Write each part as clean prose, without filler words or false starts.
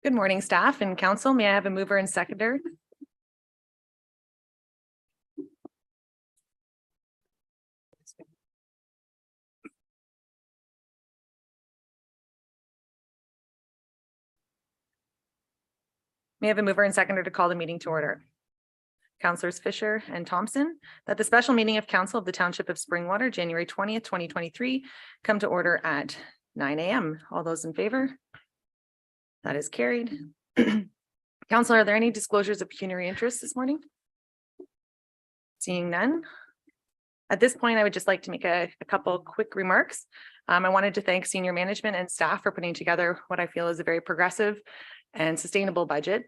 Good morning, staff and council. May I have a mover and seconder? May I have a mover and seconder to call the meeting to order? Councillors Fisher and Thompson, that the special meeting of council of the Township of Springwater, January 20th, 2023, come to order at 9 a.m. All those in favor? That is carried. Council, are there any disclosures of pecuniary interest this morning? Seeing none. At this point, I would just like to make a couple quick remarks. I wanted to thank senior management and staff for putting together what I feel is a very progressive and sustainable budget.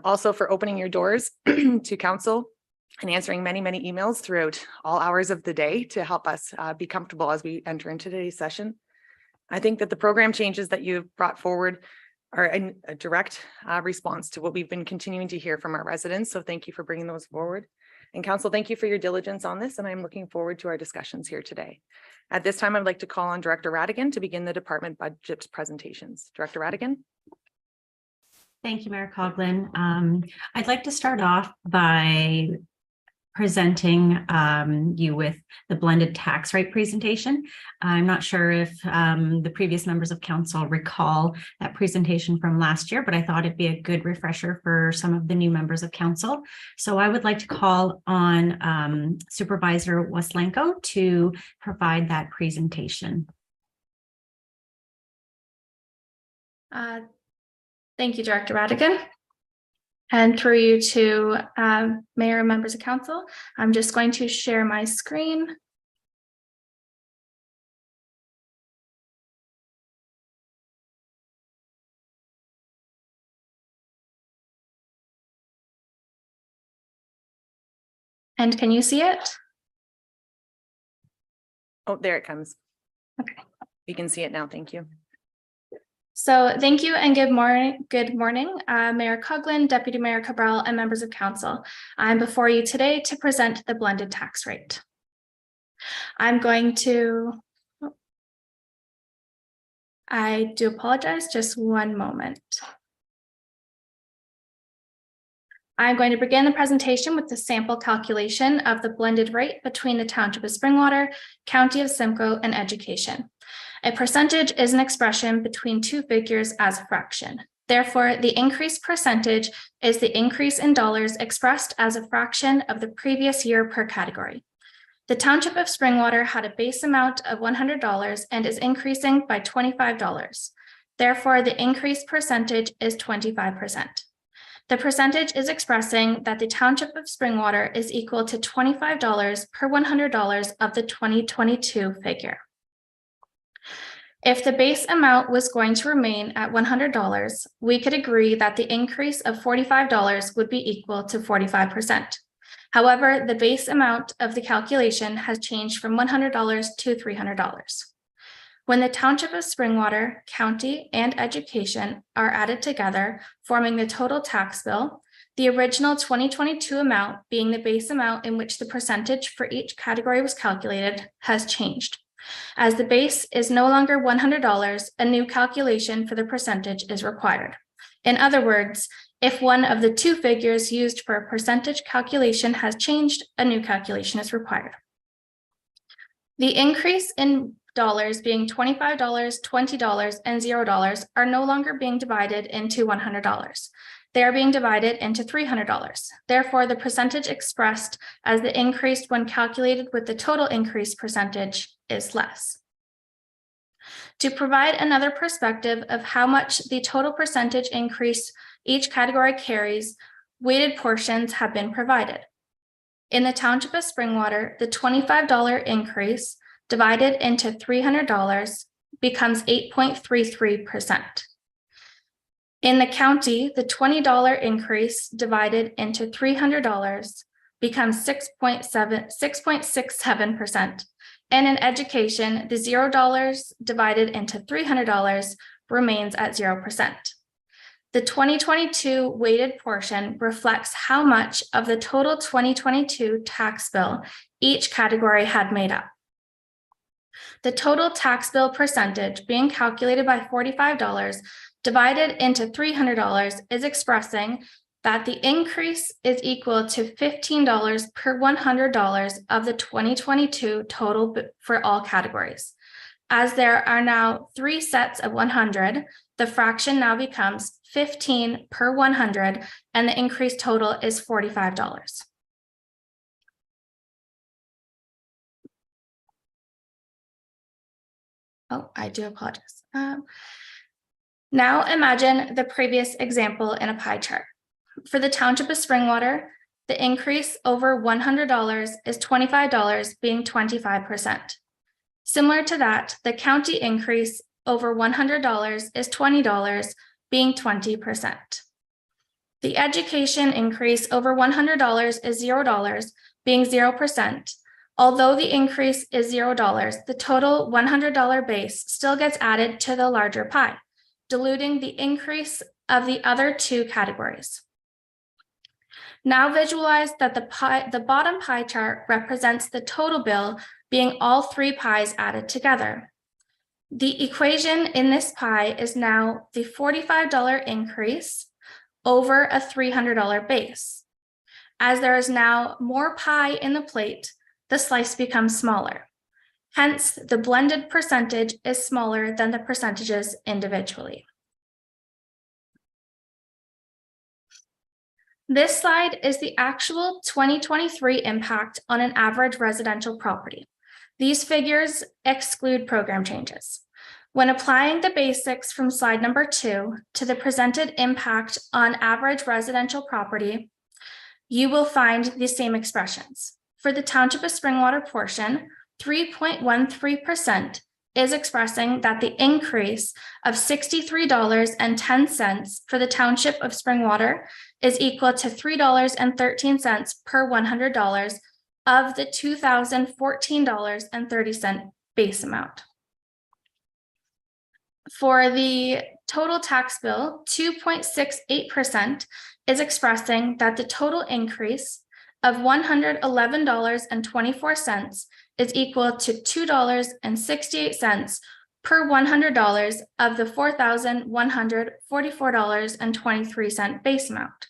Also for opening your doors to council and answering many emails throughout all hours of the day to help us be comfortable as we enter into today's session. I think that the program changes that you've brought forward are a direct response to what we've been continuing to hear from our residents. So thank you for bringing those forward. And council, thank you for your diligence on this, and I'm looking forward to our discussions here today. At this time, I'd like to call on Director Radigan to begin the department budget presentations. Director Radigan. Thank you, Mayor Coughlin. I'd like to start off by presenting you with the blended tax rate presentation. I'm not sure if the previous members of council recall that presentation from last year, but I thought it'd be a good refresher for some of the new members of council. So I would like to call on Supervisor Waslenko to provide that presentation. Thank you, Director Radigan. And through you to Mayor and members of council, I'm just going to share my screen. And can you see it? Oh, there it comes. Okay. You can see it now. Thank you. So thank you and good morning, Mayor Coughlin, Deputy Mayor Cabral, and members of council. I'm before you today to present the blended tax rate. I do apologize, just one moment. I'm going to begin the presentation with the sample calculation of the blended rate between the Township of Springwater, County of Simcoe, and Education. A percentage is an expression between two figures as a fraction. Therefore, the increased percentage is the increase in dollars expressed as a fraction of the previous year per category. The Township of Springwater had a base amount of $100 and is increasing by $25. Therefore, the increased percentage is 25%. The percentage is expressing that the Township of Springwater is equal to $25 per $100 of the 2022 figure. If the base amount was going to remain at $100, we could agree that the increase of $45 would be equal to 45%. However, the base amount of the calculation has changed from $100 to $300. When the Township of Springwater, County, and Education are added together, forming the total tax bill, the original 2022 amount, being the base amount in which the percentage for each category was calculated, has changed. As the base is no longer $100, a new calculation for the percentage is required. In other words, if one of the two figures used for a percentage calculation has changed, a new calculation is required. The increase in dollars being $25, $20, and $0 are no longer being divided into $100. They are being divided into $300. Therefore, the percentage expressed as the increase when calculated with the total increase percentage is less. To provide another perspective of how much the total percentage increase each category carries, weighted portions have been provided. In the Township of Springwater, the $25 increase divided into $300 becomes 8.33%. In the county, the $20 increase divided into $300 becomes 6.67%. And in education, the $0 divided into $300 remains at 0%. The 2022 weighted portion reflects how much of the total 2022 tax bill each category had made up. The total tax bill percentage being calculated by $45 divided into $300 is expressing that the increase is equal to $15 per $100 of the 2022 total for all categories. As there are now 3 sets of 100, the fraction now becomes 15 per 100, and the increase total is $45. Oh, I do apologize. Now imagine the previous example in a pie chart. For the Township of Springwater, the increase over $100 is $25, being 25%. Similar to that, the county increase over $100 is $20, being 20%. The education increase over $100 is $0, being 0%. Although the increase is $0, the total $100 base still gets added to the larger pie, diluting the increase of the other 2 categories. Now visualize that the bottom pie chart represents the total bill being all 3 pies added together. The equation in this pie is now the $45 increase over a $300 base. As there is now more pie in the plate, the slice becomes smaller. Hence, the blended percentage is smaller than the percentages individually. This slide is the actual 2023 impact on an average residential property. These figures exclude program changes. When applying the basics from slide number 2 to the presented impact on average residential property, you will find the same expressions. For the Township of Springwater portion, 3.13% is expressing that the increase of $63.10 for the Township of Springwater is equal to $3.13 per $100 of the $2,014.30 base amount. For the total tax bill, 2.68% is expressing that the total increase of $111.24 is equal to $2.68 per $100 of the $4,144.23 base amount.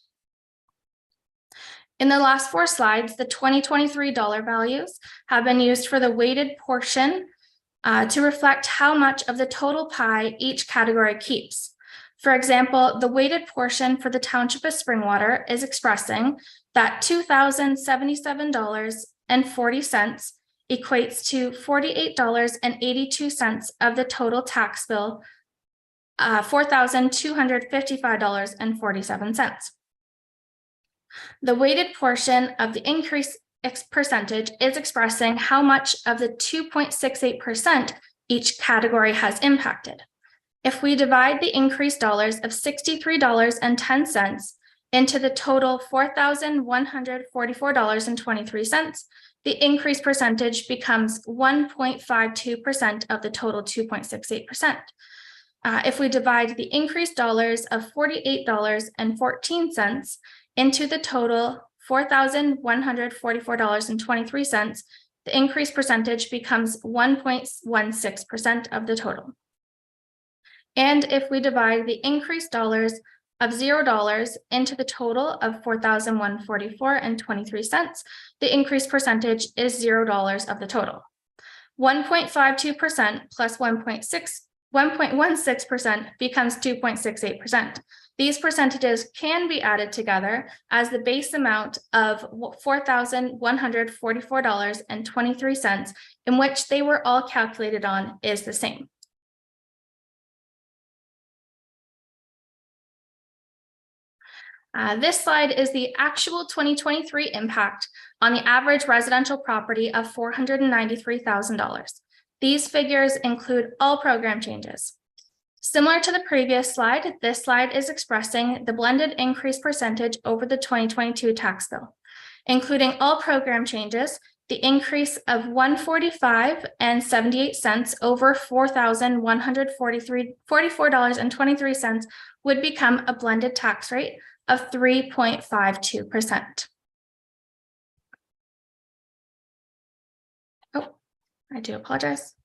In the last 4 slides, the 2023 dollar values have been used for the weighted portion to reflect how much of the total pie each category keeps. For example, the weighted portion for the Township of Springwater is expressing that $2,077.40 equates to $48.82 of the total tax bill, $4,255.47. The weighted portion of the increase percentage is expressing how much of the 2.68% each category has impacted. If we divide the increased dollars of $63.10 into the total $4,144.23, the increase percentage becomes 1.52% of the total 2.68%. If we divide the increased dollars of $48.14 into the total $4,144.23, the increase percentage becomes 1.16% of the total. And if we divide the increased dollars of $0 into the total of $4,144.23, the increase percentage is $0 of the total. 1.52% plus 1.16% becomes 2.68%. These percentages can be added together as the base amount of $4,144.23 in which they were all calculated on is the same. This slide is the actual 2023 impact on the average residential property of $493,000. These figures include all program changes. Similar to the previous slide, this slide is expressing the blended increase percentage over the 2022 tax bill. Including all program changes, the increase of $145.78 over $4,144.23 would become a blended tax rate of 3.52%. Oh, I do apologize.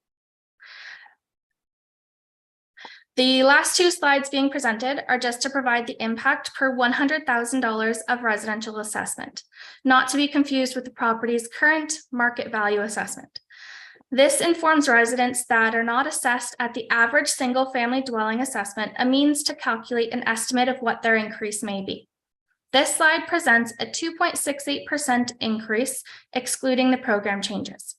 The last two slides being presented are just to provide the impact per $100,000 of residential assessment, not to be confused with the property's current market value assessment. This informs residents that are not assessed at the average single-family dwelling assessment a means to calculate an estimate of what their increase may be. This slide presents a 2.68% increase, excluding the program changes.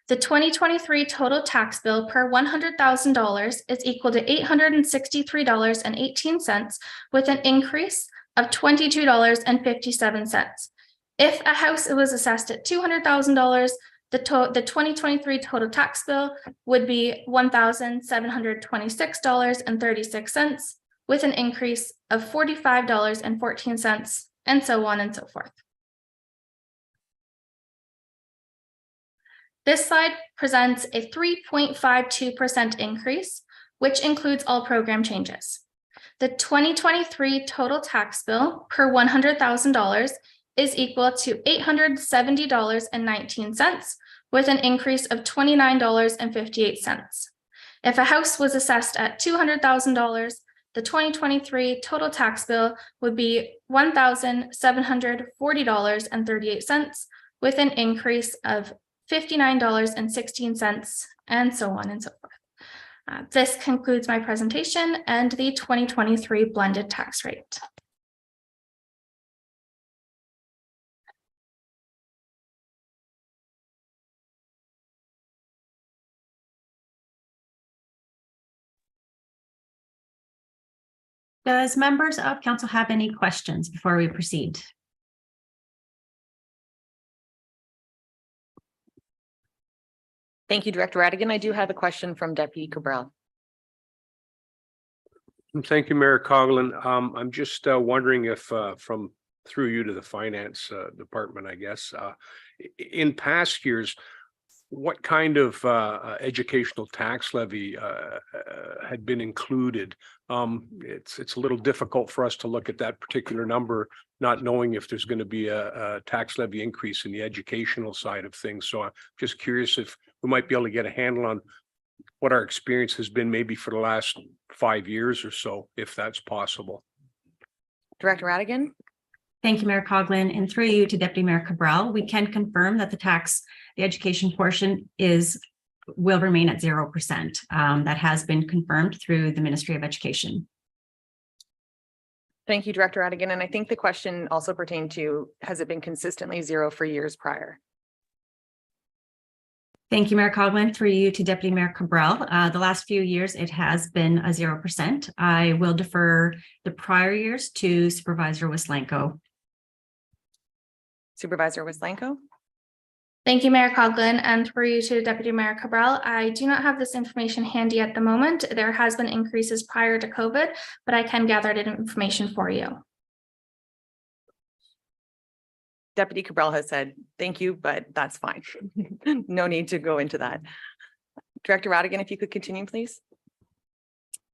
The 2023 total tax bill per $100,000 is equal to $863.18, with an increase of $22.57. If a house was assessed at $200,000, the 2023 total tax bill would be $1,726.36, with an increase of $45.14, and so on and so forth. This slide presents a 3.52% increase, which includes all program changes. The 2023 total tax bill per $100,000 is equal to $870.19, with an increase of $29.58. If a house was assessed at $200,000, the 2023 total tax bill would be $1,740.38, with an increase of $59.16, and so on and so forth. This concludes my presentation and the 2023 blended tax rate. Does members of council have any questions before we proceed? Thank you, Director Radigan. I do have a question from Deputy Cabral. Thank you, Mayor Coughlin. I'm just wondering if through you to the finance department, I guess, in past years, what kind of educational tax levy had been included? It's a little difficult for us to look at that particular number, not knowing if there's going to be a tax levy increase in the educational side of things. So I'm just curious if we might be able to get a handle on what our experience has been maybe for the last 5 years or so, if that's possible. Director Radigan. Thank you, Mayor Coughlin, and through you to Deputy Mayor Cabral. We can confirm that the education portion will remain at 0%. That has been confirmed through the Ministry of Education. Thank you, Director Radigan. And I think the question also pertained to, has it been consistently 0 for years prior? Thank you, Mayor Coughlin. Through you to Deputy Mayor Cabral. The last few years, it has been a 0%. I will defer the prior years to Supervisor Wislanko. Supervisor Wislanko. Thank you, Mayor Coughlin, and through you to Deputy Mayor Cabral. I do not have this information handy at the moment. There has been increases prior to COVID, but I can gather that information for you. Deputy Cabral has said, thank you, but that's fine. No need to go into that. Director Radigan, if you could continue, please.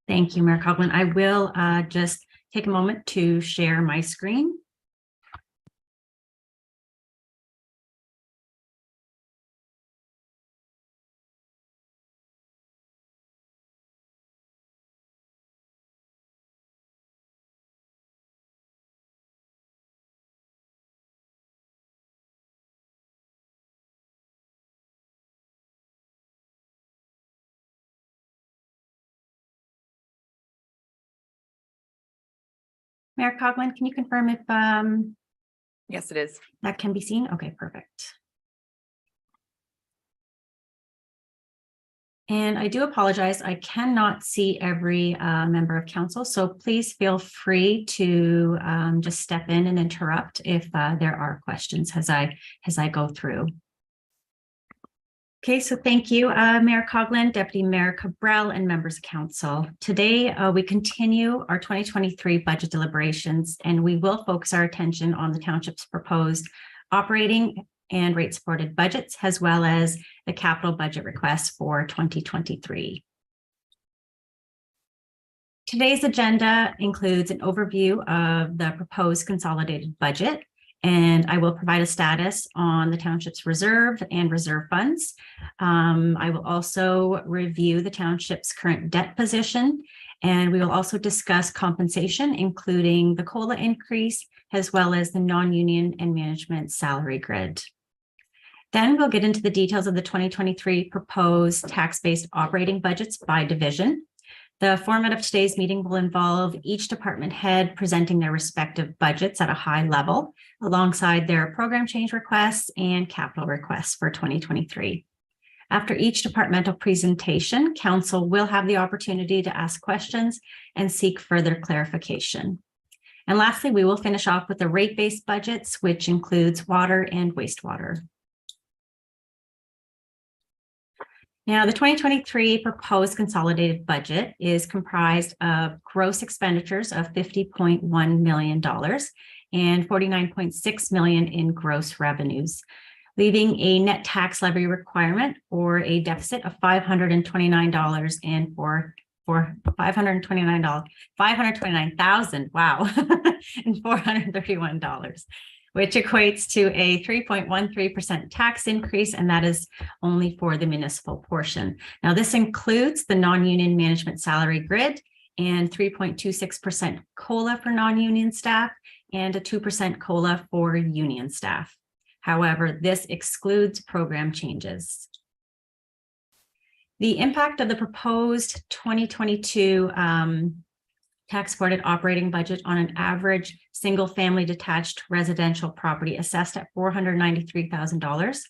Thank you, Mayor Coughlin. I will just take a moment to share my screen. Mayor Coughlin, can you confirm if Yes, it is. that can be seen? Okay, perfect. And I do apologize, I cannot see every member of council, so please feel free to just step in and interrupt if there are questions as I go through. Okay, so thank you, Mayor Coughlin, Deputy Mayor Cabral, and members of council. Today, we continue our 2023 budget deliberations, and we will focus our attention on the township's proposed operating and rate supported budgets, as well as the capital budget request for 2023. Today's agenda includes an overview of the proposed consolidated budget, and I will provide a status on the township's reserve and reserve funds. I will also review the township's current debt position And we will also discuss compensation, including the COLA increase, as well as the non-union and management salary grid. Then we'll get into the details of the 2023 proposed tax-based operating budgets by division. The format of today's meeting will involve each department head presenting their respective budgets at a high level, alongside their program change requests and capital requests for 2023. After each departmental presentation, council will have the opportunity to ask questions and seek further clarification. And lastly, we will finish off with the rate-based budgets, which includes water and wastewater. Now, the 2023 proposed consolidated budget is comprised of gross expenditures of $50.1 million and $49.6 million in gross revenues, leaving a net tax levy requirement or a deficit of $529 and $529,000, wow, and $431. Which equates to a 3.13% tax increase, and that is only for the municipal portion. Now, this includes the non-union management salary grid and 3.26% COLA for non-union staff and a 2% COLA for union staff. However, this excludes program changes. The impact of the proposed 2022 tax-supported operating budget on an average single-family detached residential property assessed at $493,000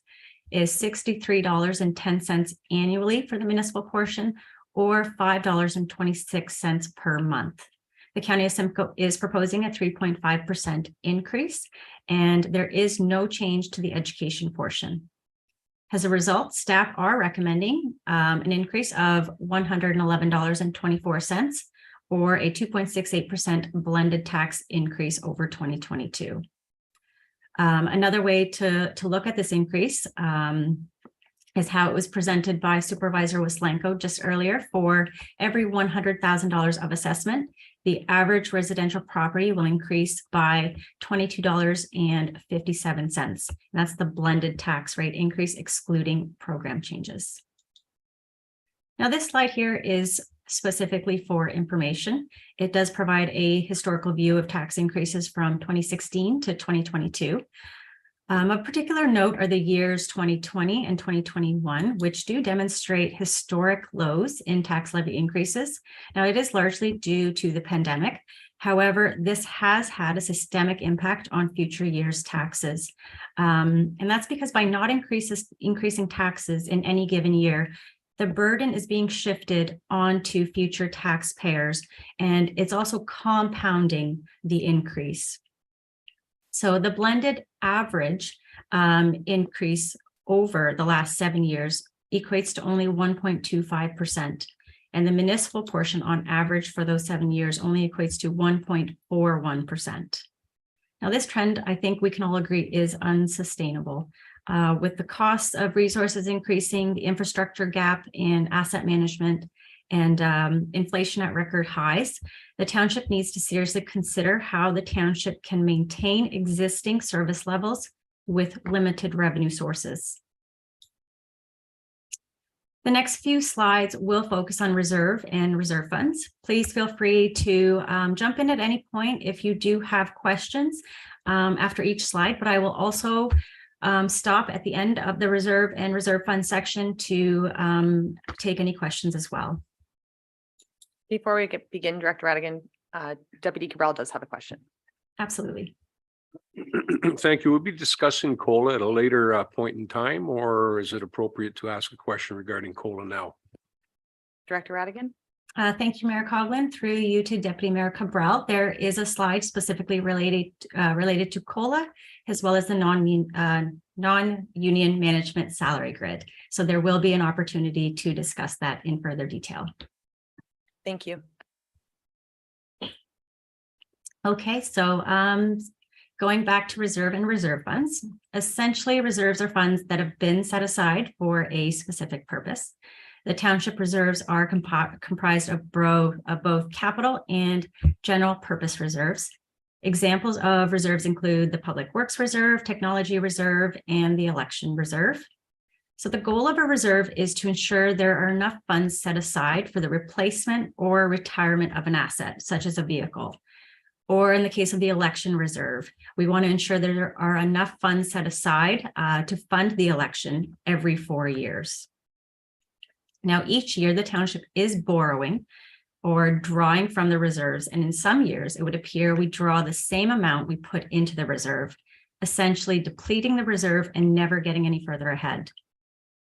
is $63.10 annually for the municipal portion, or $5.26 per month. The County of Simcoe is proposing a 3.5% increase, and there is no change to the education portion. As a result, staff are recommending an increase of $111.24, or a 2.68% blended tax increase over 2022. Another way to look at this increase is how it was presented by Supervisor Wislenko just earlier. For every $100,000 of assessment, the average residential property will increase by $22.57. That's the blended tax rate increase, excluding program changes. Now, this slide here is specifically for information. It does provide a historical view of tax increases from 2016 to 2022. Of particular note are the years 2020 and 2021, which do demonstrate historic lows in tax levy increases. Now, it is largely due to the pandemic. However, this has had a systemic impact on future years' taxes. And that's because by not increasing taxes in any given year, the burden is being shifted onto future taxpayers, and it's also compounding the increase. So the blended average increase over the last 7 years equates to only 1.25%, and the municipal portion on average for those 7 years only equates to 1.41%. Now, this trend, I think we can all agree, is unsustainable. With the costs of resources increasing, the infrastructure gap in asset management, and inflation at record highs, the township needs to seriously consider how the township can maintain existing service levels with limited revenue sources. The next few slides will focus on reserve and reserve funds. Please feel free to jump in at any point if you do have questions after each slide, but I will also stop at the end of the reserve and reserve fund section to take any questions as well. Before we begin, Director Radigan, Deputy Cabral does have a question. Absolutely. Thank you. We'll be discussing COLA at a later point in time, or is it appropriate to ask a question regarding COLA now? Director Radigan? Thank you, Mayor Coughlin. Through you to Deputy Mayor Cabral, there is a slide specifically related to COLA, as well as the non-union management salary grid. So there will be an opportunity to discuss that in further detail. Thank you. Okay, so going back to reserve and reserve funds, essentially reserves are funds that have been set aside for a specific purpose. The township reserves are comprised of both capital and general purpose reserves. Examples of reserves include the Public Works Reserve, Technology Reserve, and the Election Reserve. So the goal of a reserve is to ensure there are enough funds set aside for the replacement or retirement of an asset, such as a vehicle. Or in the case of the election reserve, we want to ensure that there are enough funds set aside to fund the election every 4 years. Now, each year the township is borrowing or drawing from the reserves. And in some years, it would appear we draw the same amount we put into the reserve, essentially depleting the reserve and never getting any further ahead.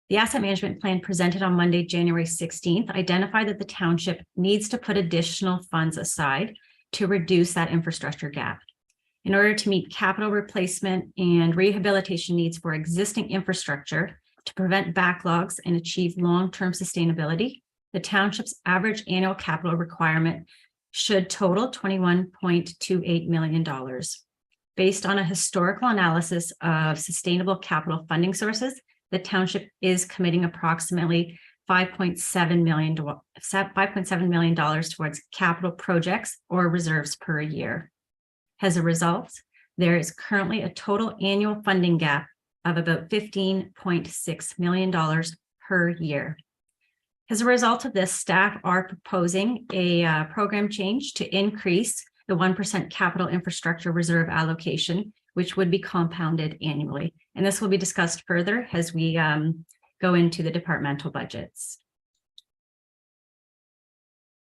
The asset management plan presented on Monday, January 16th, identified that the township needs to put additional funds aside to reduce that infrastructure gap. In order to meet capital replacement and rehabilitation needs for existing infrastructure to prevent backlogs and achieve long-term sustainability, the township's average annual capital requirement should total $21.28 million. Based on a historical analysis of sustainable capital funding sources, the township is committing approximately $5.7 million towards capital projects or reserves per year. As a result, there is currently a total annual funding gap of about $15.6 million per year. As a result of this, staff are proposing a program change to increase the 1% capital infrastructure reserve allocation, which would be compounded annually. And this will be discussed further as we go into the departmental budgets.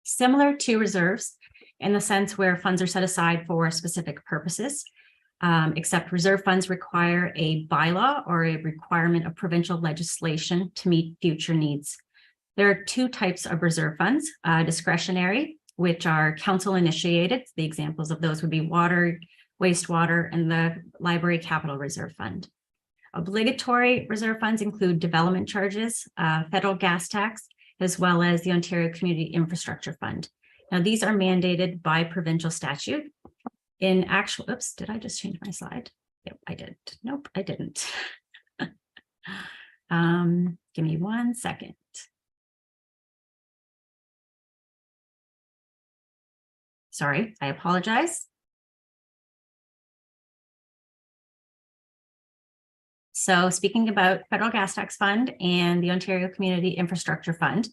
Similar to reserves in the sense where funds are set aside for specific purposes, except reserve funds require a bylaw or a requirement of provincial legislation to meet future needs. There are two types of reserve funds, discretionary, which are council initiated. The examples of those would be water, wastewater, and the library capital reserve fund. Obligatory reserve funds include development charges, federal gas tax, as well as the Ontario Community Infrastructure Fund. Now, these are mandated by provincial statute. In actual, oops, did I just change my slide? Yep, I did. Nope, I didn't. Give me 1 second. Sorry, I apologize. So speaking about Federal Gas Tax Fund and the Ontario Community Infrastructure Fund,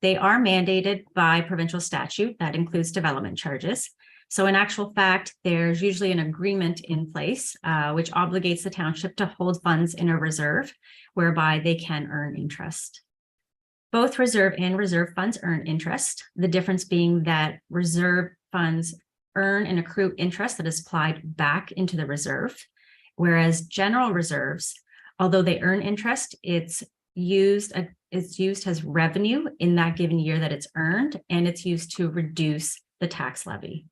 they are mandated by provincial statute that includes development charges. So in actual fact, there's usually an agreement in place which obligates the township to hold funds in a reserve whereby they can earn interest. Both reserve and reserve funds earn interest, the difference being that reserve funds earn and accrue interest that is applied back into the reserve, whereas general reserves, although they earn interest, it's used as revenue in that given year that it's earned, and it's used to reduce the tax levy.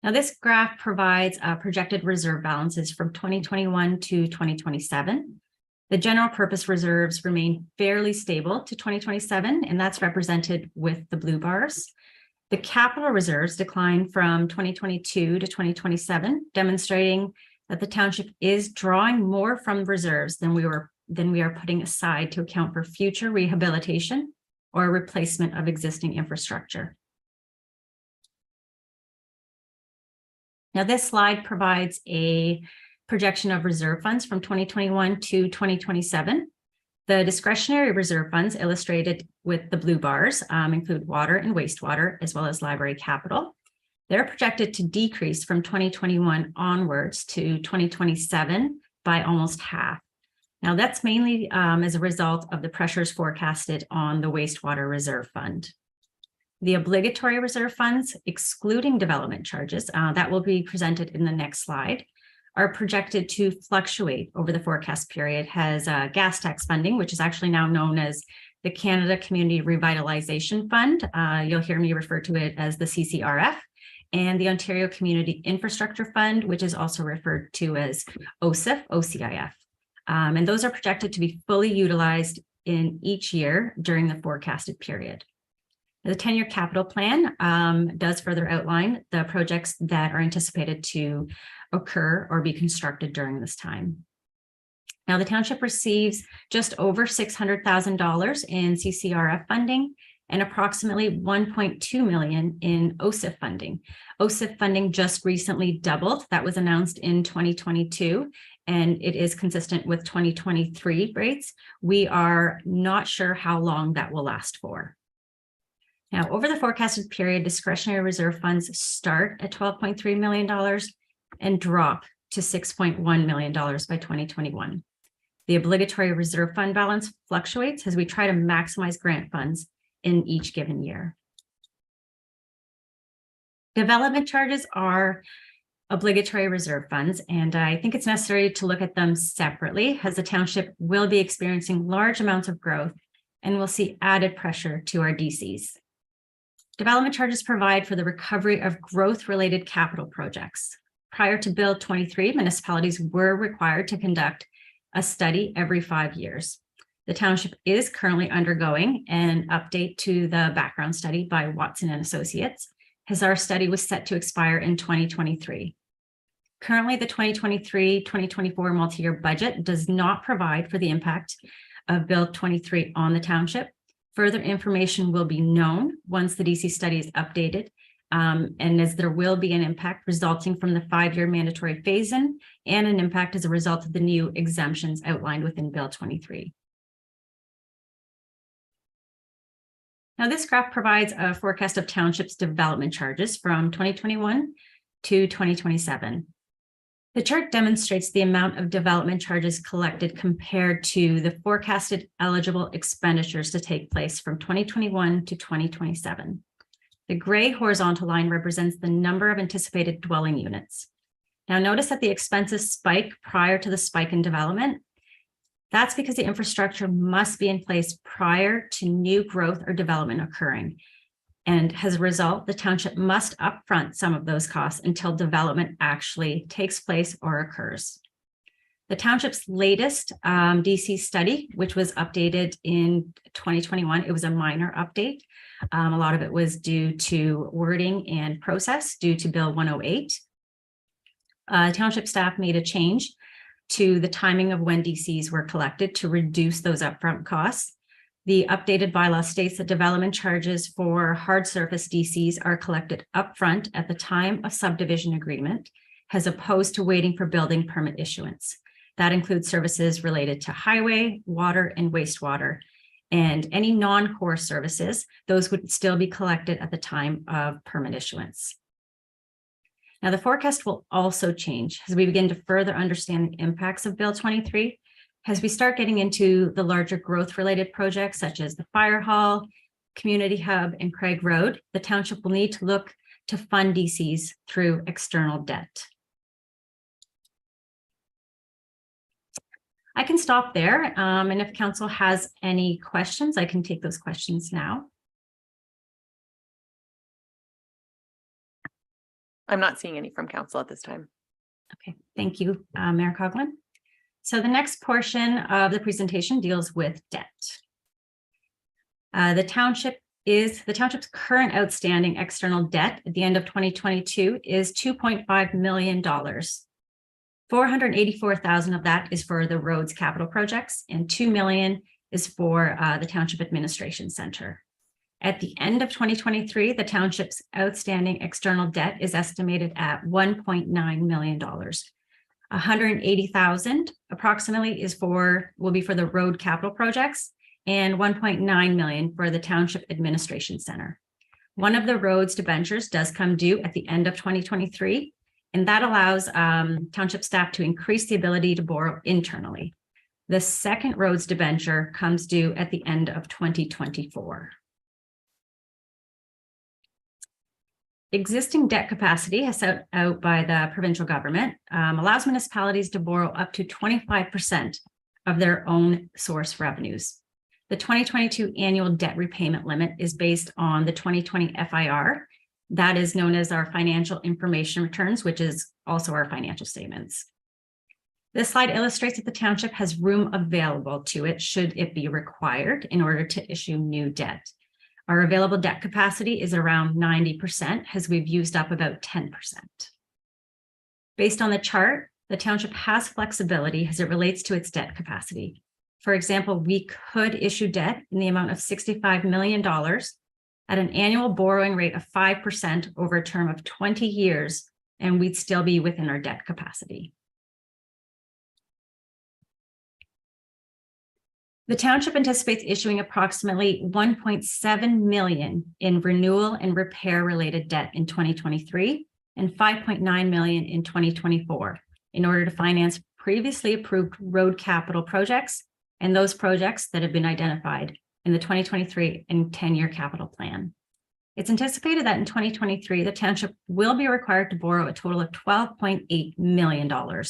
Now, this graph provides projected reserve balances from 2021 to 2027. The general purpose reserves remain fairly stable to 2027, and that's represented with the blue bars. The capital reserves decline from 2022 to 2027, demonstrating that the township is drawing more from reserves than we are putting aside to account for future rehabilitation or replacement of existing infrastructure. Now, this slide provides a projection of reserve funds from 2021 to 2027. The discretionary reserve funds illustrated with the blue bars include water and wastewater, as well as library capital. They're projected to decrease from 2021 onwards to 2027 by almost half. Now, that's mainly as a result of the pressures forecasted on the wastewater reserve fund. The obligatory reserve funds, excluding development charges, that will be presented in the next slide, are projected to fluctuate over the forecast period as gas tax funding, which is actually now known as the Canada Community Revitalization Fund. You'll hear me refer to it as the CCRF, and the Ontario Community Infrastructure Fund, which is also referred to as OCIF, OCIF. And those are projected to be fully utilized in each year during the forecasted period. The 10-year capital plan does further outline the projects that are anticipated to occur or be constructed during this time. Now, the township receives just over $600,000 in CCRF funding and approximately $1.2 million in OCIF funding. OCIF funding just recently doubled. That was announced in 2022, and it is consistent with 2023 rates. We are not sure how long that will last for. Now, over the forecasted period, discretionary reserve funds start at $12.3 million and drop to $6.1 million by 2021. The obligatory reserve fund balance fluctuates as we try to maximize grant funds in each given year. Development charges are obligatory reserve funds, and I think it's necessary to look at them separately as the township will be experiencing large amounts of growth and will see added pressure to our DCs. Development charges provide for the recovery of growth-related capital projects. Prior to Bill 23, municipalities were required to conduct a study every 5 years. The township is currently undergoing an update to the background study by Watson and Associates, as our study was set to expire in 2023. Currently, the 2023-2024 multi-year budget does not provide for the impact of Bill 23 on the township. Further information will be known once the DC study is updated, and as there will be an impact resulting from the 5-year mandatory phase-in and an impact as a result of the new exemptions outlined within Bill 23. Now, this graph provides a forecast of townships' development charges from 2021 to 2027. The chart demonstrates the amount of development charges collected compared to the forecasted eligible expenditures to take place from 2021 to 2027. The gray horizontal line represents the number of anticipated dwelling units. Now, notice that the expenses spike prior to the spike in development. That's because the infrastructure must be in place prior to new growth or development occurring. And as a result, the township must upfront some of those costs until development actually takes place or occurs. The township's latest DC study, which was updated in 2021, it was a minor update. A lot of it was due to wording and process due to Bill 108. Township staff made a change to the timing of when DCs were collected to reduce those upfront costs. The updated bylaw states that development charges for hard surface DCs are collected upfront at the time of subdivision agreement, as opposed to waiting for building permit issuance. That includes services related to highway, water, and wastewater. And any non-core services, those would still be collected at the time of permit issuance. Now, the forecast will also change as we begin to further understand the impacts of Bill 23. As we start getting into the larger growth-related projects, such as the Fire Hall, Community Hub, and Craig Road, the township will need to look to fund DCs through external debt. I can stop there, and if council has any questions, I can take those questions now. I'm not seeing any from council at this time. Okay, thank you, Mayor Coughlin. So the next portion of the presentation deals with debt. The township's current outstanding external debt at the end of 2022 is $2.5 million. $484,000 of that is for the roads capital projects, and $2 million is for the Township Administration Center. At the end of 2023, the township's outstanding external debt is estimated at $1.9 million. $180,000 approximately will be for the road capital projects, and $1.9 million for the Township Administration Center. One of the roads debentures does come due at the end of 2023, and that allows township staff to increase the ability to borrow internally. The second roads debenture comes due at the end of 2024. Existing debt capacity, as set out by the provincial government, allows municipalities to borrow up to 25% of their own source revenues. The 2022 annual debt repayment limit is based on the 2020 FIR. That is known as our financial information returns, which is also our financial statements. This slide illustrates that the township has room available to it should it be required in order to issue new debt. Our available debt capacity is around 90%, as we've used up about 10%. Based on the chart, the township has flexibility as it relates to its debt capacity. For example, we could issue debt in the amount of $65 million at an annual borrowing rate of 5% over a term of 20 years, and we'd still be within our debt capacity. The township anticipates issuing approximately 1.7 million in renewal and repair related debt in 2023 and 5.9 million in 2024 in order to finance previously approved road capital projects and those projects that have been identified in the 2023 and 10-year capital plan. It's anticipated that in 2023, the township will be required to borrow a total of $12.8 million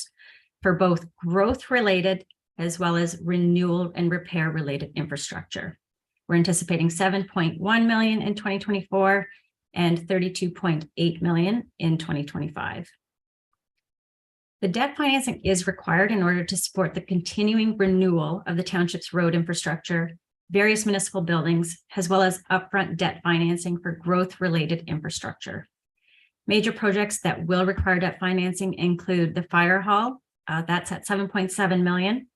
for both growth-related as well as renewal and repair-related infrastructure. We're anticipating $7.1 million in 2024 and $32.8 million in 2025. The debt financing is required in order to support the continuing renewal of the township's road infrastructure, various municipal buildings, as well as upfront debt financing for growth-related infrastructure. Major projects that will require debt financing include the fire hall, that's at $7.7 million,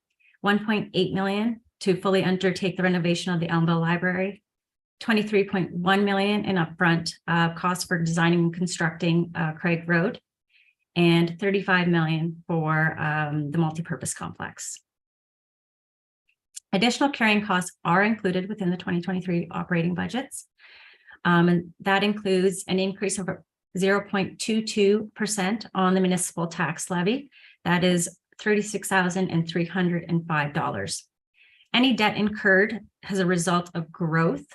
$1.8 million to fully undertake the renovation of the Elmville Library, $23.1 million in upfront costs for designing and constructing Craig Road, and $35 million for the multipurpose complex. Additional carrying costs are included within the 2023 operating budgets. And that includes an increase of 0.22% on the municipal tax levy. That is $36,305. Any debt incurred as a result of growth,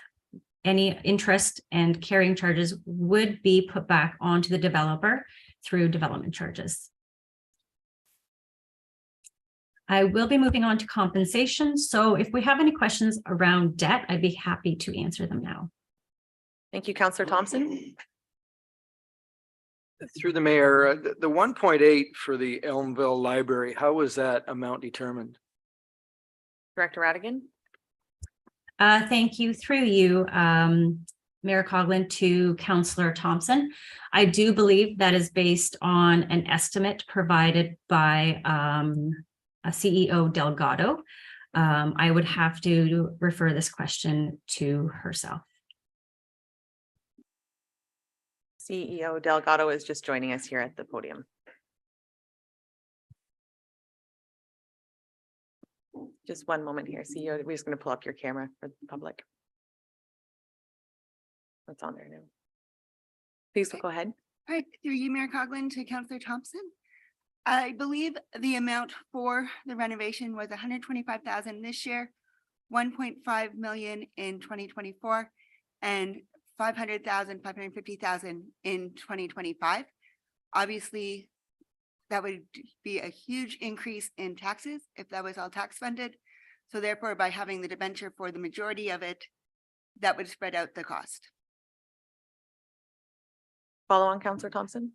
any interest and carrying charges would be put back onto the developer through development charges. I will be moving on to compensation. So if we have any questions around debt, I'd be happy to answer them now. Thank you, Councillor Thompson. Through the mayor, the 1.8 for the Elmville Library, how was that amount determined? Director Radigan. Thank you. Through you, Mayor Coughlin, to Councillor Thompson. I do believe that is based on an estimate provided by a CEO Delgado. I would have to refer this question to herself. CEO Delgado is just joining us here at the podium. Just one moment here, CEO. We're just going to pull up your camera for the public. What's on there now? Please go ahead. All right, through you, Mayor Coughlin, to Councillor Thompson. I believe the amount for the renovation was $125,000 this year, $1.5 million in 2024, and $550,000 in 2025. Obviously, that would be a huge increase in taxes if that was all tax funded. So therefore, by having the debenture for the majority of it, that would spread out the cost. Follow on, Councillor Thompson.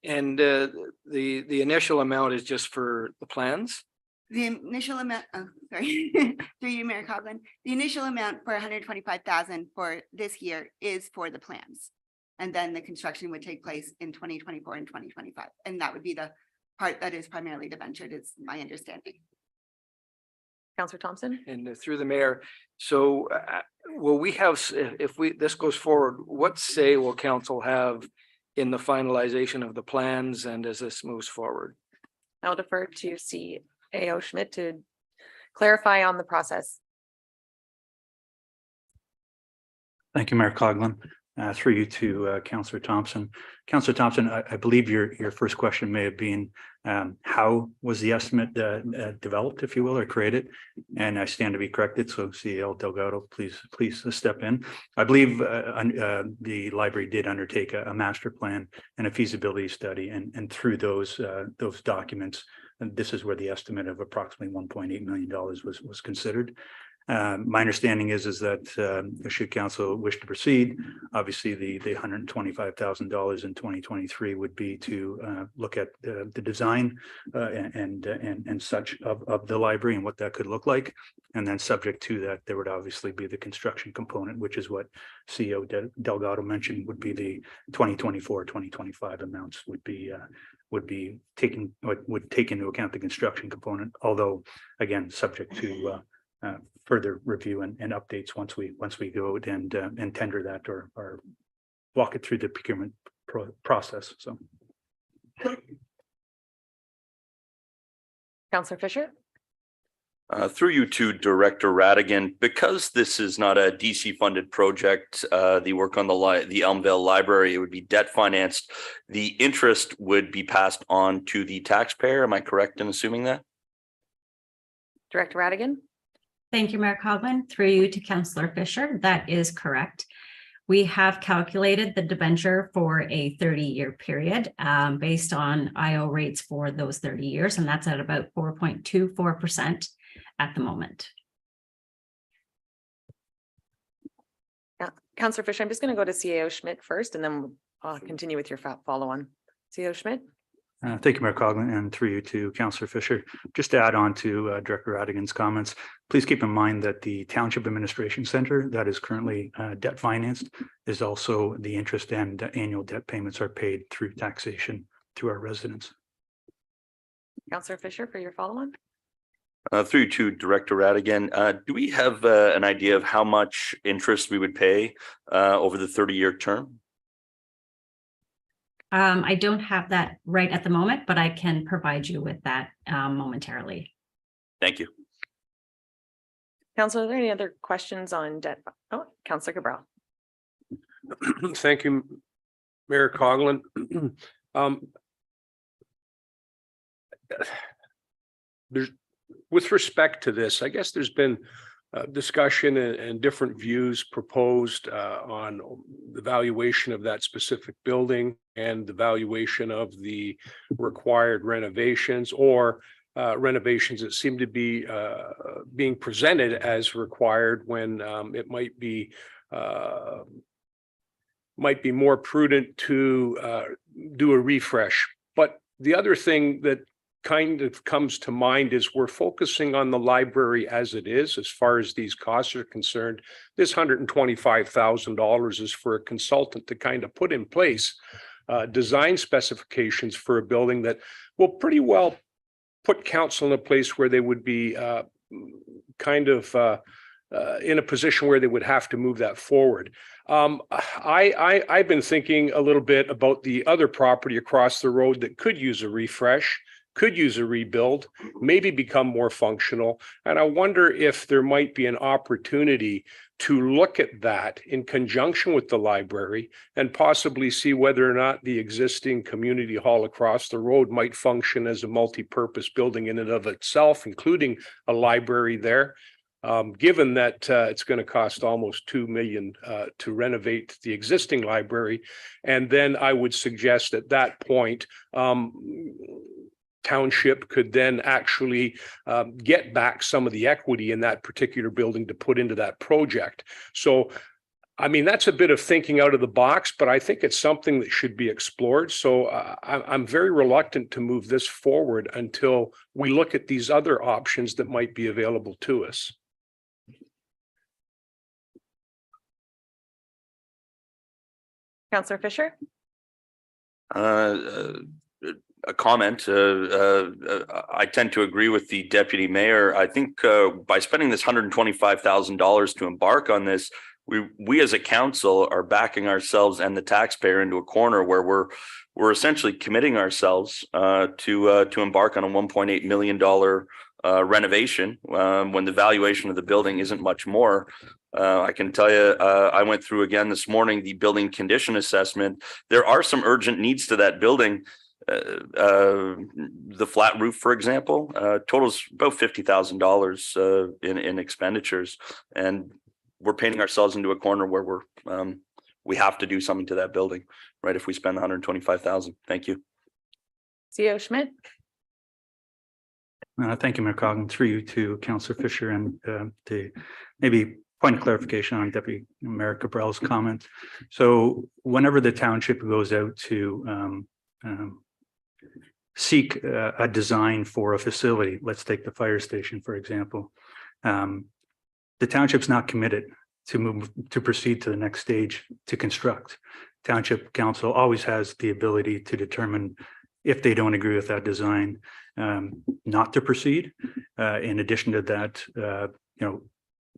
And the initial amount is just for the plans? The initial amount, oh, sorry, through you, Mayor Coughlin, the initial amount for $125,000 for this year is for the plans. And then the construction would take place in 2024 and 2025. And that would be the part that is primarily debentured, is my understanding. Councillor Thompson. And through the mayor, so will we have, if this goes forward, what say will council have in the finalization of the plans and as this moves forward? I'll defer to CAO Schmidt to clarify on the process. Thank you, Mayor Coughlin. Through you to Councillor Thompson. Councillor Thompson, I believe your first question may have been how was the estimate developed, if you will, or created? And I stand to be corrected. So CEO Delgado, please step in. I believe the library did undertake a master plan and a feasibility study, and through those documents, and this is where the estimate of approximately $1.8 million was considered. My understanding is that should council wish to proceed, obviously the $125,000 in 2023 would be to look at the design and such of the library and what that could look like. And then subject to that, there would obviously be the construction component, which is what CEO Delgado mentioned would be the 2024-2025 amounts would take into account the construction component, although again, subject to further review and updates once we go and tender that or walk it through the procurement process. So, Councillor Fisher. Through you to Director Radigan, because this is not a DC funded project, the work on the Elmvale Library, it would be debt financed. The interest would be passed on to the taxpayer. Am I correct in assuming that? Director Radigan? Thank you, Mayor Coughlin. Through you to Councillor Fisher. That is correct. We have calculated the debenture for a 30-year period based on IO rates for those 30 years, and that's at about 4.24% at the moment. Yeah, Councillor Fisher, I'm just going to go to CAO Schmidt first, and then I'll continue with your follow-on. CAO Schmidt? Thank you, Mayor Coughlin, and through you to Councillor Fisher. Just to add on to Director Radigan's comments, please keep in mind that the Township Administration Center that is currently debt financed is also the interest and annual debt payments are paid through taxation to our residents. Councillor Fisher for your follow-on. Through you to Director Radigan, do we have an idea of how much interest we would pay over the 30-year term? I don't have that right at the moment, but I can provide you with that momentarily. Thank you. Councillor, are there any other questions on debt? Oh, Councillor Cabral. Thank you, Mayor Coughlin. There's, with respect to this, I guess there's been discussion and different views proposed on the valuation of that specific building and the valuation of the required renovations or renovations that seem to be being presented as required when it might be more prudent to do a refresh. But the other thing that kind of comes to mind is we're focusing on the library as it is, as far as these costs are concerned. This $125,000 is for a consultant to kind of put in place design specifications for a building that will pretty well put council in a place where they would be in a position where they would have to move that forward. I've been thinking a little bit about the other property across the road that could use a refresh, could use a rebuild, maybe become more functional. And I wonder if there might be an opportunity to look at that in conjunction with the library and possibly see whether or not the existing community hall across the road might function as a multi-purpose building in and of itself, including a library there. Given that it's going to cost almost $2 million to renovate the existing library. And then I would suggest at that point, Township could then actually get back some of the equity in that particular building to put into that project. So, I mean, that's a bit of thinking out of the box, but I think it's something that should be explored. So I'm very reluctant to move this forward until we look at these other options that might be available to us. Councillor Fisher? A comment. I tend to agree with the deputy mayor. I think by spending this $125,000 to embark on this, we as a council are backing ourselves and the taxpayer into a corner where we're essentially committing ourselves to embark on a $1.8 million renovation when the valuation of the building isn't much more. I can tell you, I went through again this morning the building condition assessment. There are some urgent needs to that building. The flat roof, for example, totals about $50,000 in expenditures, and we're painting ourselves into a corner where we have to do something to that building, right? If we spend $125,000. Thank you. CAO Schmidt? Thank you, Mayor Coughlin. Through you to Councillor Fisher and the maybe point of clarification on Deputy Mayor Cabral's comment. So whenever the township goes out to seek a design for a facility, let's take the fire station, for example, the township's not committed to proceed to the next stage to construct. Township council always has the ability to determine if they don't agree with that design, not to proceed. In addition to that,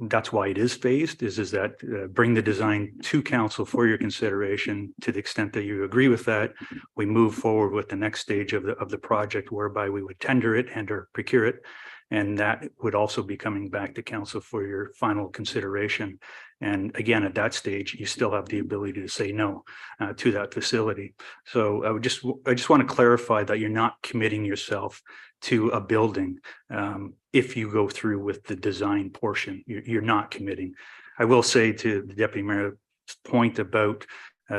that's why it is phased, is that bring the design to council for your consideration. To the extent that you agree with that, we move forward with the next stage of the project, whereby we would tender it and or procure it. And that would also be coming back to council for your final consideration. And again, at that stage, you still have the ability to say no to that facility. So I just want to clarify that you're not committing yourself to a building. If you go through with the design portion, you're not committing. I will say to the Deputy Mayor's point about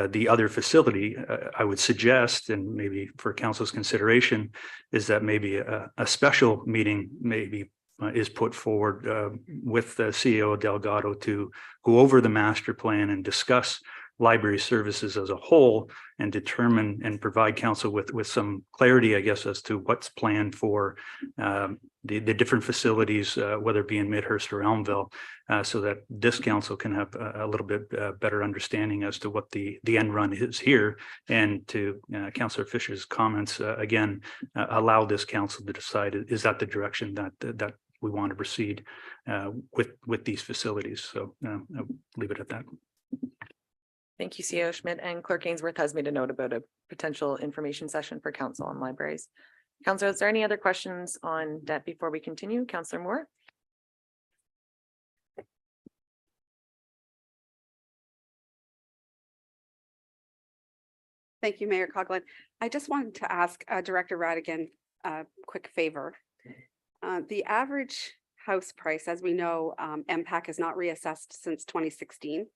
the other facility, I would suggest, and maybe for council's consideration, is that maybe a special meeting maybe is put forward with the CEO Delgado to go over the master plan and discuss library services as a whole and determine and provide council with some clarity, I guess, as to what's planned for the different facilities, whether it be in Midhurst or Elmville, so that this council can have a little bit better understanding as to what the end run is here. And to Councillor Fisher's comments, again, allow this council to decide, is that the direction that we want to proceed with these facilities. So I'll leave it at that. Thank you, CEO Schmidt, and Clerk Ainsworth has made a note about a potential information session for council on libraries. Councillor, is there any other questions on debt before we continue? Councillor Moore? Thank you, Mayor Coughlin. I just wanted to ask Director Radigan a quick favor. The average house price, as we know, MPAC has not reassessed since 2016,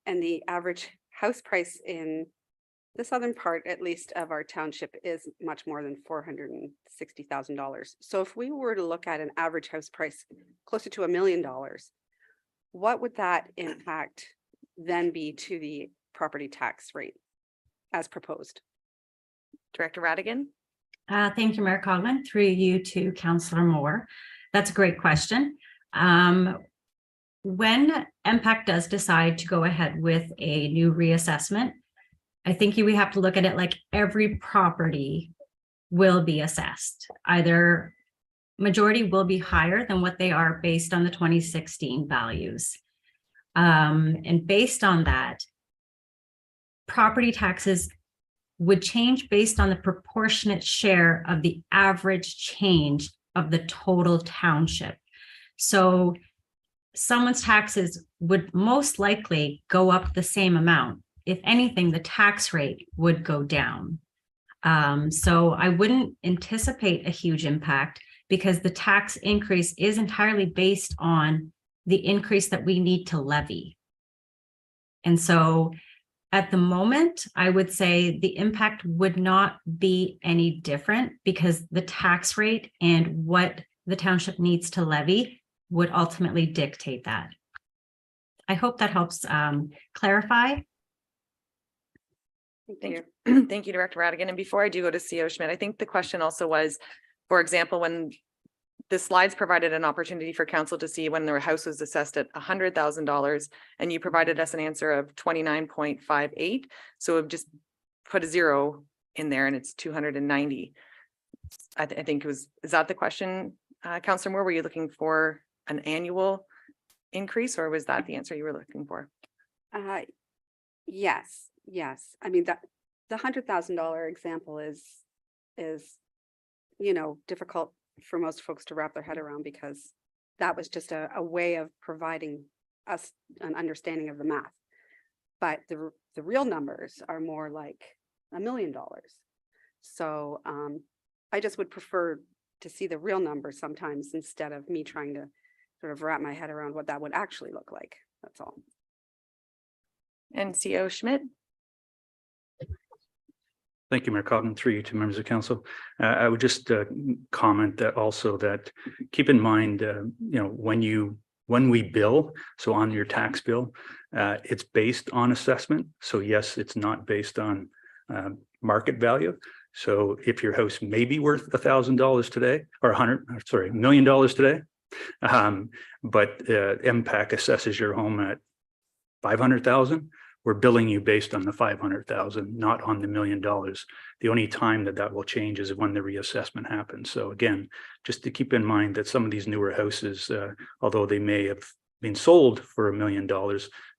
and the average house price in the southern part, at least, of our township is much more than $460,000. So if we were to look at an average house price closer to $1 million, what would that impact then be to the property tax rate as proposed? Director Radigan? Thank you, Mayor Coughlin. Through you to Councillor Moore. That's a great question. When MPAC does decide to go ahead with a new reassessment, I think we have to look at it like every property will be assessed. Either majority will be higher than what they are based on the 2016 values. And based on that, property taxes would change based on the proportionate share of the average change of the total township. So someone's taxes would most likely go up the same amount. If anything, the tax rate would go down. So I wouldn't anticipate a huge impact because the tax increase is entirely based on the increase that we need to levy. And so at the moment, I would say the impact would not be any different because the tax rate and what the township needs to levy would ultimately dictate that. I hope that helps clarify. Thank you. Thank you, Director Radigan. And before I do go to CEO Schmidt, I think the question also was, for example, when the slides provided an opportunity for council to see when their house was assessed at $100,000 and you provided us an answer of 29.58. So we've just put a zero in there and it's 290. I think it was, is that the question, Councillor Moore? Were you looking for an annual increase or was that the answer you were looking for? Yes. I mean, that the $100,000 example is, you know, difficult for most folks to wrap their head around because that was just a way of providing us an understanding of the math. But the real numbers are more like $1 million. So I just would prefer to see the real numbers sometimes instead of me trying to sort of wrap my head around what that would actually look like. That's all. And CEO Schmidt? Thank you, Mayor Coughlin. Through you to members of council. I would just comment that also that keep in mind, you know, when we bill, so on your tax bill, it's based on assessment. So yes, it's not based on market value. So if your house may be worth $1,000 today or $1 million today, but MPAC assesses your home at 500,000. We're billing you based on the 500,000, not on the $1 million. The only time that will change is when the reassessment happens. So again, just to keep in mind that some of these newer houses, although they may have been sold for $1 million,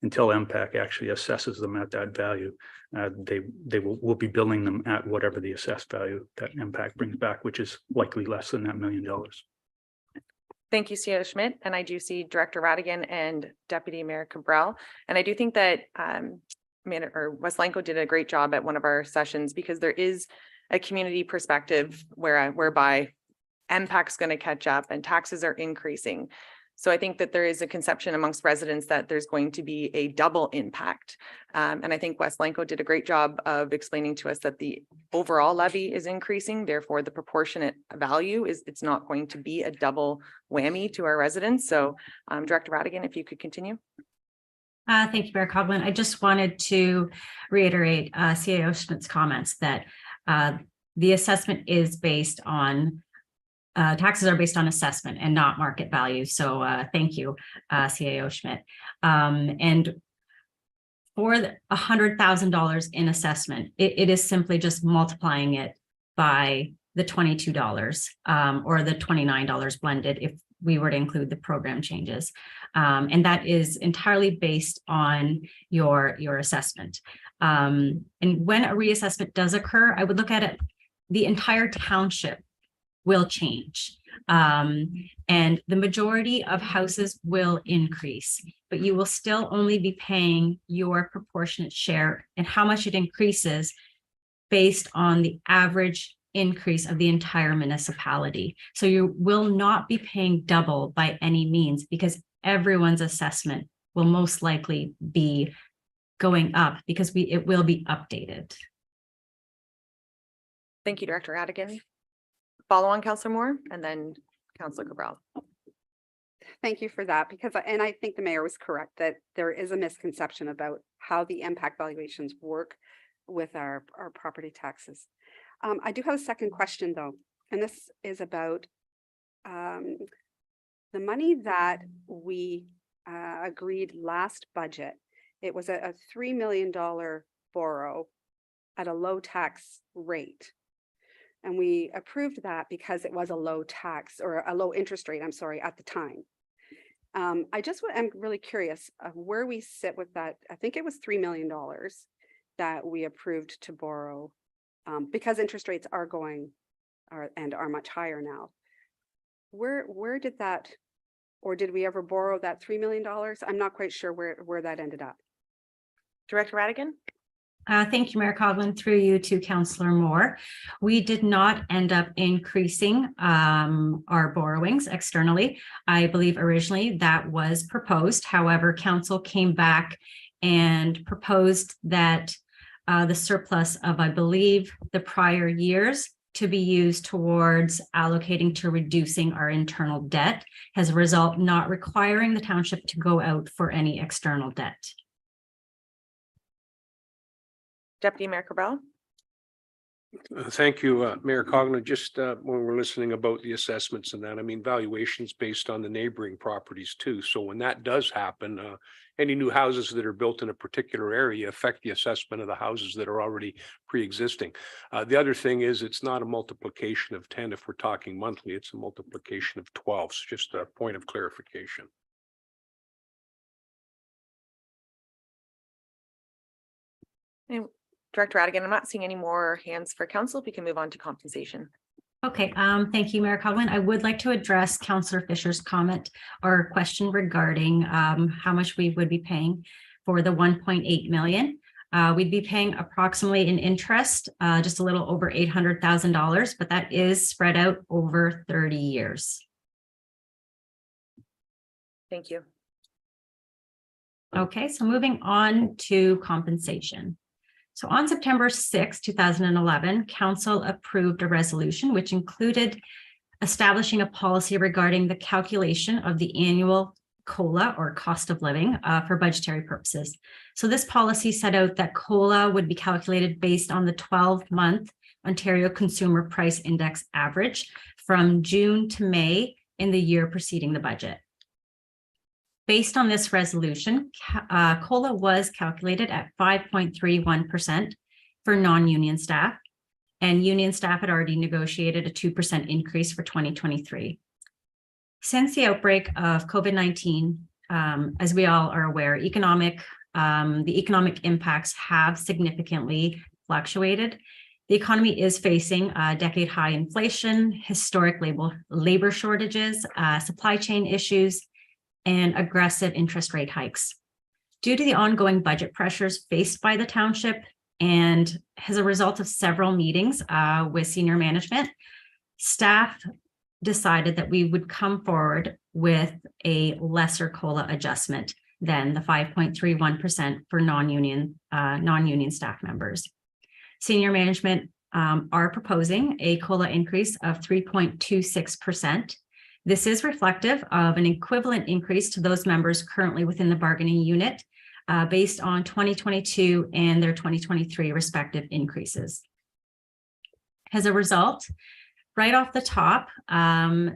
until MPAC actually assesses them at that value, we'll be billing them at whatever the assessed value that MPAC brings back, which is likely less than that $1 million. Thank you, CEO Schmidt. And I do see Director Radigan and Deputy Mayor Cabral. And I do think that Weslenko did a great job at one of our sessions, because there is a community perspective whereby MPAC's going to catch up and taxes are increasing. So I think that there is a conception amongst residents that there's going to be a double impact. And I think Weslenko did a great job of explaining to us that the overall levy is increasing. Therefore, the proportionate value it's not going to be a double whammy to our residents. So Director Radigan, if you could continue. Thank you, Mayor Coughlin. I just wanted to reiterate CAO Schmidt's comments that the assessment is based on taxes are based on assessment and not market value. So thank you, CAO Schmidt. And for the $100,000 in assessment, it is simply just multiplying it by the $22 or the $29 blended if we were to include the program changes. And that is entirely based on your assessment. And when a reassessment does occur, I would look at it, the entire township will change. And the majority of houses will increase, but you will still only be paying your proportionate share, and how much it increases based on the average increase of the entire municipality. So you will not be paying double by any means, because everyone's assessment will most likely be going up because it will be updated. Thank you, Director Radigan. Follow on, Councillor Moore, and then Councillor Cabral. Thank you for that, because, and I think the mayor was correct that there is a misconception about how the impact valuations work with our property taxes. I do have a second question though, and this is about the money that we agreed last budget. It was a $3 million borrow at a low tax rate. And we approved that because it was a low tax or a low interest rate, I'm sorry, at the time. I'm really curious of where we sit with that. I think it was $3 million that we approved to borrow because interest rates are going and are much higher now. Where did that, or did we ever borrow that $3 million? I'm not quite sure where that ended up. Director Radigan. Thank you, Mayor Coughlin, through you to Councillor Moore. We did not end up increasing our borrowings externally. I believe originally that was proposed. However, council came back and proposed that the surplus of, I believe, the prior years to be used towards allocating to reducing our internal debt, as a result, not requiring the township to go out for any external debt. Deputy Mayor Cabral. Thank you, Mayor Coughlin. Just when we're listening about the assessments and that, I mean, valuations based on the neighboring properties too. So when that does happen, any new houses that are built in a particular area affect the assessment of the houses that are already pre-existing. The other thing is it's not a multiplication of 10 if we're talking monthly, it's a multiplication of 12. So just a point of clarification. And Director Radigan, I'm not seeing any more hands for council. If we can move on to compensation. Okay, thank you, Mayor Coughlin. I would like to address Councillor Fisher's comment or question regarding how much we would be paying for the 1.8 million. We'd be paying approximately in interest, just a little over $800,000, but that is spread out over 30 years. Thank you. Okay, so moving on to compensation. So on September 6, 2011, Council approved a resolution which included establishing a policy regarding the calculation of the annual COLA or cost of living for budgetary purposes. So this policy set out that COLA would be calculated based on the 12-month Ontario Consumer Price Index average from June to May in the year preceding the budget. Based on this resolution, COLA was calculated at 5.31% for non-union staff, and union staff had already negotiated a 2% increase for 2023. Since the outbreak of COVID-19, as we all are aware, the economic impacts have significantly fluctuated. The economy is facing decade-high inflation, historic labor shortages, supply chain issues, and aggressive interest rate hikes. Due to the ongoing budget pressures faced by the township and as a result of several meetings with senior management, staff decided that we would come forward with a lesser COLA adjustment than the 5.31% for non-union staff members. Senior management are proposing a COLA increase of 3.26%. This is reflective of an equivalent increase to those members currently within the bargaining unit based on 2022 and their 2023 respective increases. As a result, right off the top,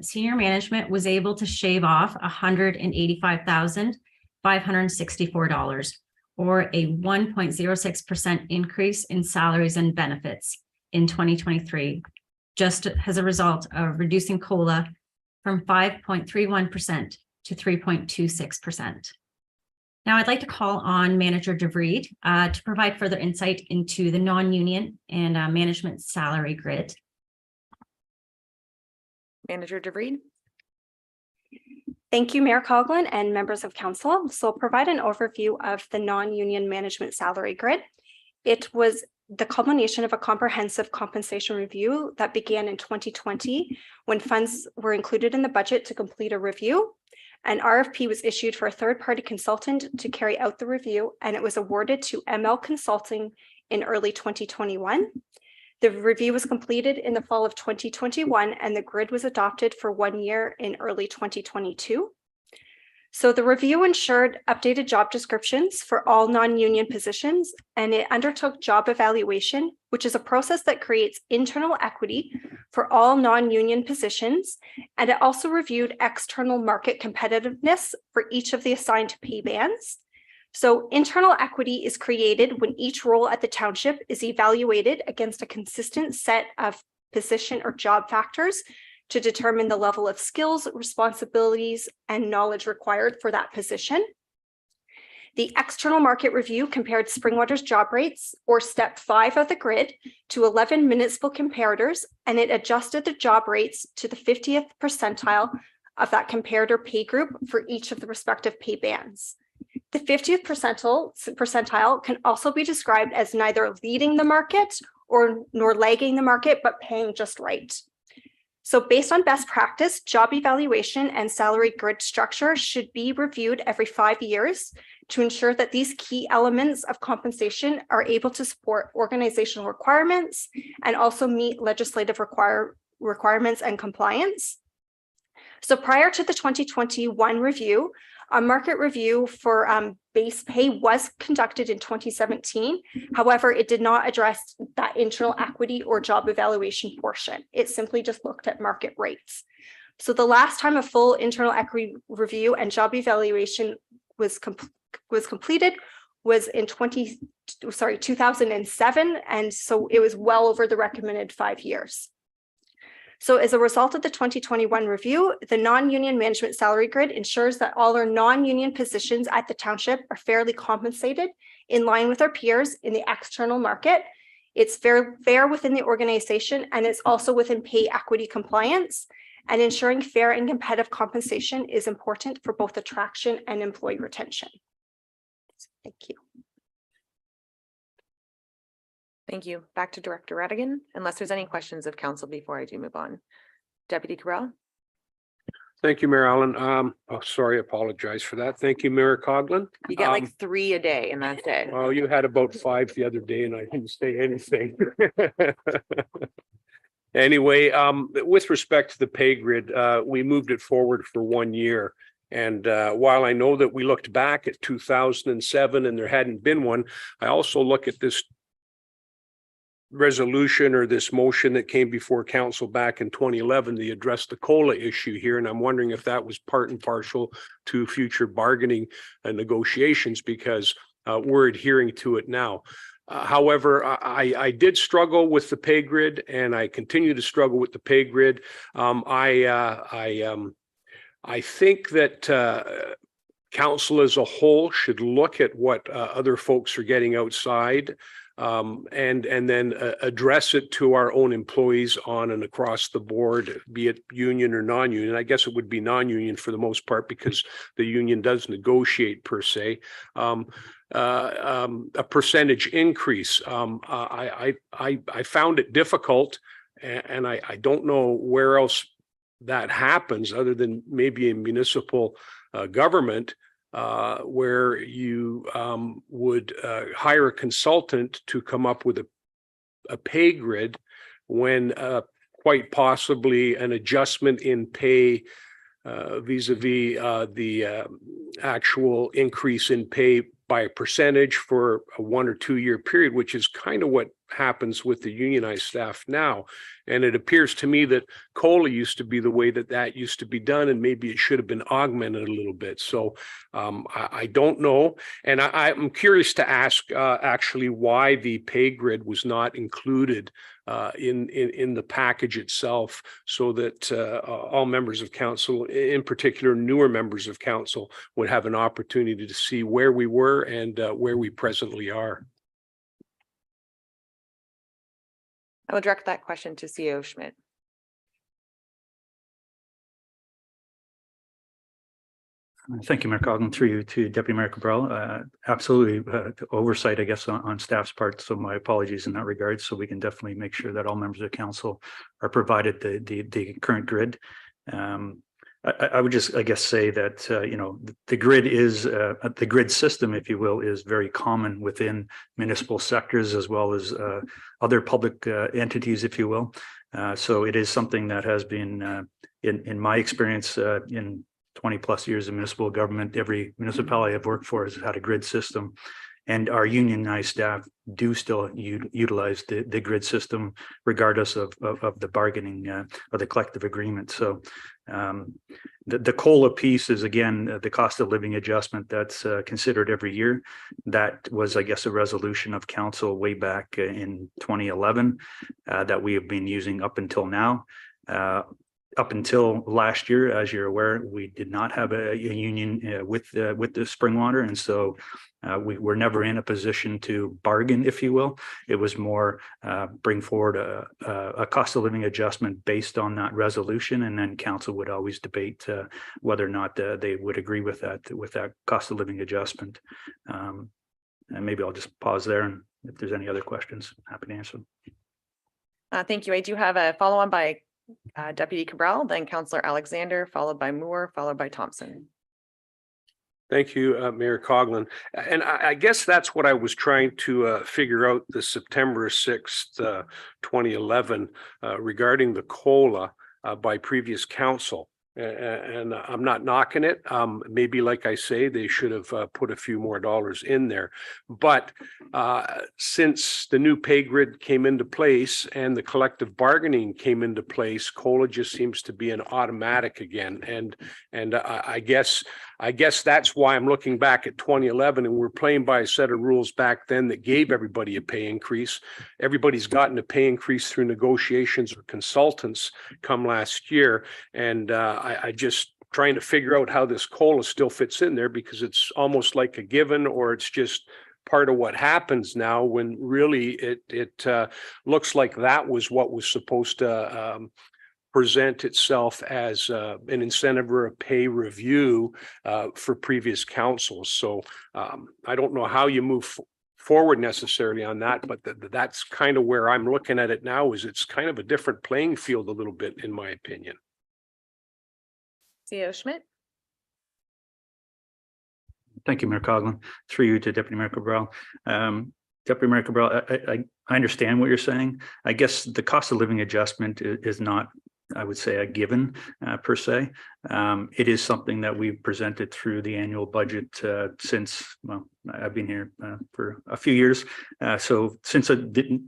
senior management was able to shave off $185,564, or a 1.06% increase in salaries and benefits in 2023, just as a result of reducing COLA from 5.31% to 3.26%. Now I'd like to call on Manager DeVried to provide further insight into the non-union and management salary grid. Manager DeVried. Thank you, Mayor Coughlin and members of council. So I'll provide an overview of the non-union management salary grid. It was the culmination of a comprehensive compensation review that began in 2020 when funds were included in the budget to complete a review. An RFP was issued for a third-party consultant to carry out the review, and it was awarded to ML Consulting in early 2021. The review was completed in the fall of 2021, and the grid was adopted for 1 year in early 2022. So the review ensured updated job descriptions for all non-union positions, and it undertook job evaluation, which is a process that creates internal equity for all non-union positions. And it also reviewed external market competitiveness for each of the assigned pay bands. So internal equity is created when each role at the township is evaluated against a consistent set of position or job factors to determine the level of skills, responsibilities, and knowledge required for that position. The external market review compared Springwater's job rates, or step 5 of the grid, to 11 municipal comparators, and it adjusted the job rates to the 50th percentile of that comparator pay group for each of the respective pay bands. The 50th percentile can also be described as neither leading the market nor lagging the market, but paying just right. So based on best practice, job evaluation and salary grid structure should be reviewed every 5 years to ensure that these key elements of compensation are able to support organizational requirements and also meet legislative requirements and compliance. So prior to the 2021 review, a market review for base pay was conducted in 2017. However, it did not address that internal equity or job evaluation portion. It simply just looked at market rates. So the last time a full internal equity review and job evaluation was completed was in 2007. And so it was well over the recommended 5 years. So as a result of the 2021 review, the non-union management salary grid ensures that all our non-union positions at the township are fairly compensated in line with our peers in the external market. It's fair within the organization, and it's also within pay equity compliance. And ensuring fair and competitive compensation is important for both attraction and employee retention. Thank you. Thank you. Back to Director Radigan, unless there's any questions of council before I do move on. Deputy Correll. Thank you, Mayor Allen. Sorry, apologize for that. Thank you, Mayor Coughlin. You get like 3 a day and that's it. Well, you had about 5 the other day and I didn't say anything. Anyway, with respect to the pay grid, we moved it forward for 1 year. And while I know that we looked back at 2007 and there hadn't been one, I also look at this resolution or this motion that came before council back in 2011 to address the COLA issue here. And I'm wondering if that was part and parcel to future bargaining and negotiations, because we're adhering to it now. However, I did struggle with the pay grid and I continue to struggle with the pay grid. I think that council as a whole should look at what other folks are getting outside and then address it to our own employees on and across the board, be it union or non-union. I guess it would be non-union for the most part because the union does negotiate per se. A percentage increase. I found it difficult, and I don't know where else that happens other than maybe in municipal government, where you would hire a consultant to come up with a pay grid when quite possibly an adjustment in pay vis-a-vis the actual increase in pay by a percentage for a 1 or 2 year period, which is kind of what happens with the unionized staff now. And it appears to me that COLA used to be the way that used to be done, and maybe it should have been augmented a little bit. So I don't know. And I'm curious to ask actually why the pay grid was not included in the package itself, so that all members of council, in particular newer members of council, would have an opportunity to see where we were and where we presently are. I will direct that question to CEO Schmidt. Thank you, Mayor Coughlin. Through you to Deputy Mayor Cabral. Absolutely oversight, I guess, on staff's part. So my apologies in that regard. So we can definitely make sure that all members of council are provided the current grid. I would just, I guess, say that, you know, the grid is, the grid system, if you will, is very common within municipal sectors as well as other public entities, if you will. So it is something that has been, in my experience, in 20 plus years of municipal government, every municipality I've worked for has had a grid system. And our unionized staff do still utilize the grid system, regardless of the bargaining or the collective agreement. So the COLA piece is, again, the cost of living adjustment that's considered every year. That was, I guess, a resolution of council way back in 2011 that we have been using up until now. Up until last year, as you're aware, we did not have a union with the Springwater, and so we were never in a position to bargain, if you will. It was more bring forward a cost of living adjustment based on that resolution, and then council would always debate whether or not they would agree with that cost of living adjustment. And maybe I'll just pause there, and if there's any other questions, happy to answer them. Thank you. I do have a follow-on by Deputy Cabral, then Councillor Alexander, followed by Moore, followed by Thompson. Thank you, Mayor Coughlin. And I guess that's what I was trying to figure out the September 6th, 2011, regarding the COLA by previous council. And I'm not knocking it. Maybe, like I say, they should have put a few more dollars in there. But since the new pay grid came into place and the collective bargaining came into place, COLA just seems to be an automatic again. And I guess that's why I'm looking back at 2011, and we're playing by a set of rules back then that gave everybody a pay increase. Everybody's gotten a pay increase through negotiations or consultants come last year. And I just trying to figure out how this COLA still fits in there, because it's almost like a given, or it's just part of what happens now, when really it looks like that was what was supposed to present itself as an incentive or a pay review for previous councils. So I don't know how you move forward necessarily on that, but that's kind of where I'm looking at it now. Is it's kind of a different playing field a little bit, in my opinion. CEO Schmidt. Thank you, Mayor Coughlin. Through you to Deputy Mayor Cabral. Deputy Mayor Cabral, I understand what you're saying. I guess the cost of living adjustment is not, I would say, a given per se. It is something that we've presented through the annual budget since, well, I've been here for a few years. So since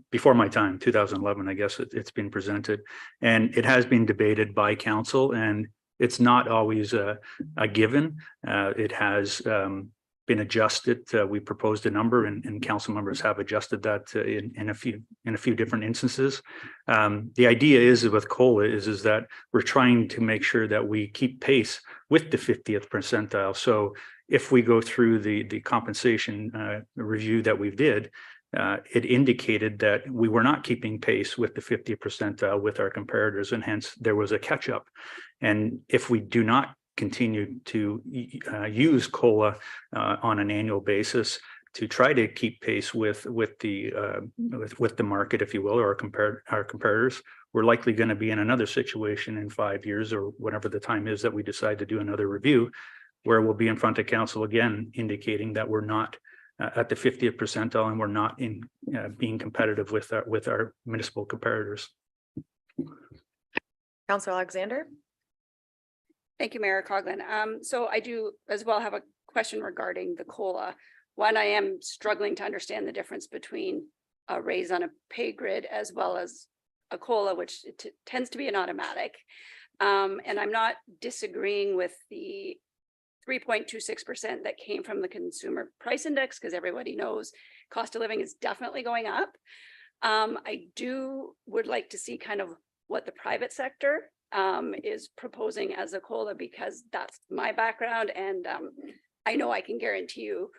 before my time, 2011, I guess it's been presented, and it has been debated by council, and it's not always a given. It has been adjusted. We proposed a number, and council members have adjusted that in a few different instances. The idea is with COLA is that we're trying to make sure that we keep pace with the 50th percentile. So if we go through the compensation review that we did, it indicated that we were not keeping pace with the 50th percentile with our comparators, and hence there was a catch up. And if we do not continue to use COLA on an annual basis to try to keep pace with the market, if you will, or our comparators, we're likely going to be in another situation in 5 years or whatever the time is that we decide to do another review, where we'll be in front of council again, indicating that we're not at the 50th percentile and we're not in being competitive with our municipal comparators. Councillor Alexander. Thank you, Mayor Coughlin. So I do as well have a question regarding the COLA. One, I am struggling to understand the difference between a raise on a pay grid as well as a COLA, which tends to be an automatic. And I'm not disagreeing with the 3.26% that came from the consumer price index, because everybody knows cost of living is definitely going up. I would like to see kind of what the private sector is proposing as a COLA, because that's my background. And I know I can guarantee you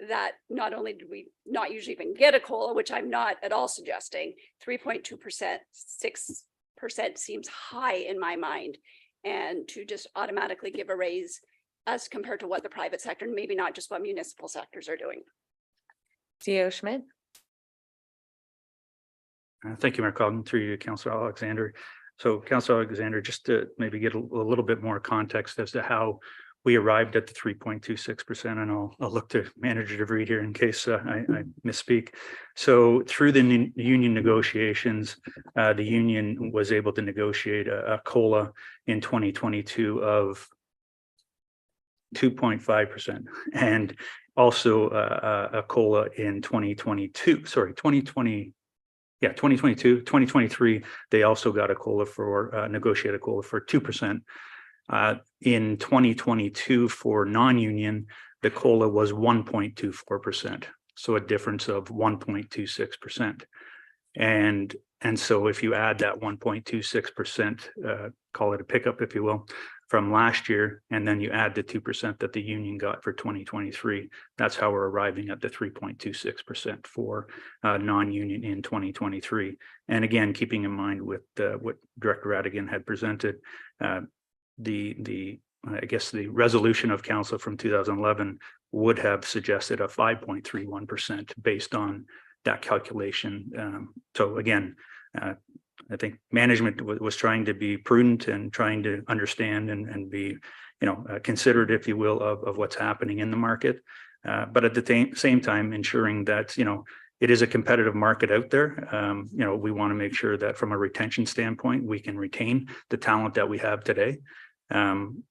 that not only do we not usually even get a COLA, which I'm not at all suggesting, 3.2%, 6% seems high in my mind. And to just automatically give a raise as compared to what the private sector, and maybe not just what municipal sectors are doing. CEO Schmidt. Thank you, Mayor Coughlin, through you, Councillor Alexander. So Councillor Alexander, just to maybe get a little bit more context as to how we arrived at the 3.26%, and I'll look to Manager DeVried here in case I misspeak. So through the union negotiations, the union was able to negotiate a COLA in 2022 of 2.5%, and also a COLA in 2023, they also got a COLA for negotiated COLA for 2%. In 2022 for non-union, the COLA was 1.24%, so a difference of 1.26%. And so if you add that 1.26%, call it a pickup, if you will, from last year, and then you add the 2% that the union got for 2023, that's how we're arriving at the 3.26% for non-union in 2023. And again, keeping in mind with what Director Radigan had presented, I guess the resolution of council from 2011 would have suggested a 5.31% based on that calculation. So again, I think management was trying to be prudent and trying to understand and be, considerate, if you will, of what's happening in the market. But at the same time, ensuring that, it is a competitive market out there. We want to make sure that from a retention standpoint, we can retain the talent that we have today.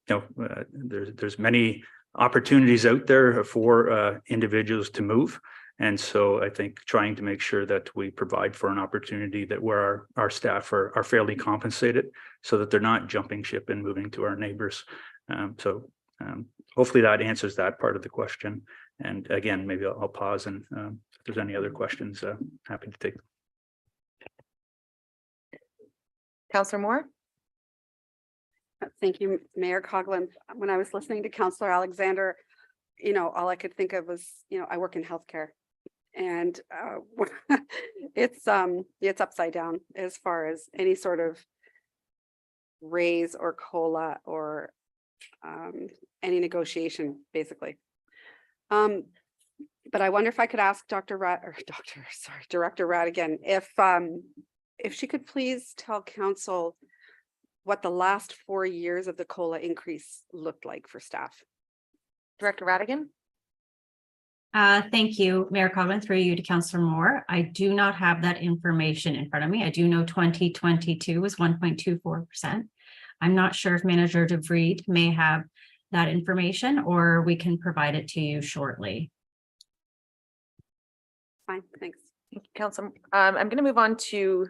There's many opportunities out there for individuals to move. And so I think trying to make sure that we provide for an opportunity that where our staff are fairly compensated, so that they're not jumping ship and moving to our neighbors. Hopefully that answers that part of the question. And again, maybe I'll pause, and if there's any other questions, happy to take them. Councillor Moore. Thank you, Mayor Coughlin. When I was listening to Councillor Alexander, all I could think of was, I work in healthcare, and it's upside down as far as any sort of raise or COLA or any negotiation, basically. But I wonder if I could ask Director Radigan if she could please tell council what the last 4 years of the COLA increase looked like for staff. Director Radigan. Thank you, Mayor Coughlin, through you to Councillor Moore. I do not have that information in front of me. I do know 2022 was 1.24%. I'm not sure if Manager DeVried may have that information, or we can provide it to you shortly. Fine, thanks. Thank you, Councillor. I'm going to move on to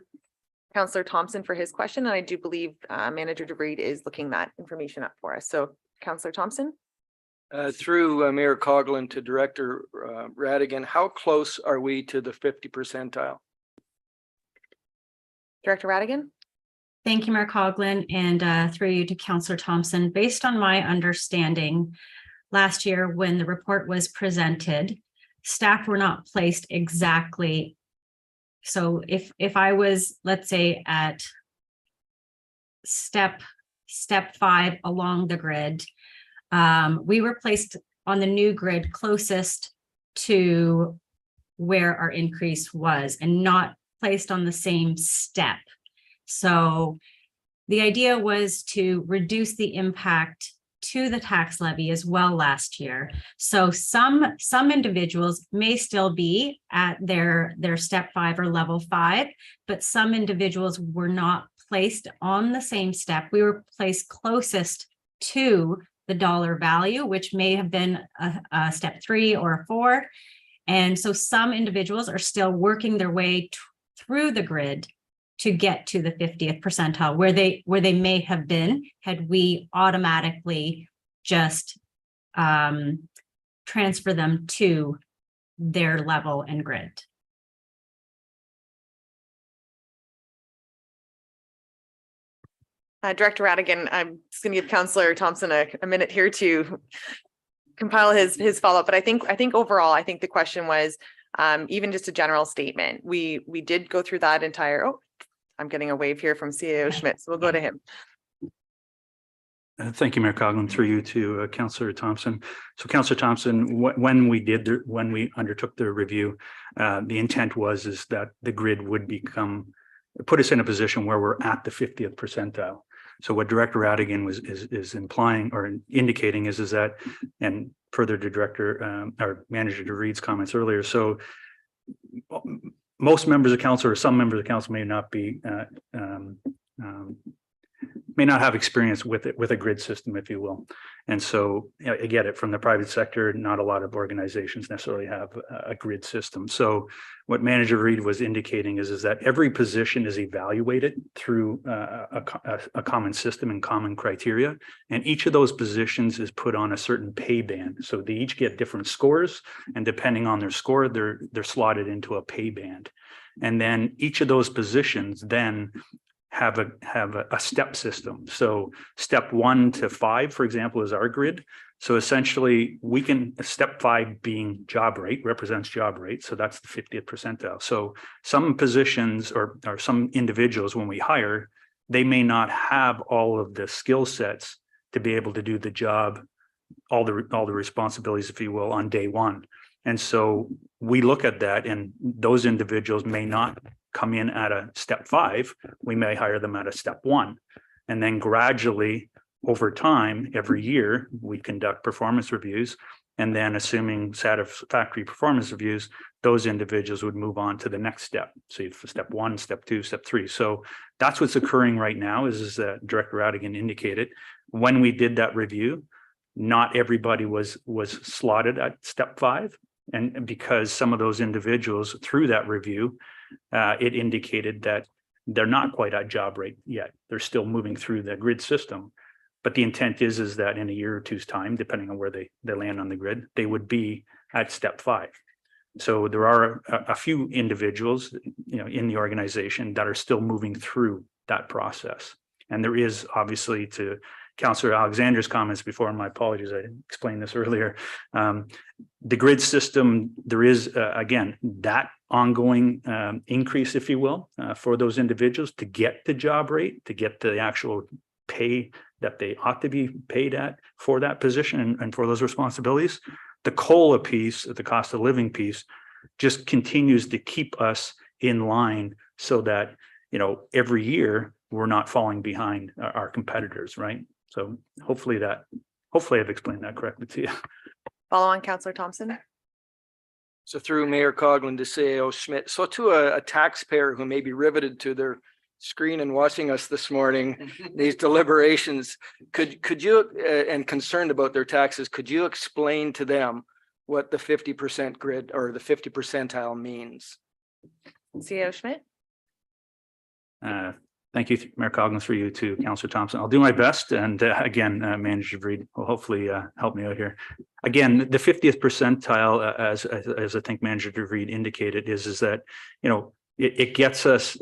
Councillor Thompson for his question, and I do believe Manager DeVried is looking that information up for us. So, Councillor Thompson. Through Mayor Coughlin to Director Radigan, how close are we to the 50 percentile? Director Radigan. Thank you, Mayor Coughlin, and through you to Councillor Thompson. Based on my understanding, last year when the report was presented, staff were not placed exactly. So if I was, let's say, at step 5 along the grid, we were placed on the new grid closest to where our increase was and not placed on the same step. So the idea was to reduce the impact to the tax levy as well last year. So some individuals may still be at their step 5 or level 5, but some individuals were not placed on the same step. We were placed closest to the dollar value, which may have been a step 3 or a 4. And so some individuals are still working their way through the grid to get to the 50th percentile where they may have been had we automatically just transfer them to their level and grid. Director Radigan, I'm just going to give Councillor Thompson a minute here to compile his follow-up. But I think overall, I think the question was even just a general statement. We did go through that entire. Oh, I'm getting a wave here from CAO Schmidt, so we'll go to him. Thank you, Mayor Coughlin, through you to Councillor Thompson. So Councillor Thompson, when we undertook the review, the intent is that the grid would put us in a position where we're at the 50th percentile. So what Director Radigan is implying or indicating is that, and further to Director or Manager DeVriend's comments earlier. So most members of council or some members of council may not be may not have experience with a grid system, if you will. And so I get it from the private sector, not a lot of organizations necessarily have a grid system. So what Manager Reid was indicating is that every position is evaluated through a common system and common criteria. And each of those positions is put on a certain pay band. So they each get different scores, and depending on their score, they're slotted into a pay band. And then each of those positions then have a step system. So step 1 to 5, for example, is our grid. So essentially we can, step 5 being job rate, represents job rate. So that's the 50th percentile. So some positions or some individuals, when we hire, they may not have all of the skill sets to be able to do the job, all the responsibilities, if you will, on day 1. And so we look at that, and those individuals may not come in at a step 5, we may hire them at a step 1. And then gradually over time, every year, we conduct performance reviews. And then assuming satisfactory performance reviews, those individuals would move on to the next step. So for step 1, step 2, step 3. So that's what's occurring right now is that Director Radigan indicated. When we did that review, not everybody was slotted at step 5. And because some of those individuals through that review, it indicated that they're not quite at job rate yet. They're still moving through the grid system. But the intent is that in a year or two's time, depending on where they land on the grid, they would be at step 5. So there are a few individuals, in the organization that are still moving through that process. And there is obviously, to Councillor Alexander's comments before, and my apologies, I didn't explain this earlier. The grid system, there is, again, that ongoing increase, if you will, for those individuals to get the job rate, to get the actual pay that they ought to be paid at for that position and for those responsibilities. The COLA piece, the cost of living piece, just continues to keep us in line so that, every year we're not falling behind our competitors, right? So hopefully I've explained that correctly to you. Follow on, Councillor Thompson. So through Mayor Coughlin to CAO Schmidt. So to a taxpayer who may be riveted to their screen and watching us this morning, these deliberations, could you, and concerned about their taxes, could you explain to them what the 50% grid or the 50 percentile means? CAO Schmidt. Thank you, Mayor Coughlin, through you to Councillor Thompson. I'll do my best. And again, Manager DeVriend will hopefully help me out here. Again, the 50th percentile, as I think Manager DeVriend indicated, is that, it gets us,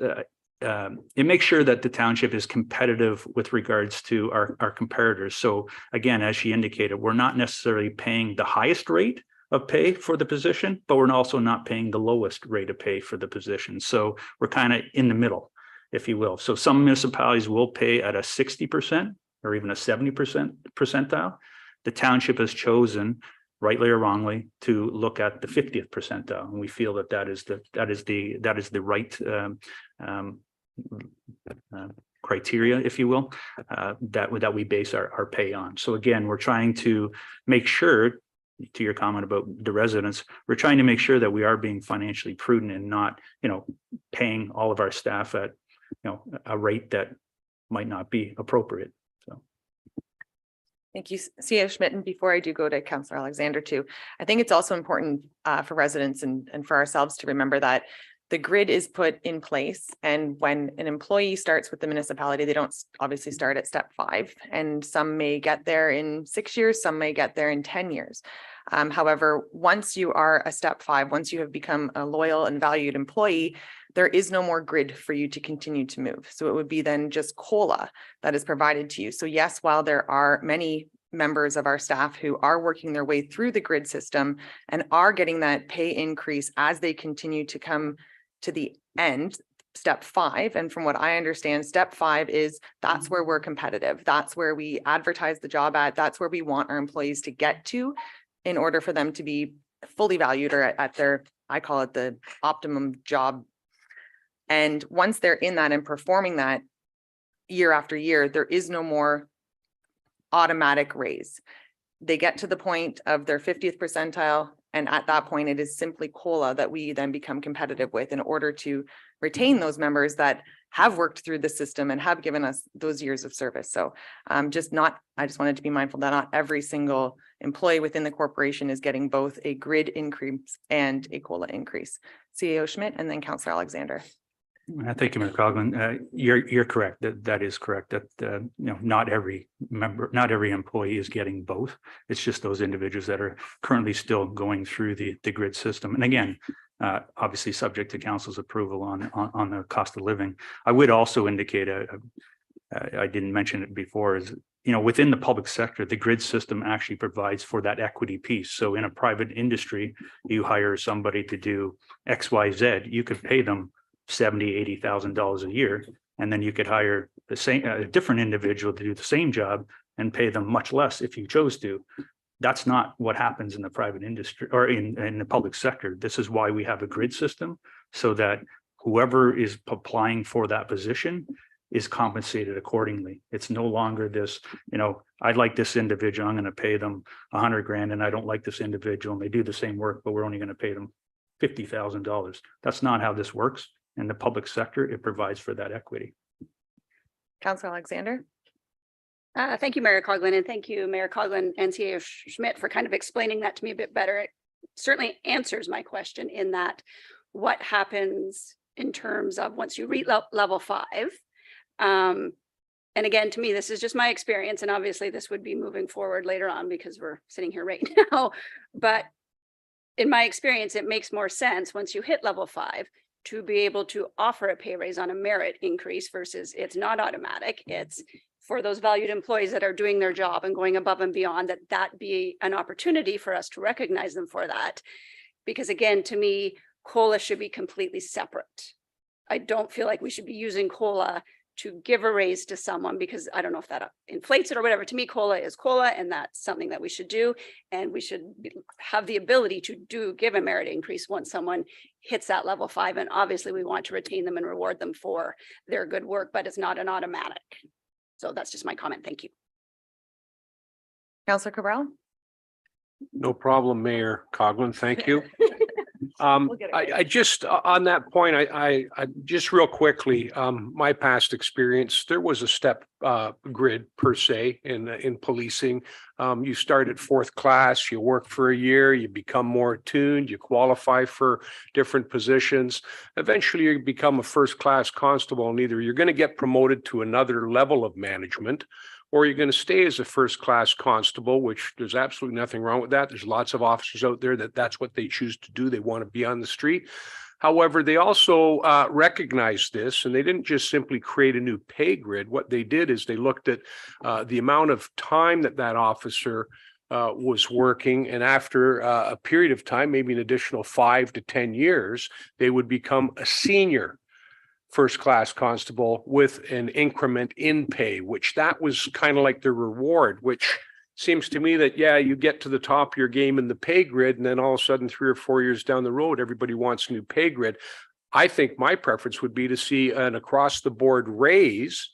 it makes sure that the township is competitive with regards to our comparators. So again, as she indicated, we're not necessarily paying the highest rate of pay for the position, but we're also not paying the lowest rate of pay for the position. So we're kind of in the middle, if you will. So some municipalities will pay at a 60% or even a 70% percentile. The township has chosen, rightly or wrongly, to look at the 50th percentile, and we feel that that is the right criteria, if you will, that we base our pay on. So again, we're trying to make sure, to your comment about the residents, we're trying to make sure that we are being financially prudent and not, paying all of our staff at, a rate that might not be appropriate. So. Thank you, CEO Schmidt. And before I do go to Councillor Alexander too, I think it's also important for residents and for ourselves to remember that the grid is put in place. And when an employee starts with the municipality, they don't obviously start at step 5. And some may get there in 6 years, some may get there in 10 years. However, once you are a step 5, once you have become a loyal and valued employee, there is no more grid for you to continue to move. So it would be then just COLA that is provided to you. So yes, while there are many members of our staff who are working their way through the grid system and are getting that pay increase as they continue to come to the end, step 5. And from what I understand, step 5 is that's where we're competitive. That's where we advertise the job at. That's where we want our employees to get to in order for them to be fully valued or at their, I call it the optimum job. And once they're in that and performing that year after year, there is no more automatic raise. They get to the point of their 50th percentile. And at that point, it is simply COLA that we then become competitive with in order to retain those members that have worked through the system and have given us those years of service. So I just wanted to be mindful that not every single employee within the corporation is getting both a grid increase and a COLA increase. CEO Schmidt and then Councillor Alexander. Thank you, Mayor Coughlin. You're correct. That is correct. That not every employee is getting both. It's just those individuals that are currently still going through the grid system. And again, obviously subject to council's approval on the cost of living. I would also indicate, I didn't mention it before, is within the public sector, the grid system actually provides for that equity piece. So in a private industry, you hire somebody to do X, Y, Z, you could pay them $70,000, $80,000 a year, and then you could hire a different individual to do the same job and pay them much less if you chose to. That's not what happens in the private industry or in the public sector. This is why we have a grid system, so that whoever is applying for that position is compensated accordingly. It's no longer this, I like this individual, I'm going to pay them $100,000, and I don't like this individual and they do the same work, but we're only going to pay them $50,000. That's not how this works. In the public sector, it provides for that equity. Councillor Alexander. Thank you, Mayor Coughlin, and thank you, Mayor Coughlin and CEO Schmidt, for kind of explaining that to me a bit better. It certainly answers my question in that what happens in terms of once you reach level 5. And again, to me, this is just my experience, and obviously this would be moving forward later on because we're sitting here right now. But in my experience, it makes more sense once you hit level 5 to be able to offer a pay raise on a merit increase versus it's not automatic. It's for those valued employees that are doing their job and going above and beyond, that be an opportunity for us to recognize them for that. Because again, to me, COLA should be completely separate. I don't feel like we should be using COLA to give a raise to someone, because I don't know if that inflates it or whatever. To me, COLA is COLA, and that's something that we should do. And we should have the ability to give a merit increase once someone hits that level 5. And obviously we want to retain them and reward them for their good work, but it's not an automatic. So that's just my comment. Thank you. Councillor Cabral. No problem, Mayor Coughlin. Thank you. We'll get it right. I just, on that point, I just real quickly, my past experience, there was a step grid per se in policing. You start at 4th class, you work for a year, you become more attuned, you qualify for different positions. Eventually you become a 1st-class constable, and either you're going to get promoted to another level of management, or you're going to stay as a 1st-class constable, which there's absolutely nothing wrong with that. There's lots of officers out there that's what they choose to do. They want to be on the street. However, they also recognize this, and they didn't just simply create a new pay grid. What they did is they looked at the amount of time that officer was working, and after a period of time, maybe an additional 5 to 10 years, they would become a senior first-class constable with an increment in pay, which that was kind of like the reward, which seems to me that, yeah, you get to the top of your game in the pay grid, and then all of a sudden, 3 or 4 years down the road, everybody wants a new pay grid. I think my preference would be to see an across-the-board raise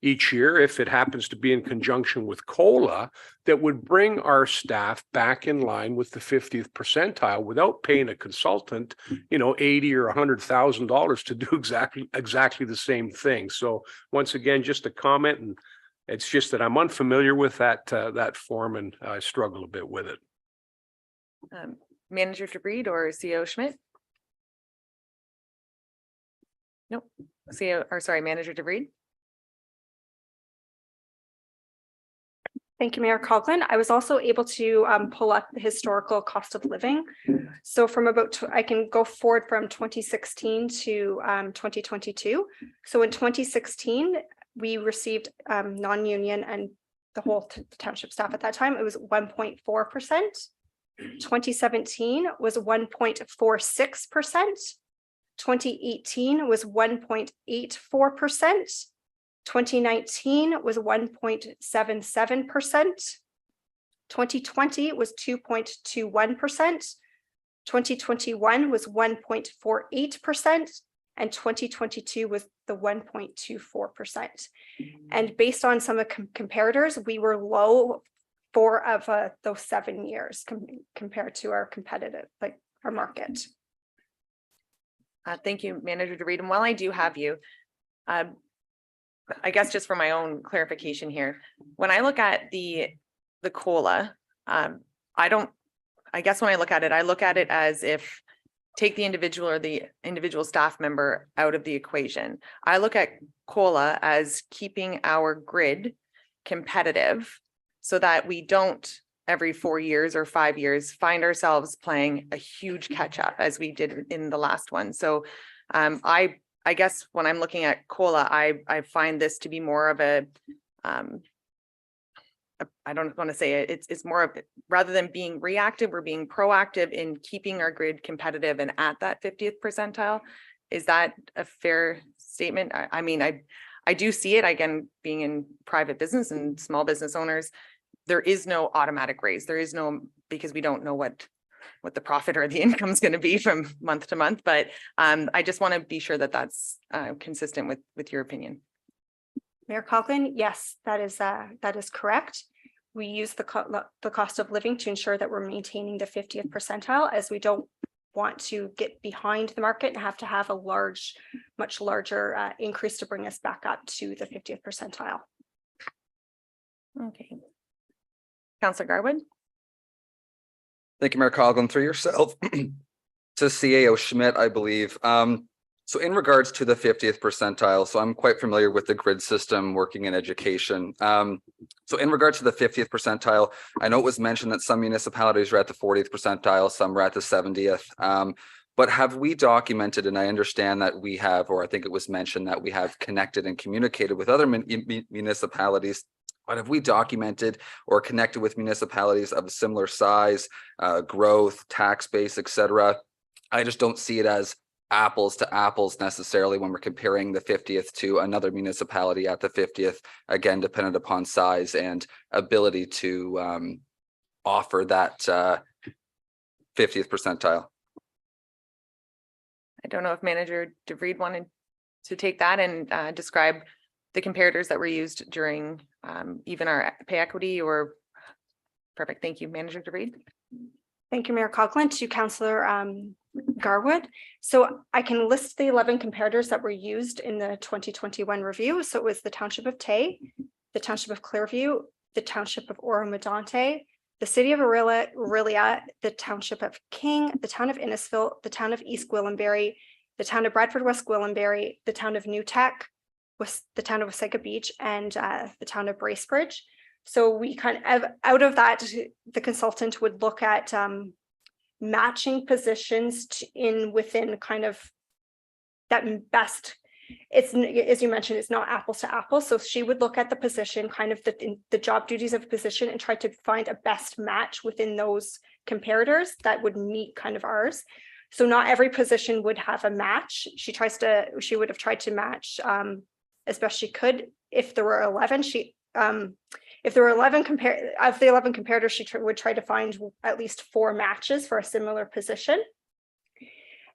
each year, if it happens to be in conjunction with COLA, that would bring our staff back in line with the 50th percentile without paying a consultant, $80,000 or $100,000 to do exactly the same thing. So once again, just a comment, and it's just that I'm unfamiliar with that form, and I struggle a bit with it. Manager DeVried or CEO Schmidt? Nope. Manager DeVried. Thank you, Mayor Coughlin. I was also able to pull up the historical cost of living. So from I can go forward from 2016 to 2022. So in 2016, we received non-union and the whole township staff at that time, it was 1.4%. 2017 was 1.46%. 2018 was 1.84%. 2019 was 1.77%. 2020 was 2.21%. 2021 was 1.48%. And 2022 was the 1.24%. And based on some of comparators, we were low 4 of those 7 years compared to our competitive, our market. Thank you, Manager DeVried. And while I do have you, I guess just for my own clarification here, when I look at the COLA, I guess when I look at it as if take the individual or the individual staff member out of the equation. I look at COLA as keeping our grid competitive so that we don't every 4 years or 5 years find ourselves playing a huge catch up as we did in the last one. So I guess when I'm looking at COLA, I find this to be more of a I don't want to say it, it's more of, rather than being reactive, we're being proactive in keeping our grid competitive and at that 50th percentile. Is that a fair statement? I mean, I do see it, again, being in private business and small business owners, there is no automatic raise. There is no, because we don't know what the profit or the income is going to be from month to month. But I just want to be sure that that's consistent with your opinion. Mayor Coughlin, yes, that is correct. We use the cost of living to ensure that we're maintaining the 50th percentile, as we don't want to get behind the market and have to have a much larger increase to bring us back up to the 50th percentile. Okay. Councillor Garwood. Thank you, Mayor Coughlin. Through yourself to CAO Schmidt, I believe. So in regards to the 50th percentile, so I'm quite familiar with the grid system working in education. So in regards to the 50th percentile, I know it was mentioned that some municipalities are at the 40th percentile, some are at the 70th. But have we documented, and I understand that we have, or I think it was mentioned that we have connected and communicated with other municipalities, but have we documented or connected with municipalities of a similar size, growth, tax base, etc.? I just don't see it as apples to apples necessarily when we're comparing the 50th to another municipality at the 50th, again, dependent upon size and ability to offer that 50th percentile. I don't know if Manager DeVried wanted to take that and describe the comparators that were used during even our pay equity or. Perfect. Thank you, Manager DeVried. Thank you, Mayor Coughlin. To Councillor Garwood. So I can list the 11 comparators that were used in the 2021 review. So it was the Township of Tay, the Township of Clearview, the Township of Oro-Medonte, the City of Orillia, the Township of King, the Town of Innisfil, the Town of East Gwillimbury, the Town of Bradford West Gwillimbury, the Town of New Tech, the Town of Wasaga Beach, and the Town of Bracebridge. So we kind of, out of that, the consultant would look at matching positions within kind of that best it's, as you mentioned, it's not apples to apples. So she would look at the position, kind of the job duties of the position, and try to find a best match within those comparators that would meet kind of ours. So not every position would have a match. She would have tried to match as best she could. If there were 11, if there were 11 of the 11 comparators, she would try to find at least 4 matches for a similar position.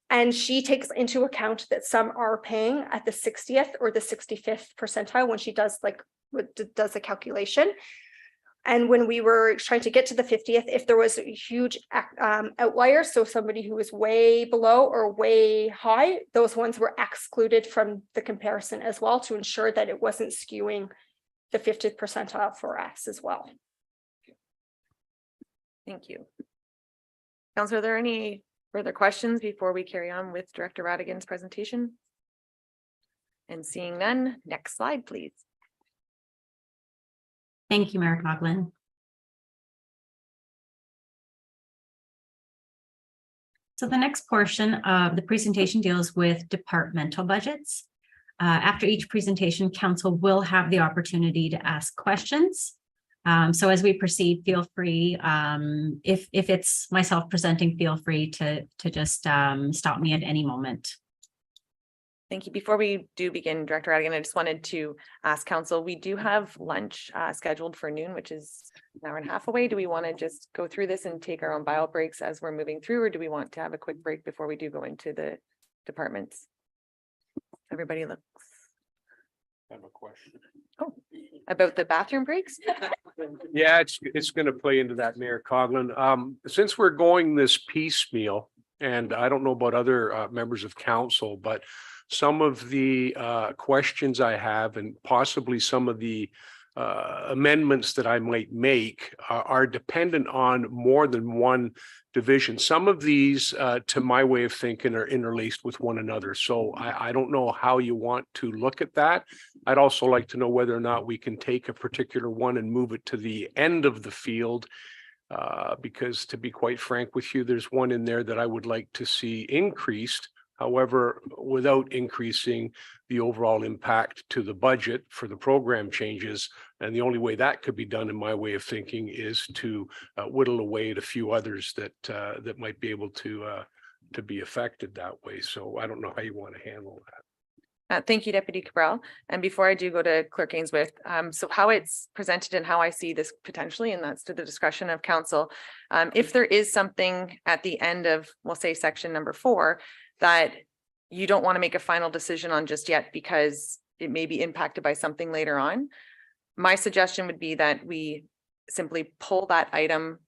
And she takes into account that some are paying at the 60th or the 65th percentile when she does the calculation. And when we were trying to get to the 50th, if there was a huge outlier, so somebody who was way below or way high, those ones were excluded from the comparison as well, to ensure that it wasn't skewing the 50th percentile for us as well. Thank you. Councilor, are there any further questions before we carry on with Director Radigan's presentation? And seeing none, next slide, please. Thank you, Mayor Coughlin. So the next portion of the presentation deals with departmental budgets. After each presentation, council will have the opportunity to ask questions. So as we proceed, feel free, if it's myself presenting, feel free to just stop me at any moment. Thank you. Before we do begin, Director Radigan, I just wanted to ask council, we do have lunch scheduled for noon, which is an hour and a half away. Do we want to just go through this and take our own bio breaks as we're moving through, or do we want to have a quick break before we do go into the departments? Everybody looks. I have a question. Oh, about the bathroom breaks? Yeah, it's going to play into that, Mayor Coughlin. Since we're going this piecemeal, and I don't know about other members of council, but some of the questions I have, and possibly some of the amendments that I might make are dependent on more than one division. Some of these, to my way of thinking, are interlaced with one another. So I don't know how you want to look at that. I'd also like to know whether or not we can take a particular one and move it to the end of the field. Because to be quite frank with you, there's one in there that I would like to see increased. However, without increasing the overall impact to the budget for the program changes. And the only way that could be done, in my way of thinking, is to whittle away at a few others that that might be able to be affected that way. So I don't know how you want to handle that. Thank you, Deputy Cabral. And before I do go to Clerk Ainsworth, so how it's presented and how I see this potentially, and that's to the discretion of council. If there is something at the end of, we'll say section number 4, that you don't want to make a final decision on just yet because it may be impacted by something later on, my suggestion would be that we simply pull that item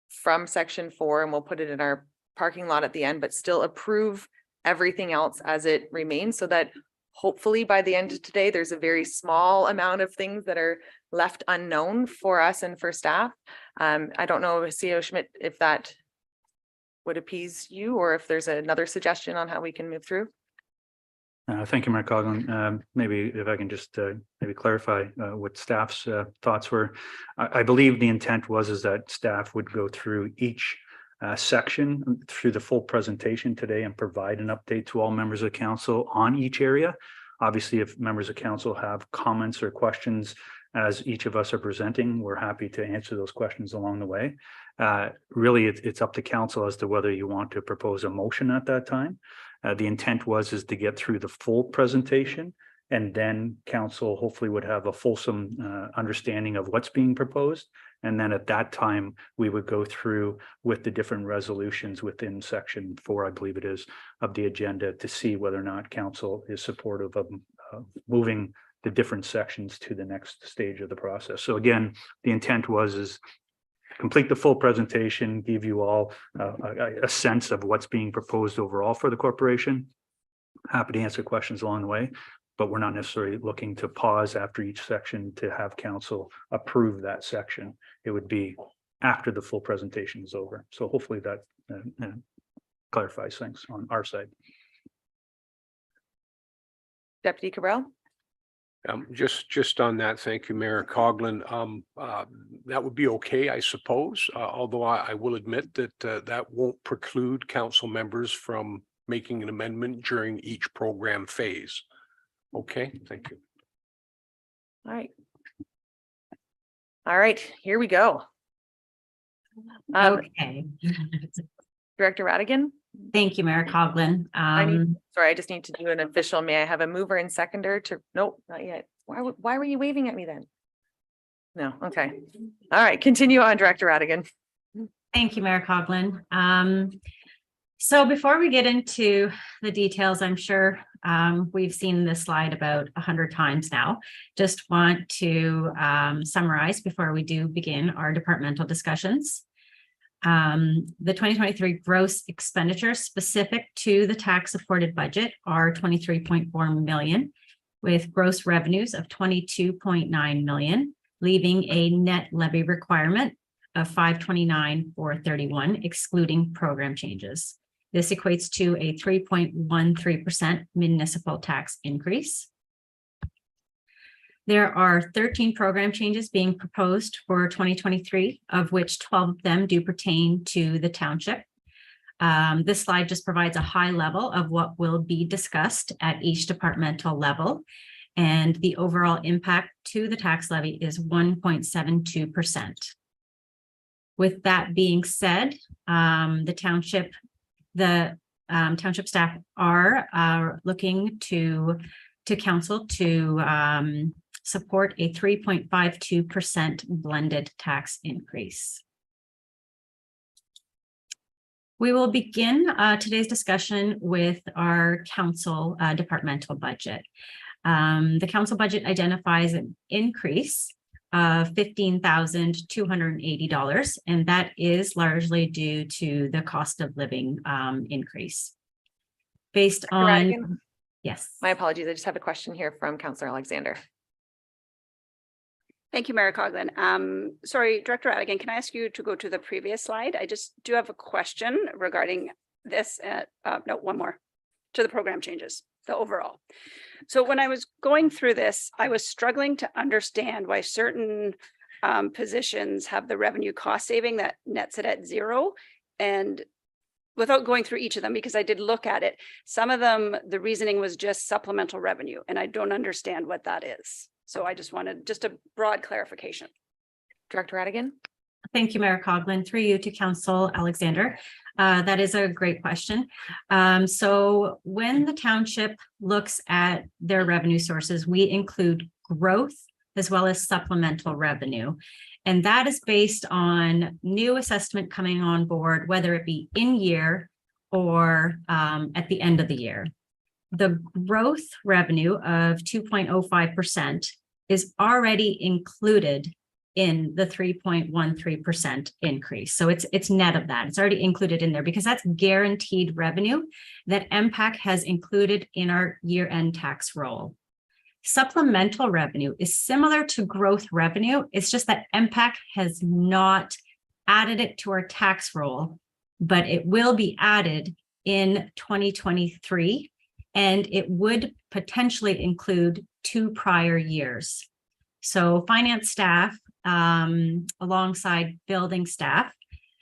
from section 4 and we'll put it in our parking lot at the end, but still approve everything else as it remains, so that hopefully by the end of today, there's a very small amount of things that are left unknown for us and for staff. I don't know, CEO Schmidt, if that would appease you, or if there's another suggestion on how we can move through. Thank you, Mayor Coughlin. Maybe if I can just maybe clarify what staff's thoughts were. I believe the intent is that staff would go through each section through the full presentation today and provide an update to all members of council on each area. Obviously, if members of council have comments or questions as each of us are presenting, we're happy to answer those questions along the way. Really, it's up to council as to whether you want to propose a motion at that time. The intent is to get through the full presentation, and then council hopefully would have a fulsome understanding of what's being proposed. And then at that time, we would go through with the different resolutions within section 4, I believe it is, of the agenda to see whether or not council is supportive of moving the different sections to the next stage of the process. So again, the intent is complete the full presentation, give you all a sense of what's being proposed overall for the corporation. Happy to answer questions along the way, but we're not necessarily looking to pause after each section to have council approve that section. It would be after the full presentation is over. So hopefully that clarifies things on our side. Deputy Cabral. Just on that, thank you, Mayor Coughlin. That would be okay, I suppose, although I will admit that that won't preclude council members from making an amendment during each program phase. Okay, thank you. All right. All right, here we go. Okay. Director Radigan, Thank you, Mayor Coughlin. sorry, I just need to do an official. May I have a mover and seconder to, nope, not yet. Why were you waving at me then? No, okay. All right, continue on, Director Radigan. Thank you, Mayor Coughlin. So before we get into the details, I'm sure we've seen this slide about 100 times now. Just want to summarize before we do begin our departmental discussions. The 2023 gross expenditures specific to the tax supported budget are 23.4 million, with gross revenues of 22.9 million, leaving a net levy requirement of 529,431, excluding program changes. This equates to a 3.13% municipal tax increase. There are 13 program changes being proposed for 2023, of which 12 of them do pertain to the township. This slide just provides a high level of what will be discussed at each departmental level. And the overall impact to the tax levy is 1.72%. With that being said, the township staff are looking to council to support a 3.52% blended tax increase. We will begin today's discussion with our council departmental budget. The council budget identifies an increase of $15,280, and that is largely due to the cost of living increase. Based on, Radigan? Yes. My apologies. I just have a question here from Councillor Alexander. Thank you, Mayor Coughlin. Sorry, Director Radigan, can I ask you to go to the previous slide? I just do have a question regarding this. No, one more to the program changes, the overall. So when I was going through this, I was struggling to understand why certain positions have the revenue cost saving that nets it at zero. And without going through each of them, because I did look at it, some of them, the reasoning was just supplemental revenue, and I don't understand what that is. So I just wanted just a broad clarification. Director Radigan. Thank you, Mayor Coughlin. Through you to Council Alexander. That is a great question. So when the township looks at their revenue sources, we include growth as well as supplemental revenue. And that is based on new assessment coming on board, whether it be in year or at the end of the year. The growth revenue of 2.05% is already included in the 3.13% increase. So it's net of that. It's already included in there because that's guaranteed revenue that MPAC has included in our year-end tax roll. Supplemental revenue is similar to growth revenue. It's just that MPAC has not added it to our tax roll, but it will be added in 2023. And it would potentially include 2 prior years. So finance staff, alongside building staff,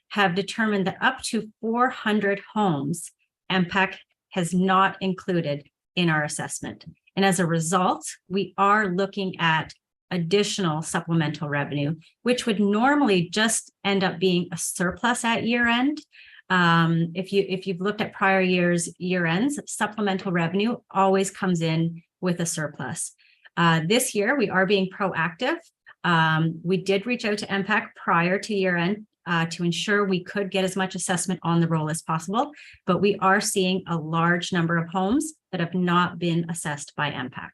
have determined that up to 400 homes MPAC has not included in our assessment. And as a result, we are looking at additional supplemental revenue, which would normally just end up being a surplus at year end. If you've looked at prior years' year ends, supplemental revenue always comes in with a surplus. This year, we are being proactive. We did reach out to MPAC prior to year end to ensure we could get as much assessment on the roll as possible, but we are seeing a large number of homes that have not been assessed by MPAC.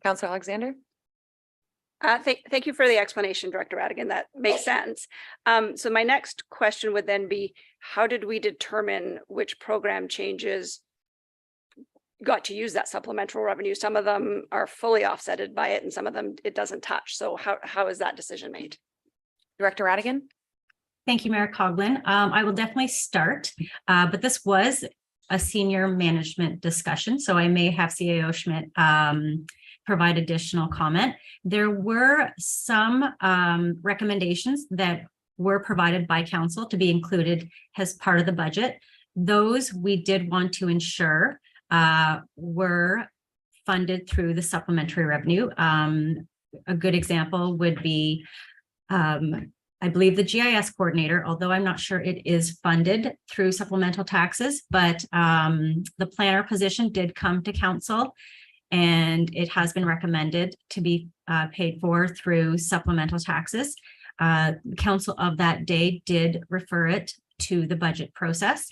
Councillor Alexander. Thank you for the explanation, Director Radigan. That makes sense. So my next question would then be, how did we determine which program changes got to use that supplemental revenue? Some of them are fully offsetted by it and some of them it doesn't touch. So how is that decision made? Director Radigan. Thank you, Mayor Coughlin. I will definitely start, but this was a senior management discussion, so I may have CAO Schmidt provide additional comment. There were some recommendations that were provided by council to be included as part of the budget. Those we did want to ensure were funded through the supplementary revenue. A good example would be, I believe the GIS coordinator, although I'm not sure it is funded through supplemental taxes, but the planner position did come to council, and it has been recommended to be paid for through supplemental taxes. Council of that day did refer it to the budget process.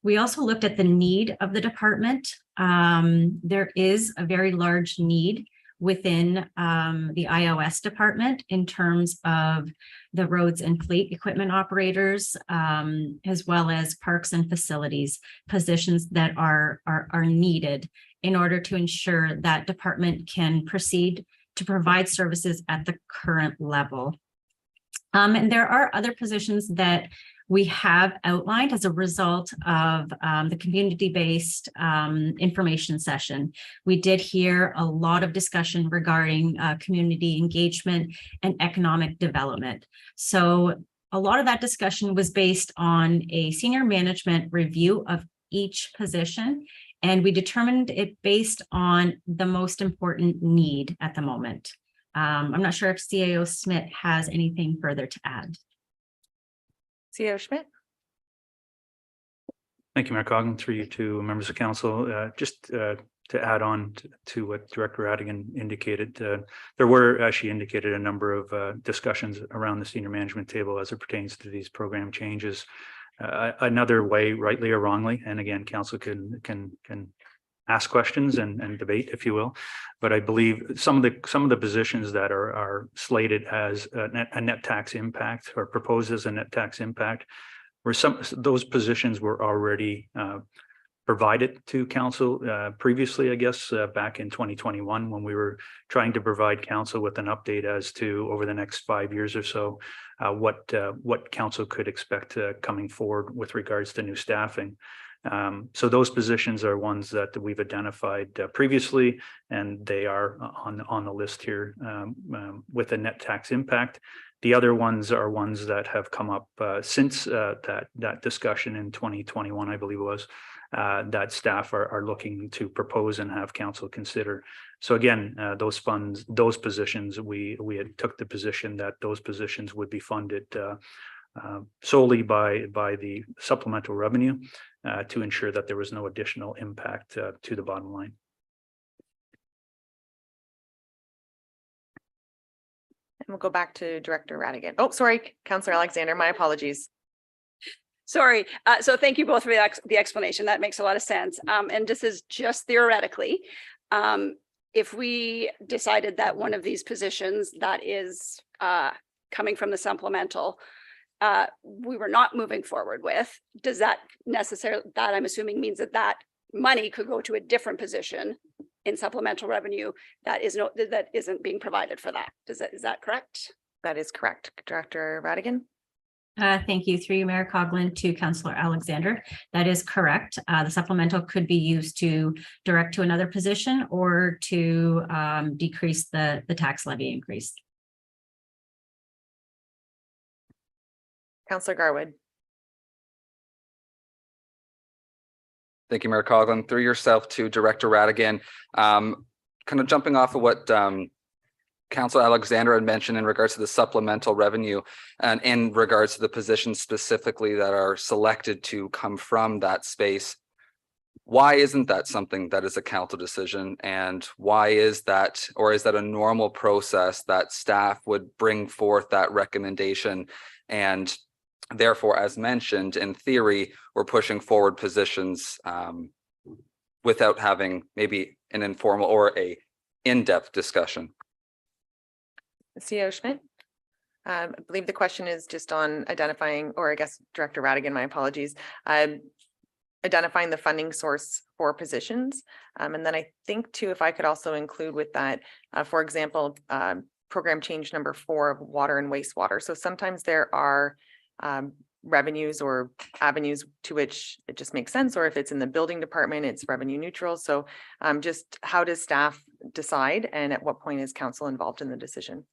We also looked at the need of the department. There is a very large need within the iOS department in terms of the roads and fleet equipment operators, as well as parks and facilities positions that are needed in order to ensure that department can proceed to provide services at the current level. And there are other positions that we have outlined as a result of the community-based information session. We did hear a lot of discussion regarding community engagement and economic development. So a lot of that discussion was based on a senior management review of each position, and we determined it based on the most important need at the moment. I'm not sure if CAO Schmidt has anything further to add. CAO Schmidt. Thank you, Mayor Coughlin, through you to members of council. Just to add on to what Director Radigan indicated, there were, as she indicated, a number of discussions around the senior management table as it pertains to these program changes. Another way, rightly or wrongly, and again, council can ask questions and debate, if you will. But I believe some of the positions that are slated as a net tax impact or proposed as a net tax impact, were those positions were already provided to council previously, I guess, back in 2021, when we were trying to provide council with an update as to over the next 5 years or so, what council could expect coming forward with regards to new staffing. So those positions are ones that we've identified previously, and they are on the list here with a net tax impact. The other ones are ones that have come up since that discussion in 2021, I believe it was, that staff are looking to propose and have council consider. So again, those positions, we had took the position that those positions would be funded solely by the supplemental revenue to ensure that there was no additional impact to the bottom line. And we'll go back to Director Radigan. Oh, sorry, Councillor Alexander, my apologies. Sorry. So thank you both for the explanation. That makes a lot of sense. And this is just theoretically, if we decided that one of these positions that is coming from the supplemental, we were not moving forward with, does that necessarily, that I'm assuming means that that money could go to a different position in supplemental revenue that isn't being provided for that. Is that correct? That is correct. Director Radigan. Thank you. Through you, Mayor Coughlin, to Councillor Alexander. That is correct. The supplemental could be used to direct to another position or to decrease the tax levy increase. Councillor Garwood. Thank you, Mayor Coughlin. Through yourself to Director Radigan. Kind of jumping off of what Councillor Alexander had mentioned in regards to the supplemental revenue and in regards to the positions specifically that are selected to come from that space. Why isn't that something that is a council decision? And why is that, or is that a normal process that staff would bring forth that recommendation? And therefore, as mentioned, in theory, we're pushing forward positions without having maybe an informal or a in-depth discussion. CAO Schmidt. I believe the question is just on identifying, or I guess Director Radigan, my apologies, identifying the funding source for positions. And then I think too, if I could also include with that, for example, program change number 4 of water and wastewater. So sometimes there are revenues or avenues to which it just makes sense, or if it's in the building department, it's revenue neutral. So just how does staff decide, and at what point is council involved in the decision?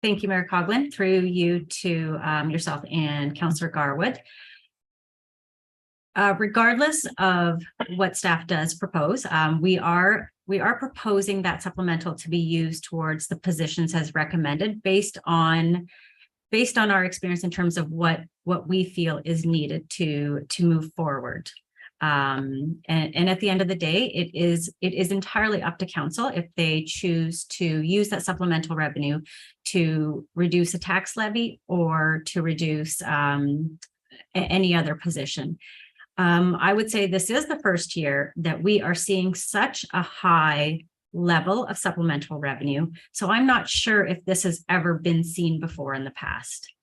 Thank you, Mayor Coughlin. Through you to yourself and Councillor Garwood. Regardless of what staff does propose, we are proposing that supplemental to be used towards the positions as recommended based on our experience in terms of what we feel is needed to move forward. And at the end of the day, it is entirely up to council if they choose to use that supplemental revenue to reduce a tax levy or to reduce any other position. I would say this is the first year that we are seeing such a high level of supplemental revenue. So I'm not sure if this has ever been seen before in the past.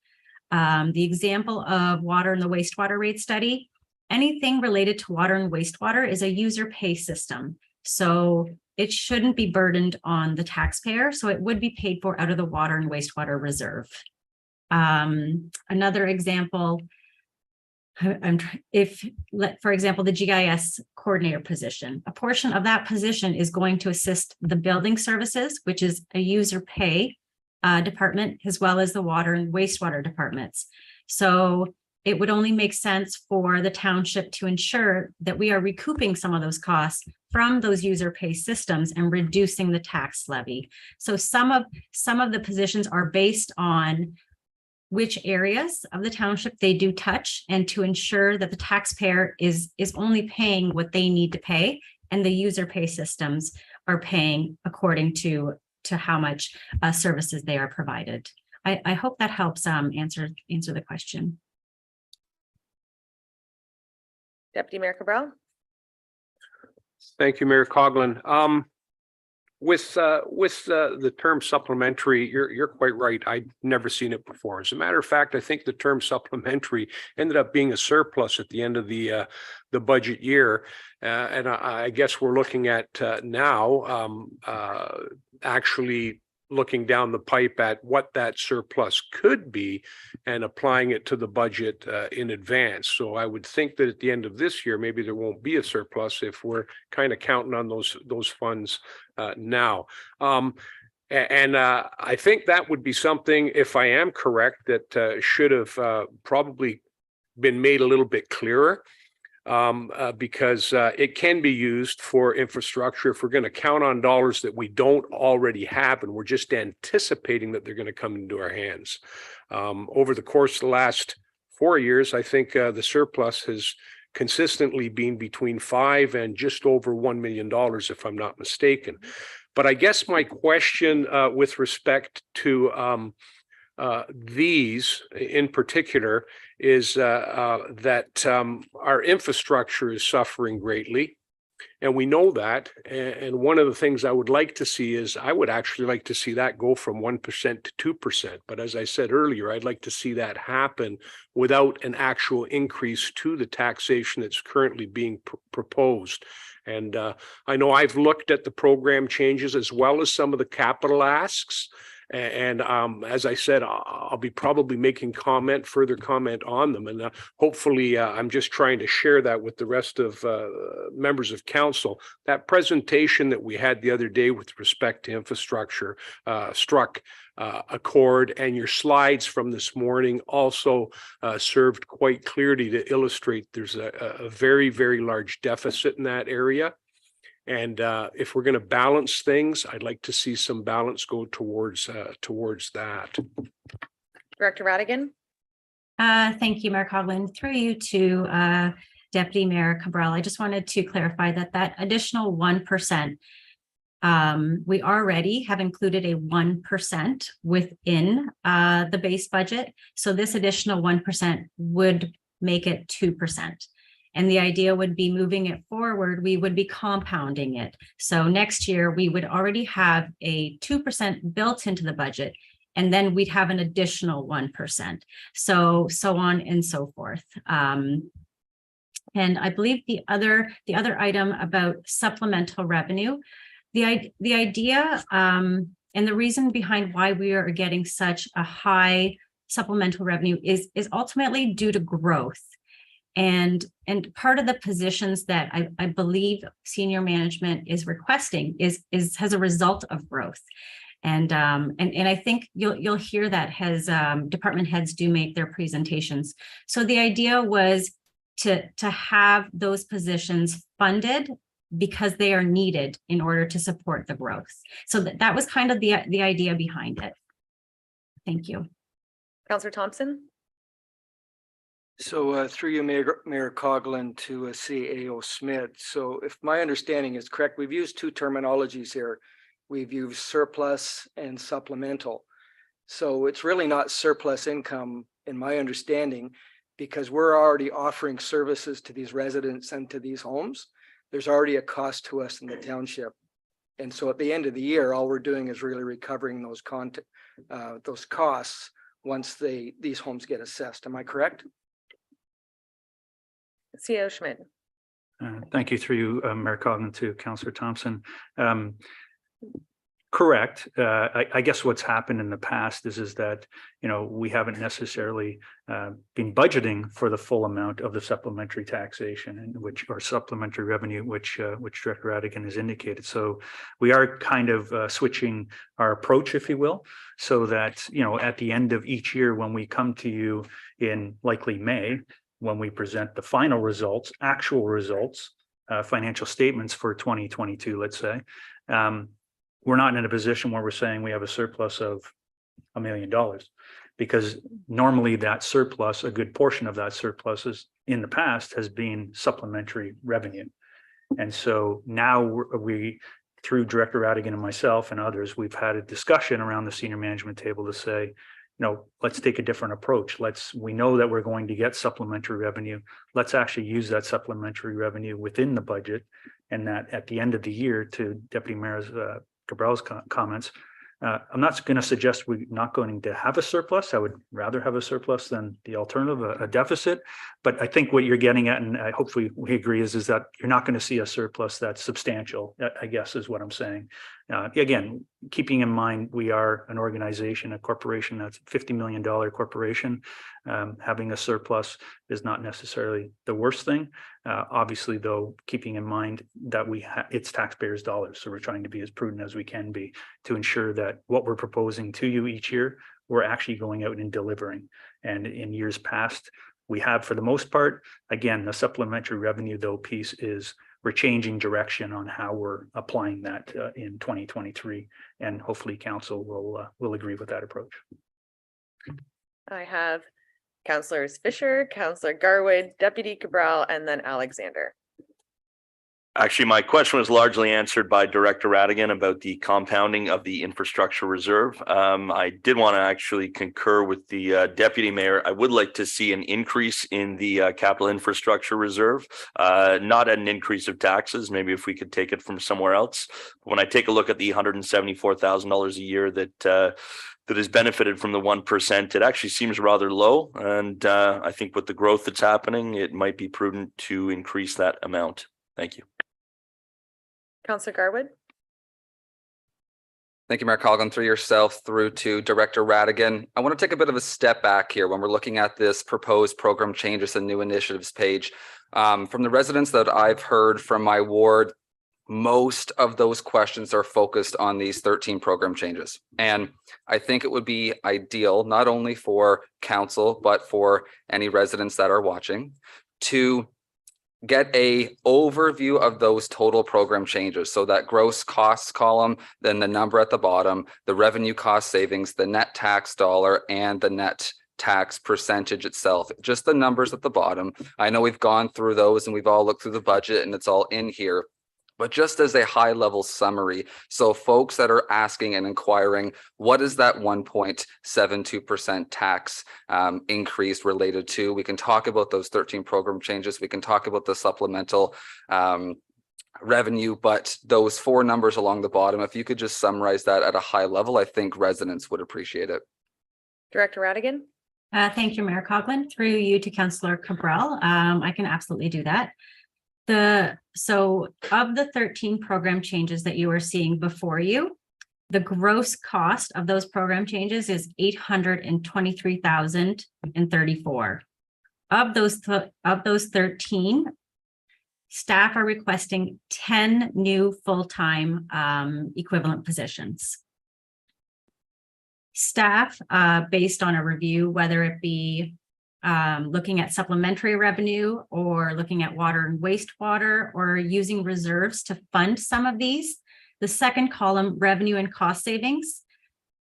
The example of water and the wastewater rate study, anything related to water and wastewater is a user pay system. So it shouldn't be burdened on the taxpayer. So it would be paid for out of the water and wastewater reserve. Another example, for example, the GIS coordinator position, a portion of that position is going to assist the building services, which is a user pay department, as well as the water and wastewater departments. So it would only make sense for the township to ensure that we are recouping some of those costs from those user pay systems and reducing the tax levy. So some of the positions are based on which areas of the township they do touch, and to ensure that the taxpayer is only paying what they need to pay, and the user pay systems are paying according to how much services they are provided. I hope that helps answer the question. Deputy Mayor Cabral. Thank you, Mayor Coughlin. With the term supplementary, you're quite right. I'd never seen it before. As a matter of fact, I think the term supplementary ended up being a surplus at the end of the budget year, and I guess we're looking at now actually looking down the pipe at what that surplus could be and applying it to the budget in advance. So I would think that at the end of this year, maybe there won't be a surplus if we're kind of counting on those funds now. I think that would be something, if I am correct, that should have probably been made a little bit clearer. Because it can be used for infrastructure if we're going to count on dollars that we don't already have and we're just anticipating that they're going to come into our hands. Over the course of the last 4 years, I think the surplus has consistently been between $5 and just over $1 million, if I'm not mistaken. But I guess my question with respect to these in particular is that our infrastructure is suffering greatly, and we know that. And one of the things I would like to see is I would actually like to see that go from 1% to 2%. But as I said earlier, I'd like to see that happen without an actual increase to the taxation that's currently being proposed. And I know I've looked at the program changes as well as some of the capital asks. And as I said, I'll be probably making further comment on them. And hopefully I'm just trying to share that with the rest of members of council. That presentation that we had the other day with respect to infrastructure struck a chord, and your slides from this morning also served quite clearly to illustrate there's a very, very large deficit in that area. And if we're going to balance things, I'd like to see some balance go towards that. Director Radigan. Thank you, Mayor Coughlin. Through you to Deputy Mayor Cabral, I just wanted to clarify that additional 1%, we already have included a 1% within the base budget. So this additional 1% would make it 2%. And the idea would be moving it forward, we would be compounding it. So next year, we would already have a 2% built into the budget, and then we'd have an additional 1%. So on and so forth. And I believe the other item about supplemental revenue, the idea and the reason behind why we are getting such a high supplemental revenue is ultimately due to growth. And part of the positions that I believe senior management is requesting is as a result of growth. And I think you'll hear that as department heads do make their presentations. So the idea was to have those positions funded because they are needed in order to support the growth. So that was kind of the idea behind it. Thank you. Counselor Thompson? So through you, Mayor Coughlin, to CAO Schmidt. So if my understanding is correct, we've used two terminologies here. We've used surplus and supplemental. So it's really not surplus income, in my understanding, because we're already offering services to these residents and to these homes. There's already a cost to us in the township. And so at the end of the year, all we're doing is really recovering those costs once these homes get assessed. Am I correct? CAO Schmidt. Thank you through you, Mayor Coughlin, to Councillor Thompson. Correct. I guess what's happened in the past is that, you know, we haven't necessarily been budgeting for the full amount of the supplementary taxation and or supplementary revenue, which Director Radigan has indicated. So we are kind of switching our approach, if you will, so that, you know, at the end of each year, when we come to you in likely May, when we present the final results, actual results, financial statements for 2022, let's say, we're not in a position where we're saying we have a surplus of $1 million, because normally that surplus, a good portion of that surplus is in the past has been supplementary revenue. And so now we through Director Radigan and myself and others, we've had a discussion around the senior management table to say, you know, let's take a different approach. We know that we're going to get supplementary revenue. Let's actually use that supplementary revenue within the budget, and that at the end of the year, to Deputy Mayor Cabral's comments, I'm not going to suggest we're not going to have a surplus. I would rather have a surplus than the alternative, a deficit. But I think what you're getting at, and hopefully we agree, is that you're not going to see a surplus that's substantial, I guess is what I'm saying. Again, keeping in mind, we are an organization, a corporation that's a $50 million corporation. Having a surplus is not necessarily the worst thing. Obviously, though, keeping in mind that it's taxpayers' dollars. So we're trying to be as prudent as we can be to ensure that what we're proposing to you each year, we're actually going out and delivering. And in years past, we have, for the most part, again, the supplementary revenue, though, piece is we're changing direction on how we're applying that in 2023. And hopefully council will agree with that approach. I have Councillors Fisher, Councillor Garwood, Deputy Cabral, and then Alexander. Actually, my question was largely answered by Director Radigan about the compounding of the infrastructure reserve. I did want to actually concur with the Deputy Mayor. I would like to see an increase in the capital infrastructure reserve, not an increase of taxes. Maybe if we could take it from somewhere else. When I take a look at the $174,000 a year that has benefited from the 1%, it actually seems rather low. And I think with the growth that's happening, it might be prudent to increase that amount. Thank you. Councillor Garwood. Thank you, Mayor Coughlin, through yourself through to Director Radigan. I want to take a bit of a step back here when we're looking at this proposed program changes and new initiatives page. From the residents that I've heard from my ward, most of those questions are focused on these 13 program changes. And I think it would be ideal, not only for council, but for any residents that are watching, to get a overview of those total program changes. So that gross costs column, then the number at the bottom, the revenue cost savings, the net tax dollar, and the net tax percentage itself, just the numbers at the bottom. I know we've gone through those and we've all looked through the budget and it's all in here, but just as a high level summary. So folks that are asking and inquiring, what is that 1.72% tax increase related to? We can talk about those 13 program changes. We can talk about the supplemental revenue, but those four numbers along the bottom, if you could just summarize that at a high level, I think residents would appreciate it. Director Radigan. Thank you, Mayor Coughlin. Through you to Councillor Cabral. I can absolutely do that. So of the 13 program changes that you are seeing before you, the gross cost of those program changes is $823,034. Of those 13, staff are requesting 10 new full-time equivalent positions. Staff, based on a review, whether it be looking at supplementary revenue or looking at water and wastewater or using reserves to fund some of these. The second column, revenue and cost savings.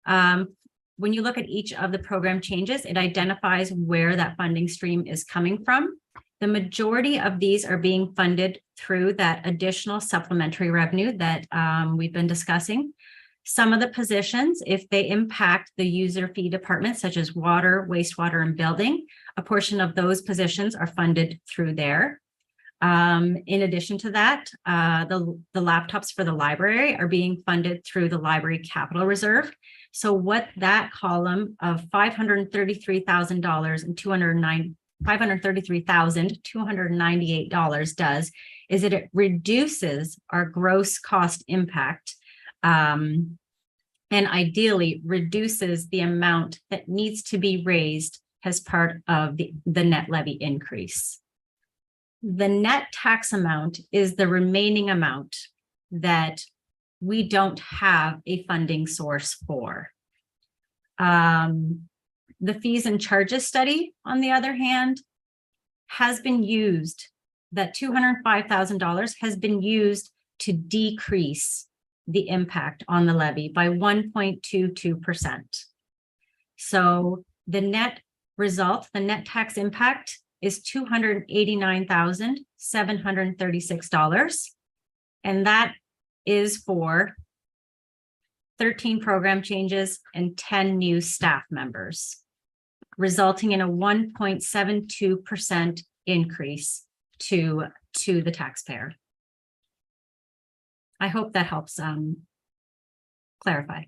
When you look at each of the program changes, it identifies where that funding stream is coming from. The majority of these are being funded through that additional supplementary revenue that we've been discussing. Some of the positions, if they impact the user fee departments, such as water, wastewater, and building, a portion of those positions are funded through there. In addition to that, the laptops for the library are being funded through the library capital reserve. So what that column of $533,000 and $533,298 does is that it reduces our gross cost impact, and ideally reduces the amount that needs to be raised as part of the net levy increase. The net tax amount is the remaining amount that we don't have a funding source for. The fees and charges study, on the other hand, has been used, that $205,000 has been used to decrease the impact on the levy by 1.22%. So the net result, the net tax impact is $289,736. And that is for 13 program changes and 10 new staff members, resulting in a 1.72% increase to the taxpayer. I hope that helps clarify.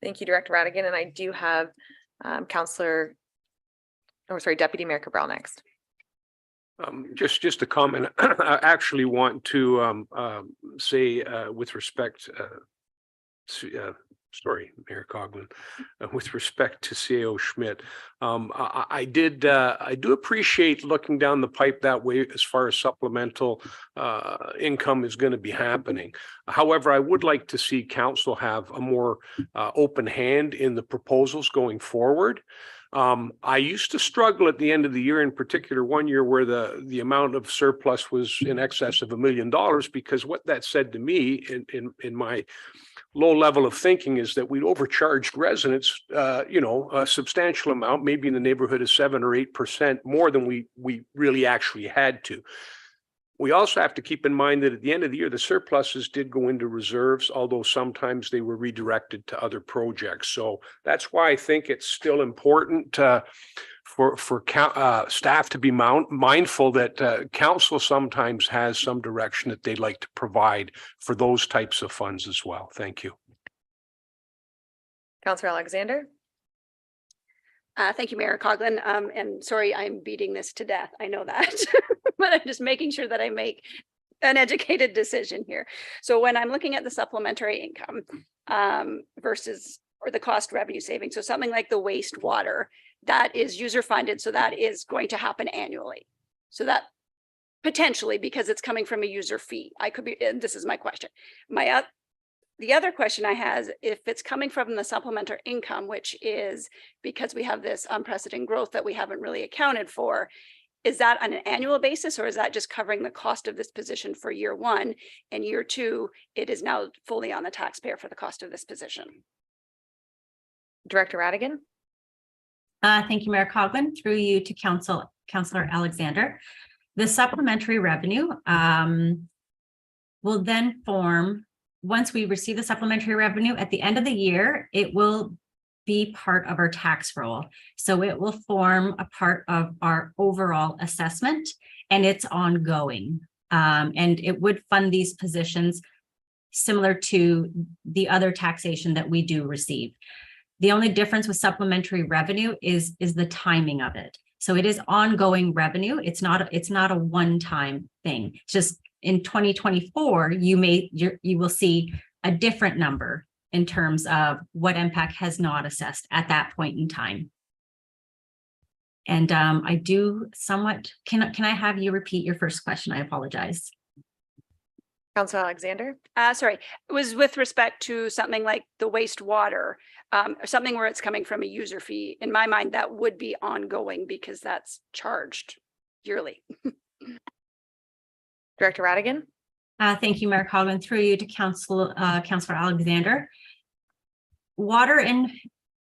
Thank you, Director Radigan. And I do have Deputy Mayor Cabral next. Just a comment. I actually want to say with respect to Mayor Coughlin, with respect to CAO Schmidt, I do appreciate looking down the pipe that way as far as supplemental income is going to be happening. However, I would like to see council have a more open hand in the proposals going forward. I used to struggle at the end of the year, in particular one year where the amount of surplus was in excess of $1 million, because what that said to me in my low level of thinking is that we'd overcharged residents, a substantial amount, maybe in the neighborhood of 7 or 8% more than we really actually had to. We also have to keep in mind that at the end of the year, the surpluses did go into reserves, although sometimes they were redirected to other projects. So that's why I think it's still important for staff to be mindful that council sometimes has some direction that they'd like to provide for those types of funds as well. Thank you. Councillor Alexander. Thank you, Mayor Coughlin. And sorry, I'm beating this to death. I know that, but I'm just making sure that I make an educated decision here. So when I'm looking at the supplementary income versus the cost revenue savings, so something like the wastewater, that is user funded. So that is going to happen annually. So that potentially, because it's coming from a user fee, I could be, and this is my question. The other question I have, if it's coming from the supplementary income, which is because we have this unprecedented growth that we haven't really accounted for, is that on an annual basis, or is that just covering the cost of this position for year one, and year two, it is now fully on the taxpayer for the cost of this position? Director Radigan. Thank you, Mayor Coughlin. Through you to Councillor Alexander. The supplementary revenue will then form, once we receive the supplementary revenue at the end of the year, it will be part of our tax roll. So it will form a part of our overall assessment, and it's ongoing. And it would fund these positions similar to the other taxation that we do receive. The only difference with supplementary revenue is the timing of it. So it is ongoing revenue. It's not a one-time thing. It's just in 2024, you will see a different number in terms of what MPAC has not assessed at that point in time. And I do somewhat, can I have you repeat your first question? I apologize. Councillor Alexander. Sorry, it was with respect to something like the wastewater. Or something where it's coming from a user fee. In my mind, that would be ongoing because that's charged yearly. Director Radigan? Thank you, Mayor Coughlin. Through you to Councilor Alexander. The water and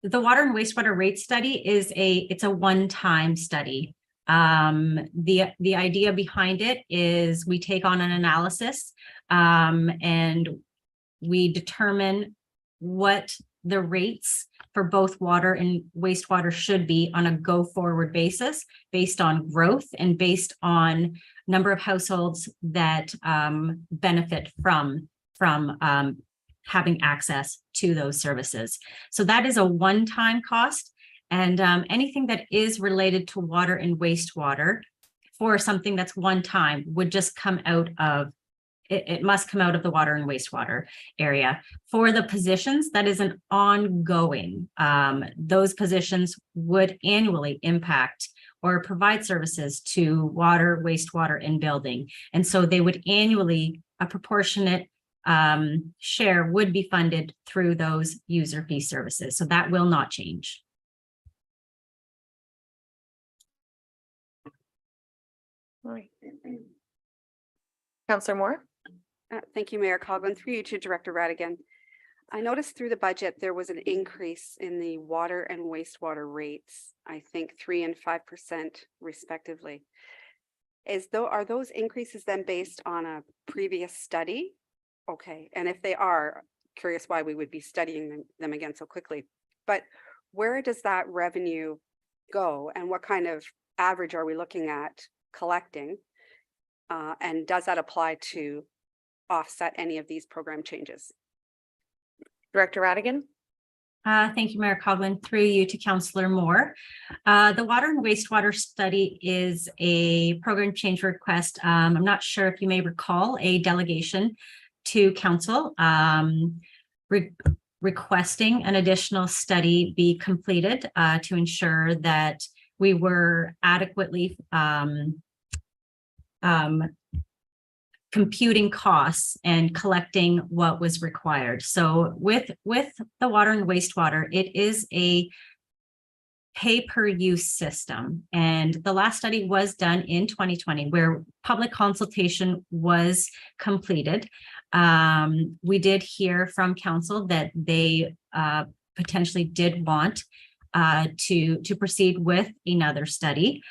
wastewater rate study it's a one-time study. The idea behind it is we take on an analysis and we determine what the rates for both water and wastewater should be on a go-forward basis based on growth and based on number of households that benefit from having access to those services. So that is a one-time cost, and anything that is related to water and wastewater for something that's one time would just come out of it must come out of the water and wastewater area. For the positions, that is an ongoing. Those positions would annually impact or provide services to water, wastewater, and building. And so they would annually, a proportionate share would be funded through those user fee services. So that will not change. All right. Councillor Moore? Thank you, Mayor Coughlin. Through you to Director Radigan. I noticed through the budget, there was an increase in the water and wastewater rates, I think 3% and 5% respectively. Are those increases then based on a previous study? Okay, and if they are, curious why we would be studying them again so quickly. But where does that revenue go and what kind of average are we looking at collecting? And does that apply to offset any of these program changes? Director Radigan? Thank you, Mayor Coughlin. Through you to Councillor Moore. The water and wastewater study is a program change request. I'm not sure if you may recall a delegation to council requesting an additional study be completed to ensure that we were adequately computing costs and collecting what was required. So with the water and wastewater, it is a pay-per-use system. And the last study was done in 2020 where public consultation was completed. We did hear from council that they potentially did want to proceed with another study.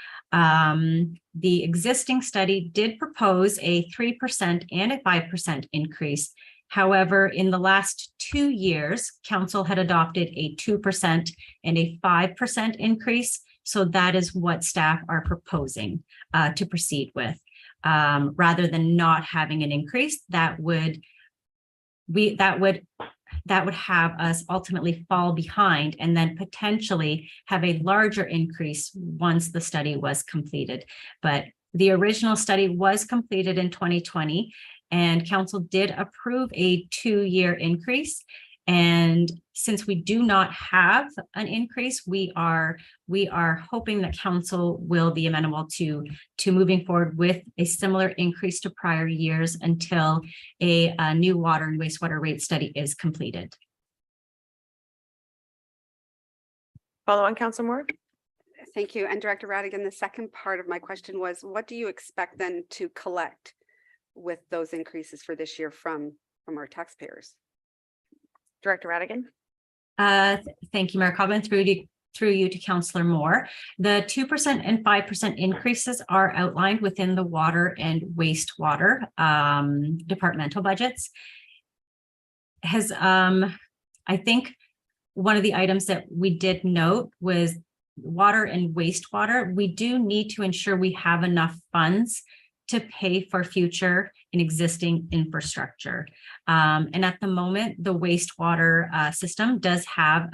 The existing study did propose a 3% and a 5% increase. However, in the last 2 years, council had adopted a 2% and a 5% increase. So that is what staff are proposing to proceed with. Rather than not having an increase, that would have us ultimately fall behind and then potentially have a larger increase once the study was completed. But the original study was completed in 2020 and council did approve a 2-year increase. And since we do not have an increase, we are hoping that council will be amenable to moving forward with a similar increase to prior years until a new water and wastewater rate study is completed. Follow on, Councillor Moore? Thank you. And Director Radigan, the second part of my question was, what do you expect then to collect with those increases for this year from our taxpayers? Director Radigan? Thank you, Mayor Coughlin. Through you to Councillor Moore. The 2% and 5% increases are outlined within the water and wastewater departmental budgets. I think one of the items that we did note was water and wastewater. We do need to ensure we have enough funds to pay for future and existing infrastructure. And at the moment, the wastewater system does have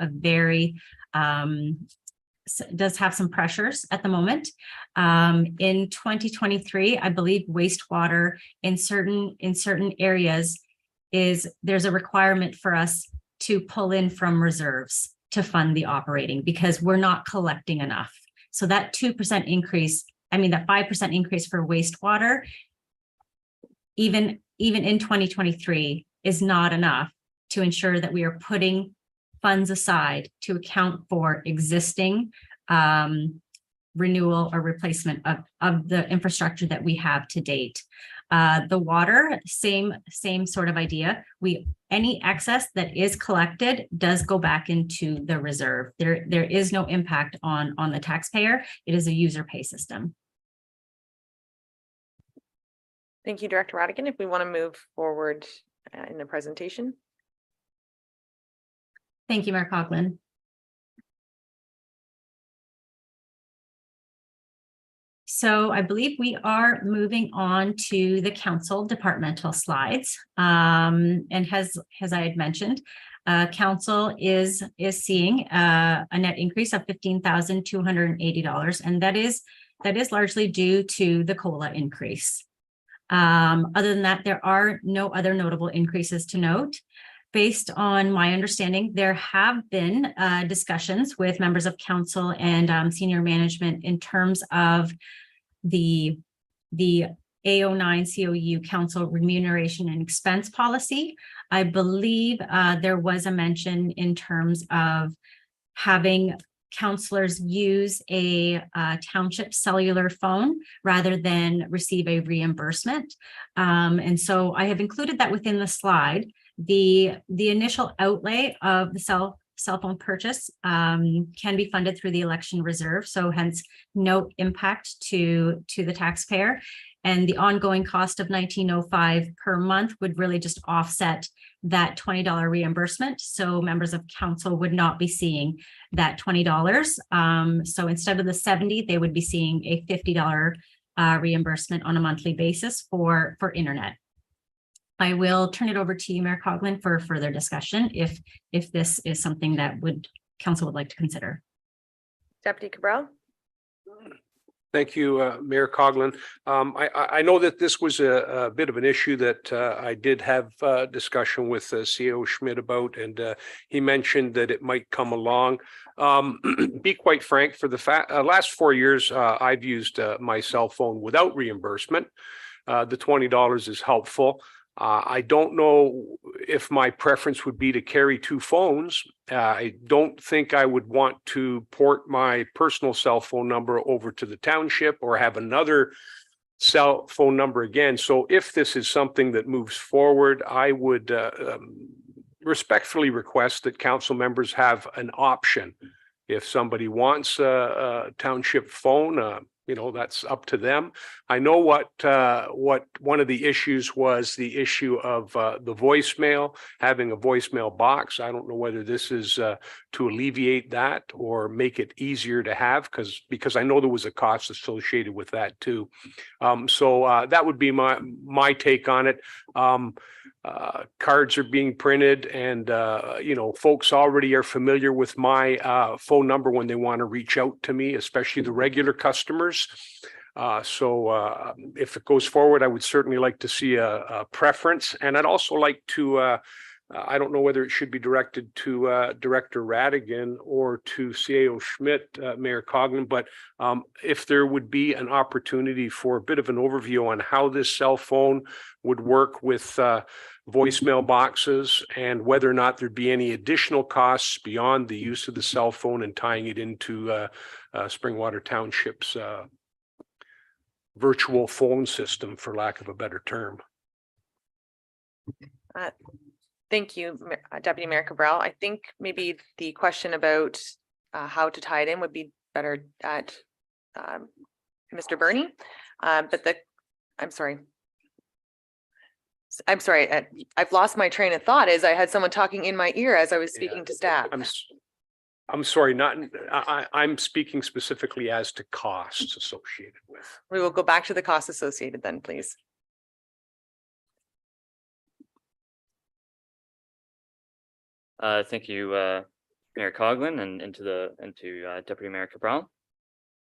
some pressures at the moment. In 2023, I believe wastewater in certain areas there's a requirement for us to pull in from reserves to fund the operating because we're not collecting enough. So that 2% increase, that 5% increase for wastewater, even in 2023 is not enough to ensure that we are putting funds aside to account for existing renewal or replacement of the infrastructure that we have to date. The water, same sort of idea. Any excess that is collected does go back into the reserve. There is no impact on the taxpayer. It is a user pay system. Thank you, Director Radigan. If we want to move forward in the presentation. Thank you, Mayor Coughlin. So I believe we are moving on to the council departmental slides. And as I had mentioned, council is seeing a net increase of $15,280, and that is largely due to the COLA increase. Other than that, there are no other notable increases to note. Based on my understanding, there have been discussions with members of council and senior management in terms of the A09 COU council remuneration and expense policy. I believe there was a mention in terms of having councillors use a township cellular phone rather than receive a reimbursement. And so I have included that within the slide. The initial outlay of the cell phone purchase can be funded through the election reserve, so hence no impact to the taxpayer. And the ongoing cost of $19.05 per month would really just offset that $20 reimbursement. So members of council would not be seeing that $20. So instead of the $70, they would be seeing a $50 reimbursement on a monthly basis for internet. I will turn it over to you, Mayor Coughlin, for further discussion if this is something that council would like to consider. Deputy Cabral. Thank you, Mayor Coughlin. I know that this was a bit of an issue that I did have discussion with CEO Schmidt about, and he mentioned that it might come along. Be quite frank, for the last 4 years, I've used my cell phone without reimbursement. The $20 is helpful. I don't know if my preference would be to carry 2 phones. I don't think I would want to port my personal cell phone number over to the township or have another cell phone number again. So if this is something that moves forward, I would respectfully request that council members have an option. If somebody wants a township phone, that's up to them. I know what one of the issues was, the issue of the voicemail, having a voicemail box. I don't know whether this is to alleviate that or make it easier to have, because I know there was a cost associated with that too. So that would be my take on it. Cards are being printed, and folks already are familiar with my phone number when they want to reach out to me, especially the regular customers. So if it goes forward, I would certainly like to see a preference, and I'd also like to I don't know whether it should be directed to Director Radigan or to CAO Schmidt, Mayor Coughlin, but if there would be an opportunity for a bit of an overview on how this cell phone would work with voicemail boxes, and whether or not there'd be any additional costs beyond the use of the cell phone and tying it into Springwater Township's virtual phone system, for lack of a better term. Thank you, Deputy Mayor Cabral. I think maybe the question about how to tie it in would be better at Mr. Burney. I'm sorry, I've lost my train of thought as I had someone talking in my ear as I was speaking to staff. I'm sorry, I'm speaking specifically as to costs associated with. We will go back to the costs associated then, please. Thank you, Mayor Coughlin, and to Deputy Mayor Cabral.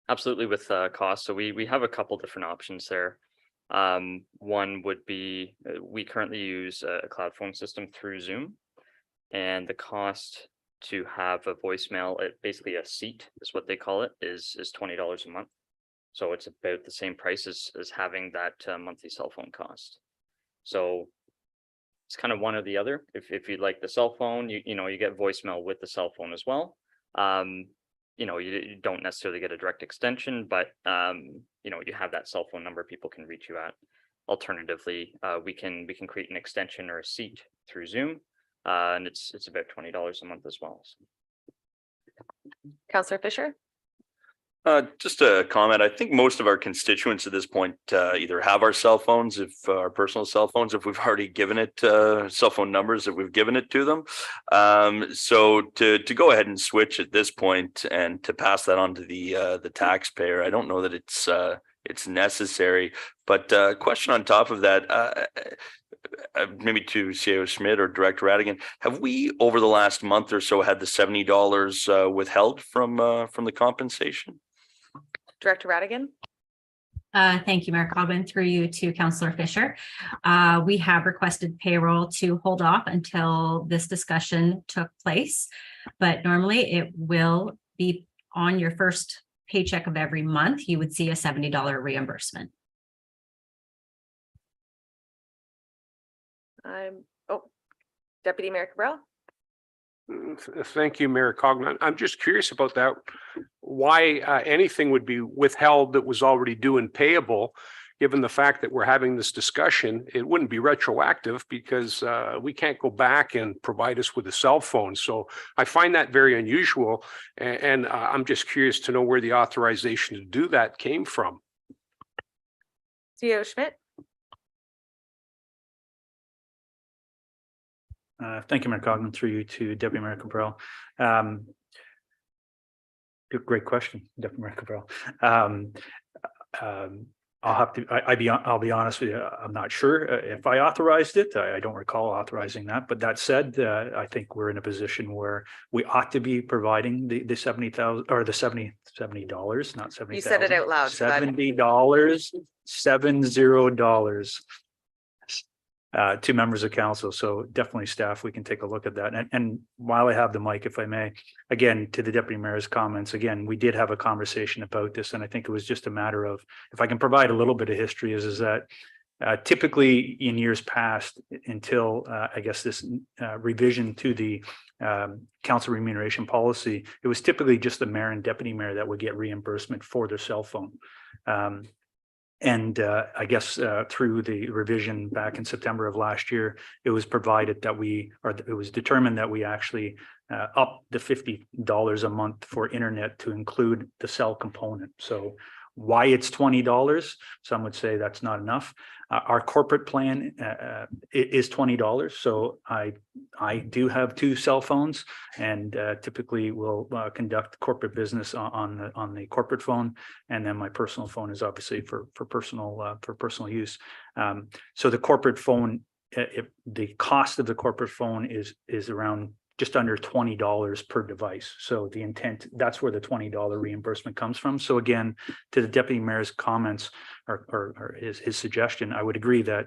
Absolutely, with costs. So we have a couple different options there. One would be we currently use a cloud phone system through Zoom, and the cost to have a voicemail, basically a seat is what they call it, is $20 a month. So it's about the same price as having that monthly cell phone cost. So It's kind of one or the other. If you like the cell phone, you know, you get voicemail with the cell phone as well. You know, you don't necessarily get a direct extension, but you know, you have that cell phone number people can reach you at. Alternatively, we can create an extension or a seat through Zoom, and it's about $20 a month as well. So. Councillor Fisher? Just a comment. I think most of our constituents at this point either have our cell phones, if our personal cell phones, if we've already given it cell phone numbers, if we've given it to them. So to go ahead and switch at this point and to pass that on to the taxpayer, I don't know that it's necessary. But question on top of that, maybe to CAO Schmidt or Director Radigan, have we over the last month or so had the $70 withheld from the compensation? Director Radigan? Thank you, Mayor Coghlan. Through you to Councillor Fisher. We have requested payroll to hold off until this discussion took place, but normally it will be on your first paycheck of every month. You would see a $70 reimbursement. Deputy Mayor Cabral? Thank you, Mayor Coghlan. I'm just curious about that. Why anything would be withheld that was already due and payable, given the fact that we're having this discussion. It wouldn't be retroactive because we can't go back and provide us with a cell phone. So I find that very unusual. And I'm just curious to know where the authorization to do that came from. CAO Schmidt? Thank you, Mayor Coghlan. Through you to Deputy Mayor Cabral. Great question, Deputy Mayor Cabral. I'll be honest with you. I'm not sure if I authorized it. I don't recall authorizing that. But that said, I think we're in a position where we ought to be providing the 70,000 or the $70, not 70,000. You said it out loud. $70, $70. To members of council. So definitely staff, we can take a look at that. And while I have the mic, if I may, again, to the deputy mayor's comments, again, we did have a conversation about this. And I think it was just a matter of, if I can provide a little bit of history, is that typically in years past, until I guess this revision to the council remuneration policy, it was typically just the mayor and deputy mayor that would get reimbursement for their cell phone. And I guess through the revision back in September of last year, it was provided that it was determined that we actually up the $50 a month for internet to include the cell component. So why it's $20, some would say that's not enough. Our corporate plan is $20. So I do have 2 cell phones, and typically will conduct corporate business on the corporate phone, and then my personal phone is obviously for personal use. So the corporate phone, the cost of the corporate phone is around just under $20 per device. So the intent, that's where the $20 reimbursement comes from. So again, to the deputy mayor's comments or his suggestion, I would agree that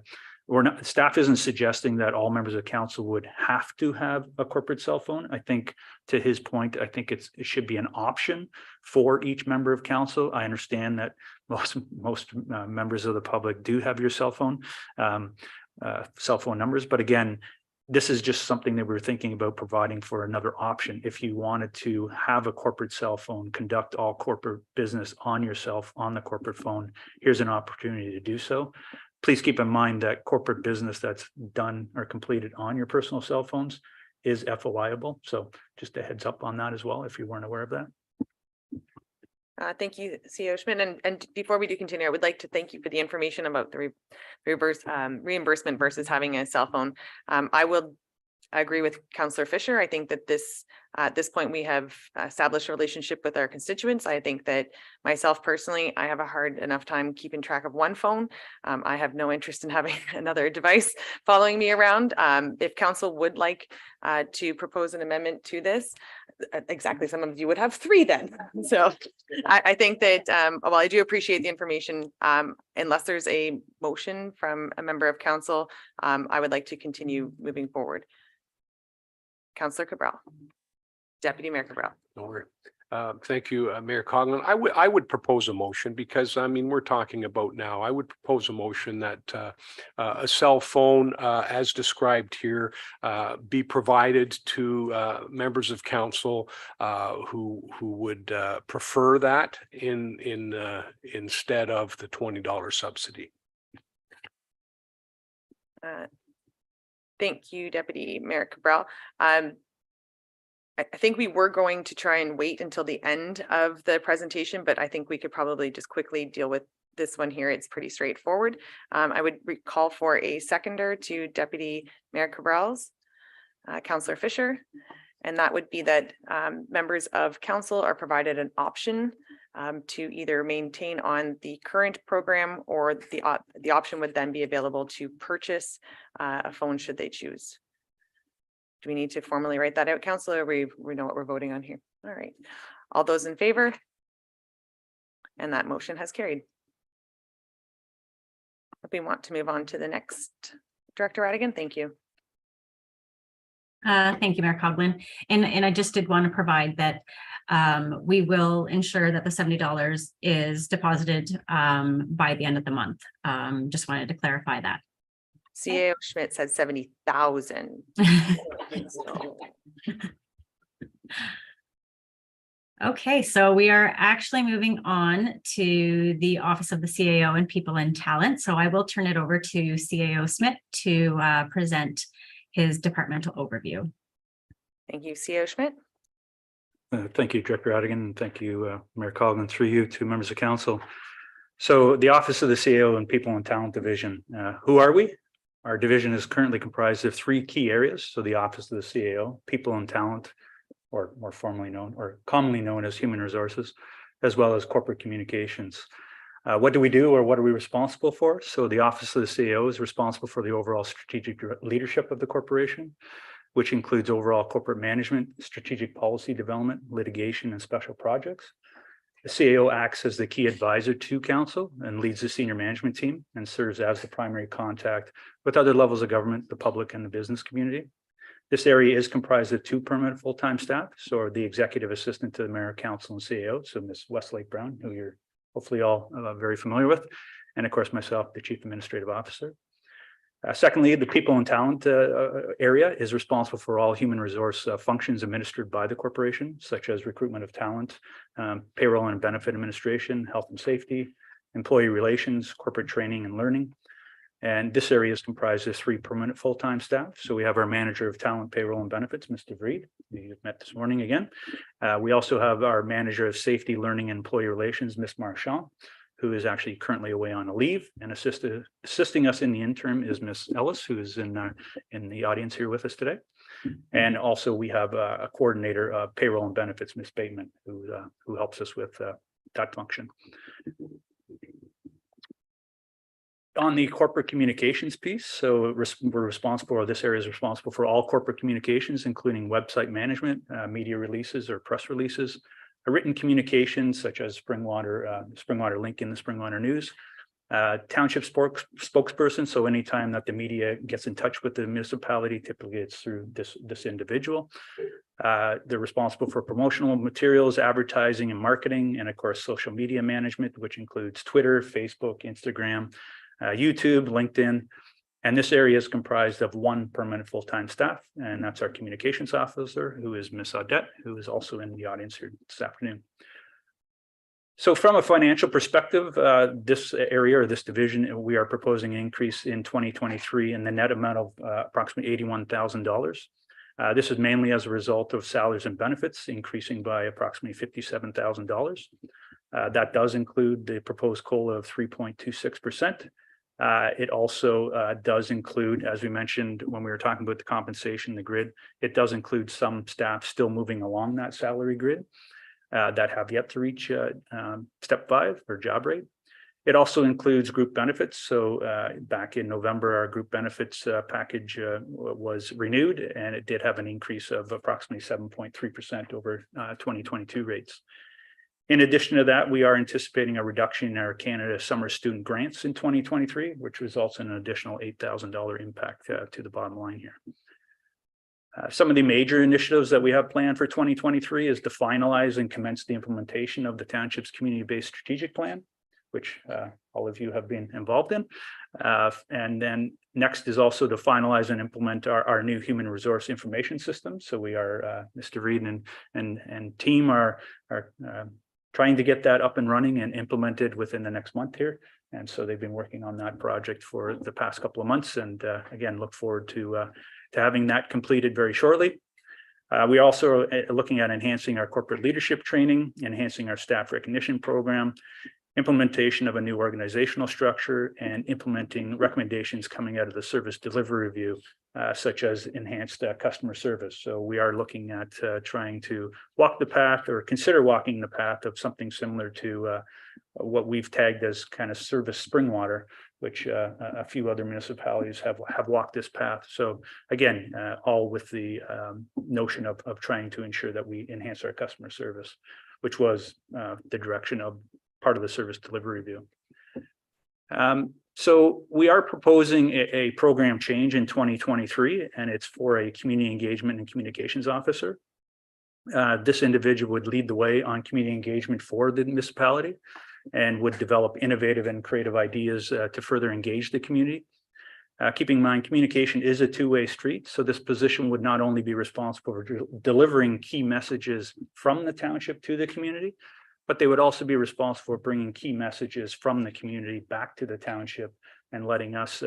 staff isn't suggesting that all members of council would have to have a corporate cell phone. I think to his point, I think it should be an option for each member of council. I understand that most members of the public do have your cell phone numbers, but again, this is just something that we're thinking about providing for another option. If you wanted to have a corporate cell phone, conduct all corporate business on yourself on the corporate phone, here's an opportunity to do so. Please keep in mind that corporate business that's done or completed on your personal cell phones is FOIable. So just a heads up on that as well, if you weren't aware of that. Thank you, CAO Schmidt. And before we do continue, I would like to thank you for the information about the reimbursement versus having a cell phone. I will agree with Councillor Fisher. I think that at this point, we have established a relationship with our constituents. I think that myself personally, I have a hard enough time keeping track of one phone. I have no interest in having another device following me around. If council would like to propose an amendment to this, exactly, some of you would have 3 then. So I think that, while I do appreciate the information, unless there's a motion from a member of council, I would like to continue moving forward. Councillor Cabral. Deputy Mayor Cabral. Don't worry. Thank you, Mayor Coughlin. I would propose a motion because, I mean, we're talking about now. I would propose a motion that a cell phone, as described here, be provided to members of council who would prefer that instead of the $20 subsidy. Thank you, Deputy Mayor Cabral. I think we were going to try and wait until the end of the presentation, but I think we could probably just quickly deal with this one here. It's pretty straightforward. I would call for a seconder to Deputy Mayor Cabral's, Councillor Fisher, and that would be that members of council are provided an option to either maintain on the current program, or the option would then be available to purchase a phone should they choose. Do we need to formally write that out, Council, or we know what we're voting on here? All right. All those in favor? And that motion has carried. If we want to move on to the next, Director Radigan, thank you. Thank you, Mayor Coughlin. And I just did want to provide that we will ensure that the $70 is deposited by the end of the month. Just wanted to clarify that. CAO Schmidt said 70,000. Okay, so we are actually moving on to the Office of the CAO and People and Talent. So I will turn it over to CAO Schmidt to present his departmental overview. Thank you, CAO Schmidt. Thank you, Director Radigan, and thank you, Mayor Coughlin, through you to members of council. So the Office of the CAO and People and Talent Division, who are we? Our division is currently comprised of 3 key areas. So the Office of the CAO, People and Talent, or more formally known or commonly known as Human Resources, as well as Corporate Communications. What do we do, or what are we responsible for? So the Office of the CAO is responsible for the overall strategic leadership of the corporation, which includes overall corporate management, strategic policy development, litigation, and special projects. The CAO acts as the key advisor to council and leads the senior management team and serves as the primary contact with other levels of government, the public, and the business community. This area is comprised of 2 permanent full-time staff. So the executive assistant to the mayor, council, and CAO, so Ms. Westlake Brown, who you're hopefully all very familiar with, and of course myself, the Chief Administrative Officer. Secondly, the People and Talent area is responsible for all human resource functions administered by the corporation, such as recruitment of talent, payroll and benefit administration, health and safety, employee relations, corporate training and learning. And this area is comprised of 3 permanent full-time staff. So we have our manager of talent, payroll, and benefits, Mr. Vreed, who you met this morning again. We also have our manager of safety, learning, and employee relations, Ms. Marchand, who is actually currently away on a leave, and assisting us in the interim is Ms. Ellis, who is in the audience here with us today. And also we have a coordinator of payroll and benefits, Ms. Bateman, who helps us with that function. On the corporate communications piece, so we're responsible, or this area is responsible for all corporate communications, including website management, media releases or press releases, written communications such as Springwater Link in the Springwater News, township spokesperson. So anytime that the media gets in touch with the municipality, typically it's through this individual. They're responsible for promotional materials, advertising and marketing, and of course, social media management, which includes Twitter, Facebook, Instagram, YouTube, LinkedIn. And this area is comprised of 1 permanent full-time staff, and that's our communications officer, who is Ms. Audette, who is also in the audience here this afternoon. So from a financial perspective, this area or this division, we are proposing an increase in 2023 in the net amount of approximately $81,000. This is mainly as a result of salaries and benefits increasing by approximately $57,000. That does include the proposed COLA of 3.26%. It also does include, as we mentioned when we were talking about the compensation, the grid, it does include some staff still moving along that salary grid that have yet to reach step 5 or job rate. It also includes group benefits. So back in November, our group benefits package was renewed, and it did have an increase of approximately 7.3% over 2022 rates. In addition to that, we are anticipating a reduction in our Canada Summer Student Grants in 2023, which results in an additional $8,000 impact to the bottom line here. Some of the major initiatives that we have planned for 2023 is to finalize and commence the implementation of the township's community-based strategic plan, which all of you have been involved in. And then next is also to finalize and implement our new human resource information system. So we are, Mr. Reed and team are trying to get that up and running and implemented within the next month here. And so they've been working on that project for the past couple of months. And again, look forward to having that completed very shortly. We also are looking at enhancing our corporate leadership training, enhancing our staff recognition program, implementation of a new organizational structure, and implementing recommendations coming out of the service delivery review, such as enhanced customer service. So we are looking at trying to walk the path or consider walking the path of something similar to what we've tagged as kind of service spring water, which a few other municipalities have walked this path. So again, all with the notion of trying to ensure that we enhance our customer service, which was the direction of part of the service delivery review. So we are proposing a program change in 2023, and it's for a community engagement and communications officer. This individual would lead the way on community engagement for the municipality and would develop innovative and creative ideas to further engage the community. Keeping in mind, communication is a two-way street. So this position would not only be responsible for delivering key messages from the township to the community, but they would also be responsible for bringing key messages from the community back to the township and letting us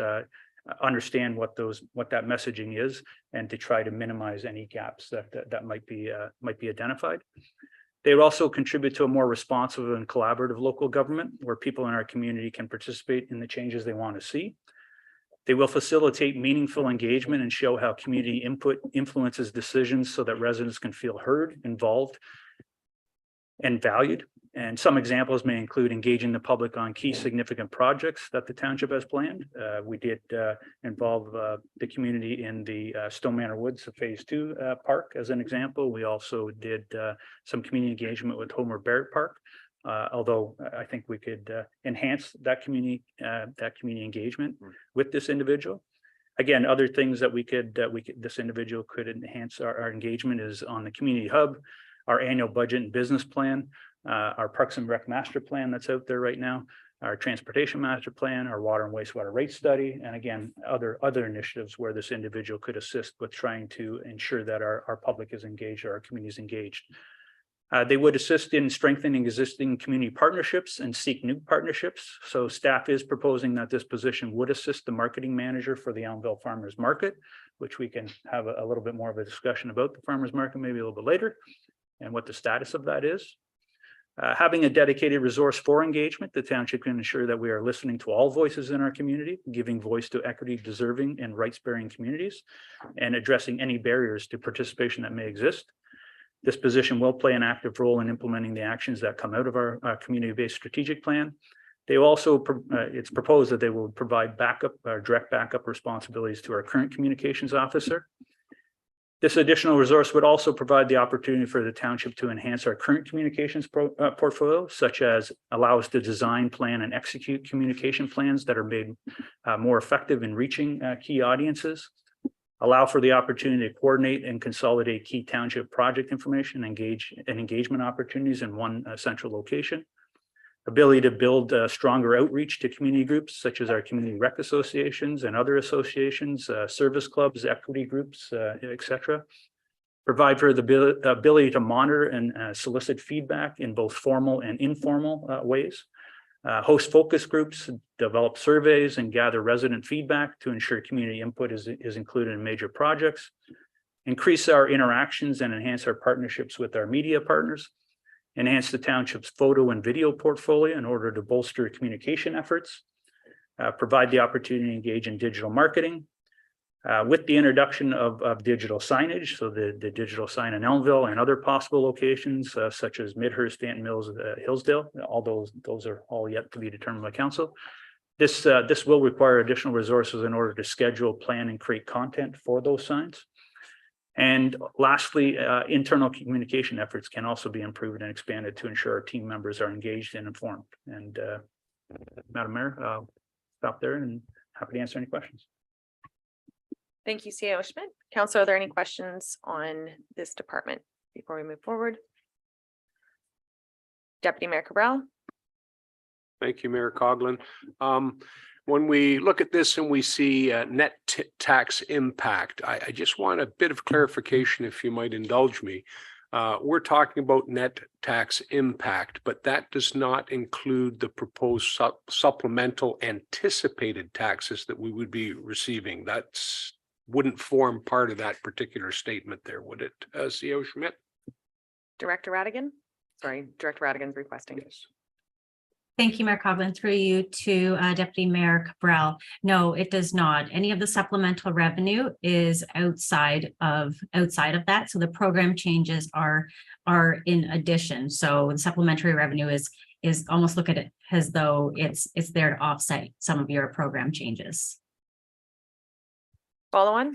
understand what that messaging is, and to try to minimize any gaps that might be identified. They would also contribute to a more responsive and collaborative local government where people in our community can participate in the changes they want to see. They will facilitate meaningful engagement and show how community input influences decisions so that residents can feel heard, involved, and valued. And some examples may include engaging the public on key significant projects that the township has planned. We did involve the community in the Stone Manor Woods Phase 2 park as an example. We also did some community engagement with Homer Barrett Park, although I think we could enhance that community engagement with this individual. Again, other things that this individual could enhance our engagement is on the community hub, our annual budget and business plan, our Parks and Rec master plan that's out there right now, our transportation master plan, our water and wastewater rate study, and again, other initiatives where this individual could assist with trying to ensure that our public is engaged or our community is engaged. They would assist in strengthening existing community partnerships and seek new partnerships. So staff is proposing that this position would assist the marketing manager for the Elmville Farmers Market, which we can have a little bit more of a discussion about the farmers market maybe a little bit later and what the status of that is. Having a dedicated resource for engagement, the township can ensure that we are listening to all voices in our community, giving voice to equity deserving and rights-bearing communities, and addressing any barriers to participation that may exist. This position will play an active role in implementing the actions that come out of our community-based strategic plan. They will also, it's proposed that they will provide direct backup responsibilities to our current communications officer. This additional resource would also provide the opportunity for the township to enhance our current communications portfolio, such as allow us to design, plan, and execute communication plans that are made more effective in reaching key audiences, allow for the opportunity to coordinate and consolidate key township project information, engagement opportunities in one central location, ability to build stronger outreach to community groups such as our community rec associations and other associations, service clubs, equity groups, etc. Provide for the ability to monitor and solicit feedback in both formal and informal ways. Host focus groups, develop surveys, and gather resident feedback to ensure community input is included in major projects. Increase our interactions and enhance our partnerships with our media partners. Enhance the township's photo and video portfolio in order to bolster communication efforts. Provide the opportunity to engage in digital marketing. With the introduction of digital signage, so the digital sign in Elmville and other possible locations such as Midhurst, Stanton Mills, Hillsdale, all those are all yet to be determined by council. This will require additional resources in order to schedule, plan, and create content for those signs. And lastly, internal communication efforts can also be improved and expanded to ensure our team members are engaged and informed. And Madam Mayor, I'll stop there and happy to answer any questions. Thank you, CAO Schmidt. Council, are there any questions on this department before we move forward? Deputy Mayor Cabral. Thank you, Mayor Coughlin. When we look at this and we see net tax impact, I just want a bit of clarification, if you might indulge me. We're talking about net tax impact, but that does not include the proposed supplemental anticipated taxes that we would be receiving. That's wouldn't form part of that particular statement there, would it, CAO Schmidt? Director Radigan. Sorry, Director Radigan's requesting. Yes. Thank you, Mayor Coughlin. Through you to Deputy Mayor Cabral. No, it does not. Any of the supplemental revenue is outside of that. So the program changes are in addition. So the supplementary revenue is almost look at it as though it's there to offset some of your program changes. Follow on.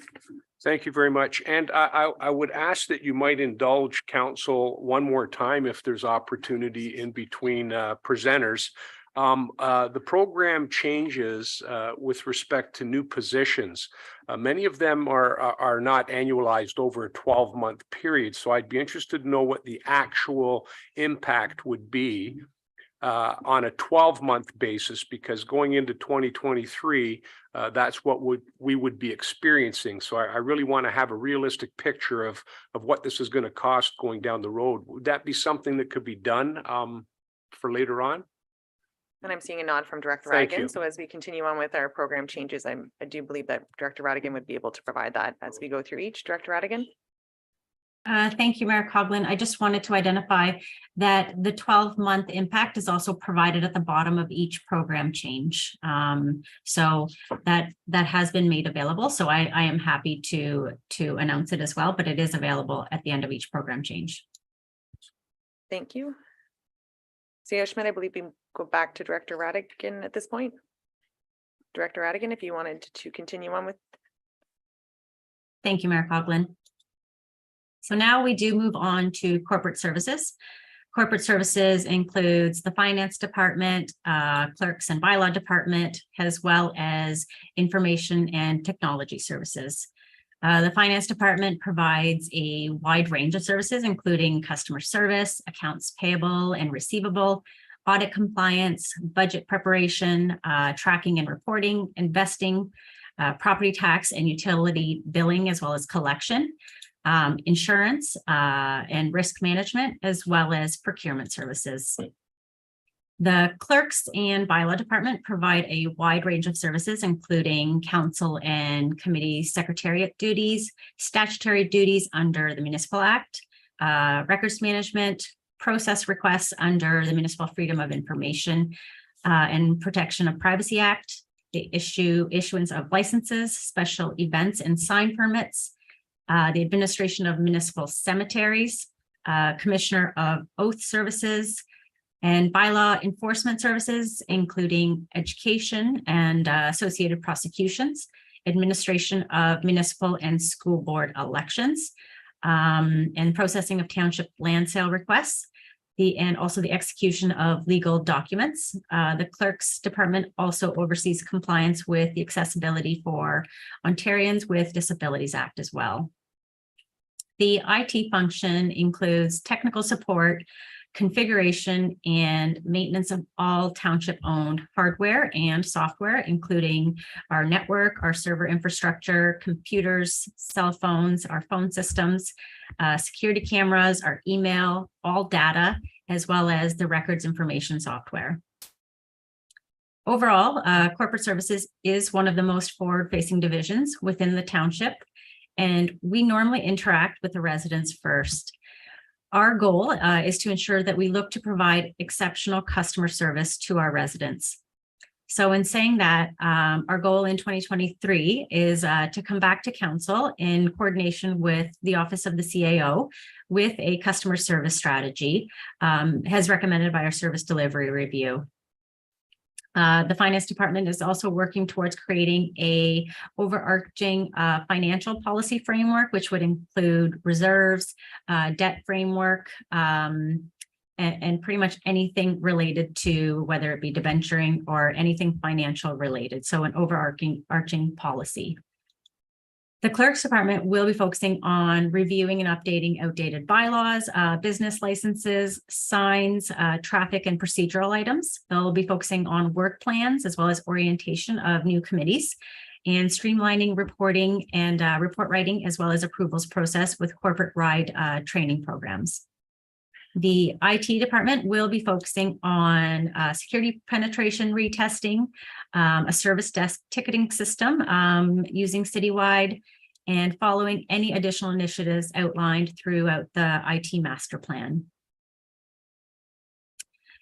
Thank you very much. And I would ask that you might indulge council one more time if there's opportunity in between presenters. The program changes with respect to new positions. Many of them are not annualized over a 12-month period. So I'd be interested to know what the actual impact would be on a 12-month basis, because going into 2023, that's what we would be experiencing. So I really want to have a realistic picture of what this is going to cost going down the road. Would that be something that could be done for later on? And I'm seeing a nod from Director Thank Radigan. you. So as we continue on with our program changes, I do believe that Director Radigan would be able to provide that as we go through each. Director Radigan. Thank you, Mayor Coughlin. I just wanted to identify that the 12-month impact is also provided at the bottom of each program change. So that has been made available. So I am happy to announce it as well, but it is available at the end of each program change. Thank you. CAO Schmidt, I believe we go back to Director Radigan at this point. Director Radigan, if you wanted to continue on with. Thank you, Mayor Coughlin. So now we do move on to corporate services. Corporate services includes the finance department, clerks and bylaw department, as well as information and technology services. The finance department provides a wide range of services, including customer service, accounts payable and receivable, audit compliance, budget preparation, tracking and reporting, investing, property tax and utility billing, as well as collection, insurance and risk management, as well as procurement services. The clerks and bylaw department provide a wide range of services, including council and committee secretariat duties, statutory duties under the Municipal Act, records management, process requests under the Municipal Freedom of Information and Protection of Privacy Act, the issuance of licenses, special events and sign permits, the administration of municipal cemeteries, commissioner of oath services, and bylaw enforcement services, including education and associated prosecutions, administration of municipal and school board elections, and processing of township land sale requests, and also the execution of legal documents. The clerk's department also oversees compliance with the Accessibility for Ontarians with Disabilities Act as well. The IT function includes technical support, configuration, and maintenance of all township-owned hardware and software, including our network, our server infrastructure, computers, cell phones, our phone systems, security cameras, our email, all data, as well as the records information software. Overall, corporate services is one of the most forward-facing divisions within the township, and we normally interact with the residents first. Our goal is to ensure that we look to provide exceptional customer service to our residents. So in saying that, our goal in 2023 is to come back to council in coordination with the Office of the CAO with a customer service strategy, as recommended by our service delivery review. The finance department is also working towards creating a overarching financial policy framework, which would include reserves, debt framework, and pretty much anything related to whether it be debenturing or anything financial related. So an overarching policy. The clerk's department will be focusing on reviewing and updating outdated bylaws, business licenses, signs, traffic and procedural items. They'll be focusing on work plans as well as orientation of new committees and streamlining reporting and report writing as well as approvals process with corporate ride training programs. The IT department will be focusing on security penetration retesting, a service desk ticketing system using Citywide, and following any additional initiatives outlined throughout the IT master plan.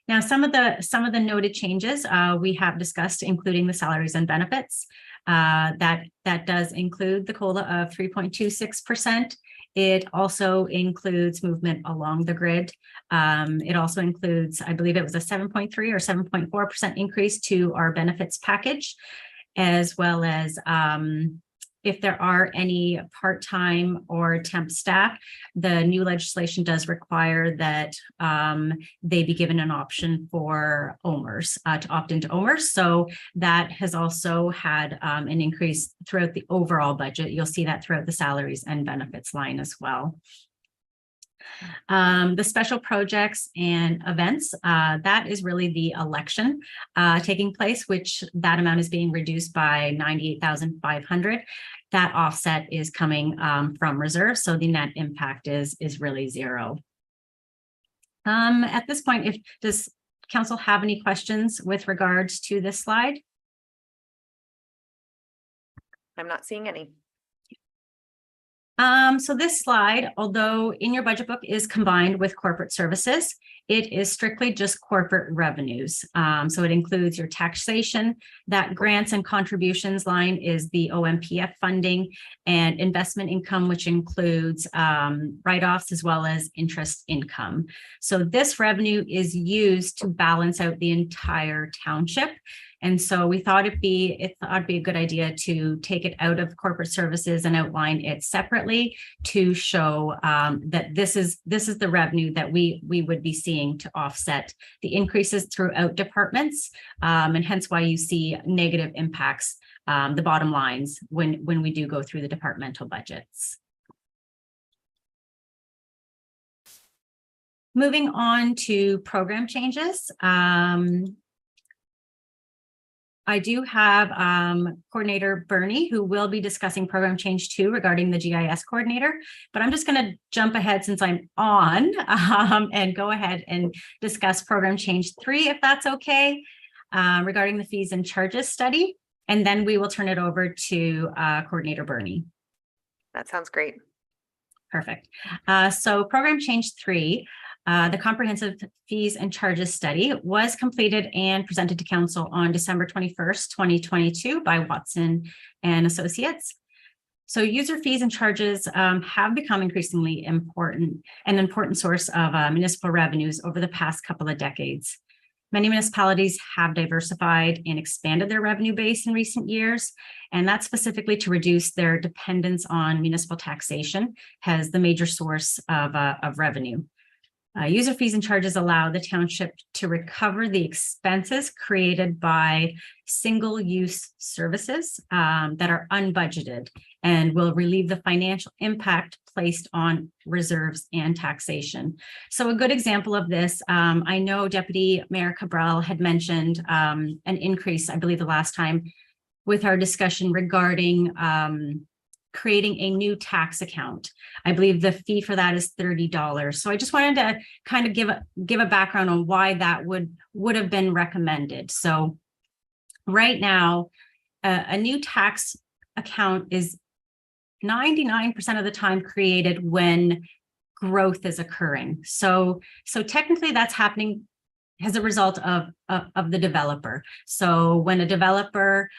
Now, some of the noted changes we have discussed, including the salaries and benefits. That does include the COLA of 3.26%. It also includes movement along the grid. It also includes, I believe it was a 7.3 or 7.4% increase to our benefits package, as well as if there are any part-time or temp staff, the new legislation does require that they be given an option for OMERS, to opt into OMERS. So that has also had an increase throughout the overall budget. You'll see that throughout the salaries and benefits line as well. The special projects and events, that is really the election taking place, which that amount is being reduced by 98,500. That offset is coming from reserves, so the net impact is really zero. At this point, does council have any questions with regards to this slide? I'm not seeing any. So this slide, although in your budget book is combined with corporate services, it is strictly just corporate revenues. So it includes your taxation, that grants and contributions line is the OMPF funding, and investment income, which includes write-offs as well as interest income. So this revenue is used to balance out the entire township. And so we thought it'd be a good idea to take it out of corporate services and outline it separately to show that this is the revenue that we would be seeing to offset the increases throughout departments, and hence why you see negative impacts, the bottom lines when we do go through the departmental budgets. Moving on to program changes. I do have Coordinator Bernie, who will be discussing program change 2 regarding the GIS coordinator, but I'm just going to jump ahead since I'm on and go ahead and discuss program change 3, if that's okay, regarding the fees and charges study, and then we will turn it over to Coordinator Bernie. That sounds great. Perfect. So program change 3, the comprehensive fees and charges study was completed and presented to council on December 21st, 2022 by Watson and Associates. So user fees and charges have become increasingly an important source of municipal revenues over the past couple of decades. Many municipalities have diversified and expanded their revenue base in recent years, and that's specifically to reduce their dependence on municipal taxation as the major source of revenue. User fees and charges allow the township to recover the expenses created by single-use services that are unbudgeted and will relieve the financial impact placed on reserves and taxation. So a good example of this, I know Deputy Mayor Cabral had mentioned an increase, I believe the last time, with our discussion regarding creating a new tax account. I believe the fee for that is $30. So I just wanted to kind of give a background on why that would have been recommended. So right now, a new tax account is 99% of the time created when growth is occurring. So technically that's happening as a result of the developer. So when a developer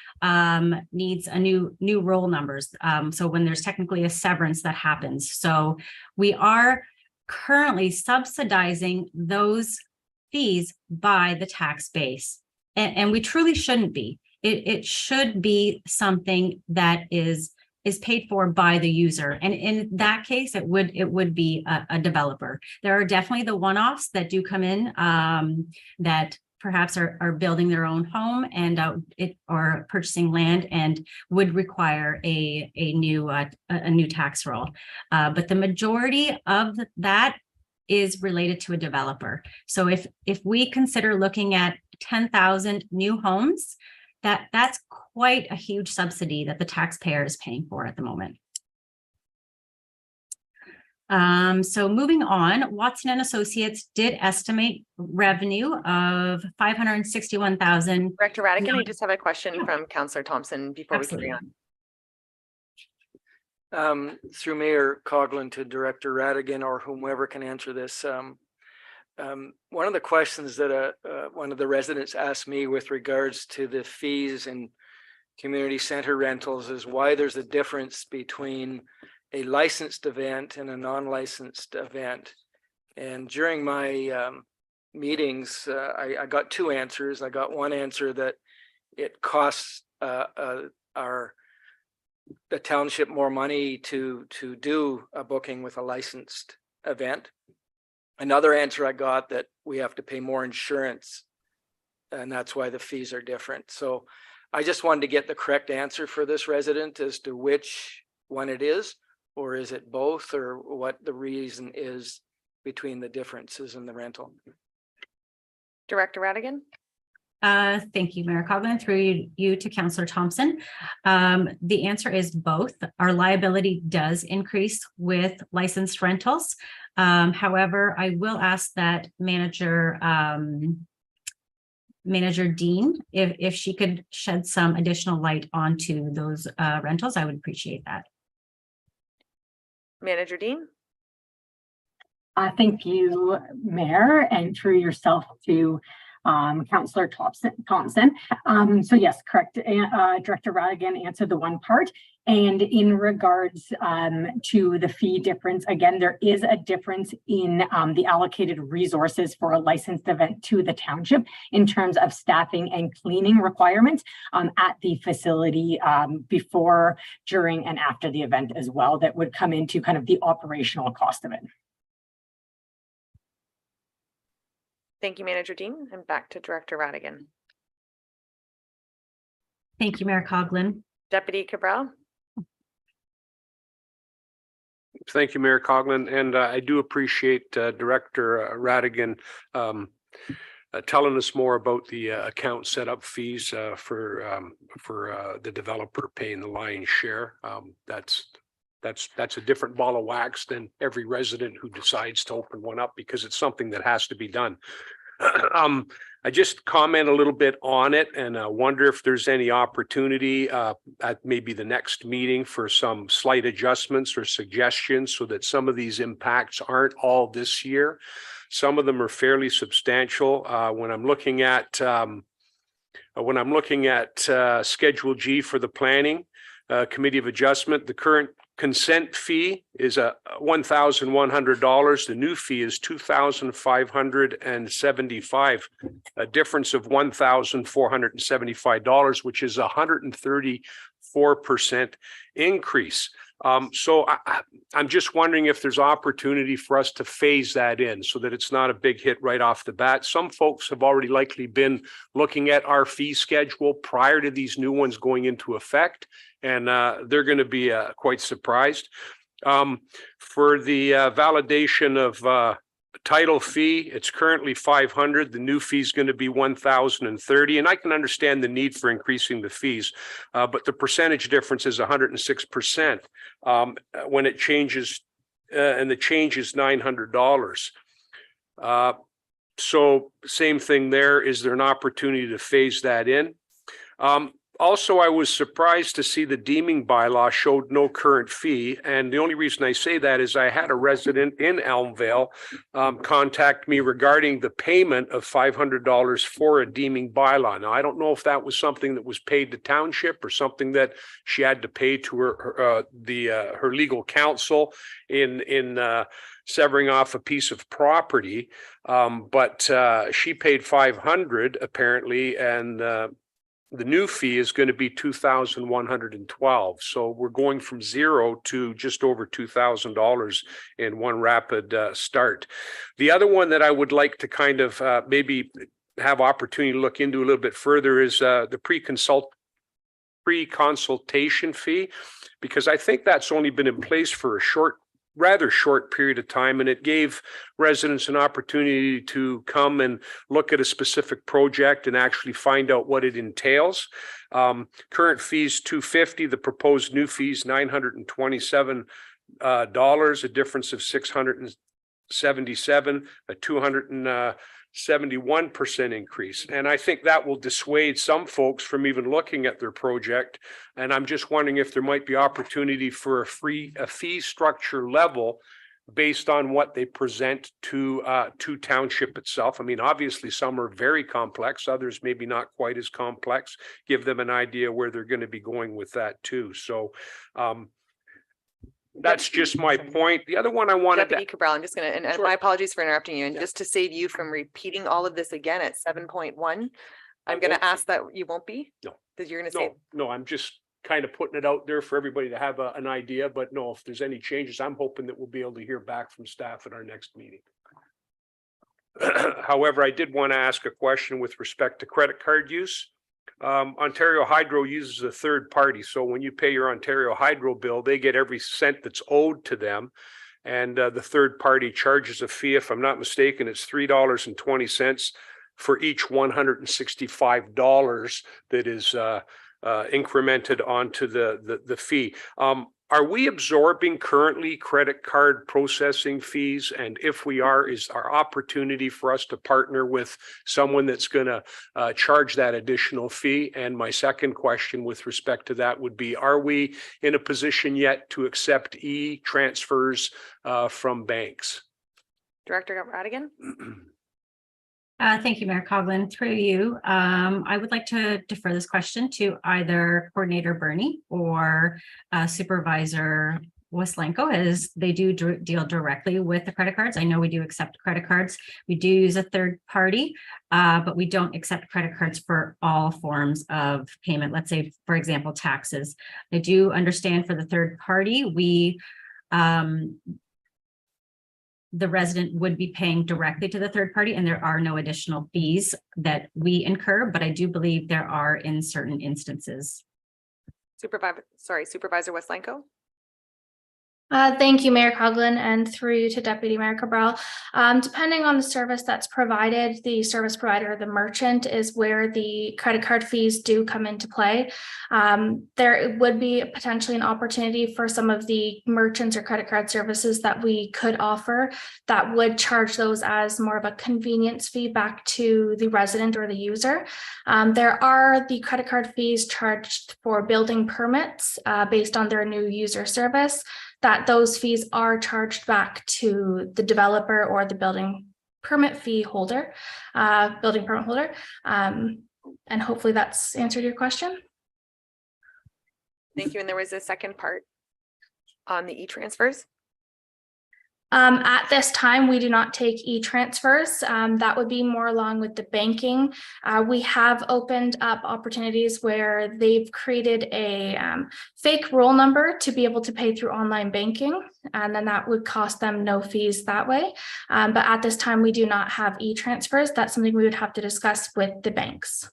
needs a new roll numbers, so when there's technically a severance that happens. So we are currently subsidizing those fees by the tax base, and we truly shouldn't be. It should be something that is paid for by the user. And in that case, it would be a developer. There are definitely the one-offs that do come in that perhaps are building their own home and or purchasing land and would require a new tax roll. But the majority of that is related to a developer. So if we consider looking at 10,000 new homes, that's quite a huge subsidy that the taxpayer is paying for at the moment. So moving on, Watson and Associates did estimate revenue of 561,000. Director Radigan, I just have a question from Councillor Thompson before we carry on. Through Mayor Coughlin to Director Radigan or whomever can answer this. One of the questions that one of the residents asked me with regards to the fees in community center rentals is why there's a difference between a licensed event and a non-licensed event. And during my meetings, I got two answers. I got one answer that it costs the township more money to do a booking with a licensed event. Another answer I got that we have to pay more insurance, and that's why the fees are different. So I just wanted to get the correct answer for this resident as to which one it is, or is it both, or what the reason is between the differences in the rental. Director Radigan. Thank you, Mayor Coughlin. Through you to Councillor Thompson. The answer is both. Our liability does increase with licensed rentals. However, I will ask that Manager Dean, if she could shed some additional light onto those rentals, I would appreciate that. Manager Dean. Thank you, Mayor, and through yourself to Councillor Thompson. So yes, correct. Director Radigan answered the one part. And in regards to the fee difference, again, there is a difference in the allocated resources for a licensed event to the township in terms of staffing and cleaning requirements at the facility before, during, and after the event as well, that would come into kind of the operational cost of it. Thank you, Manager Dean, and back to Director Radigan. Thank you, Mayor Coughlin. Deputy Cabral. Thank you, Mayor Coughlin, and I do appreciate Director Radigan telling us more about the account setup fees for the developer paying the lion's share. That's a different ball of wax than every resident who decides to open one up, because it's something that has to be done. I just comment a little bit on it, and wonder if there's any opportunity at maybe the next meeting for some slight adjustments or suggestions so that some of these impacts aren't all this year. Some of them are fairly substantial. When I'm looking at Schedule G for the Planning Committee of Adjustment, the current consent fee is $1,100. The new fee is $2,575, a difference of $1,475, which is a 134% increase. So I'm just wondering if there's opportunity for us to phase that in so that it's not a big hit right off the bat. Some folks have already likely been looking at our fee schedule prior to these new ones going into effect, and they're going to be quite surprised. For the validation of title fee, it's currently $500. The new fee is going to be $1,030, and I can understand the need for increasing the fees, but the percentage difference is 106% when it changes, and the change is $900. So same thing there. Is there an opportunity to phase that in? Also, I was surprised to see the deeming bylaw showed no current fee. And the only reason I say that is I had a resident in Elmvale contact me regarding the payment of $500 for a deeming bylaw. Now, I don't know if that was something that was paid to township or something that she had to pay to her legal counsel in severing off a piece of property. But she paid $500 apparently, and the new fee is going to be $2,112. So we're going from zero to just over $2,000 in one rapid start. The other one that I would like to kind of maybe have opportunity to look into a little bit further is the pre-consultation fee, because I think that's only been in place for a rather short period of time, and it gave residents an opportunity to come and look at a specific project and actually find out what it entails. Current fees $250, the proposed new fees $927, a difference of $677, a 271% increase. And I think that will dissuade some folks from even looking at their project. And I'm just wondering if there might be opportunity for a fee structure level based on what they present to township itself. I mean, obviously some are very complex, others maybe not quite as complex. Give them an idea where they're going to be going with that too. So that's just my point. The other one I wanted Deputy Cabral, I'm just gonna, and Sure. my apologies for interrupting you, and just to save you from repeating all of this again at 7.1, I'm gonna won't ask that you won't be? No. That you're gonna say, No, I'm just kind of putting it out there for everybody to have an idea, but no, if there's any changes, I'm hoping that we'll be able to hear back from staff at our next meeting. However, I did want to ask a question with respect to credit card use. Ontario Hydro uses a third party. So when you pay your Ontario Hydro bill, they get every cent that's owed to them. And the third party charges a fee. If I'm not mistaken, it's $3.20 for each $165 that is incremented onto the fee. Are we absorbing currently credit card processing fees? And if we are, is our opportunity for us to partner with someone that's going to charge that additional fee? And my second question with respect to that would be, are we in a position yet to accept e-transfers from banks? Director Radigan? Thank you, Mayor Coughlin. Through you, I would like to defer this question to either Coordinator Bernie or Supervisor Weslenko, as they do deal directly with the credit cards. I know we do accept credit cards. We do use a third party, but we don't accept credit cards for all forms of payment. Let's say, for example, taxes. I do understand for the third party, the resident would be paying directly to the third party, and there are no additional fees that we incur, but I do believe there are in certain instances. Supervisor Weslenko? Thank you, Mayor Coughlin, and through you to Deputy Mayor Cabral. Depending on the service that's provided, the service provider, the merchant, is where the credit card fees do come into play. There would be potentially an opportunity for some of the merchants or credit card services that we could offer that would charge those as more of a convenience fee back to the resident or the user. There are the credit card fees charged for building permits based on their new user service, that those fees are charged back to the developer or the building permit holder. And hopefully that's answered your question. Thank you. And there was a second part on the e-transfers. At this time, we do not take e-transfers. That would be more along with the banking. We have opened up opportunities where they've created a fake roll number to be able to pay through online banking, and then that would cost them no fees that way. But at this time, we do not have e-transfers. That's something we would have to discuss with the banks.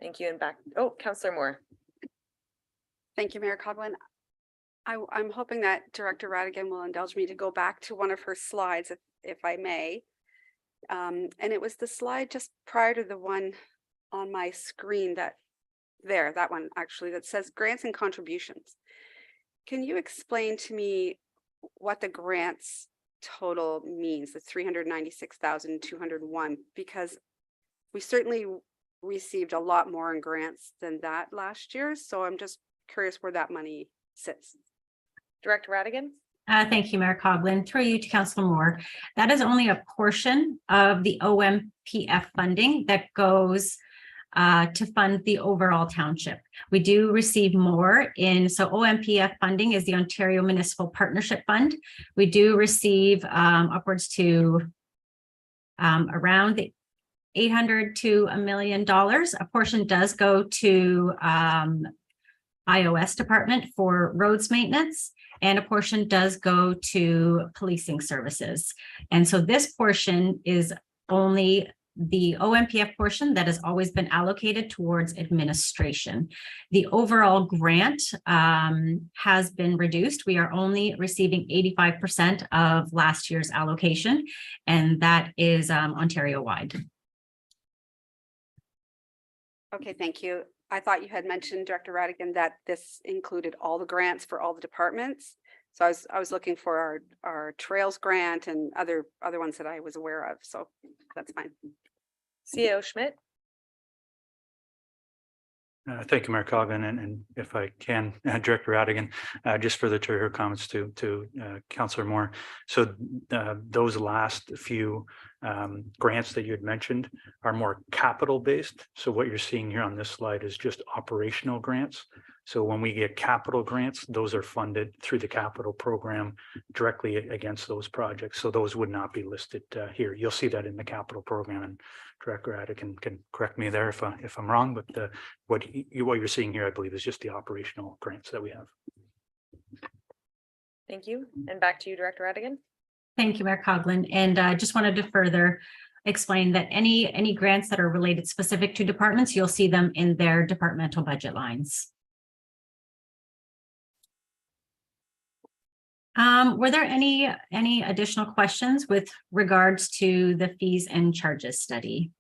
Thank you. And back, Councillor Moore. Thank you, Mayor Coughlin. I'm hoping that Director Radigan will indulge me to go back to one of her slides, if I may. And it was the slide just prior to the one on my screen that one actually, that says grants and contributions. Can you explain to me what the grants total means, the 396,201? Because we certainly received a lot more in grants than that last year. So I'm just curious where that money sits. Director Radigan? Thank you, Mayor Coughlin. Through you to Councillor Moore. That is only a portion of the OMPF funding that goes to fund the overall township. We do receive more so OMPF funding is the Ontario Municipal Partnership Fund. We do receive upwards to around the $800,000 to $1 million. A portion does go to IOS department for roads maintenance, and a portion does go to policing services. And so this portion is only the OMPF portion that has always been allocated towards administration. The overall grant has been reduced. We are only receiving 85% of last year's allocation, and that is Ontario-wide. Okay, thank you. I thought you had mentioned, Director Radigan, that this included all the grants for all the departments. So I was looking for our trails grant and other ones that I was aware of. So that's fine. CAO Schmidt. Thank you, Mayor Coughlin, and if I can, Director Radigan, just further to her comments to Councillor Moore. So those last few grants that you had mentioned are more capital based. So what you're seeing here on this slide is just operational grants. So when we get capital grants, those are funded through the capital program directly against those projects. So those would not be listed here. You'll see that in the capital program, and Director Radigan can correct me there if I'm wrong, but what you're seeing here, I believe, is just the operational grants that we have. Thank you. And back to you, Director Radigan. Thank you, Mayor Coughlin. And I just wanted to further explain that any grants that are related specific to departments, you'll see them in their departmental budget lines. Were there any additional questions with regards to the fees and charges study?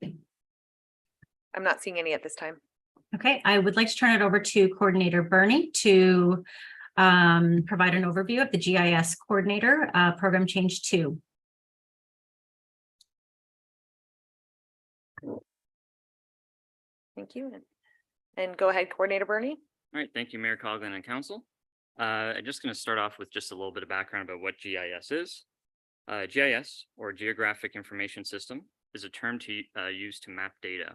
I'm not seeing any at this time. Okay, I would like to turn it over to Coordinator Bernie to provide an overview of the GIS Coordinator Program Change 2. Thank you. And go ahead, Coordinator Bernie. All right, thank you, Mayor Coughlin and Council. I'm just going to start off with just a little bit of background about what GIS is. GIS, or Geographic Information System, is a term used to map data.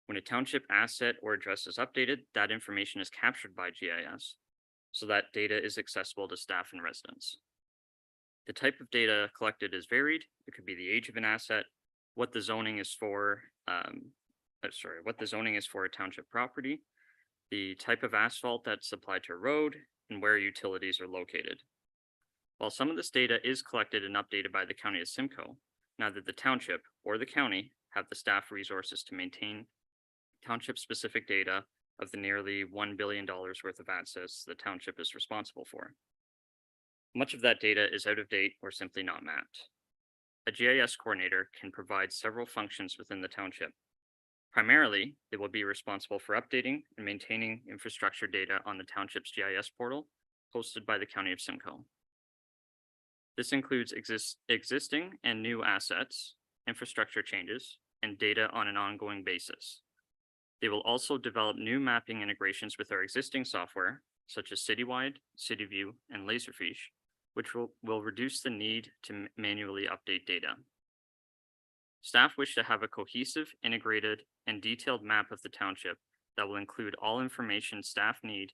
When a township asset or address is updated, that information is captured by GIS, so that data is accessible to staff and residents. The type of data collected is varied. It could be the age of an asset, what the zoning is for, what the zoning is for a township property, the type of asphalt that's applied to a road, and where utilities are located. While some of this data is collected and updated by the County of Simcoe, neither the township or the county have the staff resources to maintain township-specific data of the nearly $1 billion worth of assets the township is responsible for. Much of that data is out of date or simply not mapped. A GIS coordinator can provide several functions within the township. Primarily, they will be responsible for updating and maintaining infrastructure data on the township's GIS portal hosted by the County of Simcoe. This includes existing and new assets, infrastructure changes, and data on an ongoing basis. They will also develop new mapping integrations with our existing software, such as Citywide, CityView, and Laserfish, which will reduce the need to manually update data. Staff wish to have a cohesive, integrated, and detailed map of the township that will include all information staff need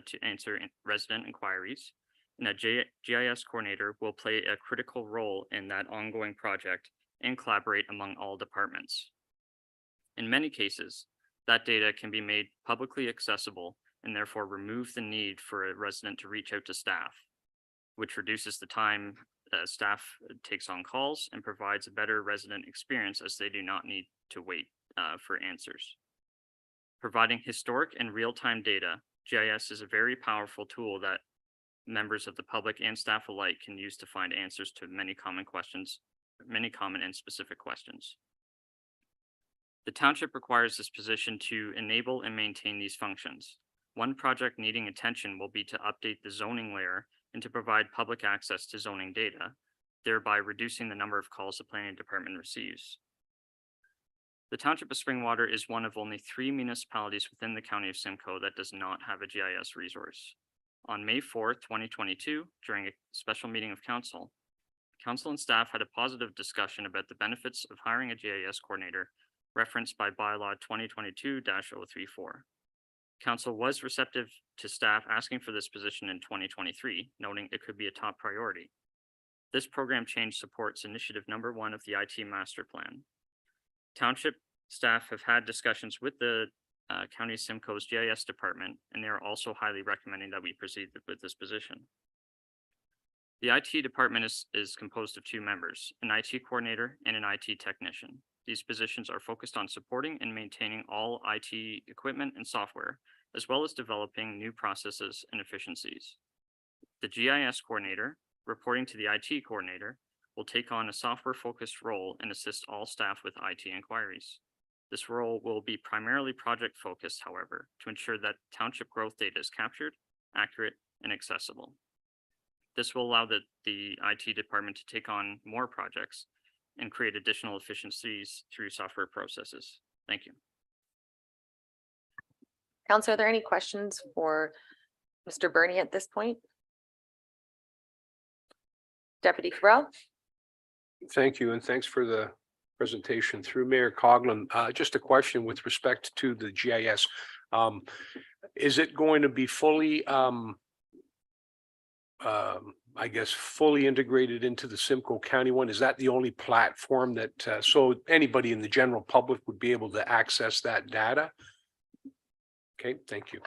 to answer resident inquiries, and a GIS coordinator will play a critical role in that ongoing project and collaborate among all departments. In many cases, that data can be made publicly accessible and therefore remove the need for a resident to reach out to staff, which reduces the time staff takes on calls and provides a better resident experience as they do not need to wait for answers. Providing historic and real-time data, GIS is a very powerful tool that members of the public and staff alike can use to find answers to many common and specific questions. The township requires this position to enable and maintain these functions. One project needing attention will be to update the zoning layer and to provide public access to zoning data, thereby reducing the number of calls the planning department receives. The Township of Springwater is one of only 3 municipalities within the County of Simcoe that does not have a GIS resource. On May 4th, 2022, during a special meeting of council and staff had a positive discussion about the benefits of hiring a GIS coordinator referenced by bylaw 2022-034. Council was receptive to staff asking for this position in 2023, noting it could be a top priority. This program change supports initiative number 1 of the IT master plan. Township staff have had discussions with the County of Simcoe's GIS department, and they are also highly recommending that we proceed with this position. The IT department is composed of 2 members, an IT coordinator and an IT technician. These positions are focused on supporting and maintaining all IT equipment and software, as well as developing new processes and efficiencies. The GIS coordinator, reporting to the IT coordinator, will take on a software-focused role and assist all staff with IT inquiries. This role will be primarily project-focused, however, to ensure that township growth data is captured, accurate, and accessible. This will allow the IT department to take on more projects and create additional efficiencies through software processes. Thank you. Council, are there any questions for Mr. Burney at this point? Deputy Cabral? Thank you, and thanks for the presentation. Through Mayor Coughlin, just a question with respect to the GIS. Is it going to be fully, I guess, fully integrated into the Simcoe County one? Is that the only platform that, so anybody in the general public would be able to access that data? Okay, thank you.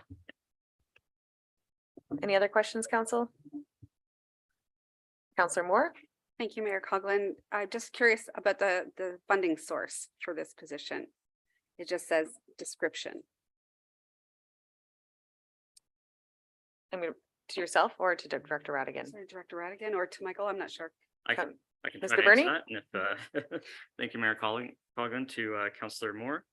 Any other questions, Council? Councillor Moore? Thank you, Mayor Coughlin. I'm just curious about the funding source for this position. It just says description. I mean, to yourself or to Director Radigan? Sorry, Director Radigan or to Michael, I'm not sure. I can try Mr. to Burney? answer that. And if, thank you, Mayor Coughlin, to Councillor Moore.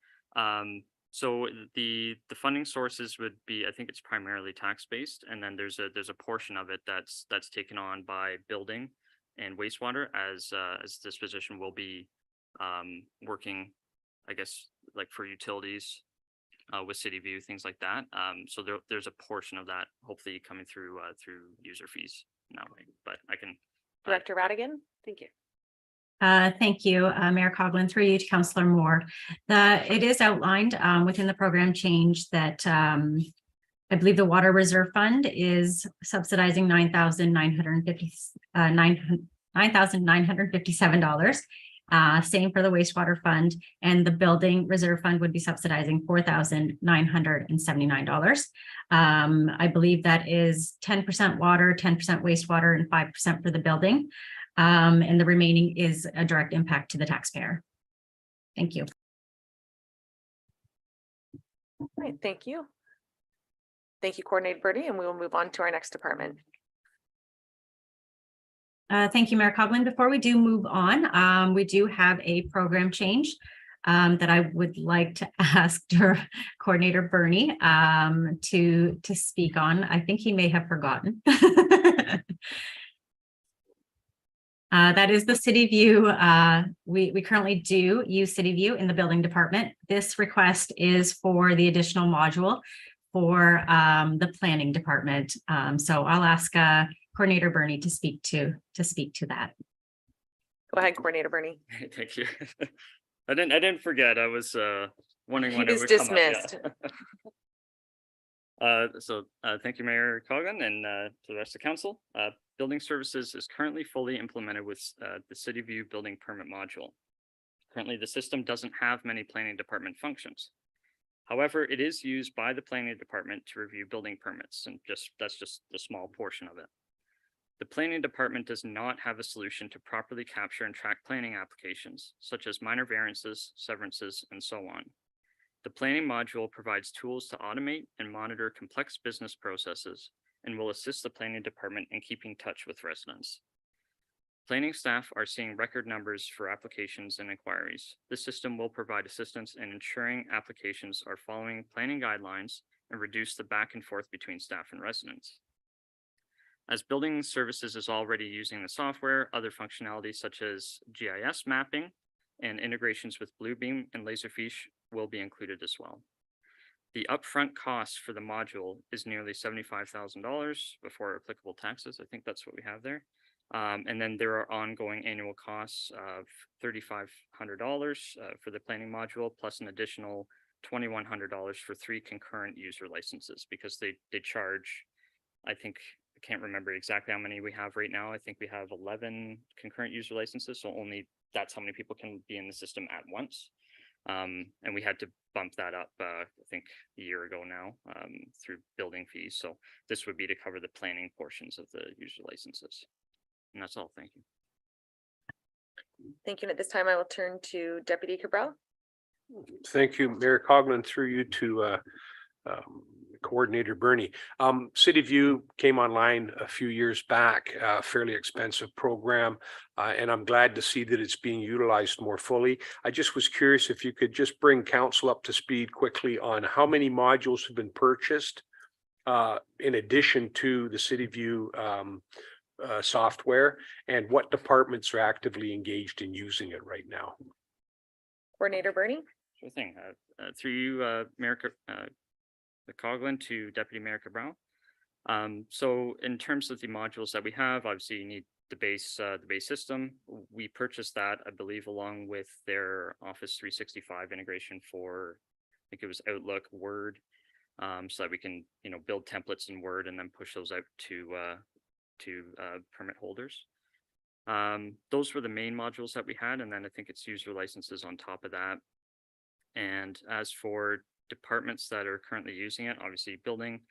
So the funding sources would be, I think it's primarily tax-based, and then there's a portion of it that's taken on by building and wastewater as this position will be working, I guess, like for utilities with City View, things like that. So there's a portion of that hopefully coming through user fees in that way, but I can. Director Radigan? Thank you. Thank you, Mayor Coughlin, through you to Councillor Moore. It is outlined within the program change that I believe the Water Reserve Fund is subsidizing $9,957. Same for the wastewater fund, and the building reserve fund would be subsidizing $4,979. I believe that is 10% water, 10% wastewater, and 5% for the building. And the remaining is a direct impact to the taxpayer. Thank you. All right, thank you. Thank you, Coordinator Birdie, and we will move on to our next department. Thank you, Mayor Coughlin. Before we do move on, we do have a program change that I would like to ask Coordinator Burney to speak on. I think he may have forgotten. That is the City View. We currently do use City View in the building department. This request is for the additional module for the planning department. So I'll ask Coordinator Burney to speak to that. Go ahead, Coordinator Burney. Thank you. I didn't forget. I was wondering when He it was would come up, yeah. dismissed. Thank you, Mayor Coughlin, and to the rest of the council. Building services is currently fully implemented with the City View building permit module. Currently, the system doesn't have many planning department functions. However, it is used by the planning department to review building permits, and that's just a small portion of it. The planning department does not have a solution to properly capture and track planning applications, such as minor variances, severances, and so on. The planning module provides tools to automate and monitor complex business processes and will assist the planning department in keeping touch with residents. Planning staff are seeing record numbers for applications and inquiries. The system will provide assistance in ensuring applications are following planning guidelines and reduce the back and forth between staff and residents. As building services is already using the software, other functionalities such as GIS mapping and integrations with Bluebeam and Laserfiche will be included as well. The upfront cost for the module is nearly $75,000 before applicable taxes. I think that's what we have there. And then there are ongoing annual costs of $3,500 for the planning module, plus an additional $2,100 for 3 concurrent user licenses, because they charge, I can't remember exactly how many we have right now. I think we have 11 concurrent user licenses, so only that's how many people can be in the system at once. And we had to bump that up, I think a year ago now, through building fees. So this would be to cover the planning portions of the user licenses. And that's all. Thank you. Thank you. And at this time, I will turn to Deputy Cabral. Thank you, Mayor Coughlin, through you to Coordinator Bernie. City View came online a few years back, a fairly expensive program, and I'm glad to see that it's being utilized more fully. I just was curious if you could just bring council up to speed quickly on how many modules have been purchased in addition to the City View software, and what departments are actively engaged in using it right now. Coordinator Bernie. Sure thing. Through you, Mayor Coughlin, to Deputy Mayor Cabral. So in terms of the modules that we have, obviously you need the base system. We purchased that, I believe, along with their Office 365 integration for, I think it was Outlook, Word, so that we can, build templates in Word and then push those out to permit holders. Those were the main modules that we had, and then I think it's user licenses on top of that. And as for departments that are currently using it, obviously building,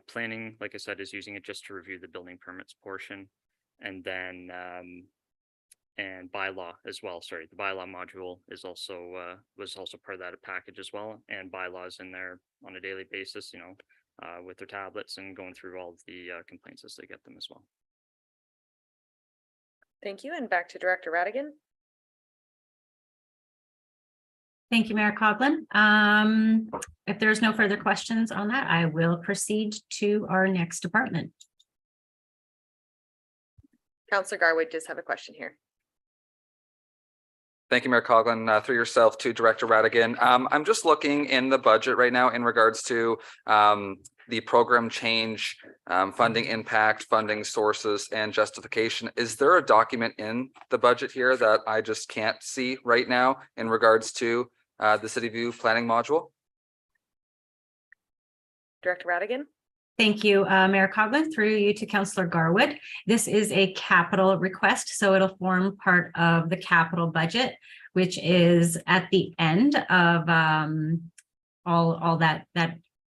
planning, like I said, is using it just to review the building permits portion, and then and bylaw as well. Sorry, the bylaw module is also was also part of that package as well, and bylaws in there on a daily basis, with their tablets and going through all of the complaints as they get them as well. Thank you. And back to Director Radigan. Thank you, Mayor Coughlin. If there's no further questions on that, I will proceed to our next department. Councillor Garwood does have a question here. Thank you, Mayor Coughlin, through yourself to Director Radigan. I'm just looking in the budget right now in regards to the program change, funding impact, funding sources, and justification. Is there a document in the budget here that I just can't see right now in regards to the City View planning module? Director Radigan. Thank you, Mayor Coughlin, through you to Councillor Garwood. This is a capital request, so it'll form part of the capital budget, which is at the end of all that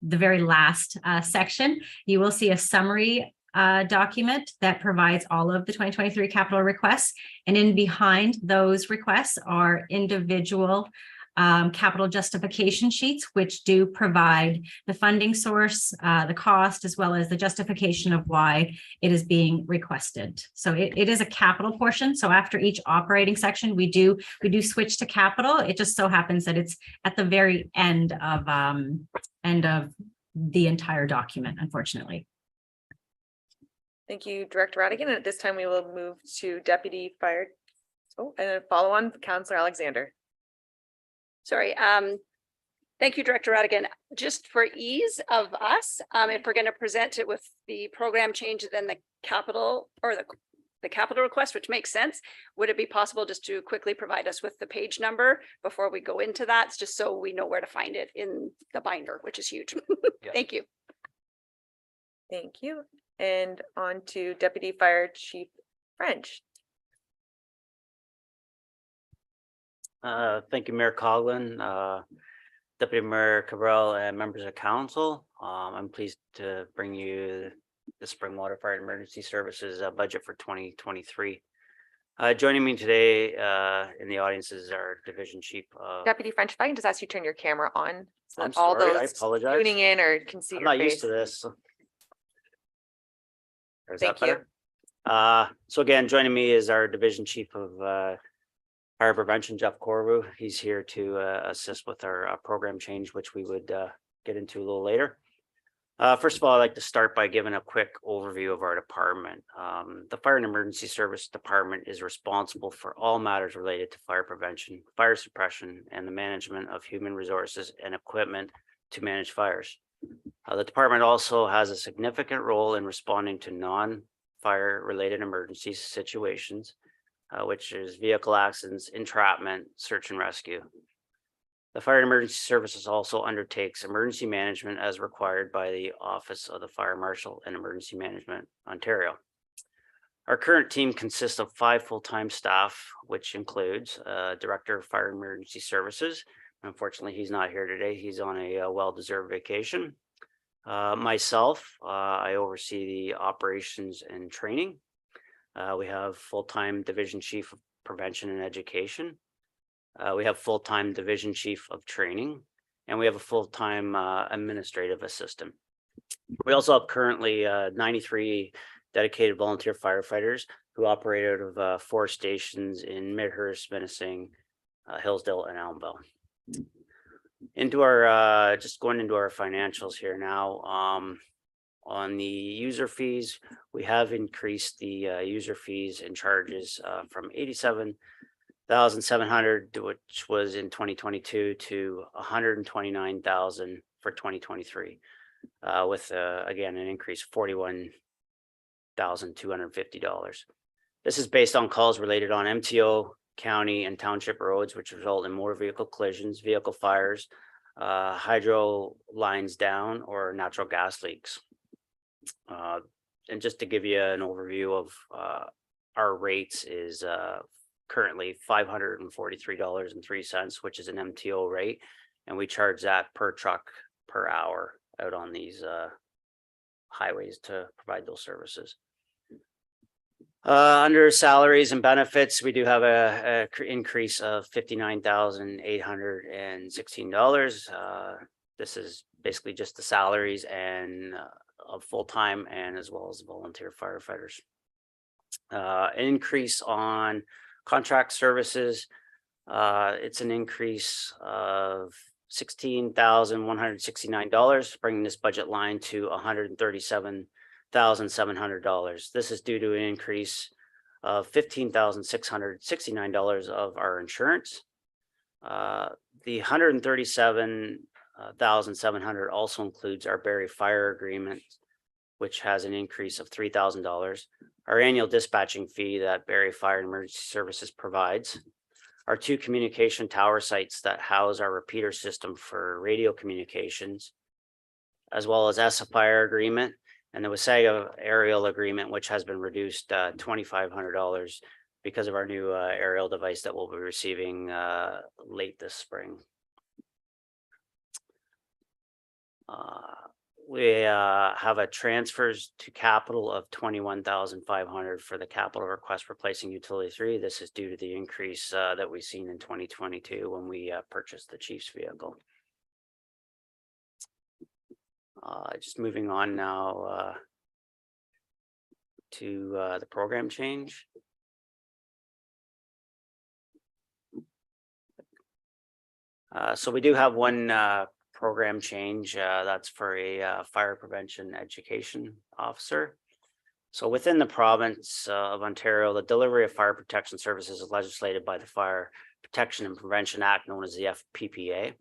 the very last section. You will see a summary document that provides all of the 2023 capital requests, and in behind those requests are individual capital justification sheets, which do provide the funding source, the cost, as well as the justification of why it is being requested. So it is a capital portion. So after each operating section, we do switch to capital. It just so happens that it's at the very end of the entire document, unfortunately. Thank you, Director Radigan. And at this time, we will move to Deputy Fire. Oh, and then follow on Councillor Alexander. Sorry. Thank you, Director Radigan. Just for ease of us, if we're going to present it with the program change, then the capital or the capital request, which makes sense, would it be possible just to quickly provide us with the page number before we go into that, just so we know where to find it in the binder, which is huge. Yeah. Thank you. Thank you. And on to Deputy Fire Chief French. Thank you, Mayor Coughlin, Deputy Mayor Cabral, and members of council. I'm pleased to bring you the Springwater Fire and Emergency Services budget for 2023. Joining me today in the audience is our division chief. Deputy French, if I can just ask you to turn your camera on so I'm that all sorry, I those apologize. tuning in or can see I'm your not face. used to this. Is Thank that better? So again, joining me is our division chief of fire prevention, Jeff Corvu. He's here to assist with our program change, which we would get into a little later. First of all, I'd like to start by giving a quick overview of our department. The Fire and Emergency Service Department is responsible for all matters related to fire prevention, fire suppression, and the management of human resources and equipment to manage fires. The department also has a significant role in responding to non-fire related emergency situations, which is vehicle accidents, entrapment, search and rescue. The Fire and Emergency Services also undertakes emergency management as required by the Office of the Fire Marshal and Emergency Management, Ontario. Our current team consists of 5 full-time staff, which includes Director of Fire and Emergency Services. Unfortunately, he's not here today. He's on a well-deserved vacation. Myself, I oversee the operations and training. We have full-time Division Chief of Prevention and Education. We have full-time Division Chief of Training, and we have a full-time administrative assistant. We also have currently 93 dedicated volunteer firefighters who operate out of 4 stations in Midhurst, Minising, Hillsdale, and Elmville. Into our just going into our financials here now. On the user fees, we have increased the user fees and charges from 87,700, which was in 2022, to 129,000 for 2023, with again an increase of $41,250. This is based on calls related on MTO, county, and township roads, which result in motor vehicle collisions, vehicle fires, hydro lines down, or natural gas leaks. And just to give you an overview of our rates is currently $543.03, which is an MTO rate, and we charge that per truck per hour out on these highways to provide those services. Under salaries and benefits, we do have a increase of $59,816. This is basically just the salaries and of full-time and as well as volunteer firefighters. An increase on contract services. It's an increase of $16,169, bringing this budget line to $137,700. This is due to an increase of $15,669 of our insurance. The $137,700 also includes our Barrie Fire Agreement, which has an increase of $3,000. Our annual dispatching fee that Barrie Fire and Emergency Services provides. Our 2 communication tower sites that house our repeater system for radio communications, as well as ESSA Fire Agreement and the Wasaga Aerial Agreement, which has been reduced $2,500 because of our new aerial device that we'll be receiving late this spring. We have a transfers to capital of $21,500 for the capital request replacing utility 3. This is due to the increase that we've seen in 2022 when we purchased the chief's vehicle. Just moving on now to the program change. So we do have one program change that's for a fire prevention education officer. So within the province of Ontario, the delivery of fire protection services is legislated by the Fire Protection and Prevention Act, known as the FPPA,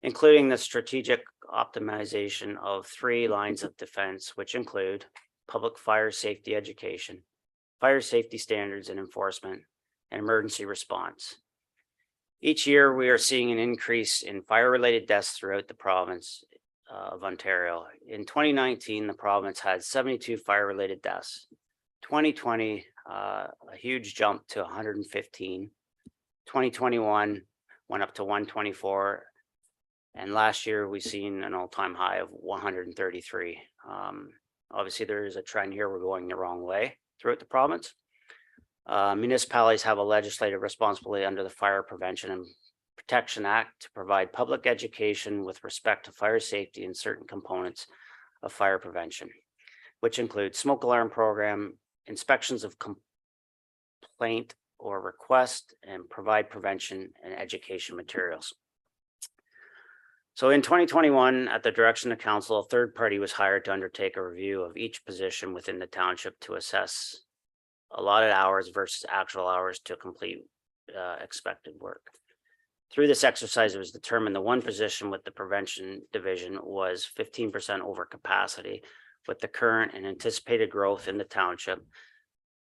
including the strategic optimization of 3 lines of defense, which include public fire safety education, fire safety standards and enforcement, and emergency response. Each year, we are seeing an increase in fire-related deaths throughout the province of Ontario. In 2019, the province had 72 fire-related deaths. 2020, a huge jump to 115. 2021 went up to 124. And last year, we've seen an all-time high of 133. Obviously, there is a trend here. We're going the wrong way throughout the province. Municipalities have a legislative responsibility under the Fire Prevention and Protection Act to provide public education with respect to fire safety and certain components of fire prevention, which include smoke alarm program, inspections of complaint or request, and provide prevention and education materials. So in 2021, at the direction of council, a third party was hired to undertake a review of each position within the township to assess allotted hours versus actual hours to complete expected work. Through this exercise, it was determined the one position with the prevention division was 15% over capacity. With the current and anticipated growth in the township,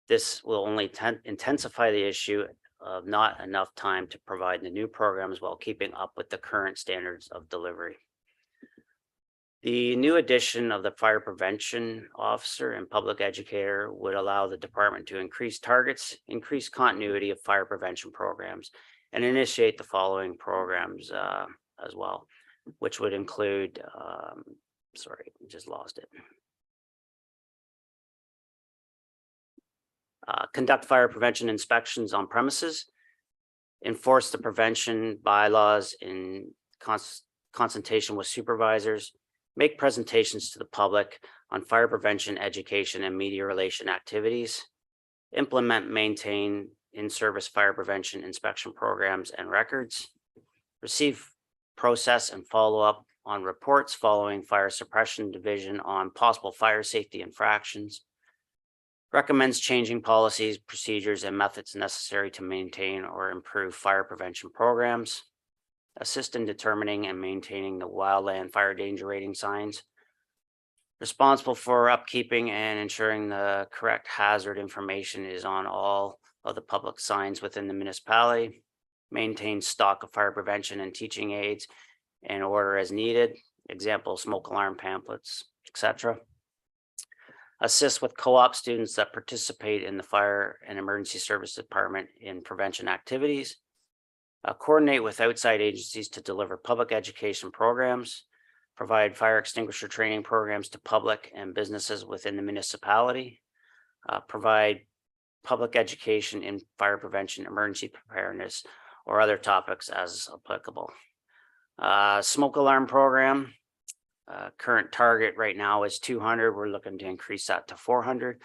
this will only intensify the issue of not enough time to provide the new programs while keeping up with the current standards of delivery. The new addition of the fire prevention officer and public educator would allow the department to increase targets, increase continuity of fire prevention programs, and initiate the following programs as well, which would include, sorry, just lost it. conduct fire prevention inspections on premises, enforce the prevention bylaws in consultation with supervisors, make presentations to the public on fire prevention, education, and media relation activities, implement, maintain in-service fire prevention inspection programs and records, receive, process, and follow up on reports following fire suppression division on possible fire safety infractions, recommends changing policies, procedures, and methods necessary to maintain or improve fire prevention programs, assist in determining and maintaining the wildland fire danger rating signs, responsible for upkeeping and ensuring the correct hazard information is on all of the public signs within the municipality, maintain stock of fire prevention and teaching aids in order as needed, example, smoke alarm pamphlets, etc. Assist with co-op students that participate in the fire and emergency service department in prevention activities, coordinate with outside agencies to deliver public education programs, provide fire extinguisher training programs to public and businesses within the municipality, provide public education in fire prevention, emergency preparedness, or other topics as applicable. Smoke alarm program, current target right now is 200. We're looking to increase that to 400.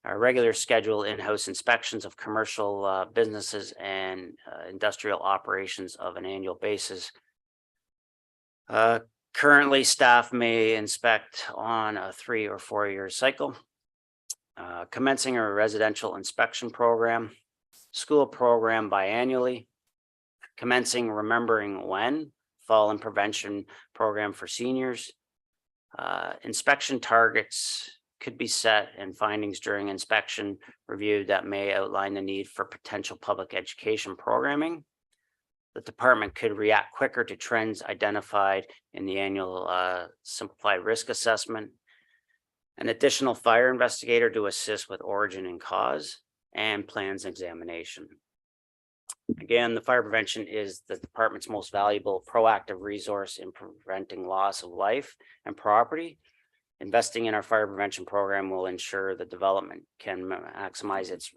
Our regular schedule in-house inspections of commercial businesses and industrial operations of an annual basis. Currently, staff may inspect on a 3 or 4 year cycle. Commencing a residential inspection program, school program biannually, commencing Remembering When, fall and prevention program for seniors. Inspection targets could be set and findings during inspection review that may outline the need for potential public education programming. The department could react quicker to trends identified in the annual simplified risk assessment. An additional fire investigator to assist with origin and cause and plans examination. Again, the fire prevention is the department's most valuable proactive resource in preventing loss of life and property. Investing in our fire prevention program will ensure the development can maximize its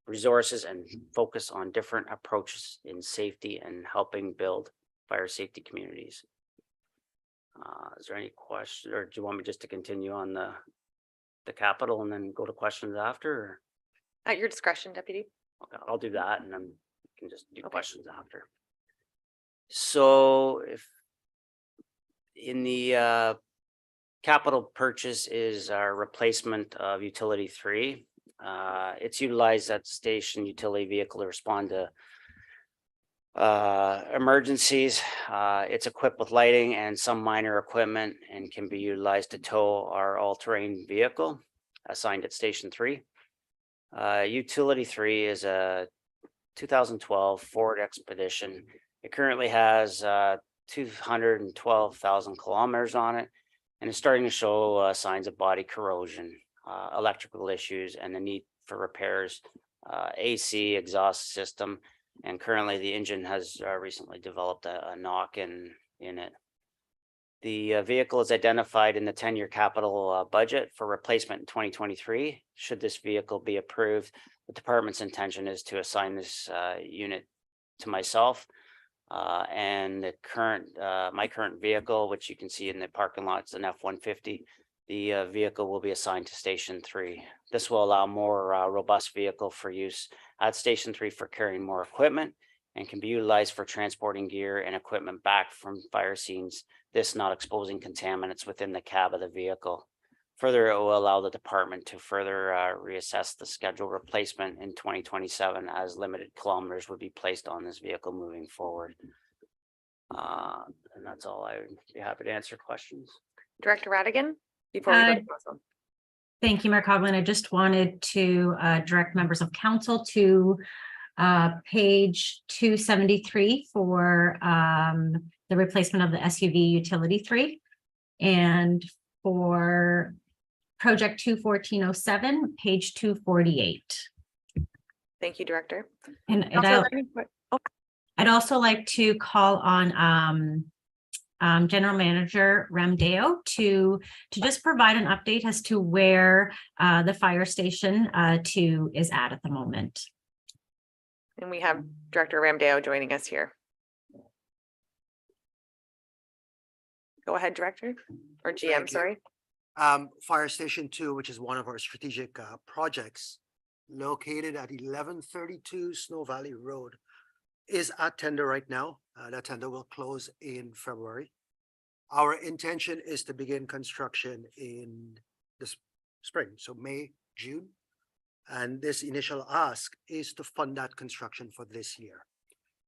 resources and focus on different approaches in safety and helping build fire safety communities. Is there any question, or do you want me just to continue on the capital and then go to questions after? Or? At your discretion, Deputy. Okay, I'll do that and then we can just do questions after. So if in the capital purchase is our replacement of utility 3. It's utilized at station utility vehicle to respond to emergencies. It's equipped with lighting and some minor equipment and can be utilized to tow our all-terrain vehicle assigned at station 3. Utility 3 is a 2012 Ford Expedition. It currently has 212,000 kilometers on it and is starting to show signs of body corrosion, electrical issues, and the need for repairs, AC, exhaust system. And currently the engine has recently developed a knock in it. The vehicle is identified in the 10-year capital budget for replacement in 2023. Should this vehicle be approved, the department's intention is to assign this unit to myself. And the current, my current vehicle, which you can see in the parking lot, it's an F-150. The vehicle will be assigned to Station 3. This will allow more robust vehicle for use at Station 3 for carrying more equipment and can be utilized for transporting gear and equipment back from fire scenes, this not exposing contaminants within the cab of the vehicle. Further, it will allow the department to further reassess the scheduled replacement in 2027 as limited kilometers would be placed on this vehicle moving forward. And that's all. I would be happy to answer questions. Director Radigan, before we go to council. Thank you, Mayor Coughlin. I just wanted to direct members of council to page 273 for the replacement of the SUV Utility 3, and for project 21407, page 248. Thank you, Director. And I'd also like to call on General Manager Ramdeo to just provide an update as to where the fire station is at the moment. And we have Director Ramdeo joining us here. Go ahead, Director, or GM, Thank you. sorry. Fire Station 2, which is one of our strategic projects located at 1132 Snow Valley Road, is at tender right now. That tender will close in February. Our intention is to begin construction in the spring, so May, June. And this initial ask is to fund that construction for this year.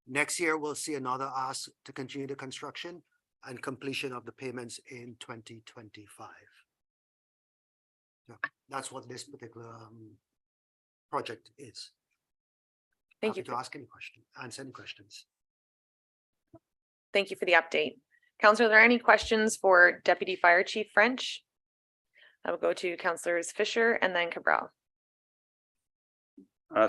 Next year, we'll see another ask to continue the construction and completion of the payments in 2025. So that's what this particular project is. Thank you. Happy to answer any questions. Thank you for the update. Councillor, are there any questions for Deputy Fire Chief French? I will go to Councillors Fisher and then Cabral.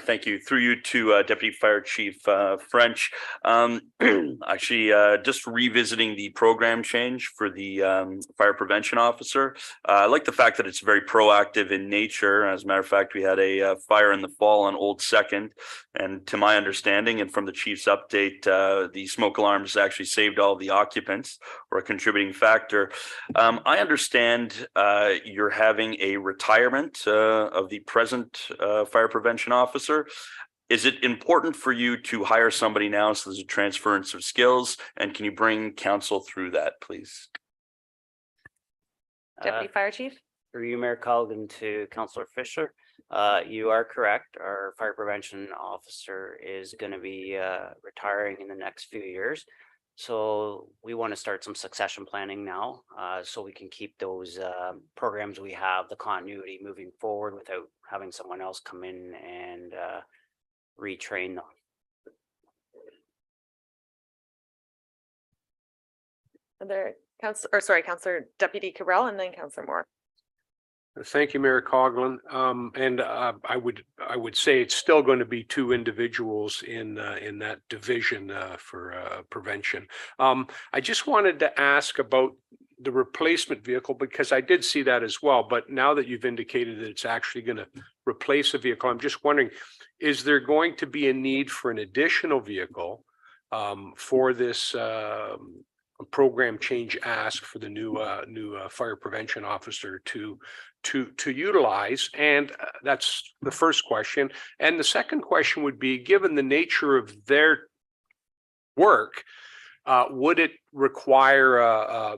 Thank you. Through you to Deputy Fire Chief French. Actually, just revisiting the program change for the fire prevention officer. I like the fact that it's very proactive in nature. As a matter of fact, we had a fire in the fall on Old Second, and to my understanding and from the chief's update, the smoke alarms actually saved all of the occupants, or a contributing factor. I understand you're having a retirement of the present fire prevention officer. Is it important for you to hire somebody now so there's a transference of skills? And can you bring council through that, please? Deputy Fire Chief. Through you, Mayor Colgan, to Councillor Fisher. You are correct. Our fire prevention officer is going to be retiring in the next few years. So we want to start some succession planning now, so we can keep those programs we have, the continuity moving forward without having someone else come in and retrain them. Other Councillor Deputy Cabral and then Councillor Moore. Thank you, Mayor Coughlin. And I would say it's still going to be two individuals in that division for prevention. I just wanted to ask about the replacement vehicle, because I did see that as well. But now that you've indicated that it's actually going to replace a vehicle, I'm just wondering, is there going to be a need for an additional vehicle for this program change ask for the new fire prevention officer to utilize? And that's the first question. And the second question would be, given the nature of their work, would it require a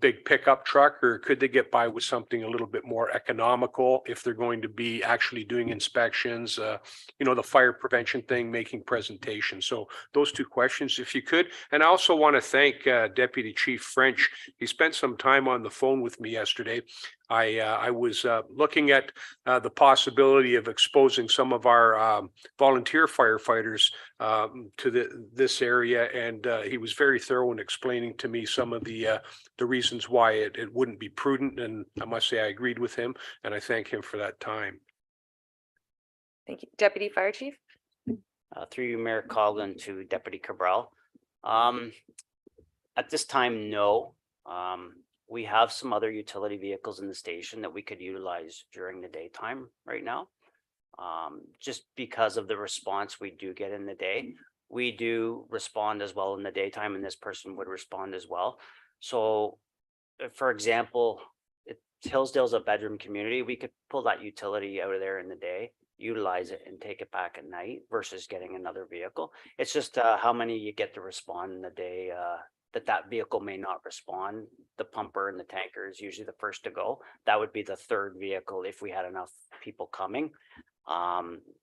big pickup truck, or could they get by with something a little bit more economical if they're going to be actually doing inspections, the fire prevention thing, making presentations? So those two questions, if you could. And I also want to thank Deputy Chief French. He spent some time on the phone with me yesterday. I was looking at the possibility of exposing some of our volunteer firefighters to this area, and he was very thorough in explaining to me some of the reasons why it wouldn't be prudent. And I must say I agreed with him, and I thank him for that time. Thank you. Deputy Fire Chief. Through you, Mayor Coughlin, to Deputy Cabral. At this time, no. We have some other utility vehicles in the station that we could utilize during the daytime right now. Just because of the response we do get in the day. We do respond as well in the daytime, and this person would respond as well. So, for example, Hillsdale's a bedroom community. We could pull that utility out of there in the day, utilize it, and take it back at night versus getting another vehicle. It's just how many you get to respond in the day that vehicle may not respond. The pumper and the tanker is usually the first to go. That would be the third vehicle if we had enough people coming.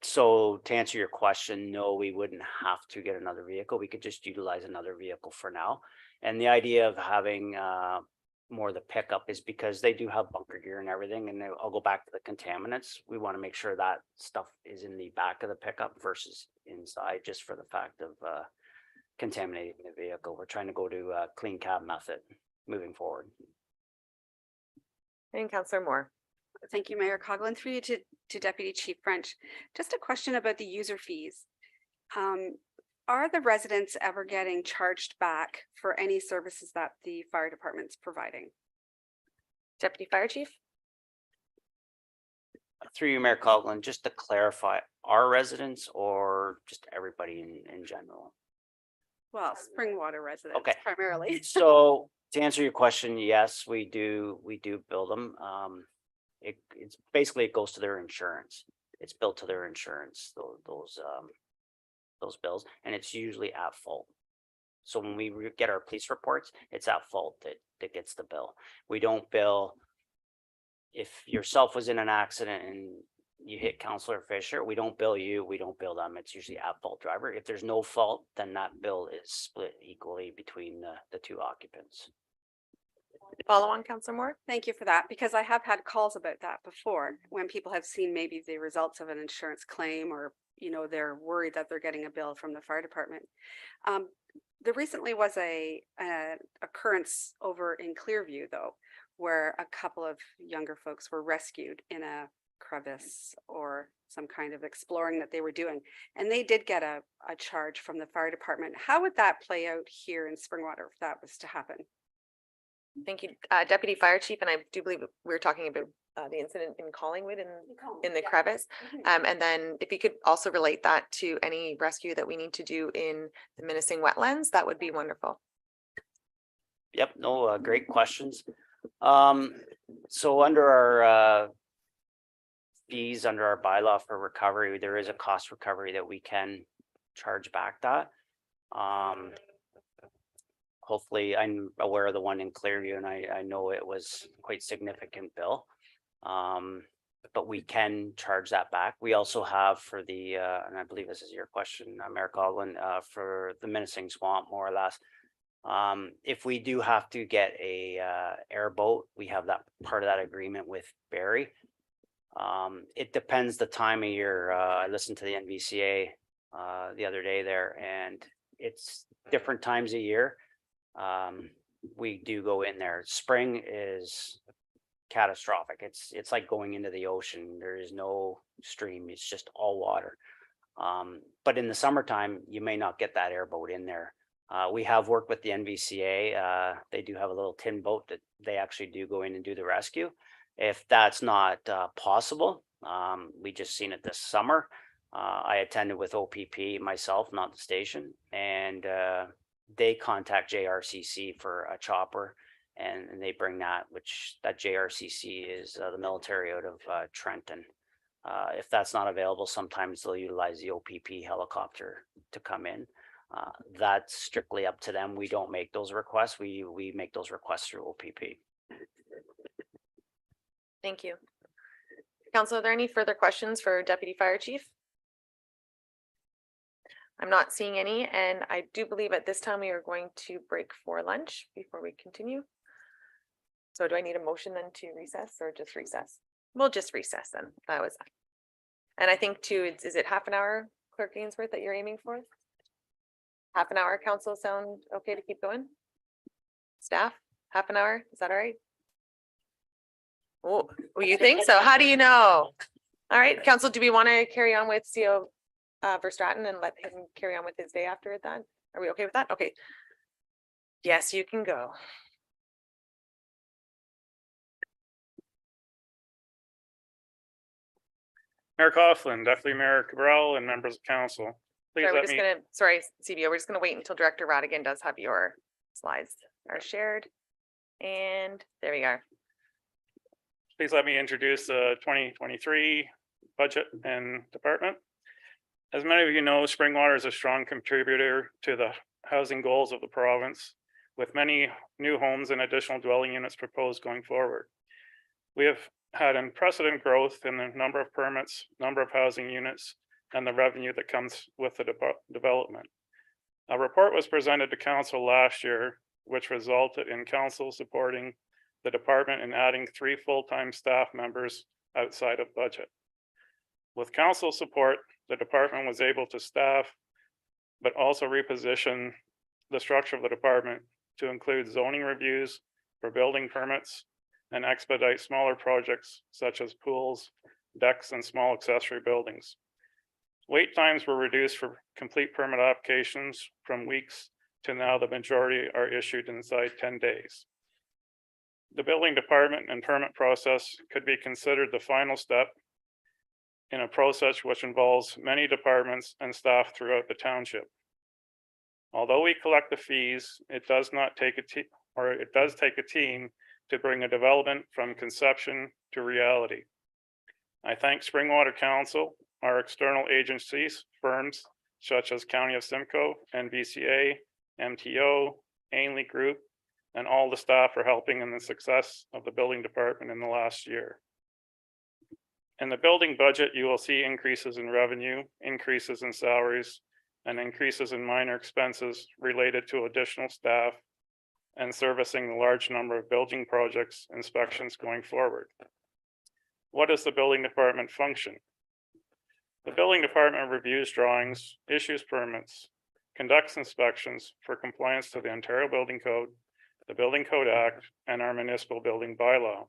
So to answer your question, no, we wouldn't have to get another vehicle. We could just utilize another vehicle for now. And the idea of having more of the pickup is because they do have bunker gear and everything. And I'll go back to the contaminants. We want to make sure that stuff is in the back of the pickup versus inside, just for the fact of contaminating the vehicle. We're trying to go to a clean cab method moving forward. And Councillor Moore. Thank you, Mayor Coughlin. Through you to Deputy Chief French. Just a question about the user fees. Are the residents ever getting charged back for any services that the fire department's providing? Deputy Fire Chief? Through you, Mayor Coughlin, just to clarify, our residents or just everybody in general? Well, Springwater residents Okay. primarily. So to answer your question, yes, we do bill them. It's basically, it goes to their insurance. It's billed to their insurance, those bills, and it's usually at fault. So when we get our police reports, it's at fault that gets the bill. We don't bill. If yourself was in an accident and you hit Counselor Fisher, we don't bill you, we don't bill them. It's usually at fault driver. If there's no fault, then that bill is split equally between the two occupants. Follow on, Councillor Moore? Thank you for that, because I have had calls about that before, when people have seen maybe the results of an insurance claim, or, you know, they're worried that they're getting a bill from the fire department. There recently was a occurrence over in Clearview, though, where a couple of younger folks were rescued in a crevice or some kind of exploring that they were doing, and they did get a charge from the fire department. How would that play out here in Springwater if that was to happen? Thank you, Deputy Fire Chief, and I do believe we were talking about the incident in Collingwood in the crevice. And then if you could also relate that to any rescue that we need to do in the Menacing Wetlands, that would be wonderful. Yep, no, great questions. So under our fees, under our bylaw for recovery, there is a cost recovery that we can charge back that. Hopefully, I'm aware of the one in Clearview, and I know it was quite significant bill. But we can charge that back. We also have for the, and I believe this is your question, Mayor Coughlin, for the Menacing Swamp, more or less. If we do have to get a airboat, we have that part of that agreement with Barry. It depends the time of year. I listened to the NVCA the other day there, and it's different times a year. We do go in there. Spring is catastrophic. It's like going into the ocean. There is no stream. It's just all water. But in the summertime, you may not get that airboat in there. We have worked with the NVCA. They do have a little tin boat that they actually do go in and do the rescue. If that's not possible, we just seen it this summer. I attended with OPP myself, not the station, and they contact JRCC for a chopper, and they bring that, which that JRCC is the military out of Trenton. If that's not available, sometimes they'll utilize the OPP helicopter to come in. That's strictly up to them. We don't make those requests. We make those requests through OPP. Thank you. Council, are there any further questions for Deputy Fire Chief? I'm not seeing any, and I do believe at this time we are going to break for lunch before we continue. So do I need a motion then to recess or just recess? We'll just recess then. That was, and I think too, is it half an hour, Clerk Ainsworth, that you're aiming for? Half an hour, Council, sound okay to keep going? Staff, half an hour, is that all right? Oh, well, you think so? How do you know? All right, Council, do we want to carry on with CO Verstraeten and let him carry on with his day after that? Are we okay with that? Okay. Yes, you can go. Mayor Coughlin, Deputy Mayor Cabral, and members of council. Please Sorry, let me. Sorry, CBO, we're just gonna wait until Director Radigan does have your slides are shared. And there we are. Please let me introduce the 2023 budget and department. As many of you know, Springwater is a strong contributor to the housing goals of the province, with many new homes and additional dwelling units proposed going forward. We have had unprecedented growth in the number of permits, number of housing units, and the revenue that comes with the development. A report was presented to council last year, which resulted in council supporting the department in adding 3 full-time staff members outside of budget. With council support, the department was able to staff, but also reposition the structure of the department to include zoning reviews for building permits and expedite smaller projects such as pools, decks, and small accessory buildings. Wait times were reduced for complete permit applications from weeks to now the majority are issued inside 10 days. The building department and permit process could be considered the final step in a process which involves many departments and staff throughout the township. Although we collect the fees, it does take a team to bring a development from conception to reality. I thank Springwater Council, our external agencies, firms such as County of Simcoe, NVCA, MTO, Ainley Group, and all the staff for helping in the success of the building department in the last year. In the building budget, you will see increases in revenue, increases in salaries, and increases in minor expenses related to additional staff and servicing the large number of building projects inspections going forward. What is the building department function? The building department reviews drawings, issues permits, conducts inspections for compliance to the Ontario Building Code, the Building Code Act, and our municipal building bylaw.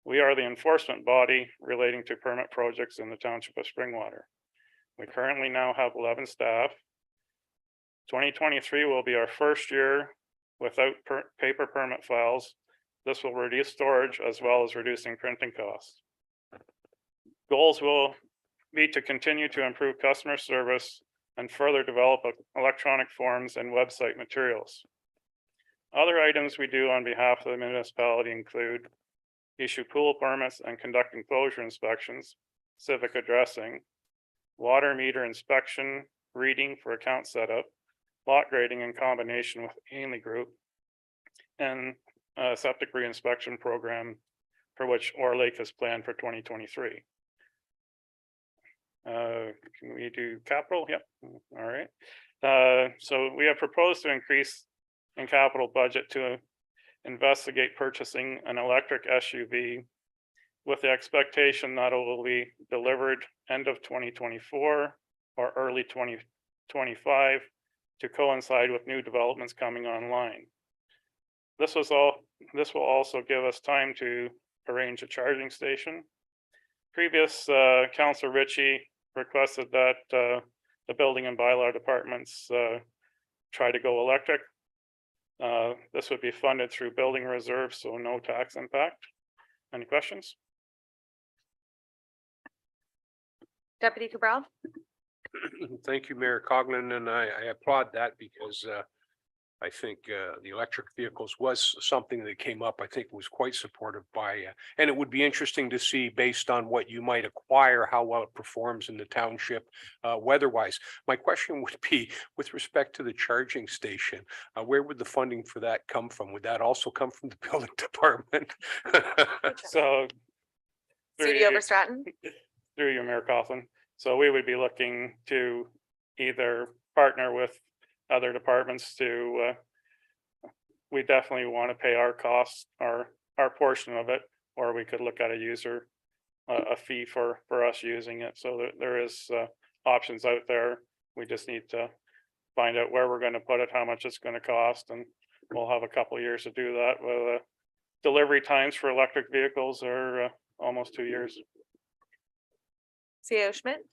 We are the enforcement body relating to permit projects in the Township of Springwater. We currently now have 11 staff. 2023 will be our first year without paper permit files. This will reduce storage as well as reducing printing costs. Goals will be to continue to improve customer service and further develop electronic forms and website materials. Other items we do on behalf of the municipality include issue pool permits and conduct enclosure inspections, civic addressing, water meter inspection, reading for account setup, lot grading in combination with Ainley Group, and a septic re-inspection program for which Orr Lake is planned for 2023. Can we do capital? Yep. All right. So we have proposed to increase in capital budget to investigate purchasing an electric SUV with the expectation that it will be delivered end of 2024 or early 2025 to coincide with new developments coming online. This will also give us time to arrange a charging station. Previous Councillor Ritchie requested that the building and bylaw departments try to go electric. This would be funded through building reserves, so no tax impact. Any questions? Deputy Cabral? Thank you, Mayor Coughlin, and I applaud that because I think the electric vehicles was something that came up. I think was quite supportive by, and it would be interesting to see based on what you might acquire, how well it performs in the township weather-wise. My question would be with respect to the charging station, where would the funding for that come from? Would that also come from the building department? So Judy Overstratton? Through you, Mayor Coughlin. So we would be looking to either partner with other departments to, we definitely want to pay our costs, our portion of it, or we could look at a fee for us using it. So there is options out there. We just need to find out where we're going to put it, how much it's going to cost, and we'll have a couple of years to do that. With delivery times for electric vehicles are almost 2 years. CAO Schmidt?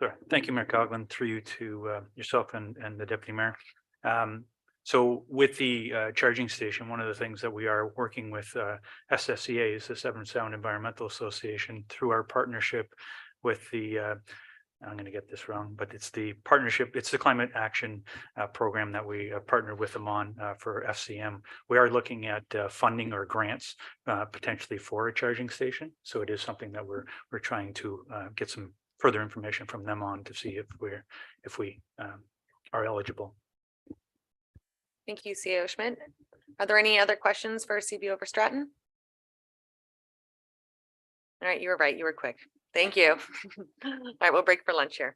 Sure. Thank you, Mayor Coughlin, through you to yourself and the deputy mayor. So with the charging station, one of the things that we are working with SSEA is the Severn Sound Environmental Association through our partnership with the I'm going to get this wrong, but it's the partnership, it's the climate action program that we partnered with them on for FCM. We are looking at funding or grants potentially for a charging station. So it is something that we're trying to get some further information from them on to see if we are eligible. Thank you, CAO Schmidt. Are there any other questions for CB Overstratton? All right, you were right. You were quick. Thank you. All right, we'll break for lunch here.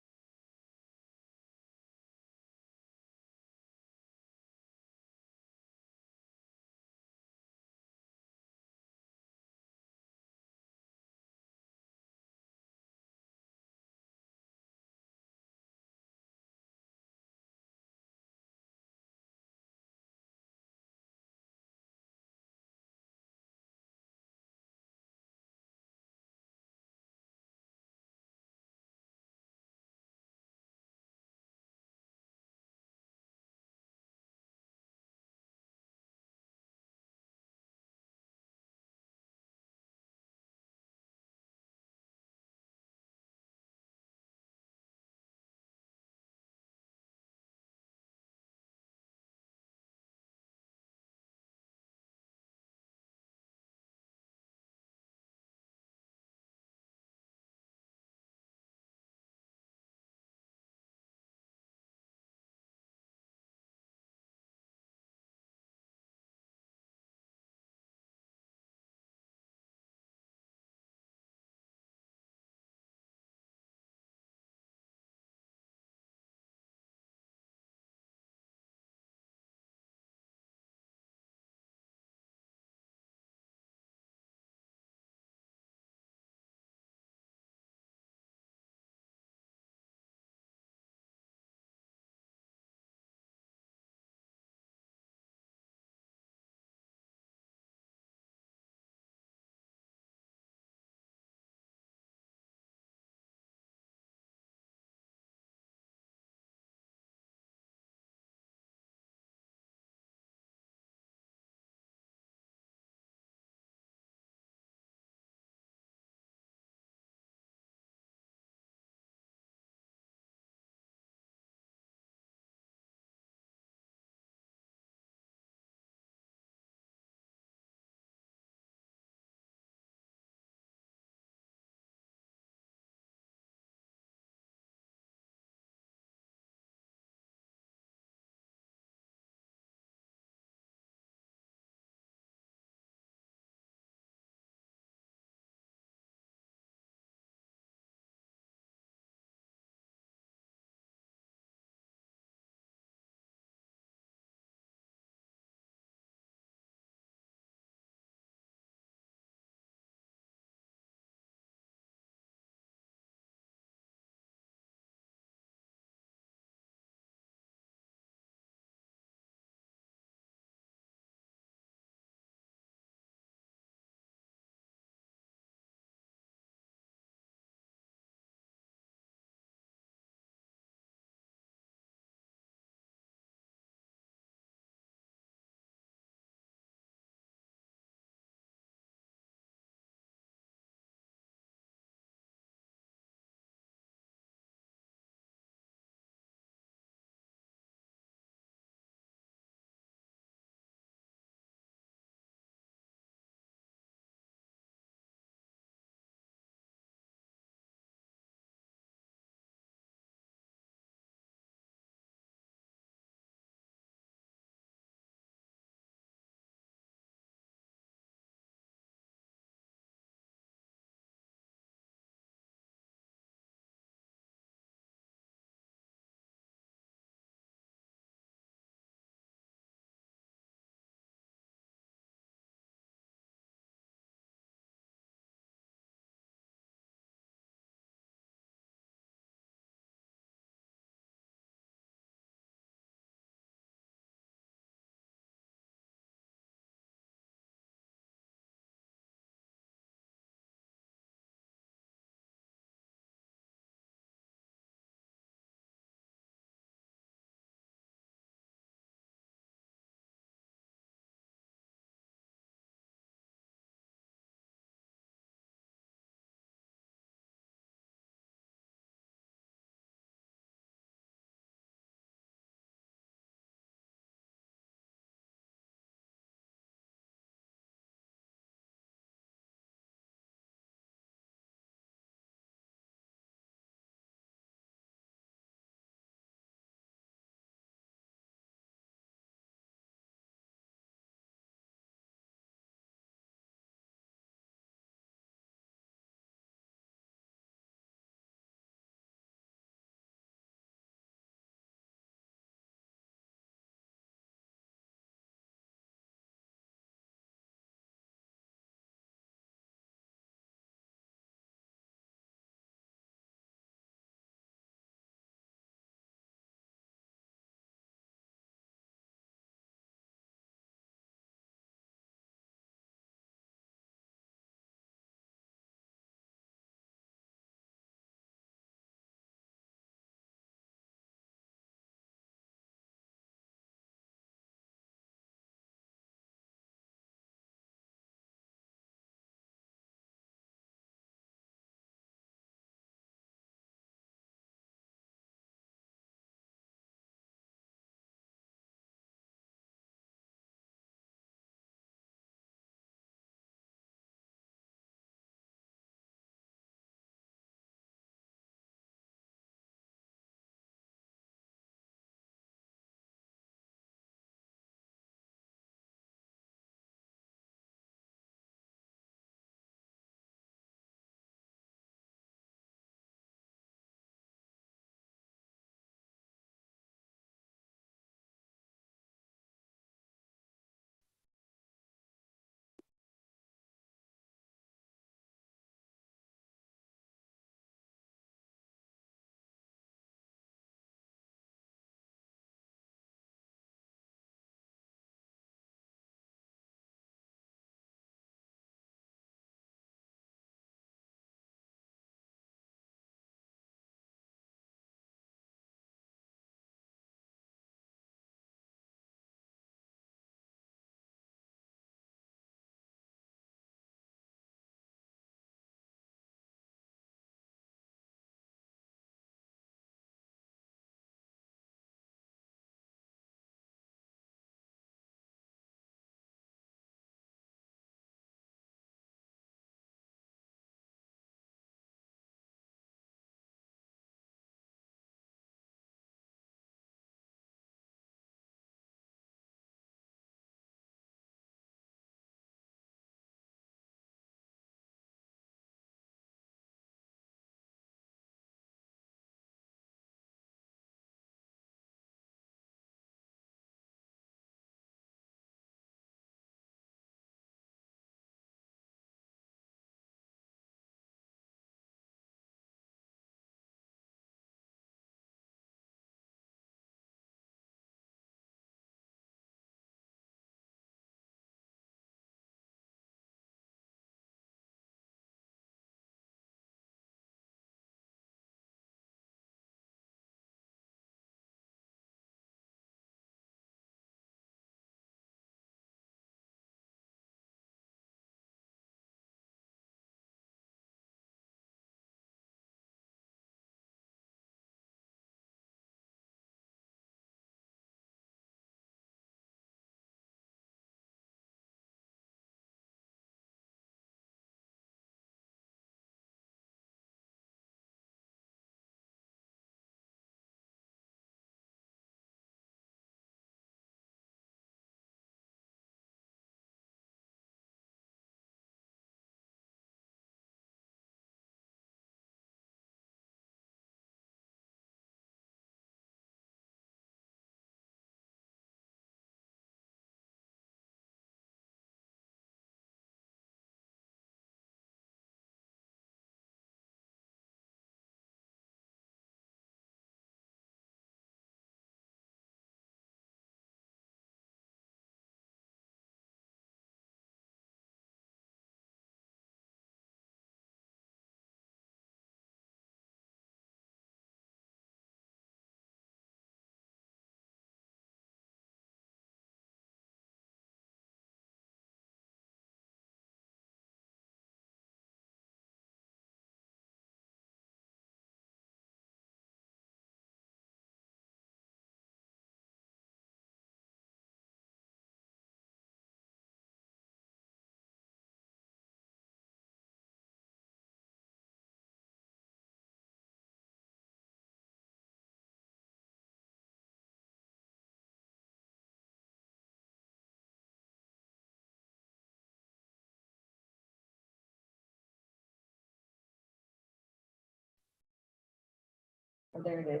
There it is.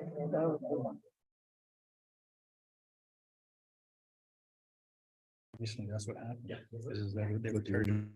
Obviously, that's what happened. Yeah. Is that they would turn.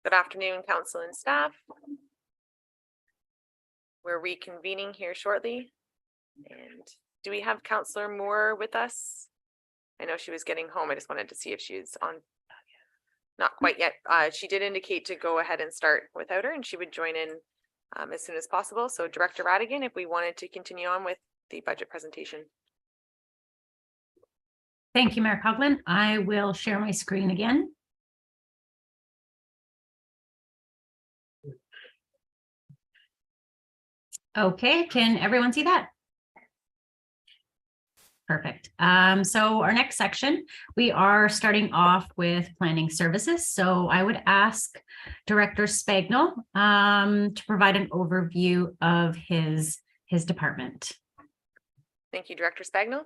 Good afternoon, council and staff. We're reconvening here shortly. And do we have Councillor Moore with us? I know she was getting home. I just wanted to see if she's on. Not quite yet. She did indicate to go ahead and start without her, and she would join in as soon as possible. So Director Radigan, if we wanted to continue on with the budget presentation. Thank you, Mayor Coughlin. I will share my screen again. Okay, can everyone see that? Perfect. So our next section, we are starting off with planning services. So I would ask Director Spagnol to provide an overview of his department. Thank you, Director Spagnol.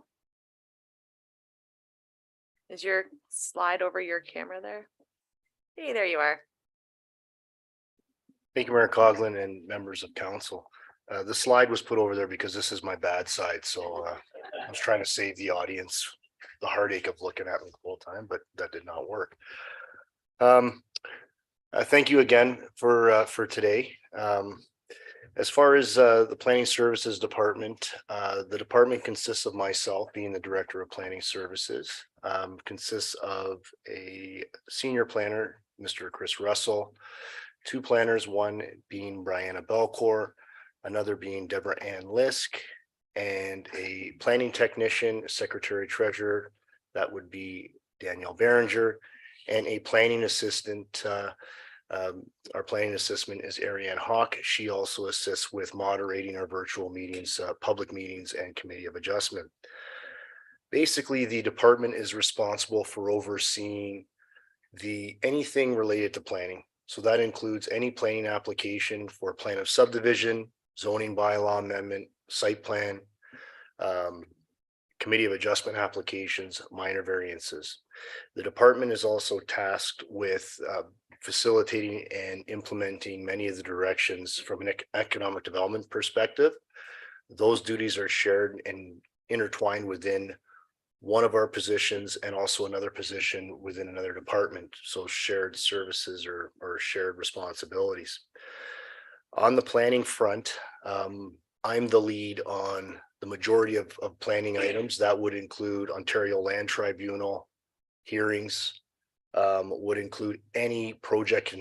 Is your slide over your camera there? Hey, there you are. Thank you, Mayor Coughlin and members of council. The slide was put over there because this is my bad side, so I was trying to save the audience the heartache of looking at me the whole time, but that did not work. Thank you again for today. As far as the Planning Services Department, the department consists of myself being the Director of Planning Services, consists of a senior planner, Mr. Chris Russell, two planners, one being Brianna Belcourt, another being Deborah Ann Lisk, and a planning technician, secretary treasurer, that would be Danielle Berenger, and a planning assistant. Our planning assistant is Ariane Hawk. She also assists with moderating our virtual meetings, public meetings, and committee of adjustment. Basically, the department is responsible for overseeing anything related to planning. So that includes any planning application for plan of subdivision, zoning bylaw amendment, site plan, committee of adjustment applications, minor variances. The department is also tasked with facilitating and implementing many of the directions from an economic development perspective. Those duties are shared and intertwined within one of our positions and also another position within another department. So shared services or shared responsibilities. On the planning front, I'm the lead on the majority of planning items. That would include Ontario Land Tribunal hearings, would include any project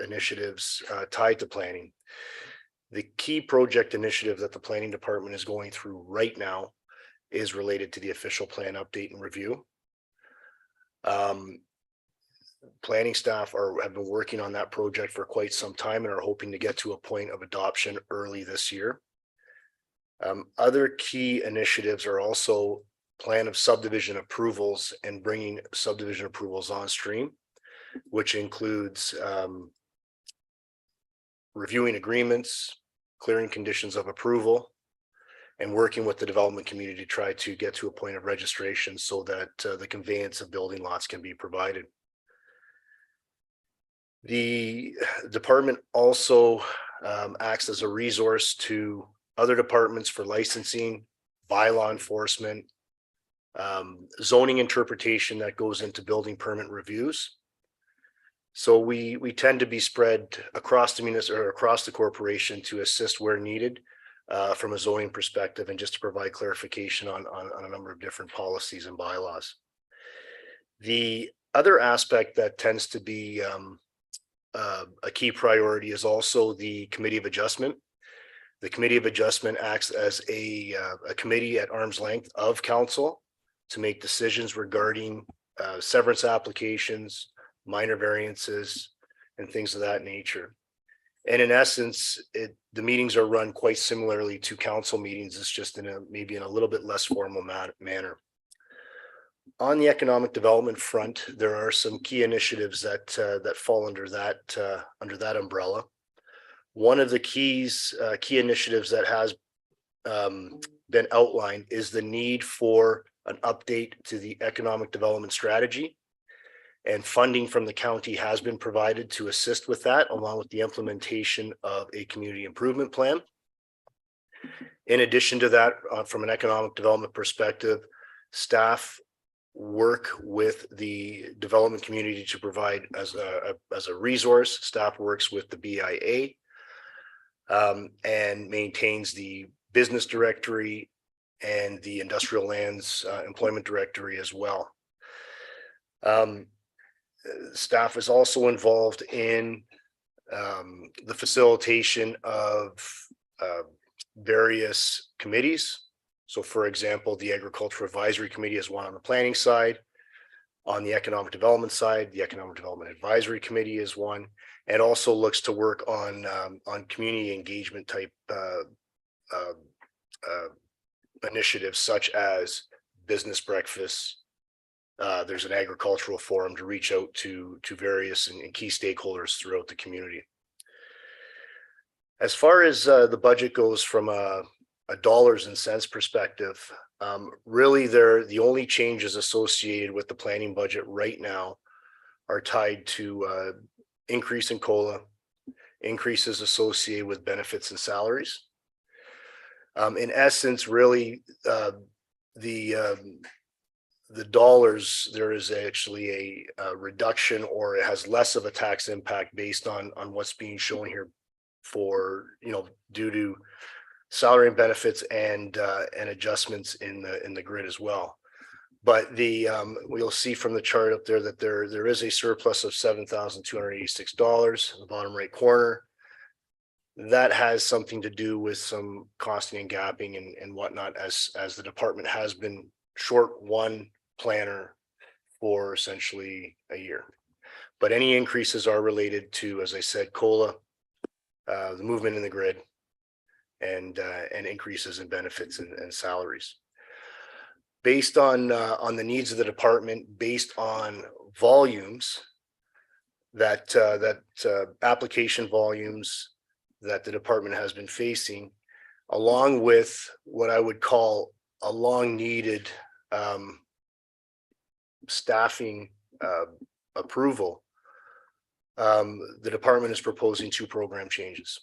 initiatives tied to planning. The key project initiative that the planning department is going through right now is related to the official plan update and review. Planning staff have been working on that project for quite some time and are hoping to get to a point of adoption early this year. Other key initiatives are also plan of subdivision approvals and bringing subdivision approvals on stream, which includes reviewing agreements, clearing conditions of approval, and working with the development community to try to get to a point of registration so that the conveyance of building lots can be provided. The department also acts as a resource to other departments for licensing, bylaw enforcement, zoning interpretation that goes into building permit reviews. So we tend to be spread across the municipal or across the corporation to assist where needed from a zoning perspective and just to provide clarification on a number of different policies and bylaws. The other aspect that tends to be a key priority is also the Committee of Adjustment. The Committee of Adjustment acts as a committee at arm's length of council to make decisions regarding severance applications, minor variances, and things of that nature. And in essence, the meetings are run quite similarly to council meetings. It's just maybe in a little bit less formal manner. On the economic development front, there are some key initiatives that fall under that umbrella. One of the key initiatives that has been outlined is the need for an update to the economic development strategy. And funding from the county has been provided to assist with that, along with the implementation of a community improvement plan. In addition to that, from an economic development perspective, staff work with the development community to provide as a resource. Staff works with the BIA and maintains the business directory and the industrial lands employment directory as well. Staff is also involved in the facilitation of various committees. So for example, the Agricultural Advisory Committee is one on the planning side. On the economic development side, the Economic Development Advisory Committee is one, and also looks to work on community engagement type initiatives such as business breakfasts. There's an agricultural forum to reach out to various and key stakeholders throughout the community. As far as the budget goes from a dollars and cents perspective, really the only changes associated with the planning budget right now are tied to increase in COLA, increases associated with benefits and salaries. In essence, really, the dollars, there is actually a reduction, or it has less of a tax impact based on what's being shown here for, due to salary and benefits and adjustments in the grid as well. But we'll see from the chart up there that there is a surplus of $7,286 in the bottom right corner. That has something to do with some costing and gapping and whatnot, as the department has been short one planner for essentially a year. But any increases are related to, as I said, COLA, the movement in the grid, and increases in benefits and salaries. Based on the needs of the department, based on volumes that application volumes that the department has been facing, along with what I would call a long needed staffing approval, the department is proposing 2 program changes.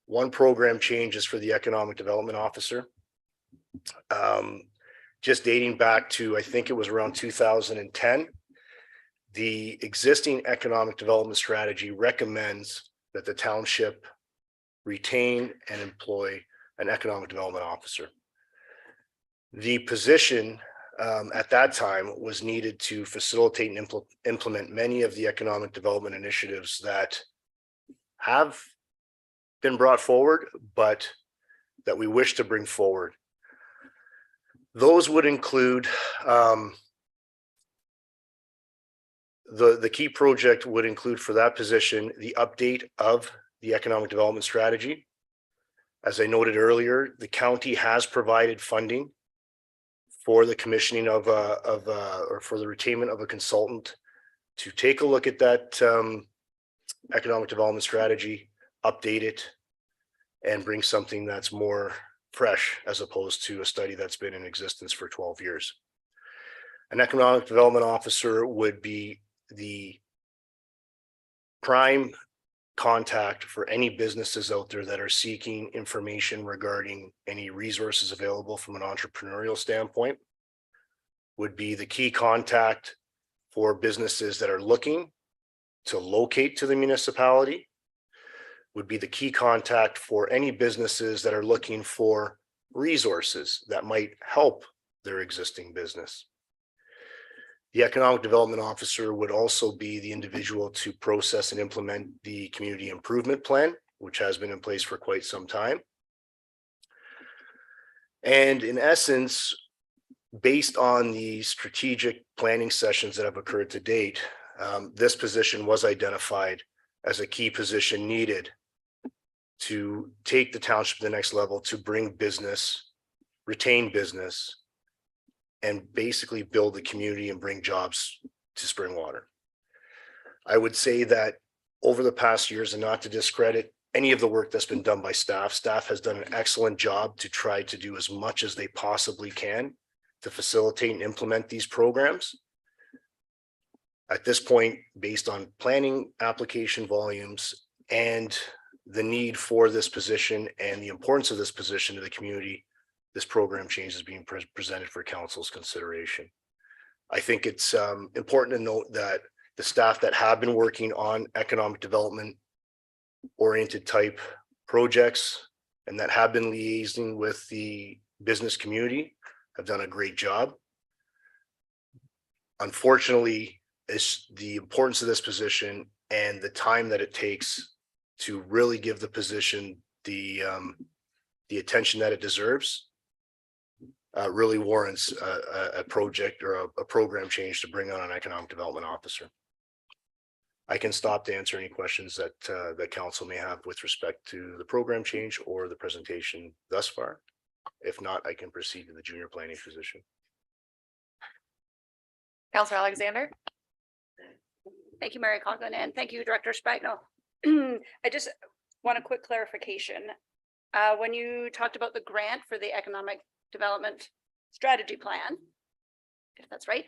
One program change is for the economic development officer. Just dating back to, I think it was around 2010, the existing economic development strategy recommends that the township retain and employ an economic development officer. The position at that time was needed to facilitate and implement many of the economic development initiatives that have been brought forward, but that we wish to bring forward. Those would include the key project would include for that position the update of the economic development strategy. As I noted earlier, the county has provided funding for the commissioning or for the retainment of a consultant to take a look at that economic development strategy, update it, and bring something that's more fresh as opposed to a study that's been in existence for 12 years. An economic development officer would be the prime contact for any businesses out there that are seeking information regarding any resources available from an entrepreneurial standpoint. would be the key contact for businesses that are looking to locate to the municipality, would be the key contact for any businesses that are looking for resources that might help their existing business. The economic development officer would also be the individual to process and implement the community improvement plan, which has been in place for quite some time. And in essence, based on the strategic planning sessions that have occurred to date, this position was identified as a key position needed to take the township to the next level, to bring business, retain business, and basically build the community and bring jobs to Springwater. I would say that over the past years, and not to discredit any of the work that's been done by staff has done an excellent job to try to do as much as they possibly can to facilitate and implement these programs. At this point, based on planning application volumes and the need for this position and the importance of this position to the community, this program change is being presented for council's consideration. I think it's important to note that the staff that have been working on economic development oriented type projects and that have been liaising with the business community have done a great job. Unfortunately, it's the importance of this position and the time that it takes to really give the position the attention that it deserves really warrants a project or a program change to bring on an economic development officer. I can stop to answer any questions that the council may have with respect to the program change or the presentation thus far. If not, I can proceed to the junior planning position. Councillor Alexander. Thank you, Mary Coughlin, and thank you, Director Spagno. I just want a quick clarification. When you talked about the grant for the economic development strategy plan, if that's right,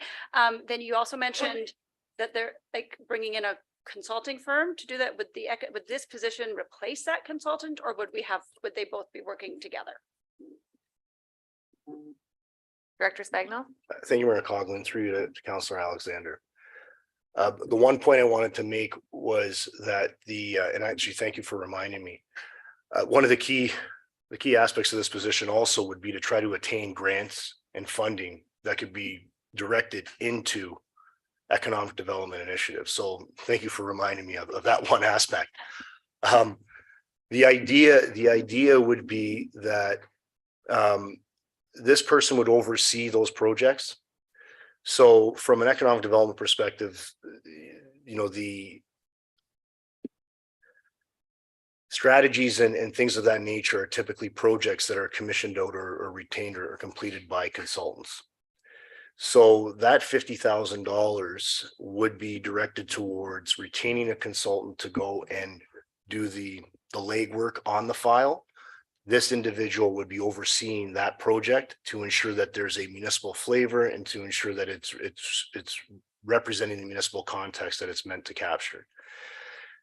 then you also mentioned that they're like bringing in a consulting firm to do that. Would this position replace that consultant, or would they both be working together? Director Spagno. Thank you, Mayor Coughlin, through you to Councillor Alexander. The one point I wanted to make was that and actually thank you for reminding me. One of the key aspects of this position also would be to try to attain grants and funding that could be directed into economic development initiatives. So thank you for reminding me of that one aspect. The idea would be that this person would oversee those projects. So from an economic development perspective, the strategies and things of that nature are typically projects that are commissioned out or retained or completed by consultants. So that $50,000 would be directed towards retaining a consultant to go and do the legwork on the file. This individual would be overseeing that project to ensure that there's a municipal flavor and to ensure that it's representing the municipal context that it's meant to capture.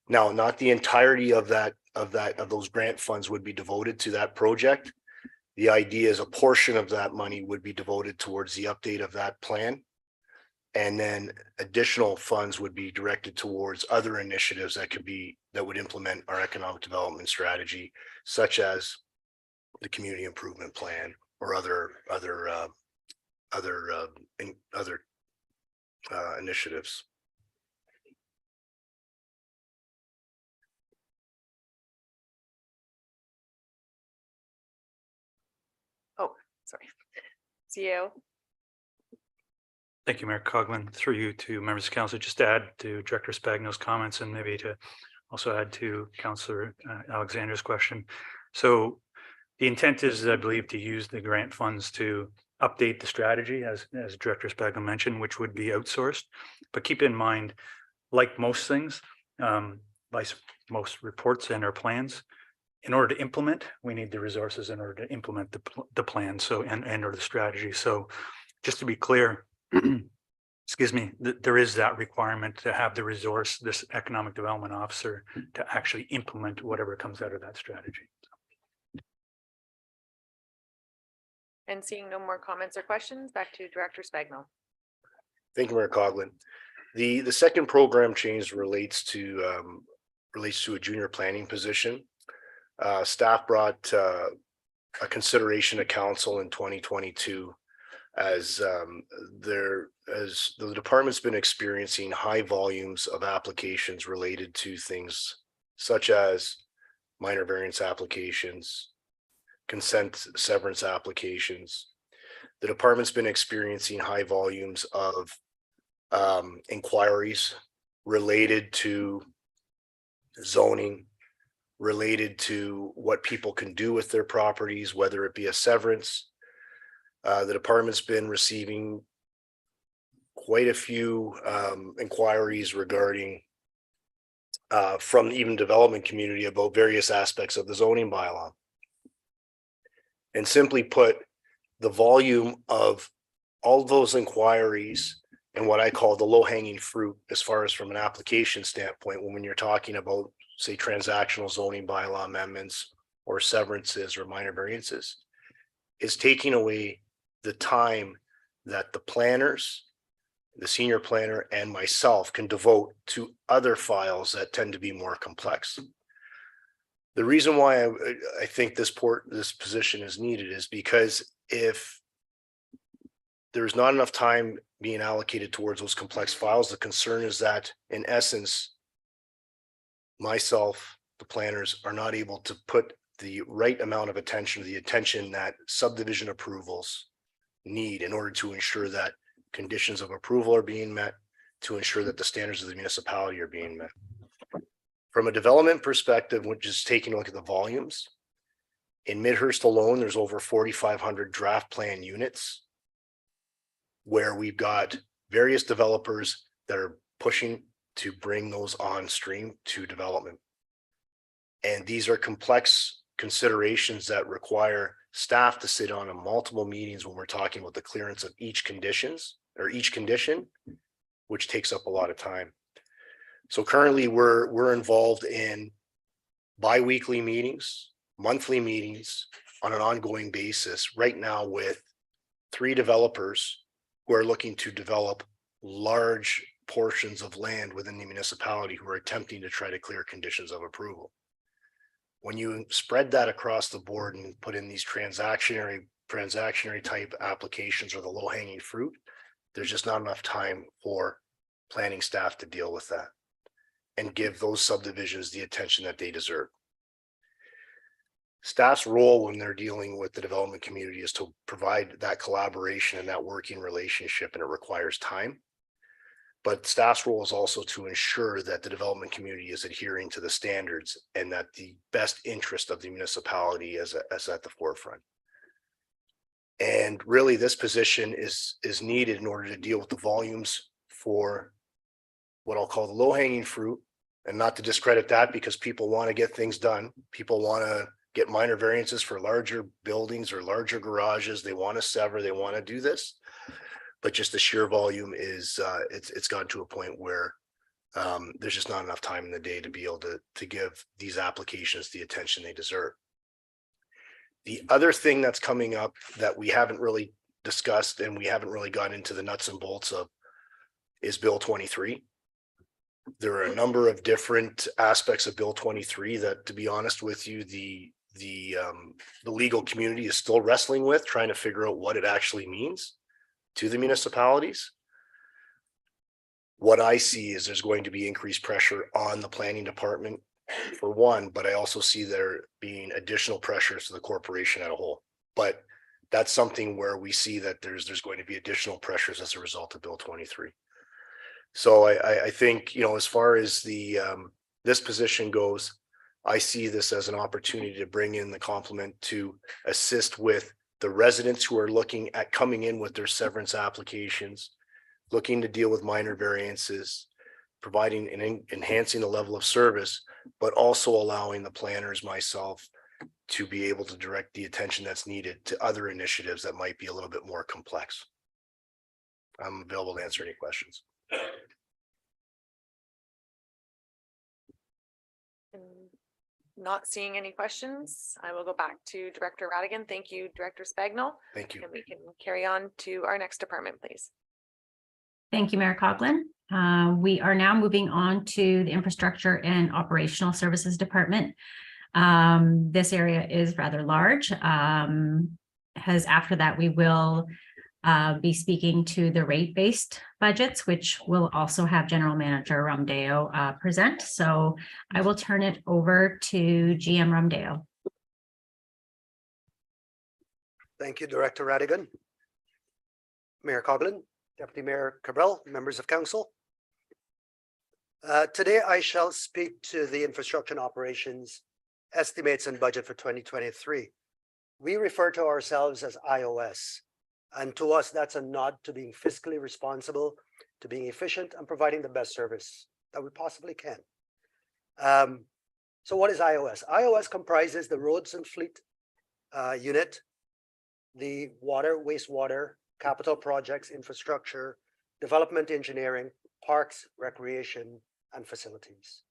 Now, not the entirety of those grant funds would be devoted to that project. The idea is a portion of that money would be devoted towards the update of that plan. And then additional funds would be directed towards other initiatives that would implement our economic development strategy, such as the community improvement plan or other initiatives. Oh, sorry. CEO. Thank you, Mayor Coughlin. Through you to members of council, just to add to Director Spagno's comments and maybe to also add to Councillor Alexander's question. So the intent is, I believe, to use the grant funds to update the strategy, as Director Spagno mentioned, which would be outsourced. But keep in mind, like most things, like most reports and our plans, in order to implement, we need the resources in order to implement the plan. So and or the strategy. So just to be clear, excuse me, there is that requirement to have the resource, this economic development officer, to actually implement whatever comes out of that strategy. And seeing no more comments or questions, back to Director Spagnell. Thank you, Mayor Coughlin. The second program change relates to a junior planning position. Staff brought a consideration to council in 2022 as the department's been experiencing high volumes of applications related to things such as minor variance applications, consent severance applications. The department's been experiencing high volumes of inquiries related to zoning, related to what people can do with their properties, whether it be a severance. The department's been receiving quite a few inquiries regarding from even development community about various aspects of the zoning bylaw. And simply put, the volume of all those inquiries and what I call the low-hanging fruit, as far as from an application standpoint, when you're talking about, say, transactional zoning bylaw amendments or severances or minor variances, is taking away the time that the planners, the senior planner, and myself can devote to other files that tend to be more complex. The reason why I think this position is needed is because if there's not enough time being allocated towards those complex files, the concern is that, in essence, myself, the planners, are not able to put the right amount of attention, the attention that subdivision approvals need in order to ensure that conditions of approval are being met, to ensure that the standards of the municipality are being met. From a development perspective, which is taking a look at the volumes, in Midhurst alone, there's over 4,500 draft plan units where we've got various developers that are pushing to bring those on stream to development. And these are complex considerations that require staff to sit on in multiple meetings when we're talking about the clearance of each condition, which takes up a lot of time. So currently we're involved in bi-weekly meetings, monthly meetings on an ongoing basis right now with 3 developers who are looking to develop large portions of land within the municipality who are attempting to try to clear conditions of approval. When you spread that across the board and put in these transactionary type applications or the low hanging fruit, there's just not enough time for planning staff to deal with that and give those subdivisions the attention that they deserve. Staff's role when they're dealing with the development community is to provide that collaboration and that working relationship, and it requires time. But staff's role is also to ensure that the development community is adhering to the standards and that the best interest of the municipality is at the forefront. And really, this position is needed in order to deal with the volumes for what I'll call the low-hanging fruit, and not to discredit that, because people want to get things done. People want to get minor variances for larger buildings or larger garages. They want to sever, they want to do this. But just the sheer volume is, it's gotten to a point where there's just not enough time in the day to be able to give these applications the attention they deserve. The other thing that's coming up that we haven't really discussed and we haven't really gotten into the nuts and bolts of is Bill 23. There are a number of different aspects of Bill 23 that, to be honest with you, the legal community is still wrestling with, trying to figure out what it actually means to the municipalities. What I see is there's going to be increased pressure on the planning department for one, but I also see there being additional pressures to the corporation as a whole. But that's something where we see that there's going to be additional pressures as a result of Bill 23. So I think, as far as the this position goes, I see this as an opportunity to bring in the complement to assist with the residents who are looking at coming in with their severance applications, looking to deal with minor variances, providing and enhancing the level of service, but also allowing the planners, myself, to be able to direct the attention that's needed to other initiatives that might be a little bit more complex. I'm available to answer any questions. Not seeing any questions, I will go back to Director Radigan. Thank you, Director Spagnell. Thank you. And we can carry on to our next department, please. Thank you, Mayor Coughlin. We are now moving on to the Infrastructure and Operational Services Department. This area is rather large. As after that, we will be speaking to the rate-based budgets, which will also have General Manager Romdeo present. So I will turn it over to GM Romdeo. Thank you, Director Radigan. Mayor Coughlin, Deputy Mayor Cabral, members of council. Today I shall speak to the infrastructure and operations estimates and budget for 2023. We refer to ourselves as IOS. And to us, that's a nod to being fiscally responsible, to being efficient and providing the best service that we possibly can. So what is IOS? IOS comprises the roads and fleet unit, the water, wastewater, capital projects, infrastructure, development engineering, parks, recreation, and facilities.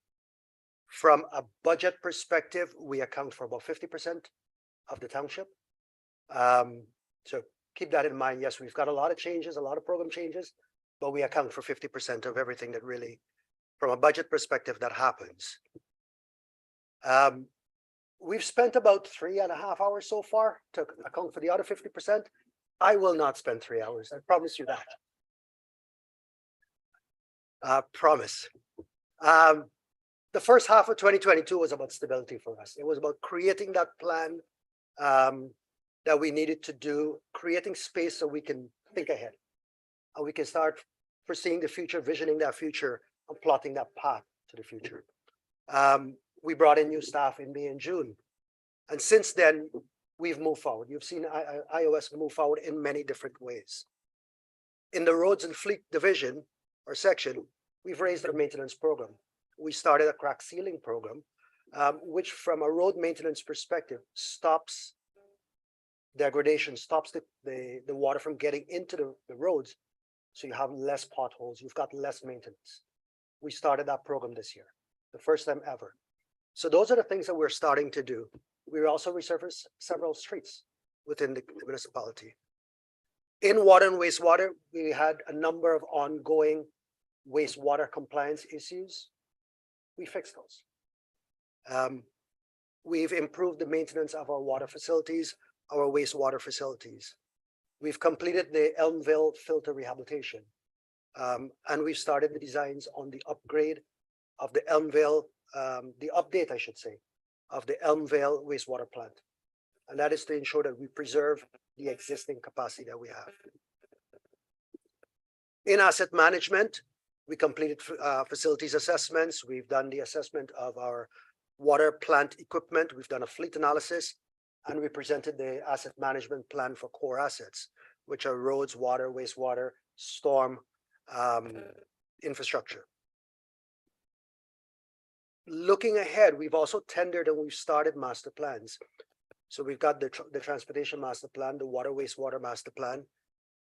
From a budget perspective, we account for about 50% of the township. So keep that in mind. Yes, we've got a lot of changes, a lot of program changes, but we account for 50% of everything that really, from a budget perspective, that happens. We've spent about 3.5 hours so far to account for the other 50%. I will not spend 3 hours. I promise you that. Promise. The first half of 2022 was about stability for us. It was about creating that plan that we needed to do, creating space so we can think ahead and we can start foreseeing the future, visioning that future, and plotting that path to the future. We brought in new staff in May and June. And since then, we've moved forward. You've seen IOS move forward in many different ways. In the roads and fleet division or section, we've raised our maintenance program. We started a crack sealing program, which from a road maintenance perspective stops degradation, stops the water from getting into the roads. So you have less potholes, you've got less maintenance. We started that program this year, the first time ever. So those are the things that we're starting to do. We also resurfaced several streets within the municipality. In water and wastewater, we had a number of ongoing wastewater compliance issues. We fixed those. We've improved the maintenance of our water facilities, our wastewater facilities. We've completed the Elmville filter rehabilitation. And we've started the designs on the upgrade of the Elmville, the update, I should say, of the Elmville wastewater plant. And that is to ensure that we preserve the existing capacity that we have. In asset management, we completed facilities assessments. We've done the assessment of our water plant equipment. We've done a fleet analysis, and we presented the asset management plan for core assets, which are roads, water, wastewater, storm, infrastructure. Looking ahead, we've also tendered and we've started master plans. So we've got the transportation master plan, the water, wastewater master plan,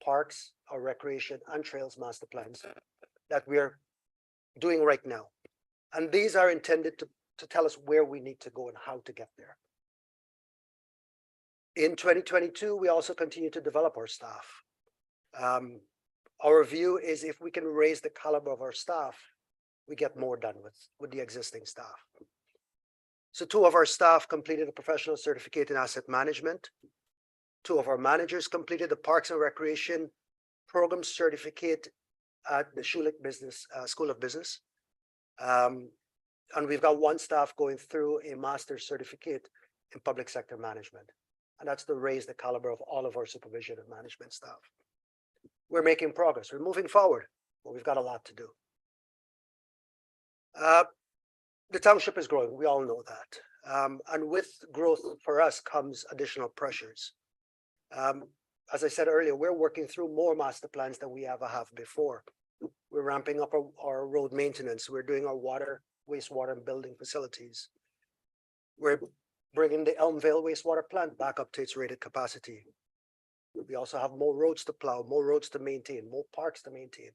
parks, our recreation and trails master plans that we're doing right now. And these are intended to tell us where we need to go and how to get there. In 2022, we also continue to develop our staff. Our view is if we can raise the caliber of our staff, we get more done with the existing staff. So 2 of our staff completed a professional certificate in asset management. 2 of our managers completed the Parks and Recreation Program certificate at the Schulich Business School of Business. And we've got 1 staff going through a master's certificate in public sector management. And that's to raise the caliber of all of our supervision and management staff. We're making progress. We're moving forward, but we've got a lot to do. The township is growing. We all know that. And with growth for us comes additional pressures. As I said earlier, we're working through more master plans than we ever have before. We're ramping up our road maintenance. We're doing our water, wastewater, and building facilities. We're bringing the Elmville wastewater plant back up to its rated capacity. We also have more roads to plow, more roads to maintain, more parks to maintain.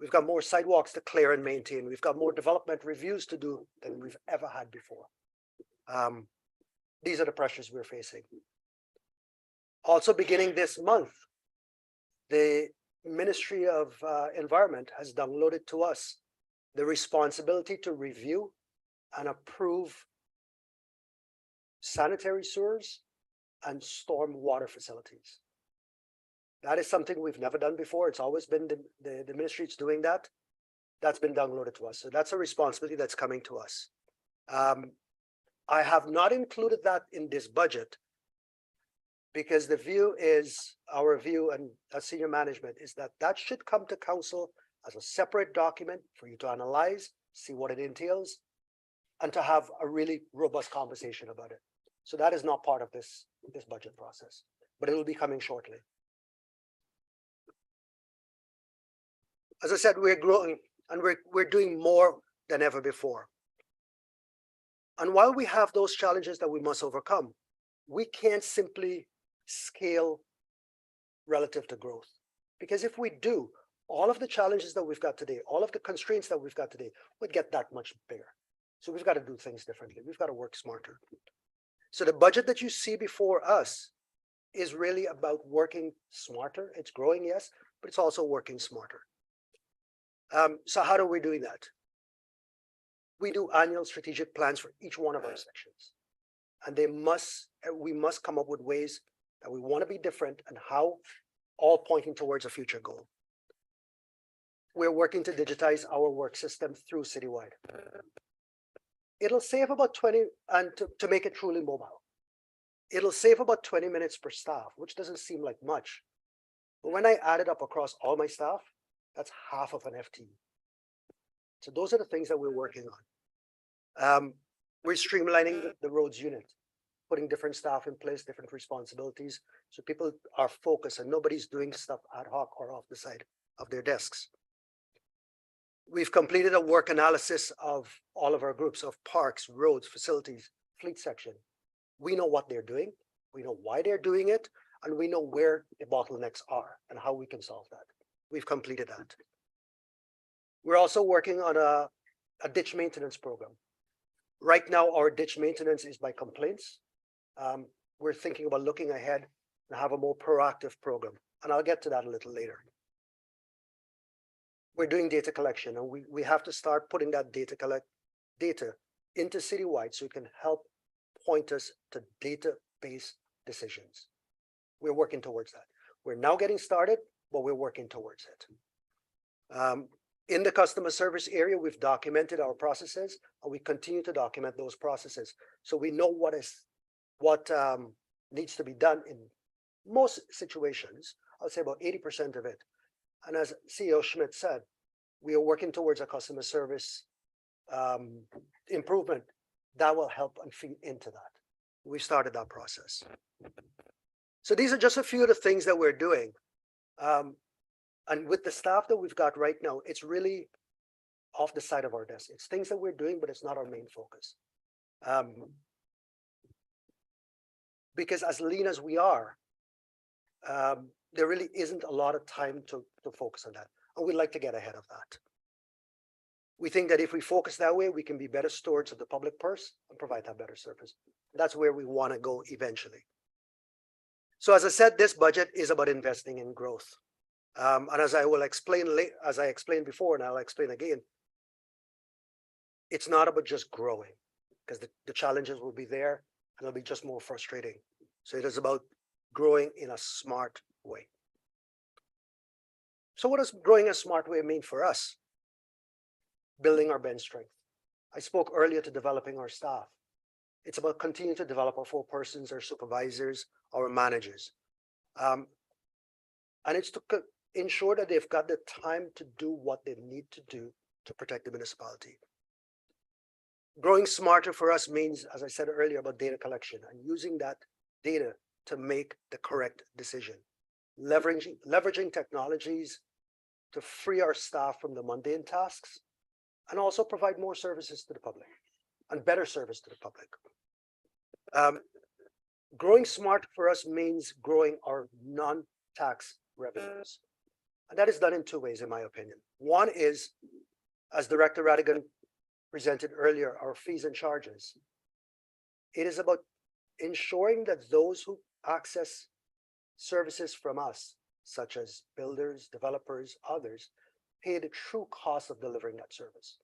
We've got more sidewalks to clear and maintain. We've got more development reviews to do than we've ever had before. These are the pressures we're facing. Also, beginning this month, the Ministry of Environment has downloaded to us the responsibility to review and approve sanitary sewers and storm water facilities. That is something we've never done before. It's always been the ministry that's doing that. That's been downloaded to us. So that's a responsibility that's coming to us. I have not included that in this budget because the view is, our view and as senior management is that that should come to council as a separate document for you to analyze, see what it entails, and to have a really robust conversation about it. So that is not part of this budget process, but it will be coming shortly. As I said, we're growing and we're doing more than ever before. And while we have those challenges that we must overcome, we can't simply scale relative to growth. Because if we do, all of the challenges that we've got today, all of the constraints that we've got today would get that much bigger. So we've got to do things differently. We've got to work smarter. So the budget that you see before us is really about working smarter. It's growing, yes, but it's also working smarter. So how are we doing that? We do annual strategic plans for each one of our sections. And we must come up with ways that we want to be different and how, all pointing towards a future goal. We're working to digitize our work system through Citywide. It'll save about 20, and to make it truly mobile, it'll save about 20 minutes per staff, which doesn't seem like much. But when I add it up across all my staff, that's half of an FTE. So those are the things that we're working on. We're streamlining the roads unit, putting different staff in place, different responsibilities, so people are focused and nobody's doing stuff ad hoc or off the side of their desks. We've completed a work analysis of all of our groups of parks, roads, facilities, fleet section. We know what they're doing, we know why they're doing it, and we know where the bottlenecks are and how we can solve that. We've completed that. We're also working on a ditch maintenance program. Right now, our ditch maintenance is by complaints. We're thinking about looking ahead and have a more proactive program. And I'll get to that a little later. We're doing data collection, and we have to start putting that data into Citywide so it can help point us to data-based decisions. We're working towards that. We're now getting started, but we're working towards it. In the customer service area, we've documented our processes, and we continue to document those processes. So we know what needs to be done in most situations. I'll say about 80% of it. And as CEO Schmidt said, we are working towards a customer service improvement that will help and feed into that. We started that process. So these are just a few of the things that we're doing. And with the staff that we've got right now, it's really off the side of our desk. It's things that we're doing, but it's not our main focus. Because as lean as we are, there really isn't a lot of time to focus on that. And we'd like to get ahead of that. We think that if we focus that way, we can be better stewards of the public purse and provide that better service. That's where we want to go eventually. So as I said, this budget is about investing in growth. And as I will explain as I explained before, and I'll explain again, it's not about just growing, because the challenges will be there and it'll be just more frustrating. So it is about growing in a smart way. So what does growing a smart way mean for us? Building our bench strength. I spoke earlier to developing our staff. It's about continuing to develop our forepersons, our supervisors, our managers. And it's to ensure that they've got the time to do what they need to do to protect the municipality. Growing smarter for us means, as I said earlier, about data collection and using that data to make the correct decision. Leveraging technologies to free our staff from the mundane tasks and also provide more services to the public and better service to the public. Growing smart for us means growing our non-tax revenues. And that is done in two ways, in my opinion. One is, as Director Radigan presented earlier, our fees and charges. It is about ensuring that those who access services from us, such as builders, developers, others, pay the true cost of delivering that service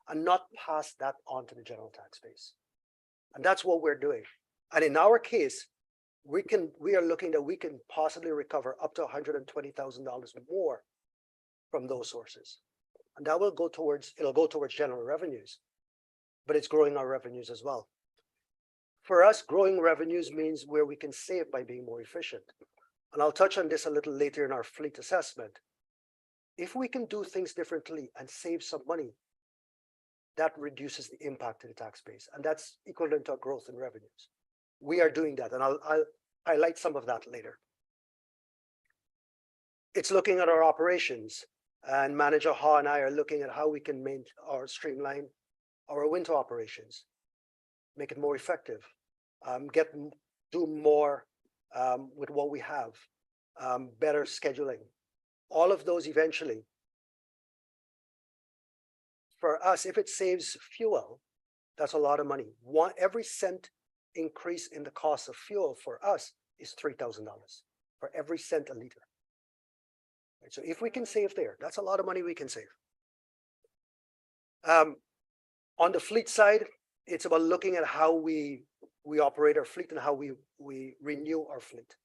and not pass that on to the general tax base. And that's what we're doing. And in our case, we are looking that we can possibly recover up to $120,000 more from those sources. And that will go towards, it'll go towards general revenues, but it's growing our revenues as well. For us, growing revenues means where we can save by being more efficient. And I'll touch on this a little later in our fleet assessment. If we can do things differently and save some money, that reduces the impact to the tax base. And that's equivalent to a growth in revenues. We are doing that, and I'll highlight some of that later. It's looking at our operations, and Manager Ha and I are looking at how we can streamline our winter operations, make it more effective, do more with what we have, better scheduling. All of those eventually, for us, if it saves fuel, that's a lot of money. Every cent increase in the cost of fuel for us is $3,000 for every cent a liter. Right, so if we can save there, that's a lot of money we can save. On the fleet side, it's about looking at how we operate our fleet and how we renew our fleet.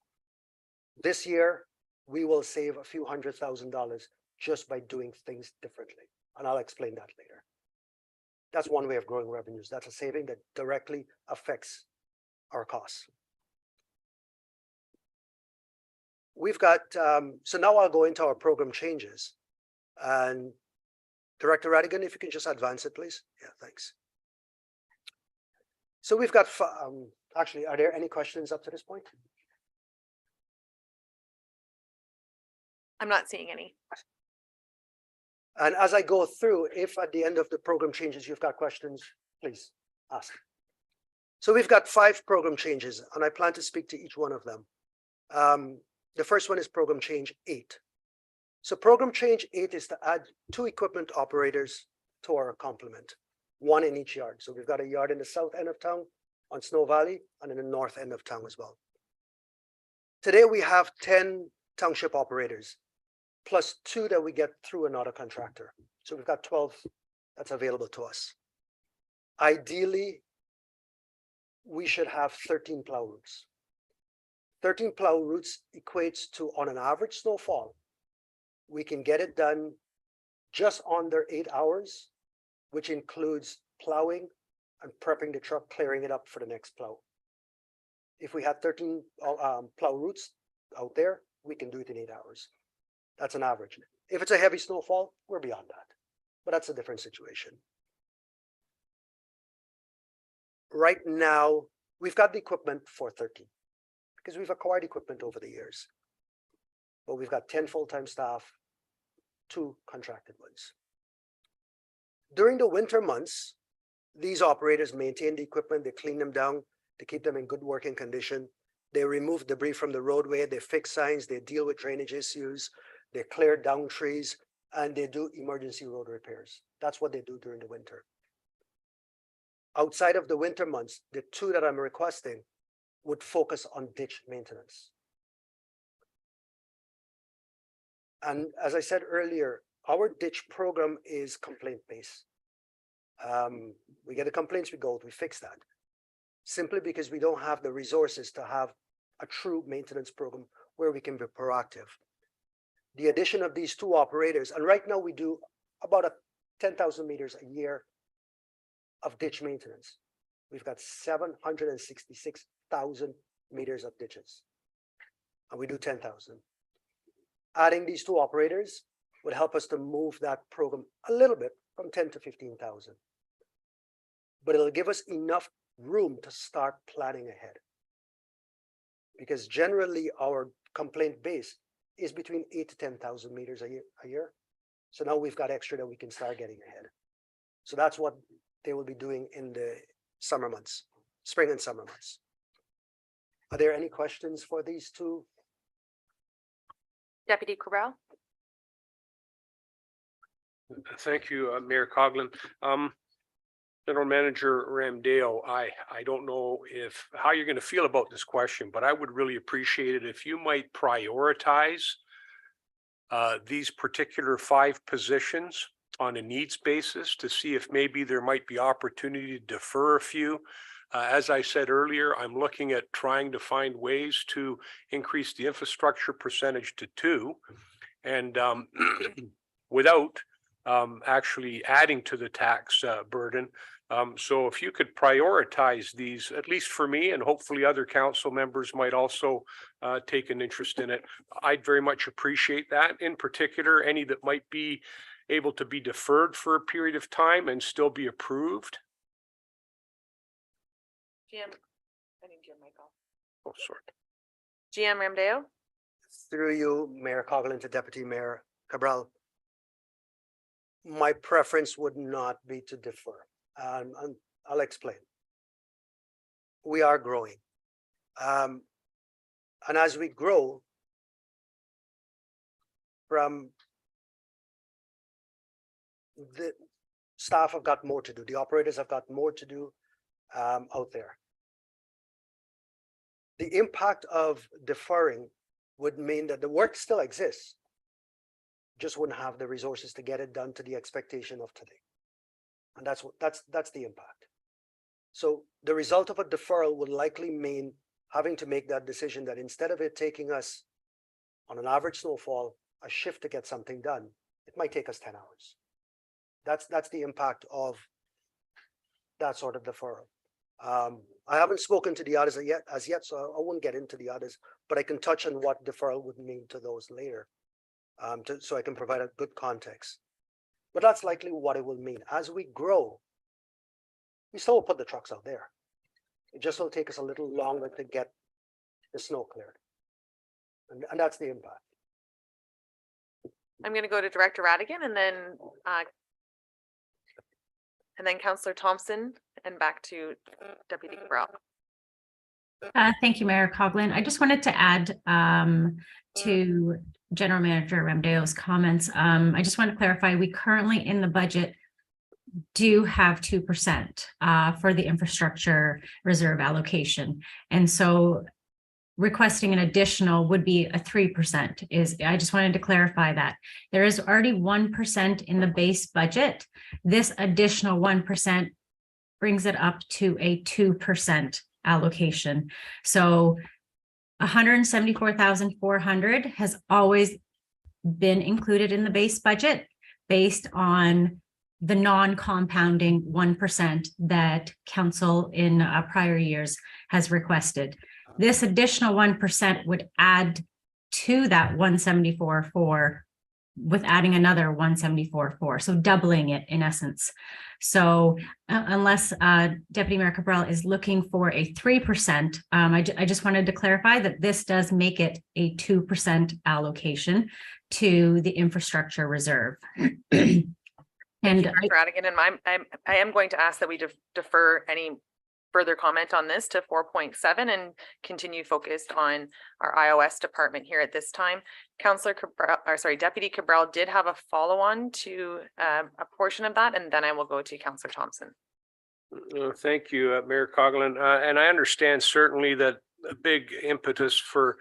This year, we will save a few $100,000 just by doing things differently. And I'll explain that later. That's one way of growing revenues. That's a saving that directly affects our costs. We've got, so now I'll go into our program changes. And Director Radigan, if you can just advance it, please. Yeah, thanks. So we've got, actually, are there any questions up to this point? I'm not seeing any. And as I go through, if at the end of the program changes, you've got questions, please ask. So we've got 5 program changes, and I plan to speak to each one of them. The first one is program change 8. So program change 8 is to add 2 equipment operators to our complement, 1 in each yard. So we've got a yard in the south end of town on Snow Valley and in the north end of town as well. Today we have 10 township operators, plus 2 that we get through another contractor. So we've got 12 that's available to us. Ideally, we should have 13 plow routes. 13 plow routes equates to, on an average snowfall, we can get it done just under 8 hours, which includes plowing and prepping the truck, clearing it up for the next plow. If we had 13 plow routes out there, we can do it in 8 hours. That's an average. If it's a heavy snowfall, we're beyond that, but that's a different situation. Right now, we've got the equipment for 13 because we've acquired equipment over the years, but we've got 10 full-time staff, 2 contracted ones. During the winter months, these operators maintain the equipment, they clean them down, they keep them in good working condition. They remove debris from the roadway, they fix signs, they deal with drainage issues, they clear down trees, and they do emergency road repairs. That's what they do during the winter. Outside of the winter months, the 2 that I'm requesting would focus on ditch maintenance. And as I said earlier, our ditch program is complaint-based. We get the complaints, we go, we fix that. Simply because we don't have the resources to have a true maintenance program where we can be proactive. The addition of these 2 operators, and right now we do about 10,000 meters a year of ditch maintenance. We've got 766,000 meters of ditches, and we do 10,000. Adding these 2 operators would help us to move that program a little bit from 10 to 15,000. But it'll give us enough room to start planning ahead. Because generally our complaint base is between 8 to 10,000 meters a year. So now we've got extra that we can start getting ahead. So that's what they will be doing in the summer months, spring and summer months. Are there any questions for these 2? Deputy Corral. Thank you, Mayor Coughlin. General Manager Ramdale, I don't know how you're going to feel about this question, but I would really appreciate it if you might prioritize these particular 5 positions on a needs basis to see if maybe there might be opportunity to defer a few. As I said earlier, I'm looking at trying to find ways to increase the infrastructure percentage to 2 and without actually adding to the tax burden. So if you could prioritize these, at least for me, and hopefully other council members might also take an interest in it, I'd very much appreciate that. In particular, any that might be able to be deferred for a period of time and still be approved. GM, I didn't get my call. Oh, sorry. GM Ramdeo. Through you, Mayor Coughlin to Deputy Mayor Cabral. My preference would not be to defer. And I'll explain. We are growing. And as we grow, from the staff have got more to do. The operators have got more to do out there. The impact of deferring would mean that the work still exists, just wouldn't have the resources to get it done to the expectation of today. And that's the impact. So the result of a deferral would likely mean having to make that decision that instead of it taking us on an average snowfall, a shift to get something done, it might take us 10 hours. That's the impact of that sort of deferral. I haven't spoken to the others as yet, so I won't get into the others, but I can touch on what deferral would mean to those later, so I can provide a good context. But that's likely what it will mean. As we grow, we still will put the trucks out there. It just will take us a little longer to get the snow cleared. And that's the impact. I'm going to go to Director Radigan and then Councillor Thompson and back to Deputy Cabral. Thank you, Mayor Coughlin. I just wanted to add to General Manager Ramdeo's comments. I just want to clarify, we currently in the budget do have 2% for the infrastructure reserve allocation. And so requesting an additional would be a 3%. I just wanted to clarify that. There is already 1% in the base budget. This additional 1% brings it up to a 2% allocation. So 174,400 has always been included in the base budget based on the non-compounding 1% that council in prior years has requested. This additional 1% would add to that 174.4 with adding another 174.4, so doubling it in essence. So unless Deputy Mayor Cabral is looking for a 3%, I just wanted to clarify that this does make it a 2% allocation to the infrastructure reserve. And Director Radigan, and I am going to ask that we defer any further comment on this to 4.7 and continue focused on our iOS department here at this time. Councillor Cabral, or sorry, Deputy Cabral did have a follow-on to a portion of that, and then I will go to Councillor Thompson. Thank you, Mayor Coughlin. And I understand certainly that a big impetus for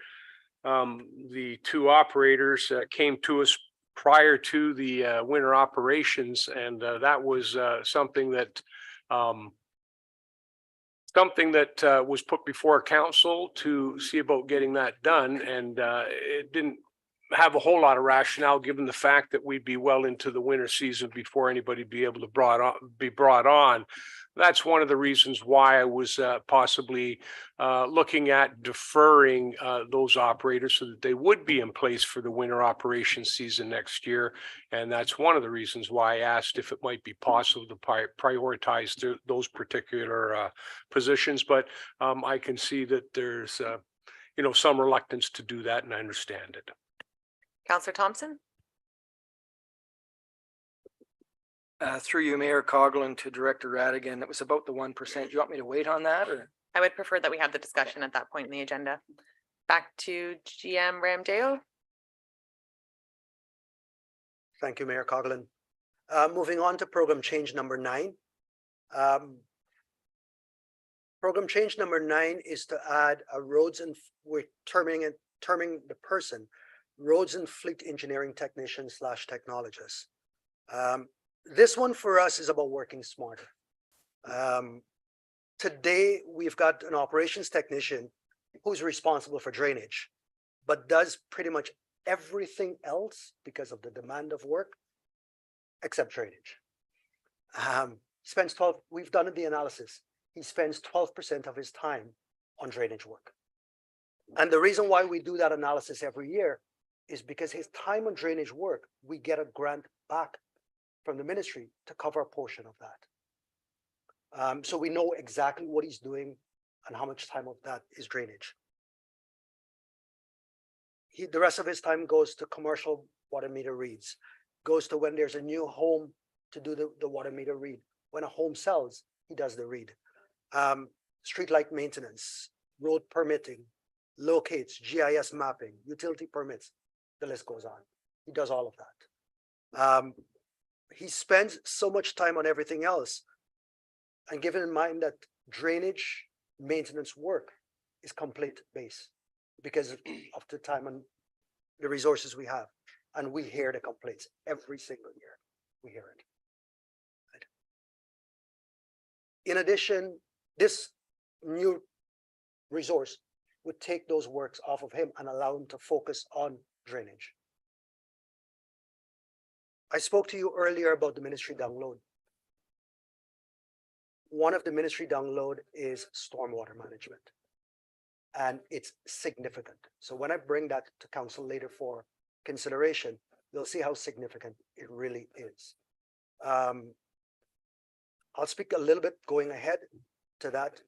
the 2 operators came to us prior to the winter operations, and that was something that was put before council to see about getting that done, and it didn't have a whole lot of rationale given the fact that we'd be well into the winter season before anybody be able to be brought on. That's one of the reasons why I was possibly looking at deferring those operators so that they would be in place for the winter operation season next year. And that's one of the reasons why I asked if it might be possible to prioritize those particular positions. But I can see that there's some reluctance to do that, and I understand it. Councillor Thompson. Through you, Mayor Coughlin to Director Radigan, it was about the 1%. Do you want me to wait on that, or? I would prefer that we have the discussion at that point in the agenda. Back to GM Ramdeo. Thank you, Mayor Coughlin. Moving on to program change number 9. Program change number 9 is to add a roads and we're terming the person roads and fleet engineering technician / technologist. This one for us is about working smarter. Today, we've got an operations technician who's responsible for drainage, but does pretty much everything else because of the demand of work, except drainage. Spends 12, we've done the analysis. He spends 12% of his time on drainage work. And the reason why we do that analysis every year is because his time on drainage work, we get a grant back from the ministry to cover a portion of that. So we know exactly what he's doing and how much time of that is drainage. The rest of his time goes to commercial water meter reads, goes to when there's a new home to do the water meter read. When a home sells, he does the read. Street light maintenance, road permitting, locates, GIS mapping, utility permits, the list goes on. He does all of that. He spends so much time on everything else. And given in mind that drainage maintenance work is complete base because of the time and the resources we have. And we hear the complaints every single year. We hear it. Right. In addition, this new resource would take those works off of him and allow him to focus on drainage. I spoke to you earlier about the ministry download. One of the ministry download is stormwater management. And it's significant. So when I bring that to council later for consideration, you'll see how significant it really is. I'll speak a little bit going ahead to that.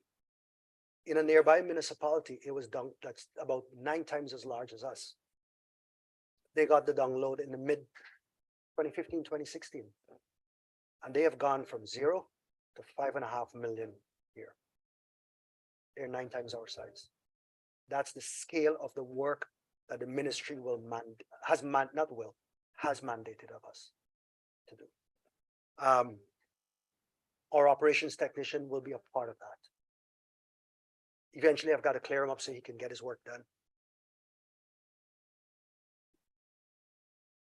In a nearby municipality, it was done, that's about 9 times as large as us. They got the download in the mid 2015, 2016. And they have gone from 0 to 5.5 million here. They're 9 times our size. That's the scale of the work that the ministry has mandated of us to do. Our operations technician will be a part of that. Eventually, I've got to clear him up so he can get his work done.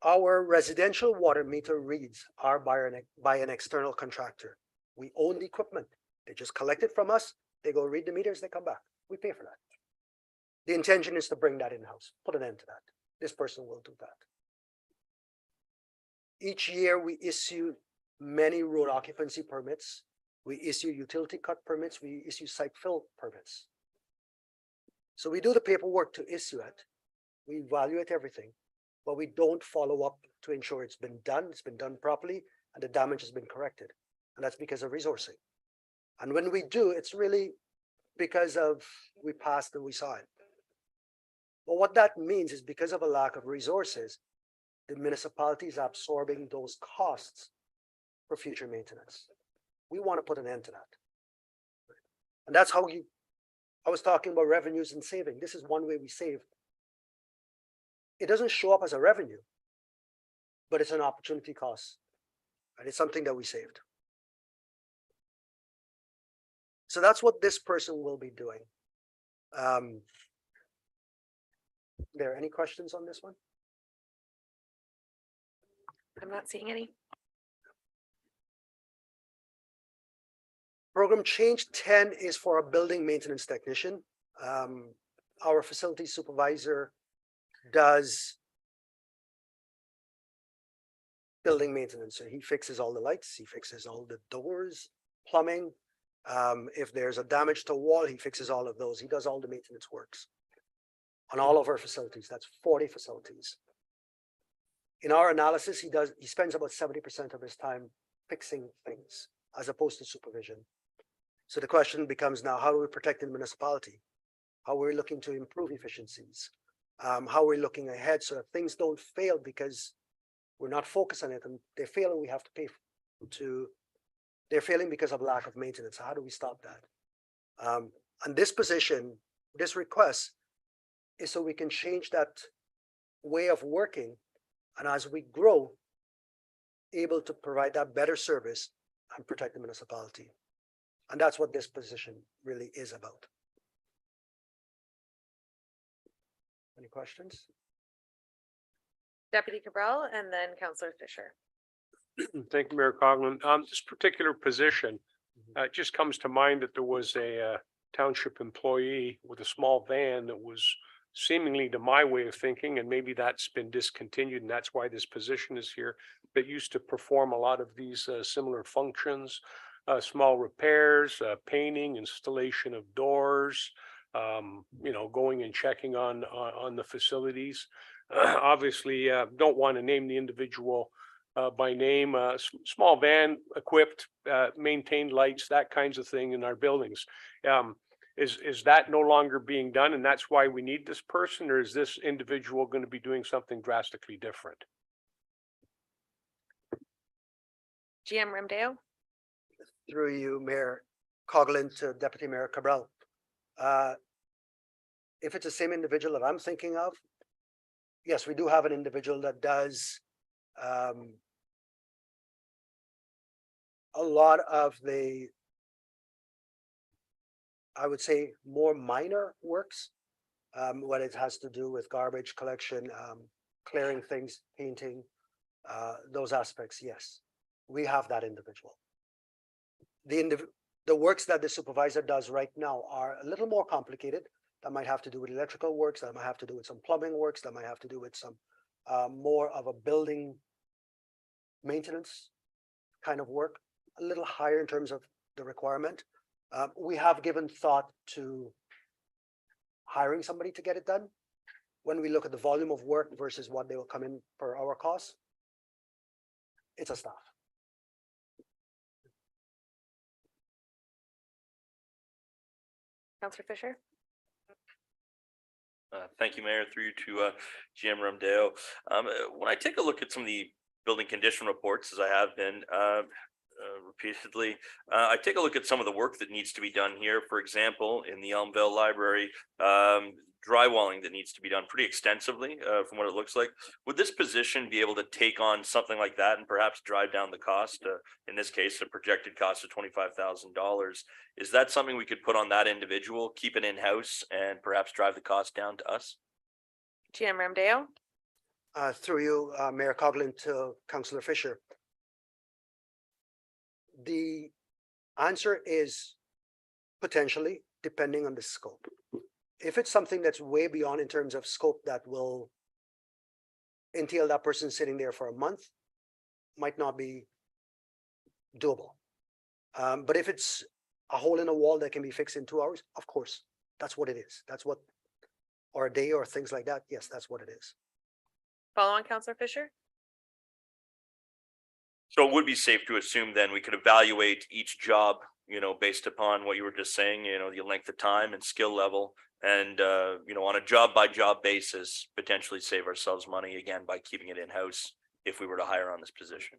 Our residential water meter reads are by an external contractor. We own the equipment. They just collect it from us. They go read the meters, they come back. We pay for that. The intention is to bring that in-house, put an end to that. This person will do that. Each year we issue many road occupancy permits. We issue utility cut permits. We issue site fill permits. So we do the paperwork to issue it. We evaluate everything, but we don't follow up to ensure it's been done properly, and the damage has been corrected. And that's because of resourcing. And when we do, it's really because of we passed and we saw it. But what that means is because of a lack of resources, the municipality is absorbing those costs for future maintenance. We want to put an end to that. And that's how I was talking about revenues and saving. This is one way we save. It doesn't show up as a revenue, but it's an opportunity cost. And it's something that we saved. So that's what this person will be doing. There any questions on this one? I'm not seeing any. Program change 10 is for a building maintenance technician. Our facility supervisor does building maintenance. So he fixes all the lights, he fixes all the doors, plumbing. If there's a damage to a wall, he fixes all of those. He does all the maintenance works on all of our facilities. That's 40 facilities. In our analysis, he spends about 70% of his time fixing things as opposed to supervision. So the question becomes now, how do we protect the municipality? How are we looking to improve efficiencies? How are we looking ahead so that things don't fail because we're not focused on it and they fail and we have to pay they're failing because of lack of maintenance. How do we stop that? And this position, this request is so we can change that way of working. And as we grow, able to provide that better service and protect the municipality. And that's what this position really is about. Any questions? Deputy Cabral and then Counselor Fisher. Thank you, Mayor Coughlin. This particular position, it just comes to mind that there was a township employee with a small van that was seemingly, to my way of thinking, and maybe that's been discontinued and that's why this position is here, that used to perform a lot of these similar functions, small repairs, painting, installation of doors, going and checking on the facilities. Obviously, don't want to name the individual by name, small van equipped, maintained lights, that kinds of thing in our buildings. Is that no longer being done and that's why we need this person, or is this individual going to be doing something drastically different? GM Remdale. Through you, Mayor Coughlin to Deputy Mayor Cabral. If it's the same individual that I'm thinking of, yes, we do have an individual that does a lot of the, I would say, more minor works, when it has to do with garbage collection, clearing things, painting, those aspects, yes. We have that individual. The works that the supervisor does right now are a little more complicated. That might have to do with electrical works, that might have to do with some plumbing works, that might have to do with some more of a building maintenance kind of work, a little higher in terms of the requirement. We have given thought to hiring somebody to get it done. When we look at the volume of work versus what they will come in per hour cost, it's a staff. Counselor Fisher. Thank you, Mayor. Through you to GM Remdale. When I take a look at some of the building condition reports, as I have been repeatedly, I take a look at some of the work that needs to be done here. For example, in the Elmvale Library, drywalling that needs to be done pretty extensively from what it looks like. Would this position be able to take on something like that and perhaps drive down the cost? In this case, a projected cost of $25,000. Is that something we could put on that individual, keep it in-house, and perhaps drive the cost down to us? GM Remdale. Through you, Mayor Coughlin to Councillor Fisher. The answer is potentially, depending on the scope. If it's something that's way beyond in terms of scope that will entail that person sitting there for a month, might not be doable. But if it's a hole in a wall that can be fixed in 2 hours, of course, that's what it is. That's what, or a day or things like that. Yes, that's what it is. Follow on, Counselor Fisher. So it would be safe to assume then we could evaluate each job, based upon what you were just saying, the length of time and skill level, and on a job by job basis, potentially save ourselves money again by keeping it in-house if we were to hire on this position.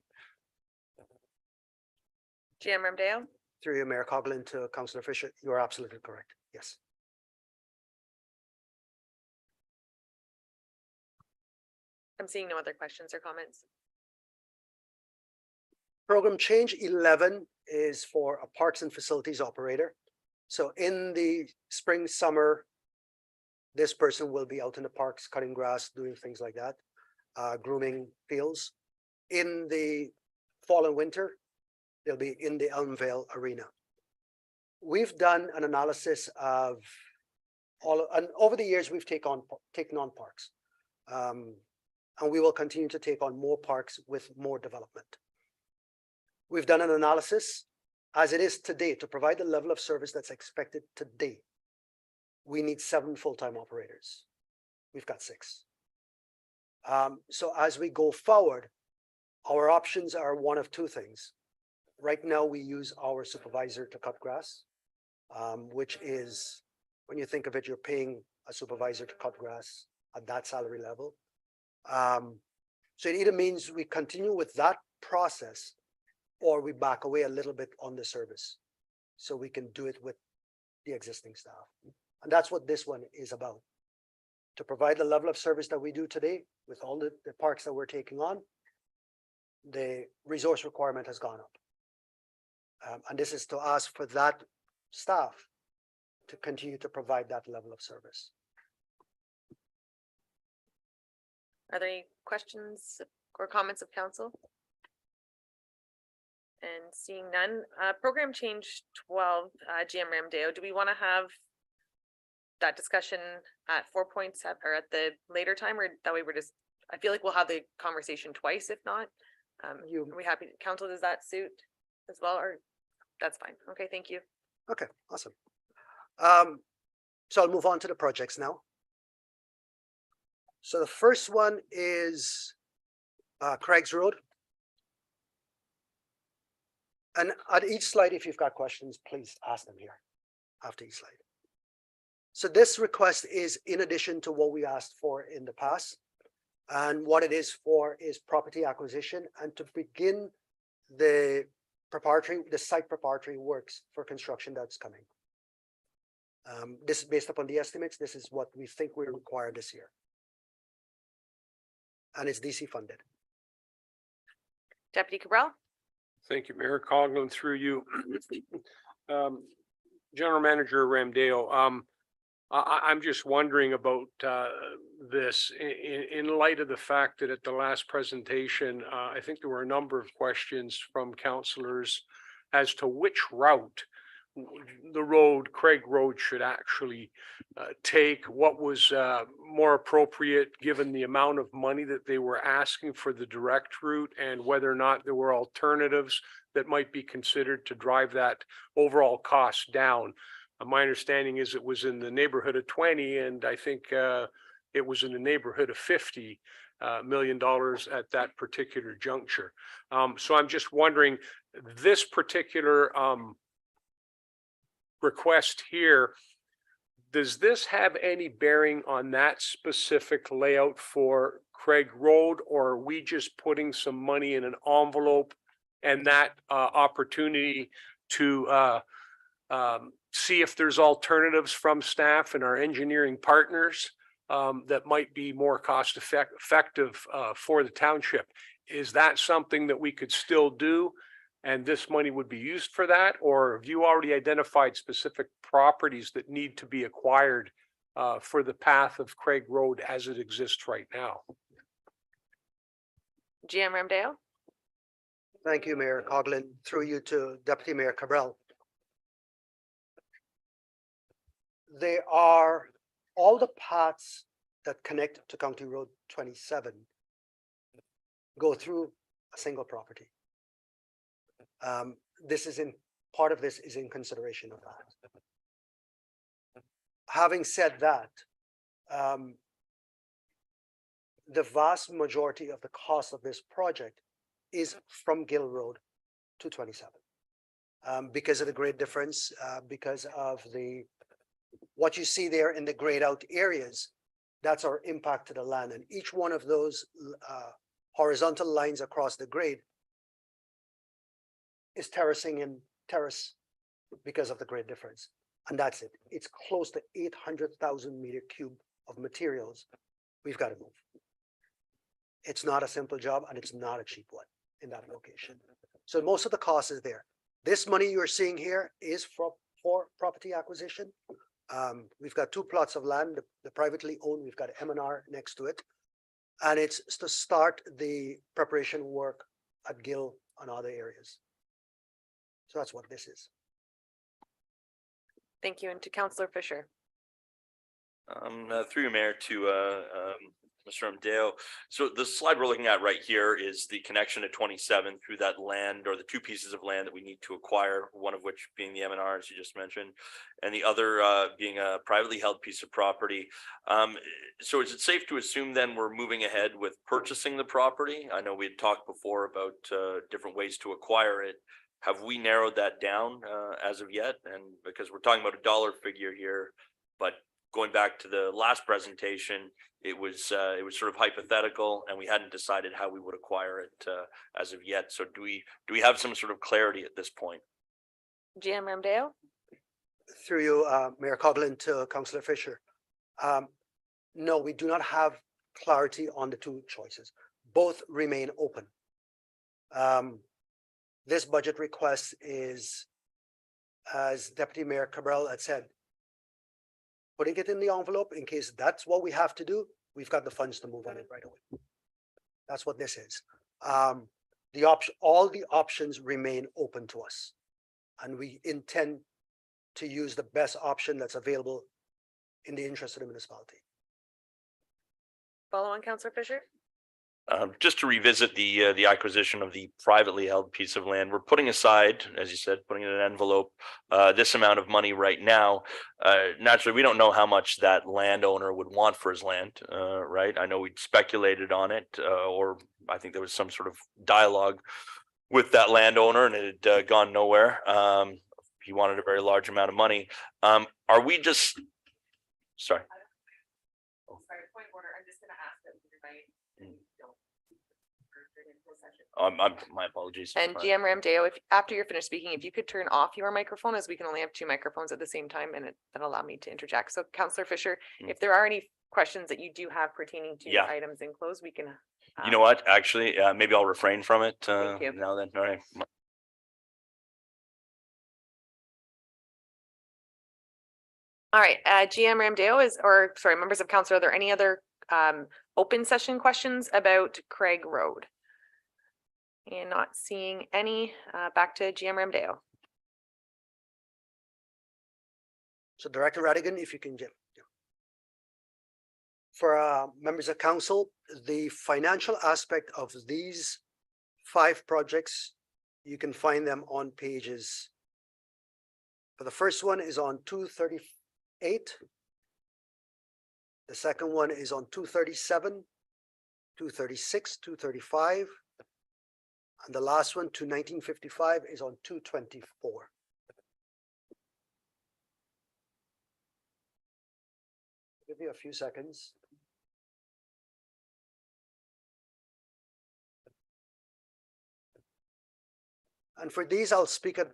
GM Remdale. Through you, Mayor Coughlin to Councillor Fisher, you are absolutely correct. Yes. I'm seeing no other questions or comments. Program change 11 is for a parks and facilities operator. So in the spring, summer, this person will be out in the parks, cutting grass, doing things like that, grooming fields. In the fall and winter, they'll be in the Elmvale arena. We've done an analysis of and over the years, we've taken on parks. And we will continue to take on more parks with more development. We've done an analysis as it is today to provide the level of service that's expected today. We need 7 full-time operators. We've got 6. So as we go forward, our options are one of 2 things. Right now, we use our supervisor to cut grass, which is, when you think of it, you're paying a supervisor to cut grass at that salary level. So it either means we continue with that process or we back away a little bit on the service so we can do it with the existing staff. And that's what this one is about. To provide the level of service that we do today with all the parks that we're taking on, the resource requirement has gone up. And this is to ask for that staff to continue to provide that level of service. Are there any questions or comments of council? And seeing none, program change 12, GM Ramdeo, do we want to have that discussion at 4.7 or at the later time, or that way we're just, I feel like we'll have the conversation twice if not. Are we happy, council, does that suit as well, or that's fine? Okay, thank you. Okay, awesome. So I'll move on to the projects now. So the first one is Craig's Road. And at each slide, if you've got questions, please ask them here after each slide. So this request is in addition to what we asked for in the past. And what it is for is property acquisition and to begin the site preparatory works for construction that's coming. This is based upon the estimates. This is what we think we require this year. And it's DC funded. Deputy Cabral? Thank you, Mayor Coughlin, through you. General Manager Ramdeo, I'm just wondering about this in light of the fact that at the last presentation, I think there were a number of questions from councillors as to which route the road, Craig Road, should actually take, what was more appropriate given the amount of money that they were asking for the direct route, and whether or not there were alternatives that might be considered to drive that overall cost down. My understanding is it was in the neighborhood of 20, and I think it was in the neighborhood of $50 million at that particular juncture. So I'm just wondering, this particular request here, does this have any bearing on that specific layout for Craig Road, or are we just putting some money in an envelope and that opportunity to see if there's alternatives from staff and our engineering partners that might be more cost effective for the township? Is that something that we could still do, and this money would be used for that? Or have you already identified specific properties that need to be acquired for the path of Craig Road as it exists right now? GM Ramdeo? Thank you, Mayor Coughlin. Through you to Deputy Mayor Cabral. They are all the paths that connect to County Road 27 go through a single property. Part of this is in consideration of that. Having said that, the vast majority of the cost of this project is from Gill Road to 27. Because of the grade difference, because of what you see there in the grayed out areas, that's our impact to the land. And each one of those horizontal lines across the grade is terracing in terrace because of the grade difference. And that's it. It's close to 800,000 meter cube of materials we've got to move. It's not a simple job, and it's not a cheap one in that location. So most of the cost is there. This money you're seeing here is for property acquisition. We've got 2 plots of land, the privately owned, we've got M&R next to it. And it's to start the preparation work at Gill and other areas. So that's what this is. Thank you. And to Councillor Fisher. Through you, Mayor, to Mr. Ramdeo. So the slide we're looking at right here is the connection to 27 through that land, or the 2 pieces of land that we need to acquire, one of which being the M&R, as you just mentioned, and the other being a privately held piece of property. So is it safe to assume then we're moving ahead with purchasing the property? I know we had talked before about different ways to acquire it. Have we narrowed that down as of yet? And because we're talking about a dollar figure here, but going back to the last presentation, it was sort of hypothetical, and we hadn't decided how we would acquire it as of yet. So do we have some sort of clarity at this point? GM Ramdeo? Through you, Mayor Coughlin, to Councillor Fisher. No, we do not have clarity on the 2 choices. Both remain open. this budget request is, as Deputy Mayor Cabral had said, putting it in the envelope in case that's what we have to do. We've got the funds to move on it right away. That's what this is. All the options remain open to us, and we intend to use the best option that's available in the interest of the municipality. Follow on, Councillor Fisher? Just to revisit the acquisition of the privately held piece of land, we're putting aside, as you said, putting in an envelope, this amount of money right now. Naturally, we don't know how much that landowner would want for his land, right? I know we speculated on it, or I think there was some sort of dialogue with that landowner and it had gone nowhere. He wanted a very large amount of money. Are we just, sorry. Sorry, point of order. I'm just gonna ask that everybody My apologies. And GM Ramdeo, if after you're finished speaking, if you could turn off your microphone, as we can only have 2 microphones at the same time, and that'll allow me to interject. So Councillor Fisher, if there are any questions that you do have pertaining to Yeah. items in close, we can. You know what? Actually, maybe I'll refrain from it. Thank you. Now then, all right. All right, GM Ramdeo sorry, members of council, are there any other open session questions about Craig Road? And not seeing any, back to GM Ramdeo. So Director Radigan, if you can, for members of council, the financial aspect of these 5 projects, you can find them on pages. For the first one is on 238. The second one is on 237, 236, 235. And the last one, to 1955, is on 224. Give you a few seconds. And for these, I'll speak at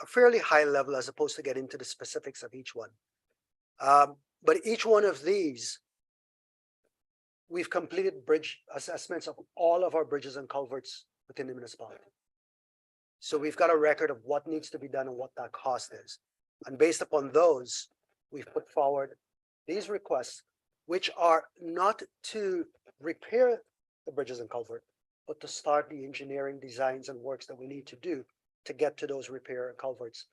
a fairly high level as opposed to get into the specifics of each one. But each one of these, we've completed bridge assessments of all of our bridges and culverts within the municipality. So we've got a record of what needs to be done and what that cost is. And based upon those, we've put forward these requests, which are not to repair the bridges and culvert, but to start the engineering designs and works that we need to do to get to those repair culverts.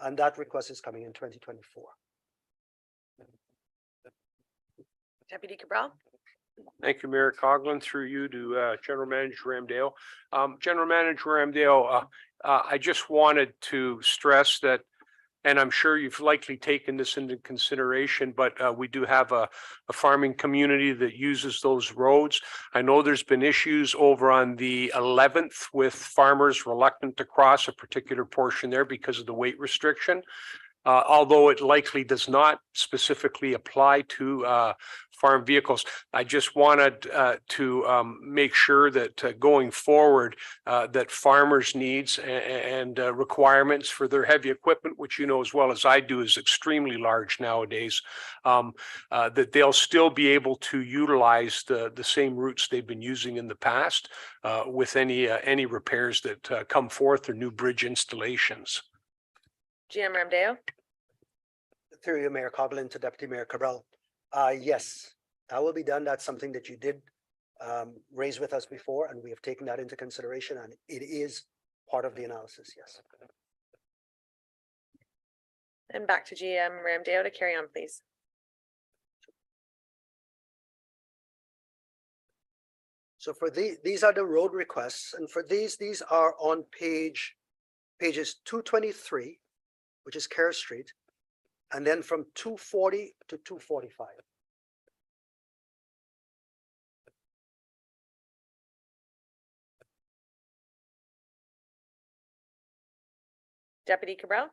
And that request is coming in 2024. Deputy Cabral? Thank you, Mayor Coughlin, through you to General Manager Ramdale. General Manager Ramdale, I just wanted to stress that, and I'm sure you've likely taken this into consideration, but we do have a farming community that uses those roads. I know there's been issues over on the 11th with farmers reluctant to cross a particular portion there because of the weight restriction. Although it likely does not specifically apply to farm vehicles. I just wanted to make sure that going forward, that farmers' needs and requirements for their heavy equipment, which you know as well as I do is extremely large nowadays, that they'll still be able to utilize the same routes they've been using in the past with any repairs that come forth or new bridge installations. GM Ramdeo? Through you, Mayor Coughlin, to Deputy Mayor Cabral. Yes, that will be done. That's something that you did raise with us before, and we have taken that into consideration, and it is part of the analysis, yes. And back to GM Ramdeo to carry on, please. So for these are the road requests, and for these are on pages 223, which is Kerr Street, and then from 240 to 245. Deputy Cabral?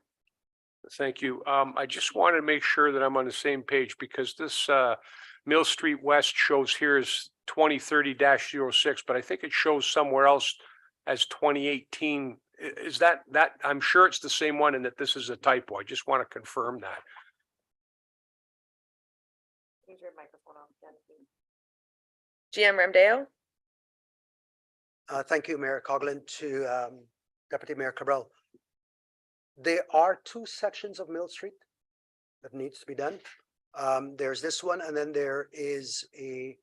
Thank you. I just wanted to make sure that I'm on the same page because this Mill Street West shows here as 2030-06, but I think it shows somewhere else as 2018. Is that I'm sure it's the same one and that this is a typo. I just want to confirm that. Use your microphone off again, please. GM Ramdeo? Thank you, Mayor Coughlin, to Deputy Mayor Cabral. There are two sections of Mill Street that needs to be done. There's this one, and then there is the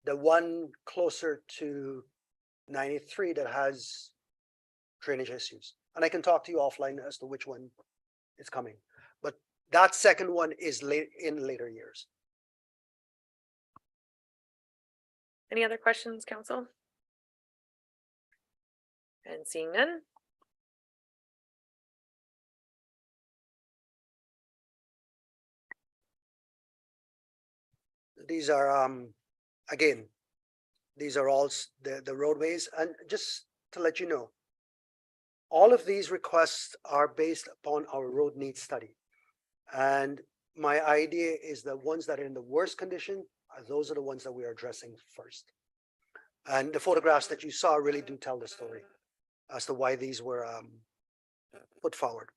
one closer to 93 that has drainage issues. And I can talk to you offline as to which one is coming. But that second one is late in later years. Any other questions, council? And seeing none. These are, again, these are all the roadways. And just to let you know, all of these requests are based upon our road needs study. And my idea is the ones that are in the worst condition, those are the ones that we are addressing first. And the photographs that you saw really do tell the story as to why these were put forward.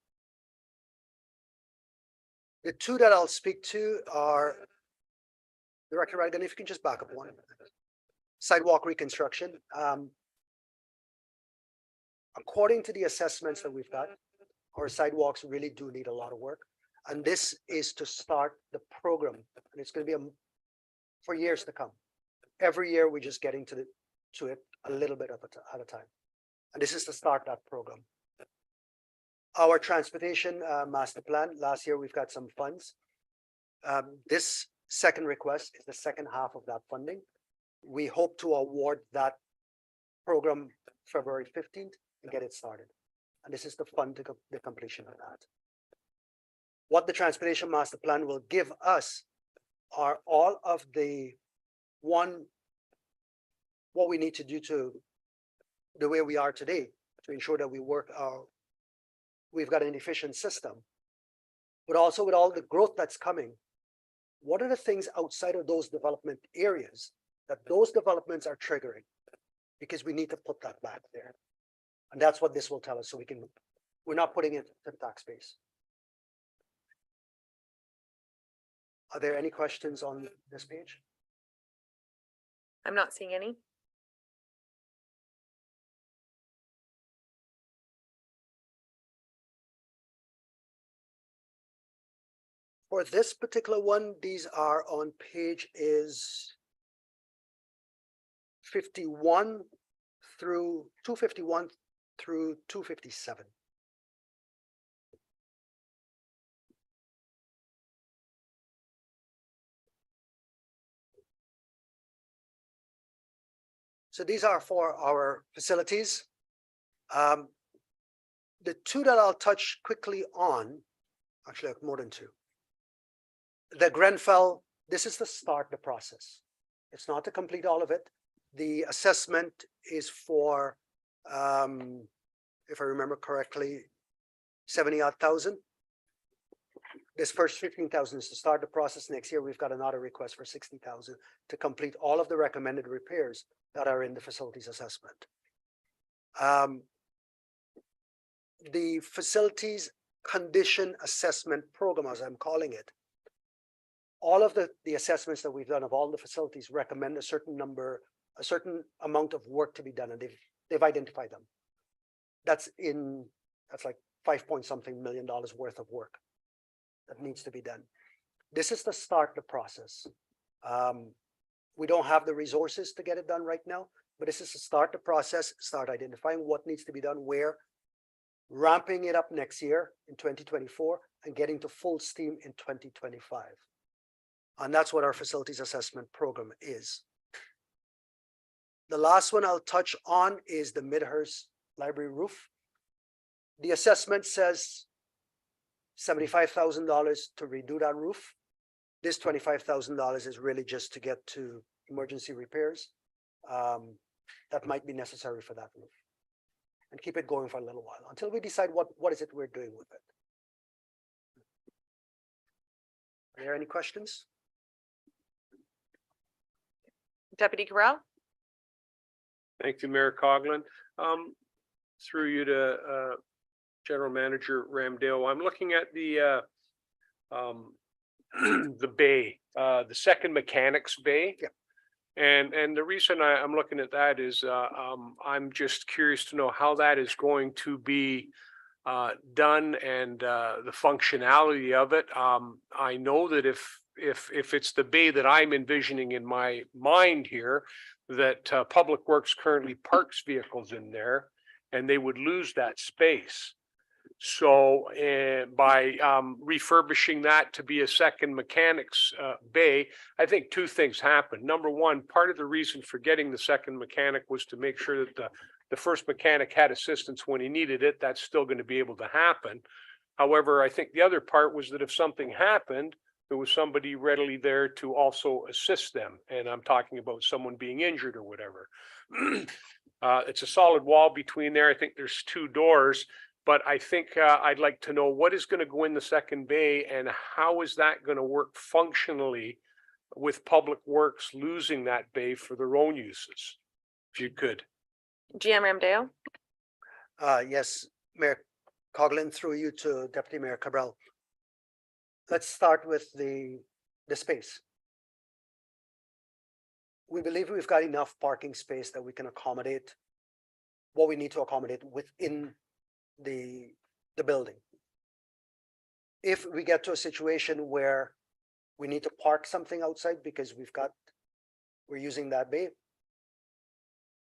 The two that I'll speak to are, Director Radigan, if you can just back up one. Sidewalk reconstruction. According to the assessments that we've got, our sidewalks really do need a lot of work. And this is to start the program. And it's going to be for years to come. Every year, we're just getting to it a little bit at a time. And this is to start that program. Our transportation master plan, last year, we've got some funds. This second request is the second half of that funding. We hope to award that program February 15th and get it started. And this is the fund to the completion of that. What the transportation master plan will give us are all of what we need to do to the way we are today to ensure that we've got an efficient system, but also with all the growth that's coming, what are the things outside of those development areas that those developments are triggering? Because we need to put that back there. And that's what this will tell us, so we're not putting it to the tax base. Are there any questions on this page? I'm not seeing any. For this particular one, these are on page is 51 through 251 through 257. So these are for our facilities. The two that I'll touch quickly on, actually more than two. The Grenfell, this is to start the process. It's not to complete all of it. The assessment is for, if I remember correctly, 70,000. This first 15,000 is to start the process. Next year, we've got another request for 60,000 to complete all of the recommended repairs that are in the facilities assessment. The facilities condition assessment program, as I'm calling it, all of the assessments that we've done of all the facilities recommend a certain amount of work to be done, and they've identified them. That's like $5-point-something million worth of work that needs to be done. This is to start the process. We don't have the resources to get it done right now, but this is to start the process, start identifying what needs to be done where, ramping it up next year in 2024 and getting to full steam in 2025. And that's what our facilities assessment program is. The last one I'll touch on is the Midhurst Library roof. The assessment says $75,000 to redo that roof. This $25,000 is really just to get to emergency repairs that might be necessary for that roof, and keep it going for a little while until we decide what is it we're doing with it. Are there any questions? Deputy Corral. Thank you, Mayor Coughlin. Through you to General Manager Ramdale. I'm looking at the bay, the second mechanics bay. Yeah. And the reason I'm looking at that is I'm just curious to know how that is going to be done and the functionality of it. I know that if it's the bay that I'm envisioning in my mind here, that Public Works currently parks vehicles in there, and they would lose that space. So by refurbishing that to be a second mechanics bay, I think two things happen. Number one, part of the reason for getting the second mechanic was to make sure that the first mechanic had assistance when he needed it. That's still going to be able to happen. However, I think the other part was that if something happened, there was somebody readily there to also assist them. And I'm talking about someone being injured or whatever. It's a solid wall between there. I think there's two doors, but I think I'd like to know what is going to go in the second bay and how is that going to work functionally with Public Works losing that bay for their own uses, if you could. GM Ramdale. Yes, Mayor Coughlin, through you to Deputy Mayor Cabral. Let's start with the space. We believe we've got enough parking space that we can accommodate what we need to accommodate within the building. If we get to a situation where we need to park something outside because we're using that bay,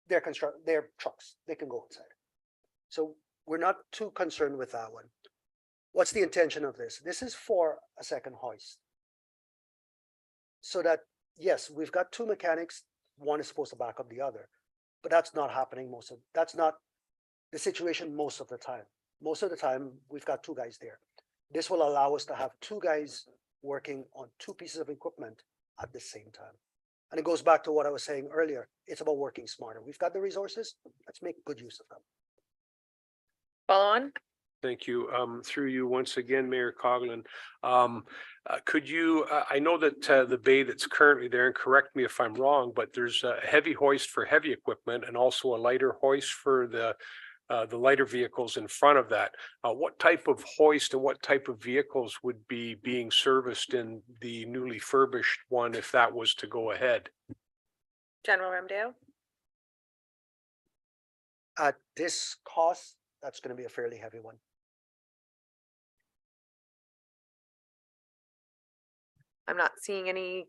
they're trucks, they can go inside. So we're not too concerned with that one. What's the intention of this? This is for a second hoist. So that, yes, we've got two mechanics, one is supposed to back up the other, but that's not happening that's not the situation most of the time. Most of the time, we've got two guys there. This will allow us to have two guys working on two pieces of equipment at the same time. And it goes back to what I was saying earlier. It's about working smarter. We've got the resources. Let's make good use of them. Follow on. Thank you. Through you once again, Mayor Coughlin. Could you, I know that the bay that's currently there, and correct me if I'm wrong, but there's a heavy hoist for heavy equipment and also a lighter hoist for the lighter vehicles in front of that. What type of hoist and what type of vehicles would be being serviced in the newly furbished one if that was to go ahead? General Ramdale. At this cost, that's going to be a fairly heavy one. I'm not seeing any.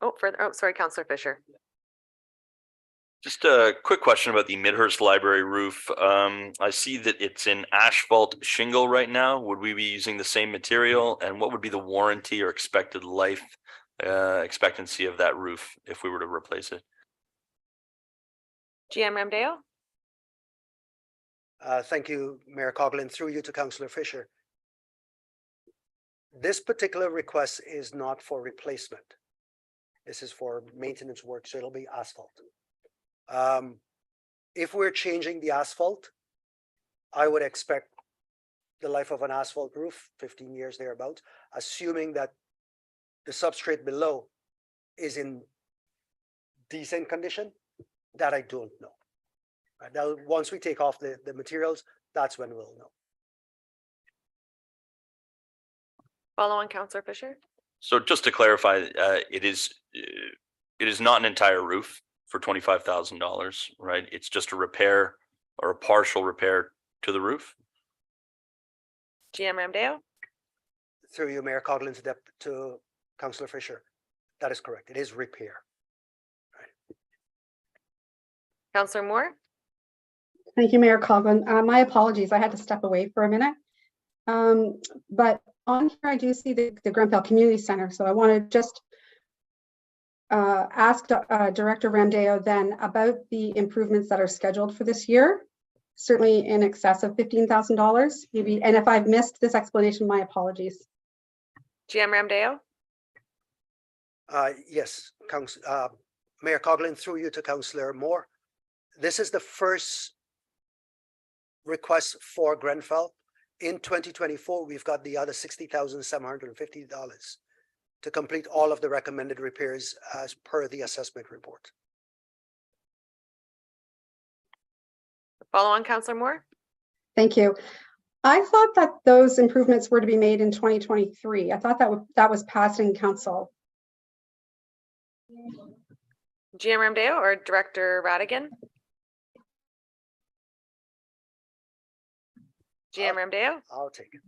Oh, sorry, Councillor Fisher. Just a quick question about the Midhurst Library roof. I see that it's in asphalt shingle right now. Would we be using the same material? And what would be the warranty or expected life expectancy of that roof if we were to replace it? GM Ramdale. Thank you, Mayor Coughlin, through you to Councillor Fisher. This particular request is not for replacement. This is for maintenance work, so it'll be asphalt. If we're changing the asphalt, I would expect the life of an asphalt roof, 15 years thereabouts, assuming that the substrate below is in decent condition. That I don't know. Right, now, once we take off the materials, that's when we'll know. Follow on, Councillor Fisher. So just to clarify, it is not an entire roof for $25,000, right? It's just a repair or a partial repair to the roof. GM Ramdale. Through you, Mayor Coughlin, to Councillor Fisher. That is correct. It is repair. Right. Councillor Moore. Thank you, Mayor Coughlin. My apologies. I had to step away for a minute. But on here, I do see the Grenfell Community Center. So I want to just ask Director Ramdale then about the improvements that are scheduled for this year, certainly in excess of $15,000 maybe. And if I've missed this explanation, my apologies. GM Ramdale. Yes, Mayor Coughlin, through you to Councillor Moore. This is the first request for Grenfell. In 2024, we've got the other $60,750 to complete all of the recommended repairs as per the assessment report. Follow on, Councillor Moore. Thank you. I thought that those improvements were to be made in 2023. I thought that was passed in council. GM Ramdeo or Director Radigan? GM Ramdeo? I'll take it.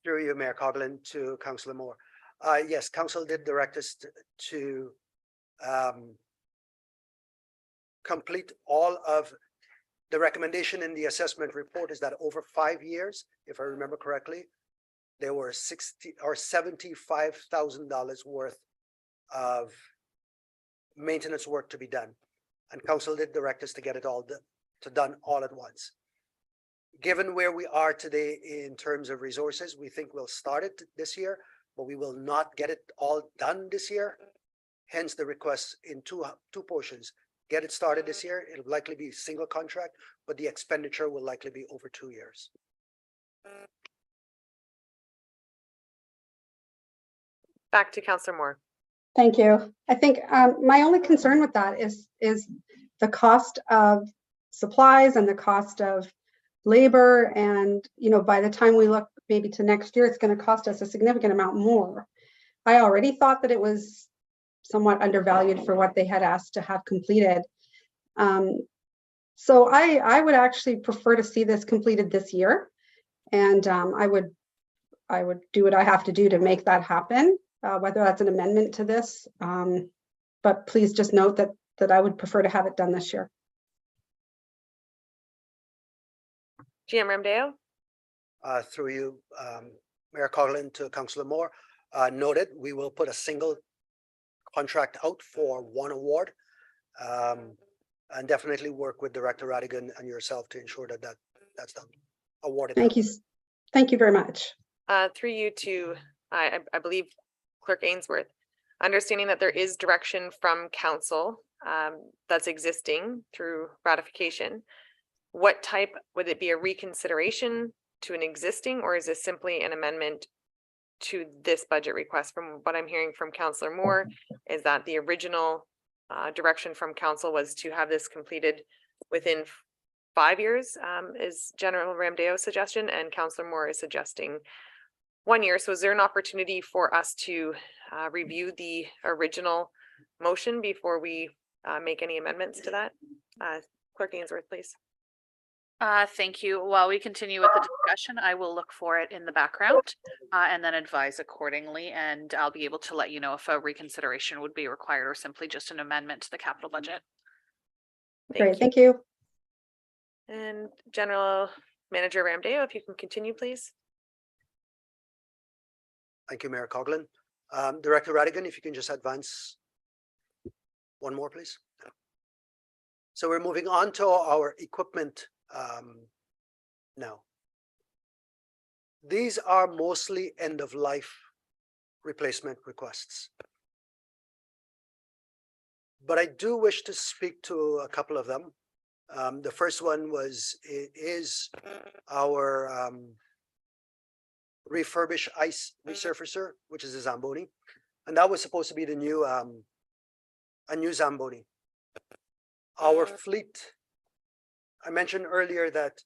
Through you, Mayor Coughlin, to Councillor Moore. Yes, council did direct us to complete all of the recommendation in the assessment report is that over 5 years, if I remember correctly, there were $75,000 worth of maintenance work to be done. And council did direct us to get it all done all at once. Given where we are today in terms of resources, we think we'll start it this year, but we will not get it all done this year. Hence the request in two portions. Get it started this year. It'll likely be a single contract, but the expenditure will likely be over 2 years. Back to Councillor Moore. Thank you. I think my only concern with that is the cost of supplies and the cost of labor. And, you know, by the time we look maybe to next year, it's going to cost us a significant amount more. I already thought that it was somewhat undervalued for what they had asked to have completed. So I would actually prefer to see this completed this year. And I would do what I have to do to make that happen, whether that's an amendment to this. But please just note that I would prefer to have it done this year. GM Ramdeo? Through you, Mayor Coughlin, to Councillor Moore. Noted, we will put a single contract out for one award, and definitely work with Director Radigan and yourself to ensure that that's done. Awarded. Thank you. Thank you very much. Through you to, I believe, Clerk Ainsworth. Understanding that there is direction from council that's existing through ratification. What type, would it be a reconsideration to an existing, or is this simply an amendment to this budget request? From what I'm hearing from Councillor Moore is that the original direction from council was to have this completed within 5 years, is General Ramdeo's suggestion, and Councillor Moore is suggesting 1 year. So is there an opportunity for us to review the original motion before we make any amendments to that? Clerk Ainsworth, please. Thank you. While we continue with the discussion, I will look for it in the background and then advise accordingly. And I'll be able to let you know if a reconsideration would be required or simply just an amendment to the capital budget. Great, thank you. And General Manager Ramdeo, if you can continue, please. Thank you, Mayor Coughlin. Director Radigan, if you can just advance one more, please. So we're moving on to our equipment now. These are mostly end-of-life replacement requests. But I do wish to speak to a couple of them. The first one is our refurbished ice resurfacer, which is a Zamboni. And that was supposed to be the new a new Zamboni. Our fleet, I mentioned earlier that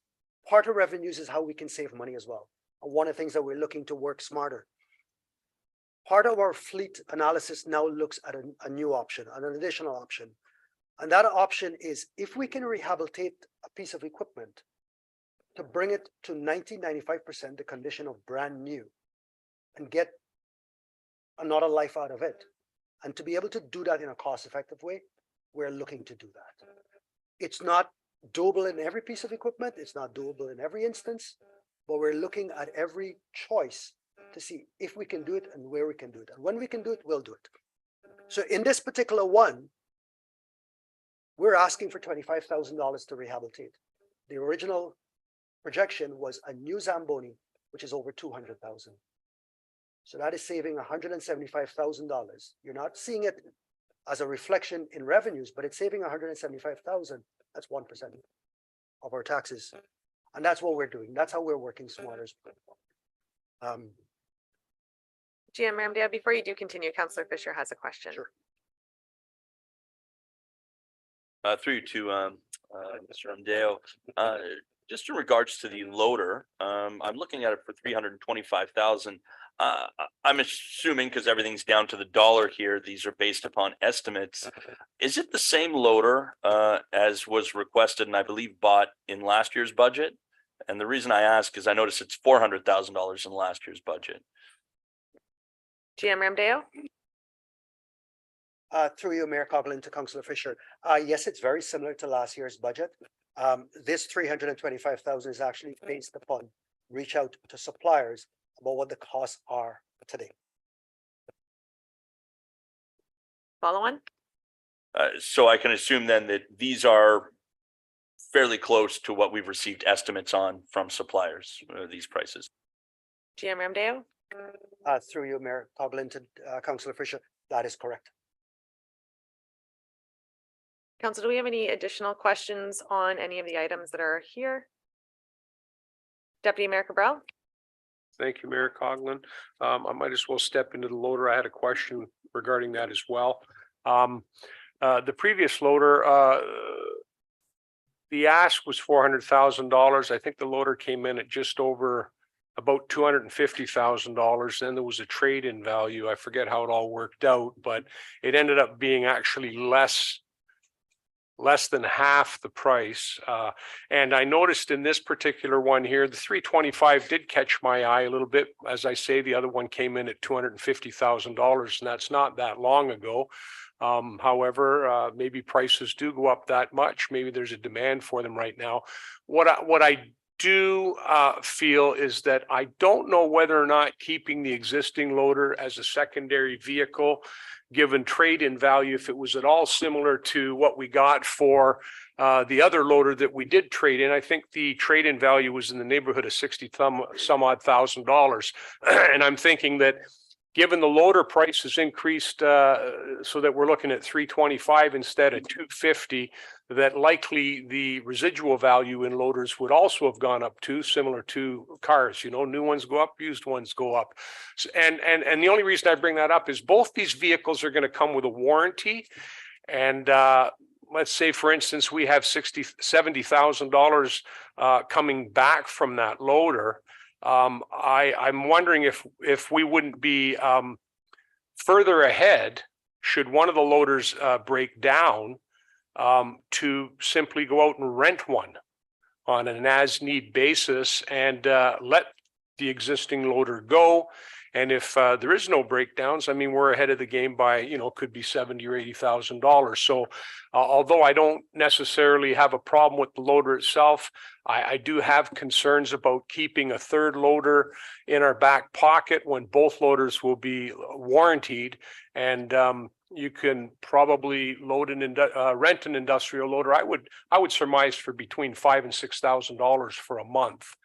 part of revenues is how we can save money as well. And one of the things that we're looking to work smarter. Part of our fleet analysis now looks at a new option, an additional option. And that option is if we can rehabilitate a piece of equipment to bring it to 90–95% the condition of brand new and get another life out of it. And to be able to do that in a cost-effective way, we're looking to do that. It's not doable in every piece of equipment. It's not doable in every instance, but we're looking at every choice to see if we can do it and where we can do it. And when we can do it, we'll do it. So in this particular one, we're asking for $25,000 to rehabilitate. The original projection was a new Zamboni, which is over $200,000. So that is saving $175,000. You're not seeing it as a reflection in revenues, but it's saving $175,000. That's 1% of our taxes. And that's what we're doing. That's how we're working smarter. GM Ramdeo, before you do continue, Councillor Fisher has a question. Sure. Through you to Mr. Ramdeo. Just in regards to the loader, I'm looking at it for 325,000. I'm assuming because everything's down to the dollar here, these are based upon estimates. Is it the same loader as was requested and I believe bought in last year's budget? And the reason I ask is I noticed it's $400,000 in last year's budget. GM Ramdeo? Through you, Mayor Coughlin, to Councillor Fisher. Yes, it's very similar to last year's budget. This 325,000 is actually based upon reach out to suppliers about what the costs are today. Follow on? So I can assume then that these are fairly close to what we've received estimates on from suppliers, these prices. GM Ramdeo? Through you, Mayor Coughlin, to Councillor Fisher. That is correct. Council, do we have any additional questions on any of the items that are here? Deputy Mayor Cabral? Thank you, Mayor Coughlin. I might as well step into the loader. I had a question regarding that as well. The previous loader, the ask was $400,000. I think the loader came in at just over about $250,000. Then there was a trade-in value. I forget how it all worked out, but it ended up being actually less than half the price. And I noticed in this particular one here, the 325 did catch my eye a little bit. As I say, the other one came in at $250,000, and that's not that long ago. However, maybe prices do go up that much. Maybe there's a demand for them right now. What I do feel is that I don't know whether or not keeping the existing loader as a secondary vehicle, given trade-in value, if it was at all similar to what we got for the other loader that we did trade in. I think the trade-in value was in the neighborhood of some odd $1,000. And I'm thinking that given the loader price has increased so that we're looking at 325 instead of 250, that likely the residual value in loaders would also have gone up too, similar to cars. You know, new ones go up, used ones go up. And the only reason I bring that up is both these vehicles are going to come with a warranty. And let's say, for instance, we have $70,000 coming back from that loader. I'm wondering if we wouldn't be further ahead should one of the loaders break down to simply go out and rent one on an as-need basis and let the existing loader go. And if there is no breakdowns, I mean, we're ahead of the game by, you know, could be $70,000 or $80,000. So although I don't necessarily have a problem with the loader itself, I do have concerns about keeping a third loader in our back pocket when both loaders will be warrantied. And you can probably rent an industrial loader. I would surmise for between $5,000 and $6,000 for a month.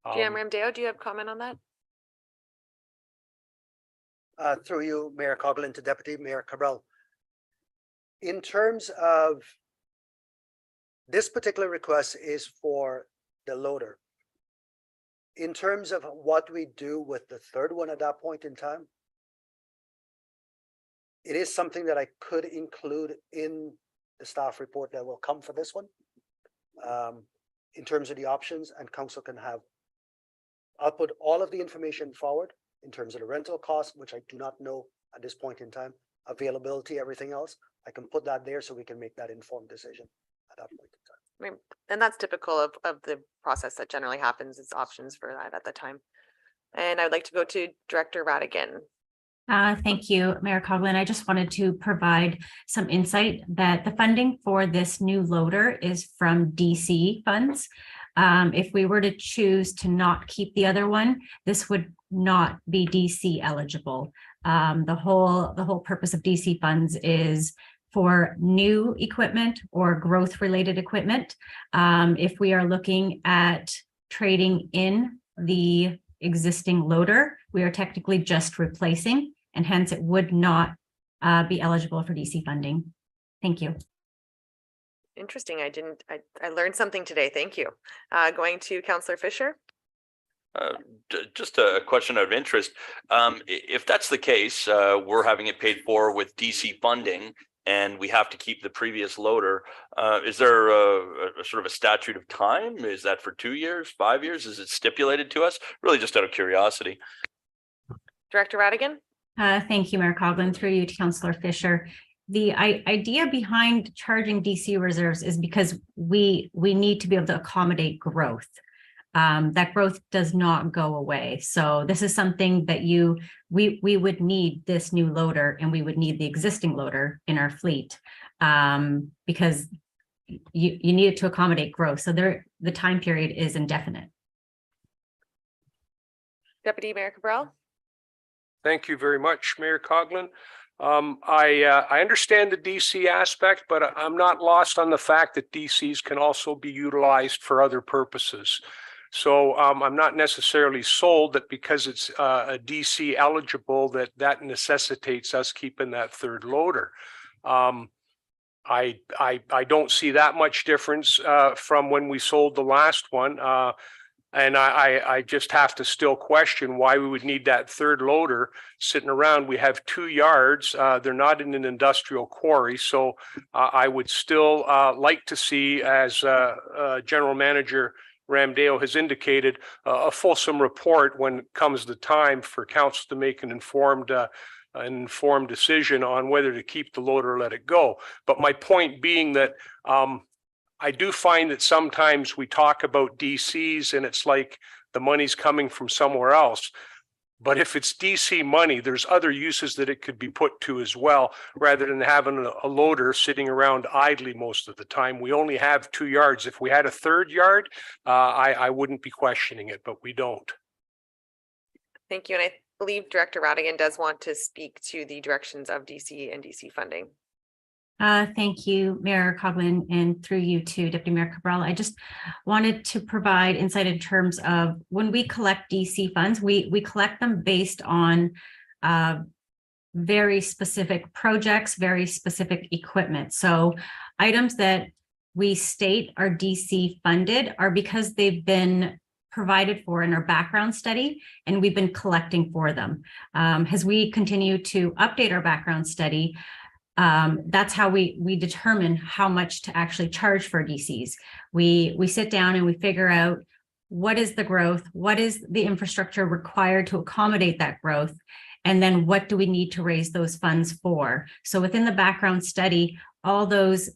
GM Ramdeo, do you have comment on that? Through you, Mayor Coughlin, to Deputy Mayor Cabral. In terms of this particular request is for the loader. In terms of what we do with the third one at that point in time, it is something that I could include in the staff report that will come for this one. In terms of the options, and council can have, I'll put all of the information forward in terms of the rental cost, which I do not know at this point in time, availability, everything else. I can put that there so we can make that informed decision at that point in time. I mean, and that's typical of the process that generally happens. It's options for that at the time. And I'd like to go to Director Radigan. Thank you, Mayor Coughlin. I just wanted to provide some insight that the funding for this new loader is from DC funds. If we were to choose to not keep the other one, this would not be DC eligible. The whole purpose of DC funds is for new equipment or growth related equipment. If we are looking at trading in the existing loader, we are technically just replacing, and hence it would not be eligible for DC funding. Thank you. Interesting. I learned something today. Thank you. Going to Councillor Fisher. Just a question of interest. If that's the case, we're having it paid for with DC funding, and we have to keep the previous loader. Is there a sort of a statute of time? Is that for 2 years, 5 years? Is it stipulated to us? Really just out of curiosity. Director Radigan? Thank you, Mayor Coughlin, through you to Councillor Fisher. The idea behind charging DC reserves is because we need to be able to accommodate growth. That growth does not go away. So this is something that we would need this new loader, and we would need the existing loader in our fleet because you need it to accommodate growth. So the time period is indefinite. Deputy Mayor Cabral? Thank you very much, Mayor Coughlin. I understand the DC aspect, but I'm not lost on the fact that DCs can also be utilized for other purposes. So I'm not necessarily sold that because it's a DC eligible that necessitates us keeping that third loader. I don't see that much difference from when we sold the last one. And I just have to still question why we would need that third loader sitting around. We have 2 yards. They're not in an industrial quarry. So I would still like to see, as General Manager Ramdale has indicated, a fulsome report when it comes the time for council to make an informed decision on whether to keep the loader or let it go. But my point being that I do find that sometimes we talk about DCs and it's like the money's coming from somewhere else. But if it's DC money, there's other uses that it could be put to as well, rather than having a loader sitting around idly most of the time. We only have 2 yards. If we had a third yard, I wouldn't be questioning it, but we don't. Thank you. And I believe Director Radigan does want to speak to the directions of DC and DC funding. Thank you, Mayor Coughlin, and through you to Deputy Mayor Cabral. I just wanted to provide insight in terms of when we collect DC funds, we collect them based on very specific projects, very specific equipment. So items that we state are DC funded are because they've been provided for in our background study, and we've been collecting for them. As we continue to update our background study, that's how we determine how much to actually charge for DCs. We sit down and we figure out what is the growth, what is the infrastructure required to accommodate that growth, and then what do we need to raise those funds for. So within the background study, all those,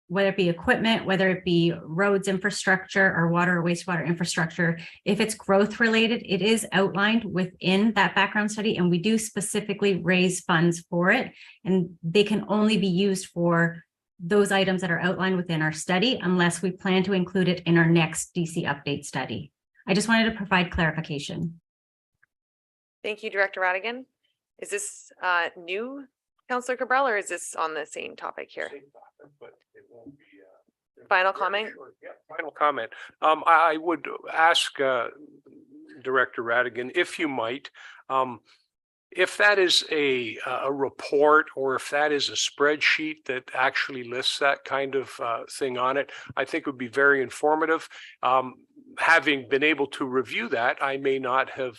whether it be equipment, whether it be roads infrastructure or water or wastewater infrastructure, if it's growth related, it is outlined within that background study, and we do specifically raise funds for it. And they can only be used for those items that are outlined within our study, unless we plan to include it in our next DC update study. I just wanted to provide clarification. Thank you, Director Radigan. Is this new, Councillor Cabral, or is this on the same topic here? Same topic, but it won't be, Final comment? Sure. Yeah, final comment. I would ask Director Radigan, if you might, if that is a report, or if that is a spreadsheet that actually lists that kind of thing on it, I think it would be very informative. Having been able to review that, I may not have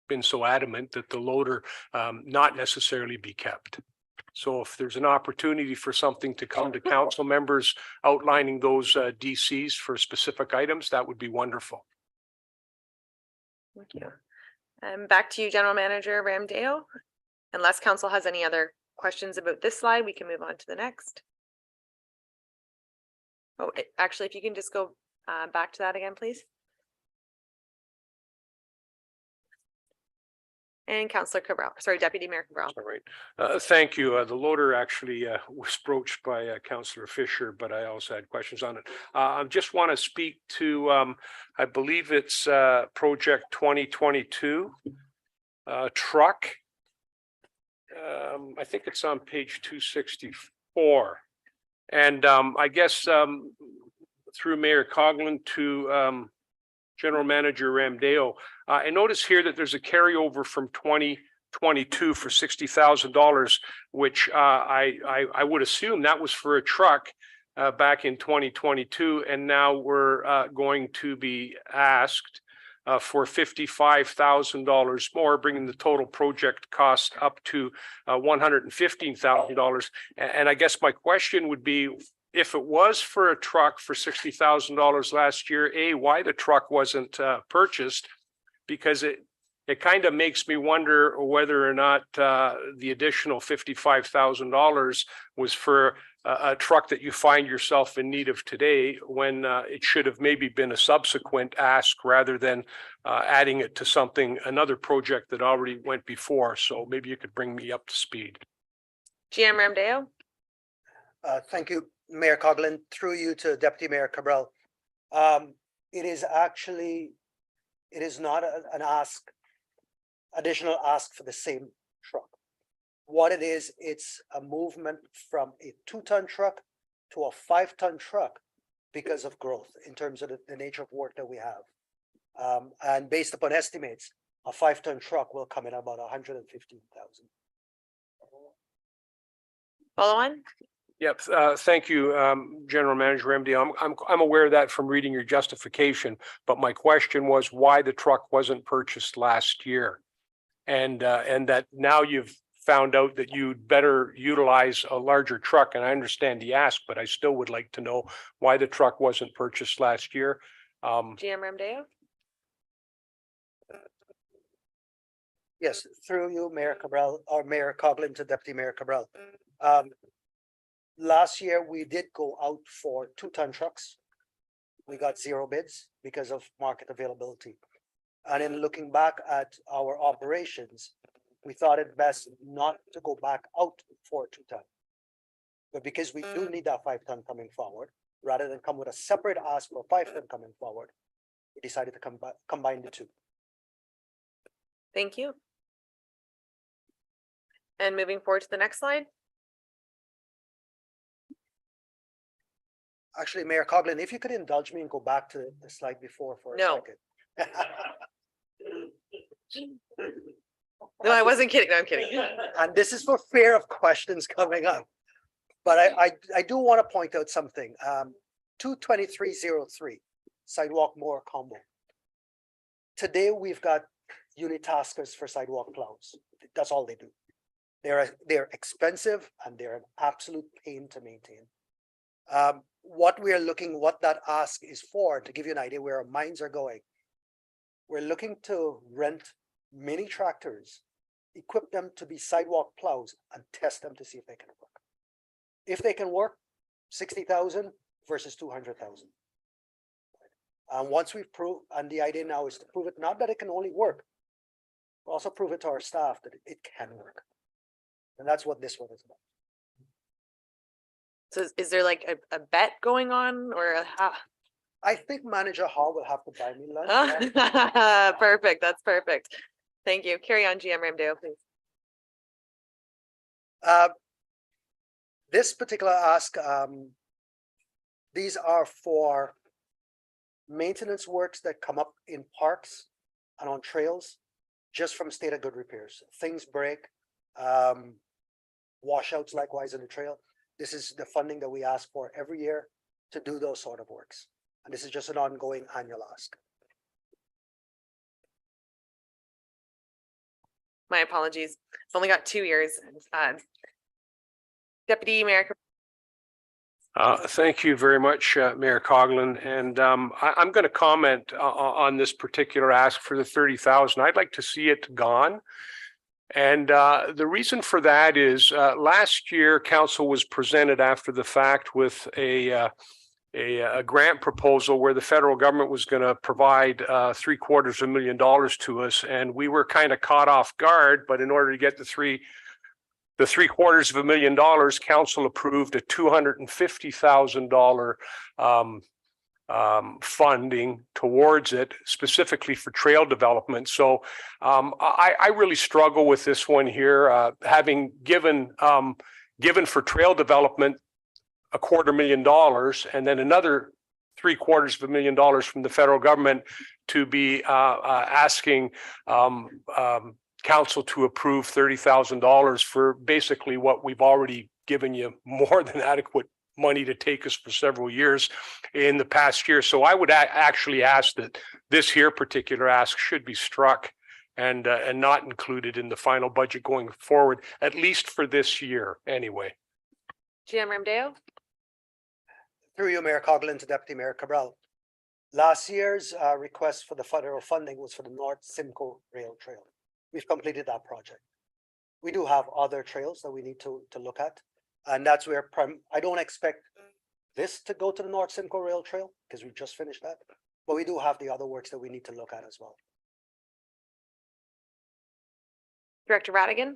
been so adamant that the loader not necessarily be kept. So if there's an opportunity for something to come to council members outlining those DCs for specific items, that would be wonderful. Thank you. Back to you, General Manager Ramdale. Unless council has any other questions about this slide, we can move on to the next. Oh, actually, if you can just go back to that again, please. And Councillor Cabral, sorry, Deputy Mayor Cabral. All right. Thank you. The loader actually was broached by Councillor Fisher, but I also had questions on it. I just want to speak to, I believe it's Project 2022 truck. I think it's on page 264. And I guess through Mayor Coughlin to General Manager Ramdale, I notice here that there's a carryover from 2022 for $60,000, which I would assume that was for a truck back in 2022, and now we're going to be asked for $55,000 more, bringing the total project cost up to $115,000. And I guess my question would be, if it was for a truck for $60,000 last year, A, why the truck wasn't purchased? Because it kind of makes me wonder whether or not the additional $55,000 was for a truck that you find yourself in need of today, when it should have maybe been a subsequent ask rather than adding it to another project that already went before. So maybe you could bring me up to speed. GM Ramdeo. Thank you, Mayor Coughlin, through you to Deputy Mayor Cabral. It is not an additional ask for the same truck. What it is, it's a movement from a 2-ton truck to a 5-ton truck because of growth in terms of the nature of work that we have. And based upon estimates, a 5-ton truck will come in about 115,000. Follow on. Yep. Thank you, General Manager Ramdeo. I'm aware of that from reading your justification, but my question was why the truck wasn't purchased last year, and that now you've found out that you'd better utilize a larger truck. And I understand the ask, but I still would like to know why the truck wasn't purchased last year. GM Ramdeo. Yes, through you, Mayor Cabral, or Mayor Coughlin to Deputy Mayor Cabral. Last year, we did go out for 2-ton trucks. We got 0 bids because of market availability. And in looking back at our operations, we thought it best not to go back out for a 2-ton. But because we do need that 5-ton coming forward, rather than come with a separate ask for a 5-ton coming forward, we decided to combine the two. Thank you. And moving forward to the next slide. Actually, Mayor Coughlin, if you could indulge me and go back to the slide before for a second. No, I wasn't kidding. No, I'm kidding. And this is for fear of questions coming up. But I do want to point out something. 22303, sidewalk mower combo. Today, we've got unitaskers for sidewalk plows. That's all they do. They're expensive and they're an absolute pain to maintain. What that ask is for, to give you an idea where our minds are going, we're looking to rent mini tractors, equip them to be sidewalk plows, and test them to see if they can work. If they can work, 60,000 versus 200,000. And once we've proved, and the idea now is to prove it, not that it can only work, but also prove it to our staff that it can work. And that's what this one is about. So is there like a bet going on, or I think Manager Hall will have to buy me lunch. Perfect. That's perfect. Thank you. Carry on, GM Ramdeo, please. This particular ask, these are for maintenance works that come up in parks and on trails, just from state of good repairs. Things break, washouts likewise in the trail. This is the funding that we ask for every year to do those sort of works. And this is just an ongoing annual ask. My apologies. It's only got 2 years. Deputy Mayor. Thank you very much, Mayor Coughlin. And I'm going to comment on this particular ask for the 30,000. I'd like to see it gone. And the reason for that is last year, council was presented after the fact with a grant proposal where the federal government was going to provide $750,000 to us, and we were kind of caught off guard. But in order to get the $750,000, council approved a $250,000 funding towards it, specifically for trail development. So I really struggle with this one here, having given for trail development $250,000 and then another $750,000 from the federal government to be asking council to approve $30,000 for basically what we've already given you more than adequate money to take us for several years in the past year. So I would actually ask that this here particular ask should be struck and not included in the final budget going forward, at least for this year anyway. GM Ramdeo? Through you, Mayor Coughlin, to Deputy Mayor Cabral. Last year's request for the federal funding was for the North Simcoe Rail Trail. We've completed that project. We do have other trails that we need to look at. And that's where I don't expect this to go to the North Simcoe Rail Trail because we just finished that. But we do have the other works that we need to look at as well. Director Radigan?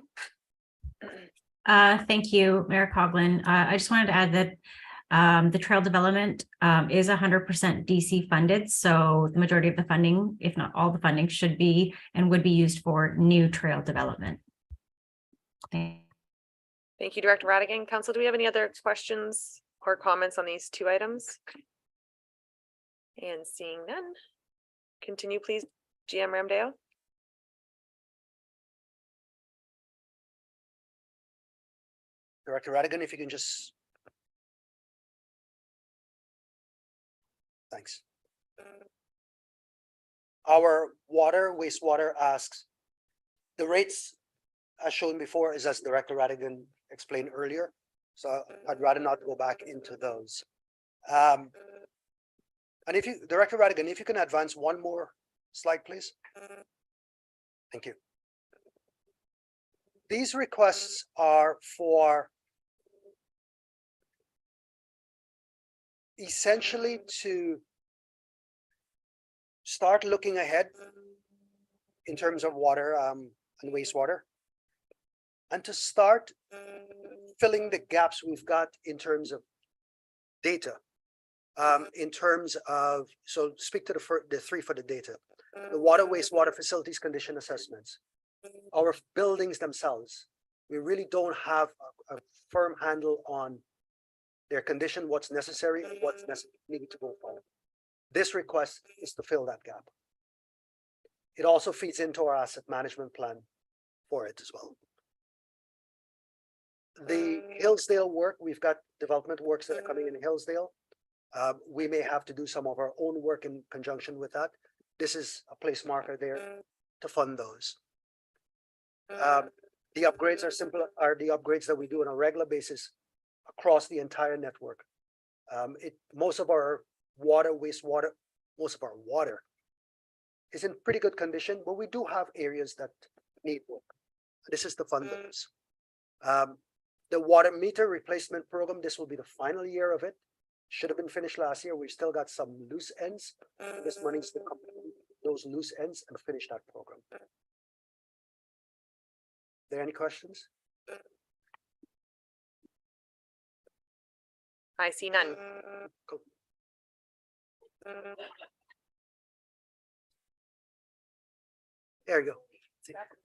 Thank you, Mayor Coughlin. I just wanted to add that the trail development is 100% DC funded. So the majority of the funding, if not all the funding, should be and would be used for new trail development. Thank you, Director Radigan. Council, do we have any other questions or comments on these two items? And seeing none, continue please, GM Ramdeo. Director Radigan, if you can just. Thanks. Our wastewater asks, the rates as shown before is as Director Radigan explained earlier. So I'd rather not go back into those. And if you, Director Radigan, if you can advance one more slide, please. Thank you. These requests are for essentially to start looking ahead in terms of water and wastewater, and to start filling the gaps we've got in terms of data. In terms of, so speak to the three for the data, the water, wastewater facilities condition assessments, our buildings themselves. We really don't have a firm handle on their condition, what's necessary, and what's needed to go forward. This request is to fill that gap. It also feeds into our asset management plan for it as well. The Hillsdale work, we've got development works that are coming in Hillsdale. We may have to do some of our own work in conjunction with that. This is a place marker there to fund those. The upgrades are simple, are the upgrades that we do on a regular basis across the entire network. Most of our water, wastewater, most of our water is in pretty good condition, but we do have areas that need work. This is to fund those. The water meter replacement program, this will be the final year of it. Should have been finished last year. We've still got some loose ends. This money is to complete those loose ends and finish that program. Are there any questions? I see none. Cool. There you go.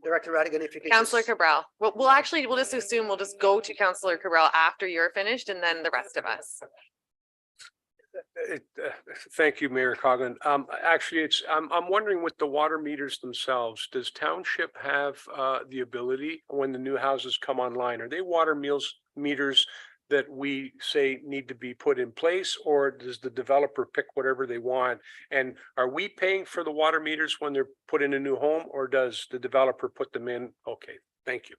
Director Radigan, if you could. Councillor Cabral. We'll actually, we'll just assume we'll just go to Councillor Cabral after you're finished and then the rest of us. Thank you, Mayor Coughlin. Actually, I'm wondering with the water meters themselves, does township have the ability when the new houses come online? Are they water meters that we say need to be put in place, or does the developer pick whatever they want? And are we paying for the water meters when they're put in a new home, or does the developer put them in? Okay, thank you.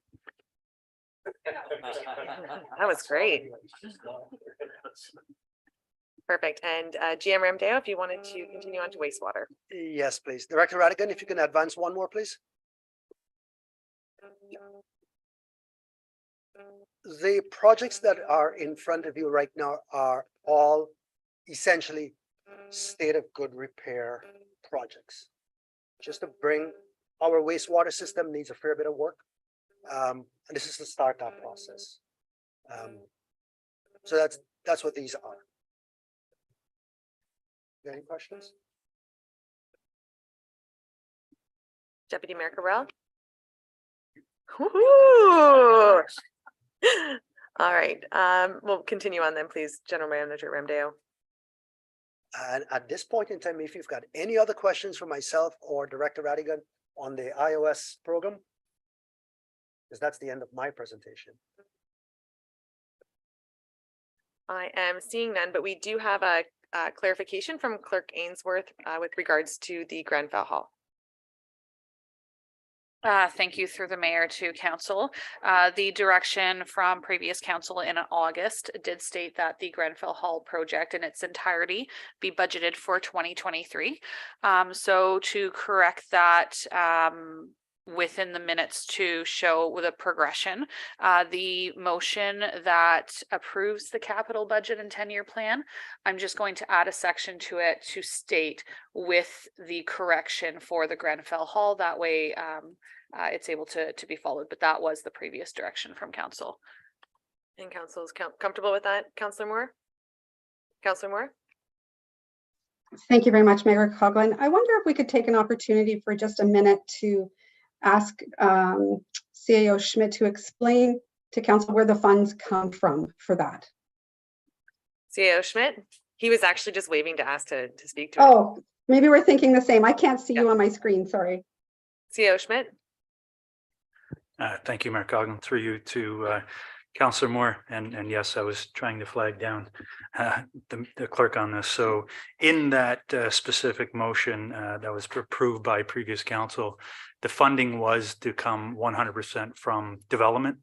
That was great. Perfect. And GM Ramdeo, if you wanted to continue on to wastewater. Yes, please. Director Radigan, if you can advance one more, please. The projects that are in front of you right now are all essentially state of good repair projects. Just to bring, our wastewater system needs a fair bit of work. And this is the startup process. So that's what these are. Any questions? Deputy Mayor Cabral. Woo-hoo! All right, we'll continue on then, please, General Manager Ramdeo. And at this point in time, if you've got any other questions for myself or Director Radigan on the iOS program, because that's the end of my presentation. I am seeing none, but we do have a clarification from Clerk Ainsworth with regards to the Grenfell Hall. Thank you through the mayor to council. The direction from previous council in August did state that the Grenfell Hall project in its entirety be budgeted for 2023. So to correct that, within the minutes to show the progression, the motion that approves the capital budget and 10-year plan, I'm just going to add a section to it to state with the correction for the Grenfell Hall. That way it's able to be followed, but that was the previous direction from council. And council is comfortable with that, Councillor Moore? Councillor Moore? Thank you very much, Mayor Coughlin. I wonder if we could take an opportunity for just a minute to ask CAO Schmidt to explain to council where the funds come from for that. CAO Schmidt? He was actually just waving to ask to speak to Oh, maybe we're thinking the same. I can't see you on my screen, sorry. CAO Schmidt? Thank you, Mayor Coughlin, through you to Councillor Moore. And yes, I was trying to flag down the clerk on this. So in that specific motion that was approved by previous council, the funding was to come 100% from development.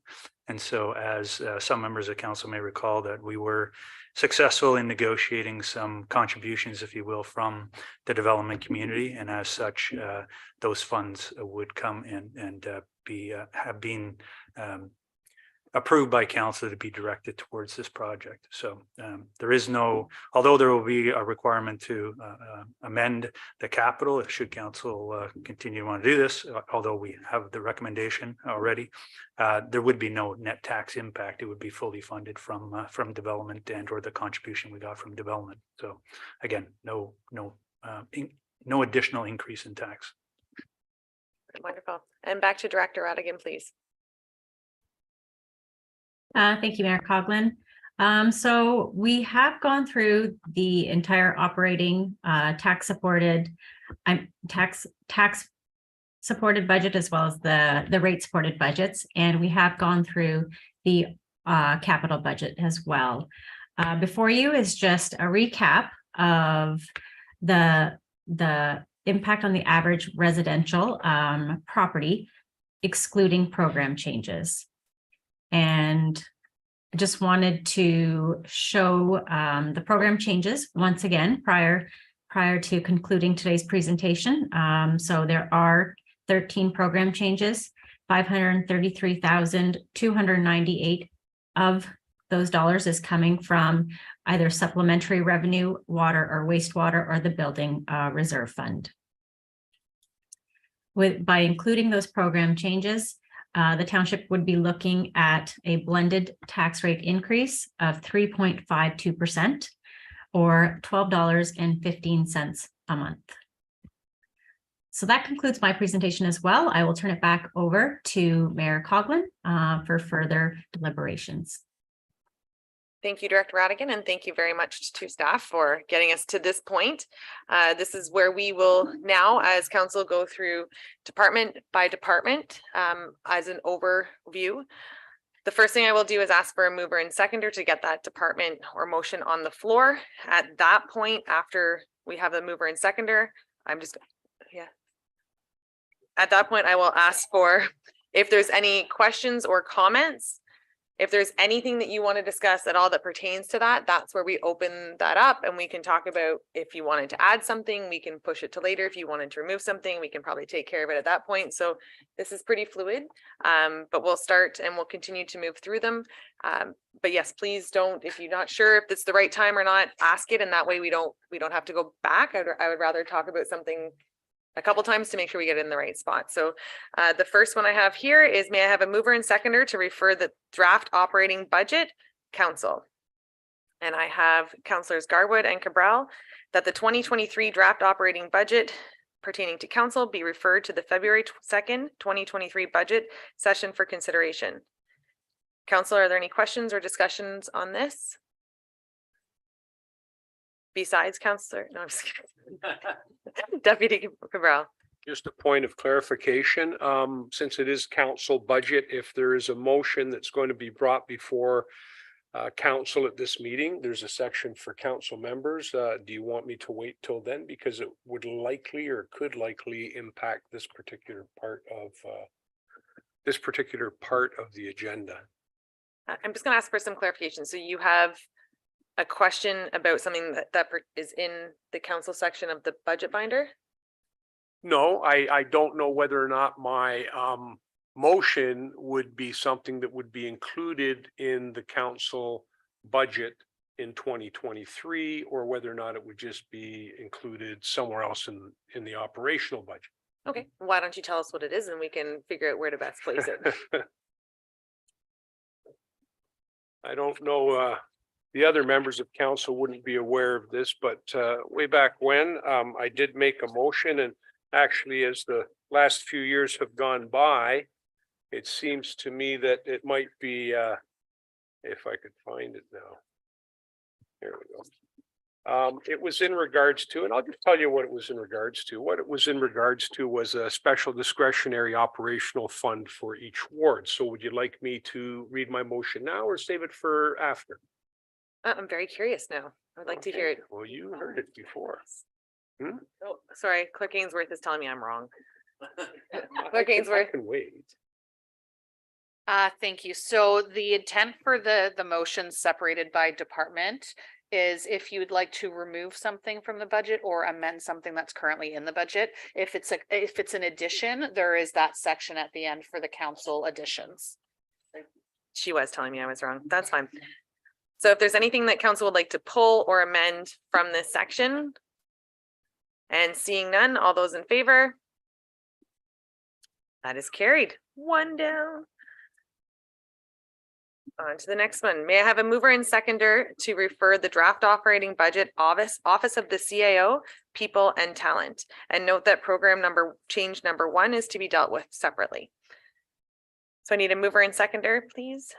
And so as some members of council may recall, that we were successful in negotiating some contributions, if you will, from the development community. And as such, those funds would come in and have been approved by council to be directed towards this project. So there is no, although there will be a requirement to amend the capital, should council continue to want to do this, although we have the recommendation already, there would be no net tax impact. It would be fully funded from development and or the contribution we got from development. So again, no additional increase in tax. Wonderful. And back to Director Radigan, please. Thank you, Mayor Coughlin. So we have gone through the entire operating tax supported budget as well as the rate supported budgets, and we have gone through the capital budget as well. Before you is just a recap of the impact on the average residential property, excluding program changes. And I just wanted to show the program changes once again prior to concluding today's presentation. So there are 13 program changes, 533,298 of those dollars is coming from either supplementary revenue, water or wastewater, or the building reserve fund. By including those program changes, the township would be looking at a blended tax rate increase of 3.52% or $12.15 a month. So that concludes my presentation as well. I will turn it back over to Mayor Coughlin for further deliberations. Thank you, Director Radigan, and thank you very much to staff for getting us to this point. This is where we will now, as council, go through department by department as an overview. The first thing I will do is ask for a mover and seconder to get that department or motion on the floor. At that point, after we have the mover and seconder, at that point, I will ask for if there's any questions or comments. If there's anything that you want to discuss at all that pertains to that, that's where we open that up and we can talk about if you wanted to add something, we can push it to later. If you wanted to remove something, we can probably take care of it at that point. So this is pretty fluid, but we'll start and we'll continue to move through them. But yes, please don't, if you're not sure if it's the right time or not, ask it. And that way we don't have to go back. I would rather talk about something a couple times to make sure we get it in the right spot. So the first one I have here is, may I have a mover and seconder to refer the draft operating budget council? And I have Councillors Garwood and Cabral that the 2023 draft operating budget pertaining to council be referred to the February 2nd, 2023 budget session for consideration. Council, are there any questions or discussions on this? Besides Councillor, no, I'm just kidding. Deputy Cabral. Just a point of clarification, since it is council budget, if there is a motion that's going to be brought before council at this meeting. There's a section for council members. Do you want me to wait till then? Because it would likely or could likely impact this particular part of the agenda. I'm just going to ask for some clarification. So you have a question about something that is in the council section of the budget binder? No, I don't know whether or not my motion would be something that would be included in the council budget in 2023, or whether or not it would just be included somewhere else in the operational budget. Okay, why don't you tell us what it is and we can figure out where to best place it. I don't know, the other members of council wouldn't be aware of this, but way back when, I did make a motion, and actually as the last few years have gone by, it seems to me that it might be, if I could find it now. There we go. It was in regards to, and I'll just tell you what it was in regards to. What it was in regards to was a special discretionary operational fund for each ward. So would you like me to read my motion now or save it for after? I'm very curious now. I'd like to hear it. Well, you heard it before. Oh, sorry, Clerk Ainsworth is telling me I'm wrong. Clerk Ainsworth. Can wait. Thank you. So the intent for the motion separated by department is if you'd like to remove something from the budget or amend something that's currently in the budget. If it's an addition, there is that section at the end for the council additions. She was telling me I was wrong. That's fine. So if there's anything that council would like to pull or amend from this section, and seeing none, all those in favor? That is carried. One down. On to the next one. May I have a mover and seconder to refer the draft operating budget office of the CAO, People and Talent, and note that program change number 1 is to be dealt with separately. So I need a mover and seconder, please.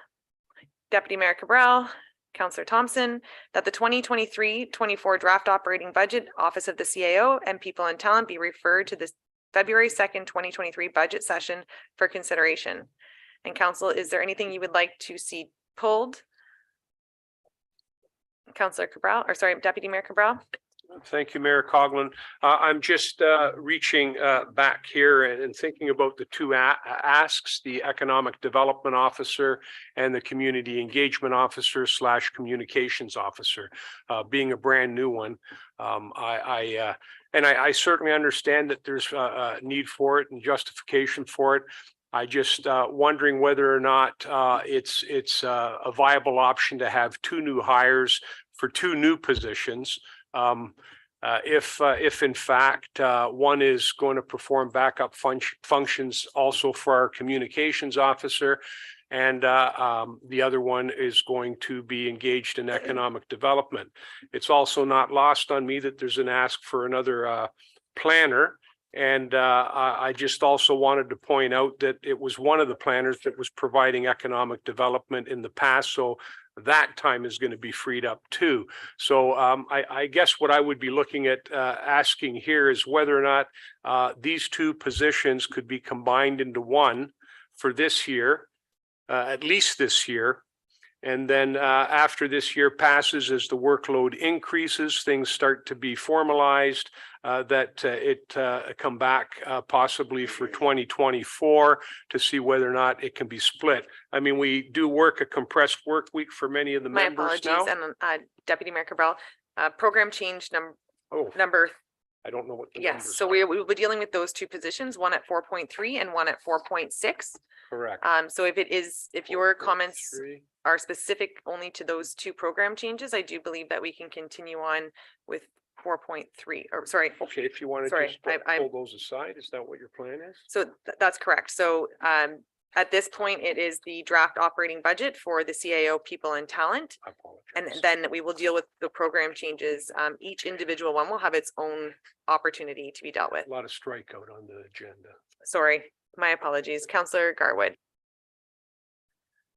Deputy Mayor Cabral, Councillor Thompson, that the 2023-24 draft operating budget office of the CAO and People and Talent be referred to the February 2nd, 2023 budget session for consideration. And council, is there anything you would like to see pulled? Councillor Cabral, or sorry, Deputy Mayor Cabral. Thank you, Mayor Coughlin. I'm just reaching back here and thinking about the two asks, the Economic Development Officer and the Community Engagement Officer / Communications Officer, being a brand new one. I certainly understand that there's a need for it and justification for it. I just wondering whether or not it's a viable option to have 2 new hires for 2 new positions. If in fact one is going to perform backup functions also for our communications officer, and the other one is going to be engaged in economic development. It's also not lost on me that there's an ask for another planner. And I just also wanted to point out that it was one of the planners that was providing economic development in the past. So that time is going to be freed up too. So I guess what I would be looking at asking here is whether or not these 2 positions could be combined into one for this year, at least this year. And then after this year passes, as the workload increases, things start to be formalized, that it come back possibly for 2024 to see whether or not it can be split. I mean, we do work a compressed work week for many of the My members now. apologies, and Deputy Mayor Cabral, program change number. I don't know what the Yes, numbers so are. we will be dealing with those 2 positions, one at 4.3 and one at 4.6. Correct. So if your comments 4.3. are specific only to those 2 program changes, I do believe that we can continue on with 4.3, or sorry. Okay, if you want to Sorry, just I'm- pull those aside, is that what your plan is? So that's correct. So at this point, it is the draft operating budget for the CAO, People and Talent. I apologize. And then we will deal with the program changes. Each individual one will have its own opportunity to be dealt with. A lot of strikeout on the agenda. Sorry, my apologies. Councillor Garwood.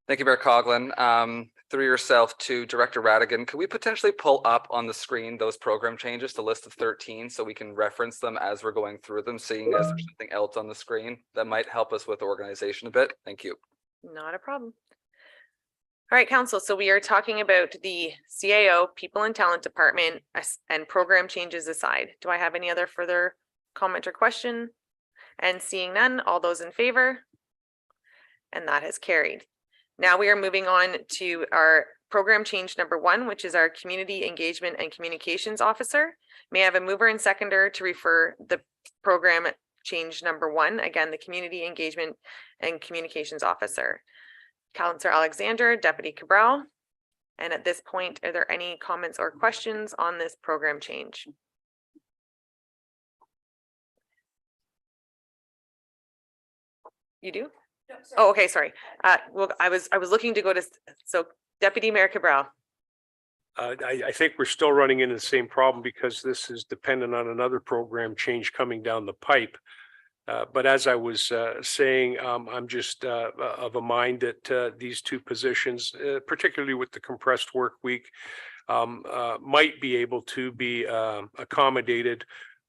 Thank you, Mayor Coughlin. Through yourself to Director Radigan, could we potentially pull up on the screen those program changes, the list of 13, so we can reference them as we're going through them, seeing as there's something else on the screen that might help us with organization a bit? Thank you. Not a problem. All right, council. So we are talking about the CAO, People and Talent Department, and program changes aside. Do I have any other further comment or question? And seeing none, all those in favor? And that has carried. Now we are moving on to our program change number 1, which is our Community Engagement and Communications Officer. May I have a mover and seconder to refer the program change number 1, again, the Community Engagement and Communications Officer. Councillor Alexander, Deputy Cabral. And at this point, are there any comments or questions on this program change? You do? No, oh, okay, sorry. Well, I was looking to go to, so Deputy Mayor Cabral. I think we're still running into the same problem because this is dependent on another program change coming down the pipe. But as I was saying, I'm just of a mind that these two positions, particularly with the compressed work week, might be able to be accommodated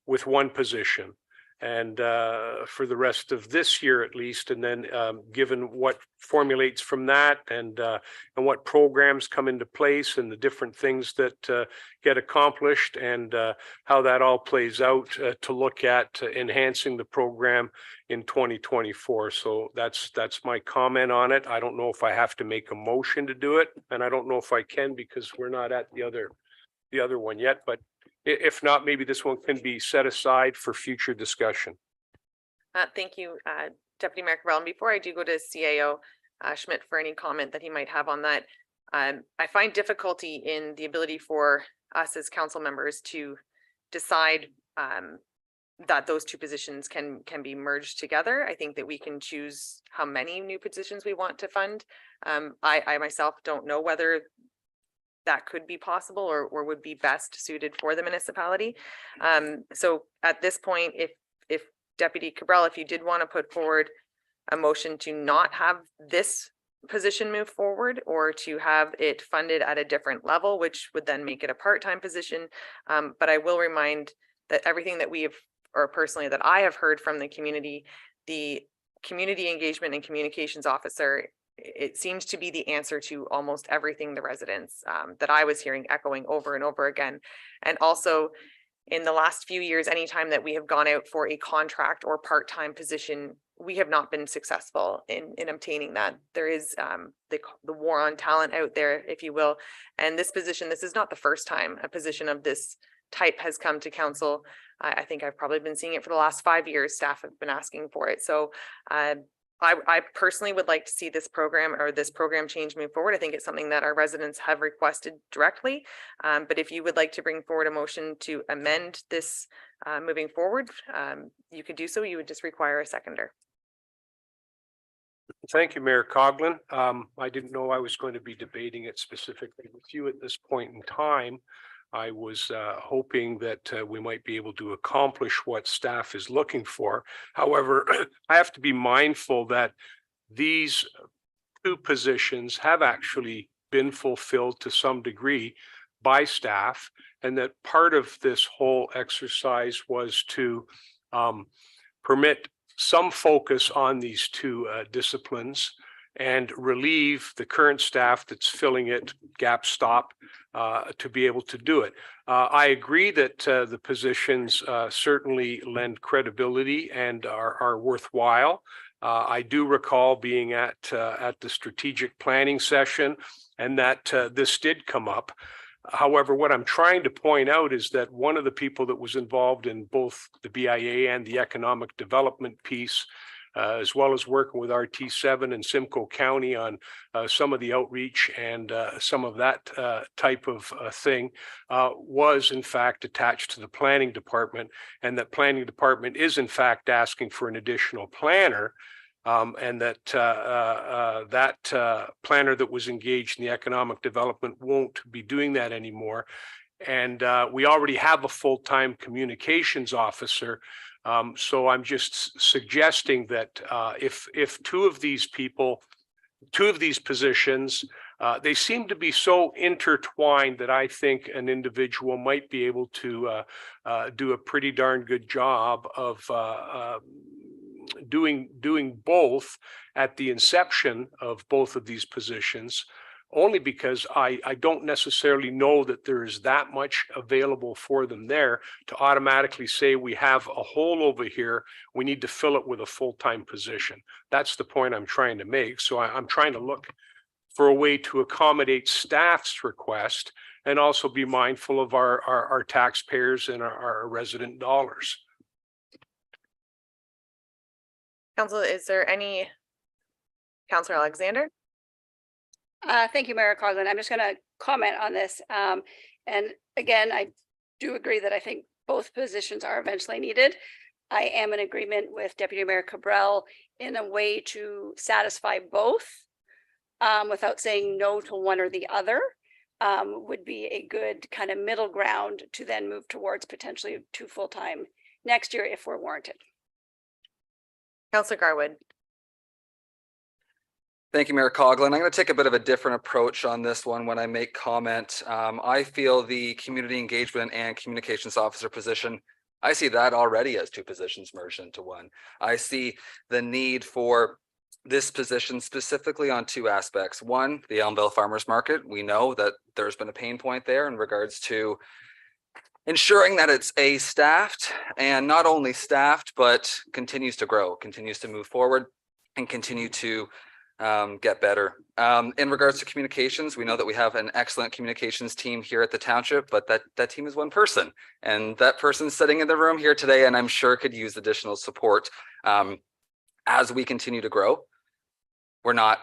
with one position. And for the rest of this year at least, and then given what formulates from that and what programs come into place and the different things that get accomplished and how that all plays out to look at enhancing the program in 2024. So that's my comment on it. I don't know if I have to make a motion to do it, and I don't know if I can because we're not at the other one yet, but if not, maybe this one can be set aside for future discussion. Thank you, Deputy Mayor Cabral. And before I do go to CAO Schmidt for any comment that he might have on that, I find difficulty in the ability for us as council members to decide that those two positions can be merged together. I think that we can choose how many new positions we want to fund. I myself don't know whether that could be possible or would be best suited for the municipality. So at this point, if Deputy Cabral, if you did want to put forward a motion to not have this position move forward or to have it funded at a different level, which would then make it a part-time position. But I will remind that everything that we have, or personally that I have heard from the community engagement and communications officer, it seems to be the answer to almost everything the residents that I was hearing echoing over and over again. And also in the last few years, anytime that we have gone out for a contract or part-time position, we have not been successful in obtaining that. There is the war on talent out there, if you will. And this position, this is not the first time a position of this type has come to council. I think I've probably been seeing it for the last 5 years. Staff have been asking for it. So I personally would like to see this program or this program change move forward. I think it's something that our residents have requested directly. But if you would like to bring forward a motion to amend this moving forward, you could do so. You would just require a seconder. Thank you, Mayor Coughlin. I didn't know I was going to be debating it specifically with you at this point in time. I was hoping that we might be able to accomplish what staff is looking for. However, I have to be mindful that these two positions have actually been fulfilled to some degree by staff, and that part of this whole exercise was to permit some focus on these two disciplines and relieve the current staff that's filling it, gap stop, to be able to do it. I agree that the positions certainly lend credibility and are worthwhile. I do recall being at the strategic planning session and that this did come up. However, what I'm trying to point out is that one of the people that was involved in both the BIA and the economic development piece, as well as working with RT7 and Simcoe County on some of the outreach and some of that type of thing, was in fact attached to the planning department, and that planning department is in fact asking for an additional planner, and that planner that was engaged in the economic development won't be doing that anymore. And we already have a full-time communications officer. So I'm just suggesting that if two of these positions, they seem to be so intertwined that I think an individual might be able to do a pretty darn good job of doing both at the inception of both of these positions, only because I don't necessarily know that there is that much available for them there to automatically say we have a hole over here, we need to fill it with a full-time position. That's the point I'm trying to make. So I'm trying to look for a way to accommodate staff's request and also be mindful of our taxpayers and our resident dollars. Council, is there any? Councillor Alexander? Thank you, Mayor Coughlin. I'm just going to comment on this. And again, I do agree that I think both positions are eventually needed. I am in agreement with Deputy Mayor Cabral in a way to satisfy both without saying no to one or the other would be a good kind of middle ground to then move towards potentially 2 full-time next year if we're warranted. Councillor Garwood. Thank you, Mayor Coughlin. I'm going to take a bit of a different approach on this one when I make comment. I feel the community engagement and communications officer position, I see that already as 2 positions merged into one. I see the need for this position specifically on 2 aspects. One, the Elmville Farmers Market. We know that there's been a pain point there in regards to ensuring that it's staffed, and not only staffed, but continues to grow, continues to move forward, and continue to get better. In regards to communications, we know that we have an excellent communications team here at the township, but that team is 1 person, and that person's sitting in the room here today, and I'm sure could use additional support. As we continue to grow, we're not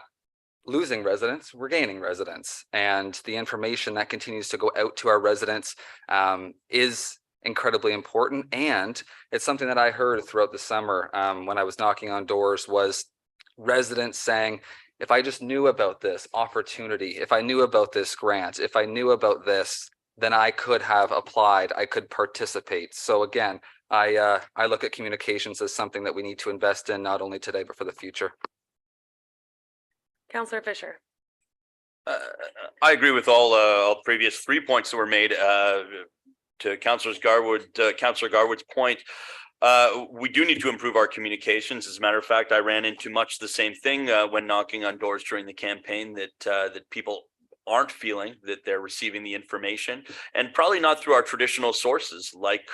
losing residents, we're gaining residents, and the information that continues to go out to our residents is incredibly important. And it's something that I heard throughout the summer when I was knocking on doors, was residents saying, if I just knew about this opportunity, if I knew about this grant, if I knew about this, then I could have applied, I could participate. So again, I look at communications as something that we need to invest in, not only today, but for the future. Councillor Fisher. I agree with all previous 3 points that were made. To Councillor Garwood's point, we do need to improve our communications. As a matter of fact, I ran into much the same thing when knocking on doors during the campaign, that people aren't feeling that they're receiving the information, and probably not through our traditional sources like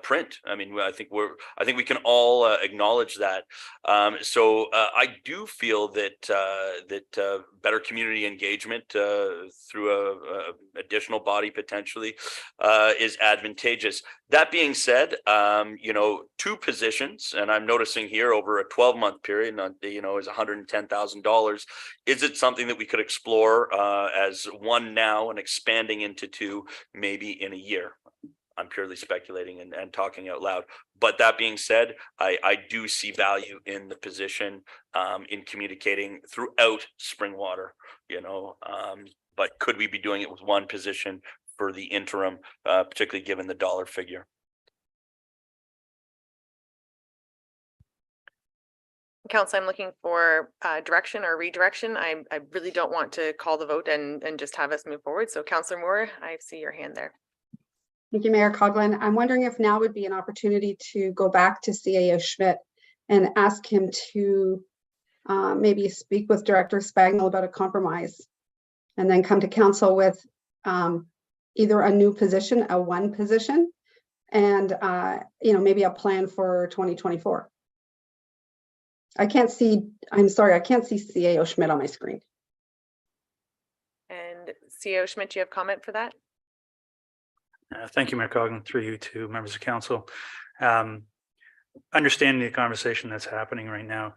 print. I mean, I think we can all acknowledge that. So I do feel that better community engagement through a additional body potentially is advantageous. That being said, 2 positions, and I'm noticing here over a 12-month period, is $110,000. Is it something that we could explore as 1 now and expanding into 2 maybe in a year? I'm purely speculating and talking out loud. But that being said, I do see value in the position in communicating throughout Springwater, but could we be doing it with 1 position for the interim, particularly given the dollar figure? Council, I'm looking for direction or redirection. I really don't want to call the vote and just have us move forward. So Councillor Moore, I see your hand there. Thank you, Mayor Coughlin. I'm wondering if now would be an opportunity to go back to CAO Schmidt and ask him to maybe speak with Director Spagnell about a compromise, and then come to council with either a new position, a 1 position, and maybe a plan for 2024. I'm sorry, I can't see CAO Schmidt on my screen. And CAO Schmidt, do you have comment for that? Thank you, Mayor Coughlin, through you to members of council. Understanding the conversation that's happening right now,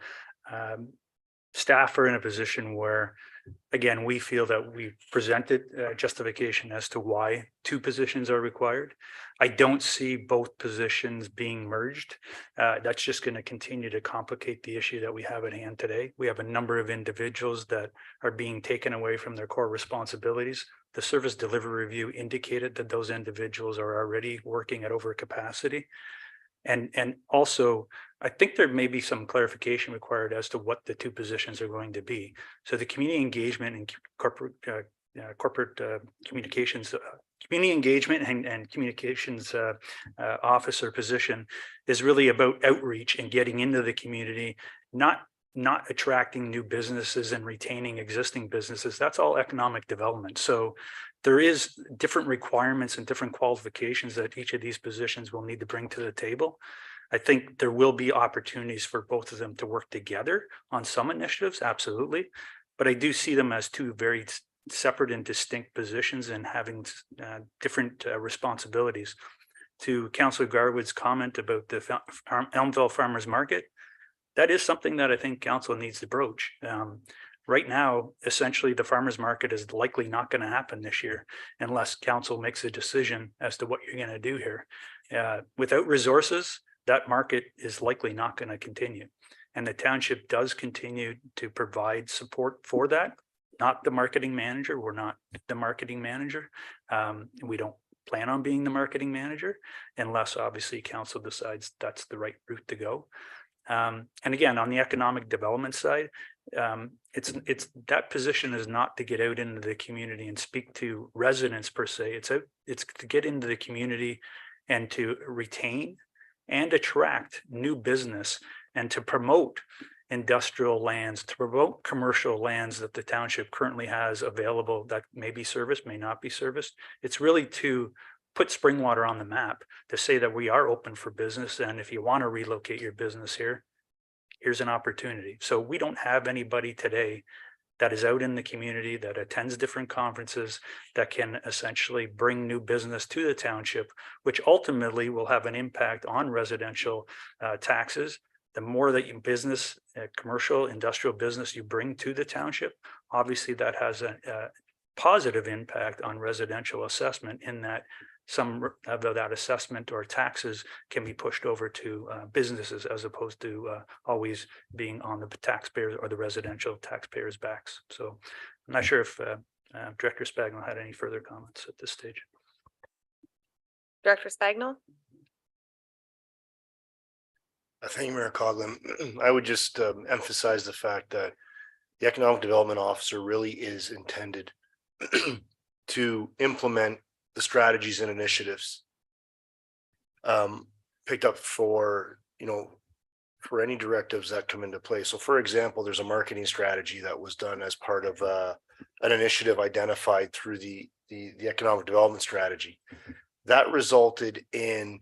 staff are in a position where, again, we feel that we've presented justification as to why 2 positions are required. I don't see both positions being merged. That's just going to continue to complicate the issue that we have at hand today. We have a number of individuals that are being taken away from their core responsibilities. The service delivery review indicated that those individuals are already working at overcapacity. And also, I think there may be some clarification required as to what the 2 positions are going to be. So the community engagement and corporate communications, community engagement and communications officer position is really about outreach and getting into the community, not not attracting new businesses and retaining existing businesses, that's all economic development. So there is different requirements and different qualifications that each of these positions will need to bring to the table. I think there will be opportunities for both of them to work together on some initiatives, absolutely. But I do see them as two very separate and distinct positions and having different responsibilities. To Councillor Garwood's comment about the Elmville Farmers Market, that is something that I think council needs to broach. Right now, essentially, the farmers market is likely not going to happen this year unless council makes a decision as to what you're going to do here. Without resources, that market is likely not going to continue. And the township does continue to provide support for that. Not the marketing manager. We're not the marketing manager. We don't plan on being the marketing manager unless obviously council decides that's the right route to go. And again, on the economic development side, it's that position is not to get out into the community and speak to residents per se. It's to get into the community and to retain and attract new business and to promote industrial lands, to promote commercial lands that the township currently has available that may be serviced, may not be serviced. It's really to put Springwater on the map, to say that we are open for business. And if you want to relocate your business here, here's an opportunity. So we don't have anybody today that is out in the community, that attends different conferences, that can essentially bring new business to the township, which ultimately will have an impact on residential taxes. The more that you business, commercial, industrial business you bring to the township, obviously that has a positive impact on residential assessment, in that some of that assessment or taxes can be pushed over to businesses as opposed to always being on the taxpayers or the residential taxpayers' backs. So I'm not sure if Director Spagnell had any further comments at this stage. Director Spagnell? Thank you, Mayor Coughlin. I would just emphasize the fact that the Economic Development Officer really is intended to implement the strategies and initiatives picked up for, for any directives that come into play. So for example, there's a marketing strategy that was done as part of an initiative identified through the economic development strategy that resulted in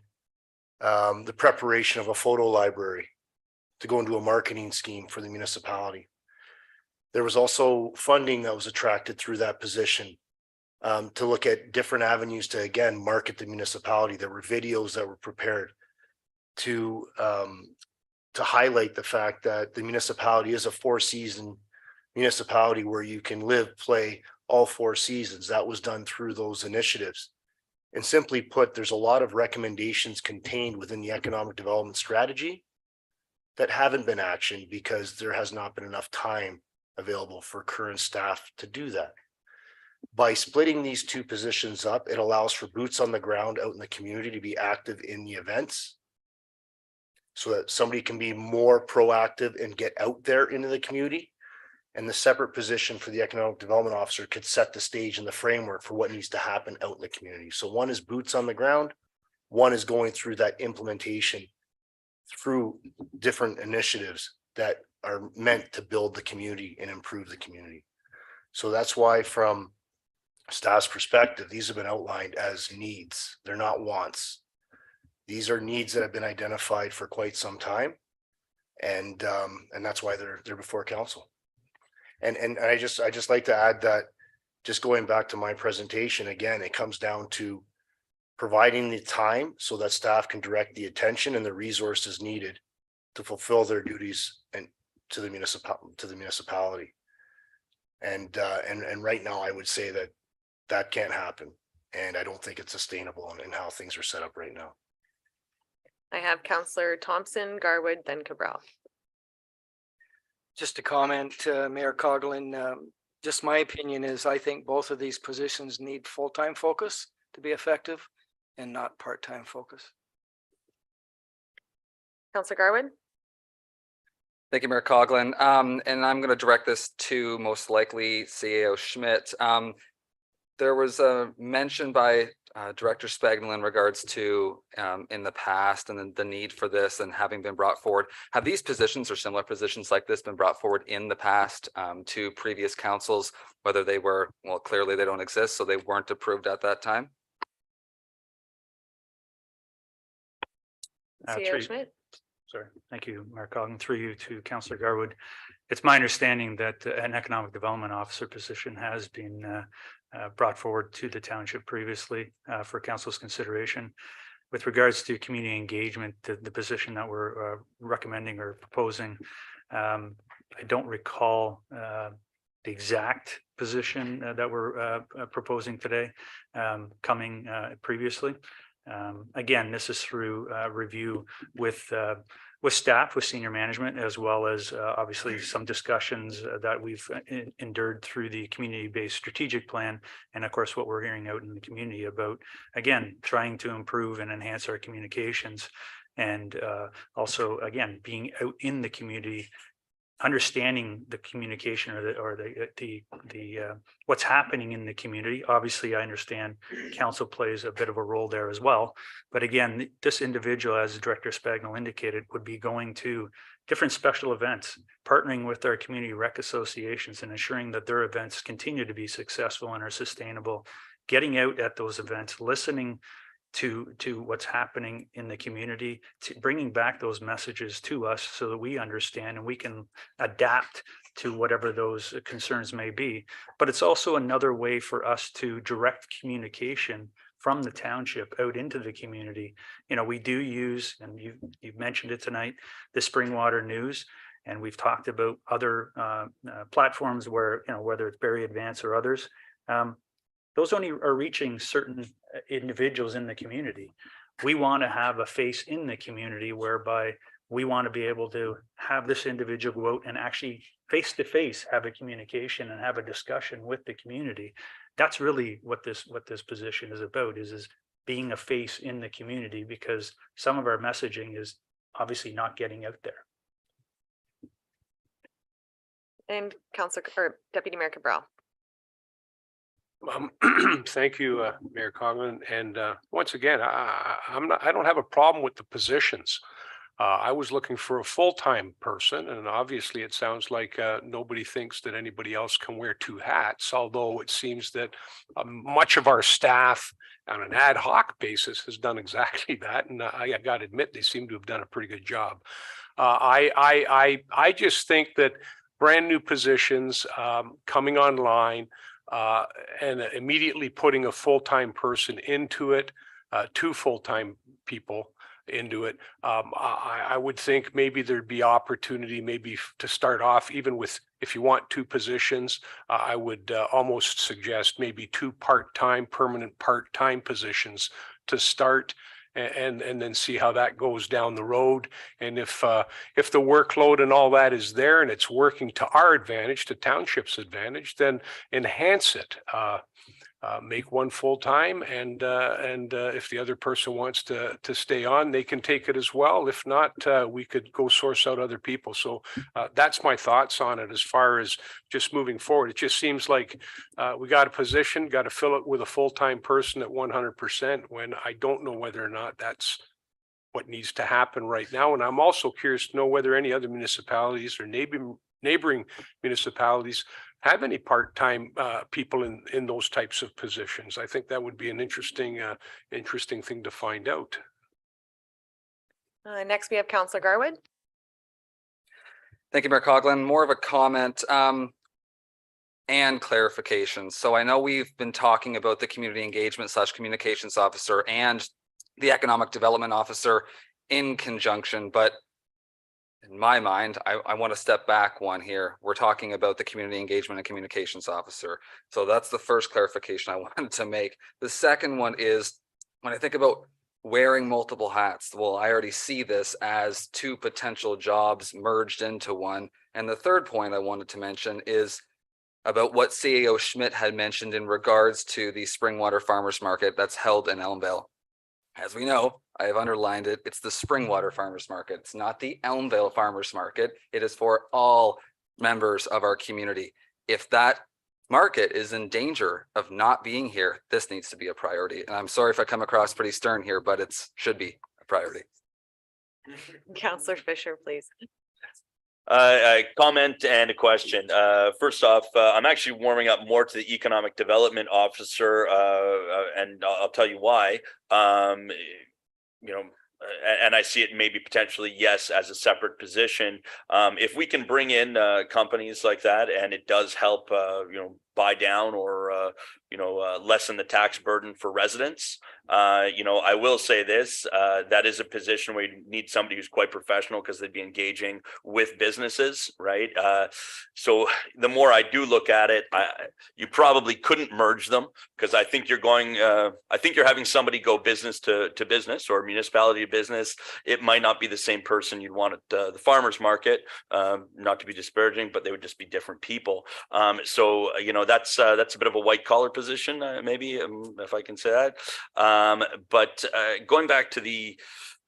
the preparation of a photo library to go into a marketing scheme for the municipality. There was also funding that was attracted through that position to look at different avenues to, again, market the municipality. There were videos that were prepared to highlight the fact that the municipality is a 4-season municipality where you can live, play all 4 seasons. That was done through those initiatives. And simply put, there's a lot of recommendations contained within the economic development strategy that haven't been actioned because there has not been enough time available for current staff to do that. By splitting these 2 positions up, it allows for boots on the ground out in the community to be active in the events so that somebody can be more proactive and get out there into the community. And the separate position for the economic development officer could set the stage and the framework for what needs to happen out in the community. So one is boots on the ground, one is going through that implementation through different initiatives that are meant to build the community and improve the community. So that's why from staff's perspective, these have been outlined as needs. They're not wants. These are needs that have been identified for quite some time. And that's why they're before council. And I just like to add that, just going back to my presentation, again, it comes down to providing the time so that staff can direct the attention and the resources needed to fulfill their duties and to the municipality. And right now, I would say that can't happen. And I don't think it's sustainable in how things are set up right now. I have Councillor Thompson, Garwood, then Cabral. Just to comment, Mayor Coughlin, just my opinion is I think both of these positions need full-time focus to be effective and not part-time focus. Councillor Garwood? Thank you, Mayor Coughlin. And I'm going to direct this to most likely CAO Schmidt. There was a mention by Director Spagnell, in regards to in the past and then the need for this and having been brought forward, have these positions or similar positions like this been brought forward in the past to previous councils, whether they were, well, clearly they don't exist, so they weren't approved at that time? CEO Schmidt. Sorry, thank you, Mayor Coggan. Through you to Councillor Garwood. It's my understanding that an economic development officer position has been brought forward to the township previously for council's consideration. With regards to community engagement, the position that we're recommending or proposing, I don't recall the exact position that we're proposing today coming previously. Again, this is through review with staff, with senior management, as well as obviously some discussions that we've endured through the community-based strategic plan. And of course, what we're hearing out in the community about, again, trying to improve and enhance our communications. And also, again, being out in the community, understanding the communication or the what's happening in the community. Obviously, I understand council plays a bit of a role there as well. But again, this individual, as Director Spagnell indicated, would be going to different special events, partnering with our community rec associations and ensuring that their events continue to be successful and are sustainable, getting out at those events, listening to what's happening in the community, to bringing back those messages to us so that we understand and we can adapt to whatever those concerns may be. But it's also another way for us to direct communication from the township out into the community. You know, we do use, and you've mentioned it tonight, the Springwater News, and we've talked about other platforms where, you know, whether it's Barrie Advance or others, those only are reaching certain individuals in the community. We want to have a face in the community whereby we want to be able to have this individual go out and actually face to face have a communication and have a discussion with the community. That's really what this position is about, is being a face in the community, because some of our messaging is obviously not getting out there. And Councillor or Deputy Mayor Cabral. Thank you, Mayor Coughlin. And once again, I don't have a problem with the positions. I was looking for a full-time person, and obviously it sounds like nobody thinks that anybody else can wear two hats, although it seems that much of our staff on an ad hoc basis has done exactly that. And I got to admit, they seem to have done a pretty good job. I just think that brand new positions coming online, and immediately putting a full-time person into it, two full-time people into it. I would think maybe there'd be opportunity maybe to start off even with, if you want two positions, I would almost suggest maybe two part-time, permanent part-time positions to start, and then see how that goes down the road. And if the workload and all that is there and it's working to our advantage, to township's advantage, then enhance it. Make one full-time, and if the other person wants to stay on, they can take it as well. If not, we could go source out other people. So that's my thoughts on it as far as just moving forward. It just seems like we got a position, got to fill it with a full-time person at 100%, when I don't know whether or not that's what needs to happen right now. And I'm also curious to know whether any other municipalities or neighboring municipalities have any part-time people in those types of positions. I think that would be an interesting thing to find out. Next, we have Councillor Garwood. Thank you, Mayor Coughlin. More of a comment and clarification. So I know we've been talking about the community engagement / communications officer and the economic development officer in conjunction, but in my mind, I want to step back one here. We're talking about the community engagement and communications officer. So that's the first clarification I wanted to make. The second one is, when I think about wearing multiple hats, well, I already see this as two potential jobs merged into one. And the third point I wanted to mention is about what CAO Schmidt had mentioned in regards to the Springwater Farmers Market that's held in Elmvale. As we know, I have underlined it, it's the Springwater Farmers Market. It's not the Elmvale Farmers Market. It is for all members of our community. If that market is in danger of not being here, this needs to be a priority. And I'm sorry if I come across pretty stern here, but should be a priority. Counselor Fisher, please. A comment and a question. First off, I'm actually warming up more to the economic development officer, and I'll tell you why. You know, and I see it maybe potentially, yes, as a separate position. If we can bring in companies like that, and it does help, you know, buy down or you know, lessen the tax burden for residents. You know, I will say this, that is a position where you need somebody who's quite professional, because they'd be engaging with businesses, right? So the more I do look at it, you probably couldn't merge them, because I think you're going, I think you're having somebody go business to business or municipality to business. It might not be the same person you'd want at the farmer's market, not to be disparaging, but they would just be different people. So, you know, that's a bit of a white collar position, maybe, if I can say that. But going back to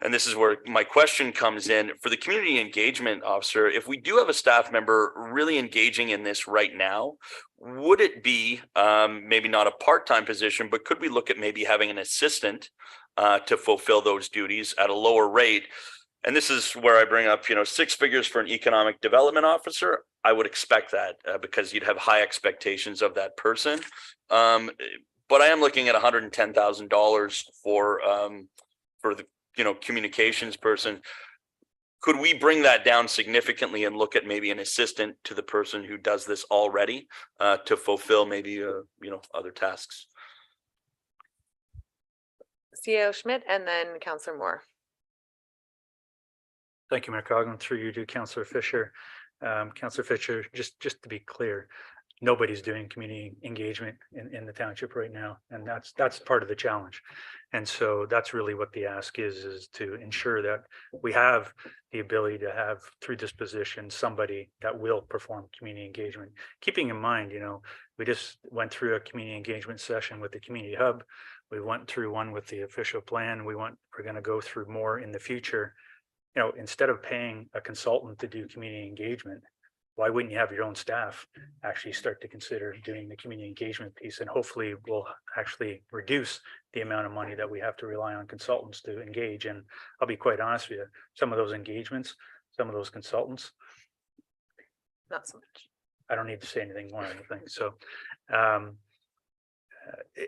and this is where my question comes in, for the community engagement officer, if we do have a staff member really engaging in this right now, would it be maybe not a part-time position, but could we look at maybe having an assistant to fulfill those duties at a lower rate? And this is where I bring up, you know, 6 figures for an economic development officer. I would expect that because you'd have high expectations of that person. But I am looking at $110,000 for the, you know, communications person. Could we bring that down significantly and look at maybe an assistant to the person who does this already to fulfill maybe, you know, other tasks? CAO Schmidt and then Counselor Moore. Thank you, Mayor Coughlin. Through you to Councillor Fisher. Councillor Fisher, just to be clear, nobody's doing community engagement in the township right now, and that's part of the challenge. And so that's really what the ask is to ensure that we have the ability to have, through this position, somebody that will perform community engagement. Keeping in mind, you know, we just went through a community engagement session with the community hub. We went through one with the official plan. We're going to go through more in the future. You know, instead of paying a consultant to do community engagement, why wouldn't you have your own staff actually start to consider doing the community engagement piece? And hopefully we'll actually reduce the amount of money that we have to rely on consultants to engage. And I'll be quite honest with you, some of those engagements, some of those consultants, not so much. I don't need to say anything more, I don't think. So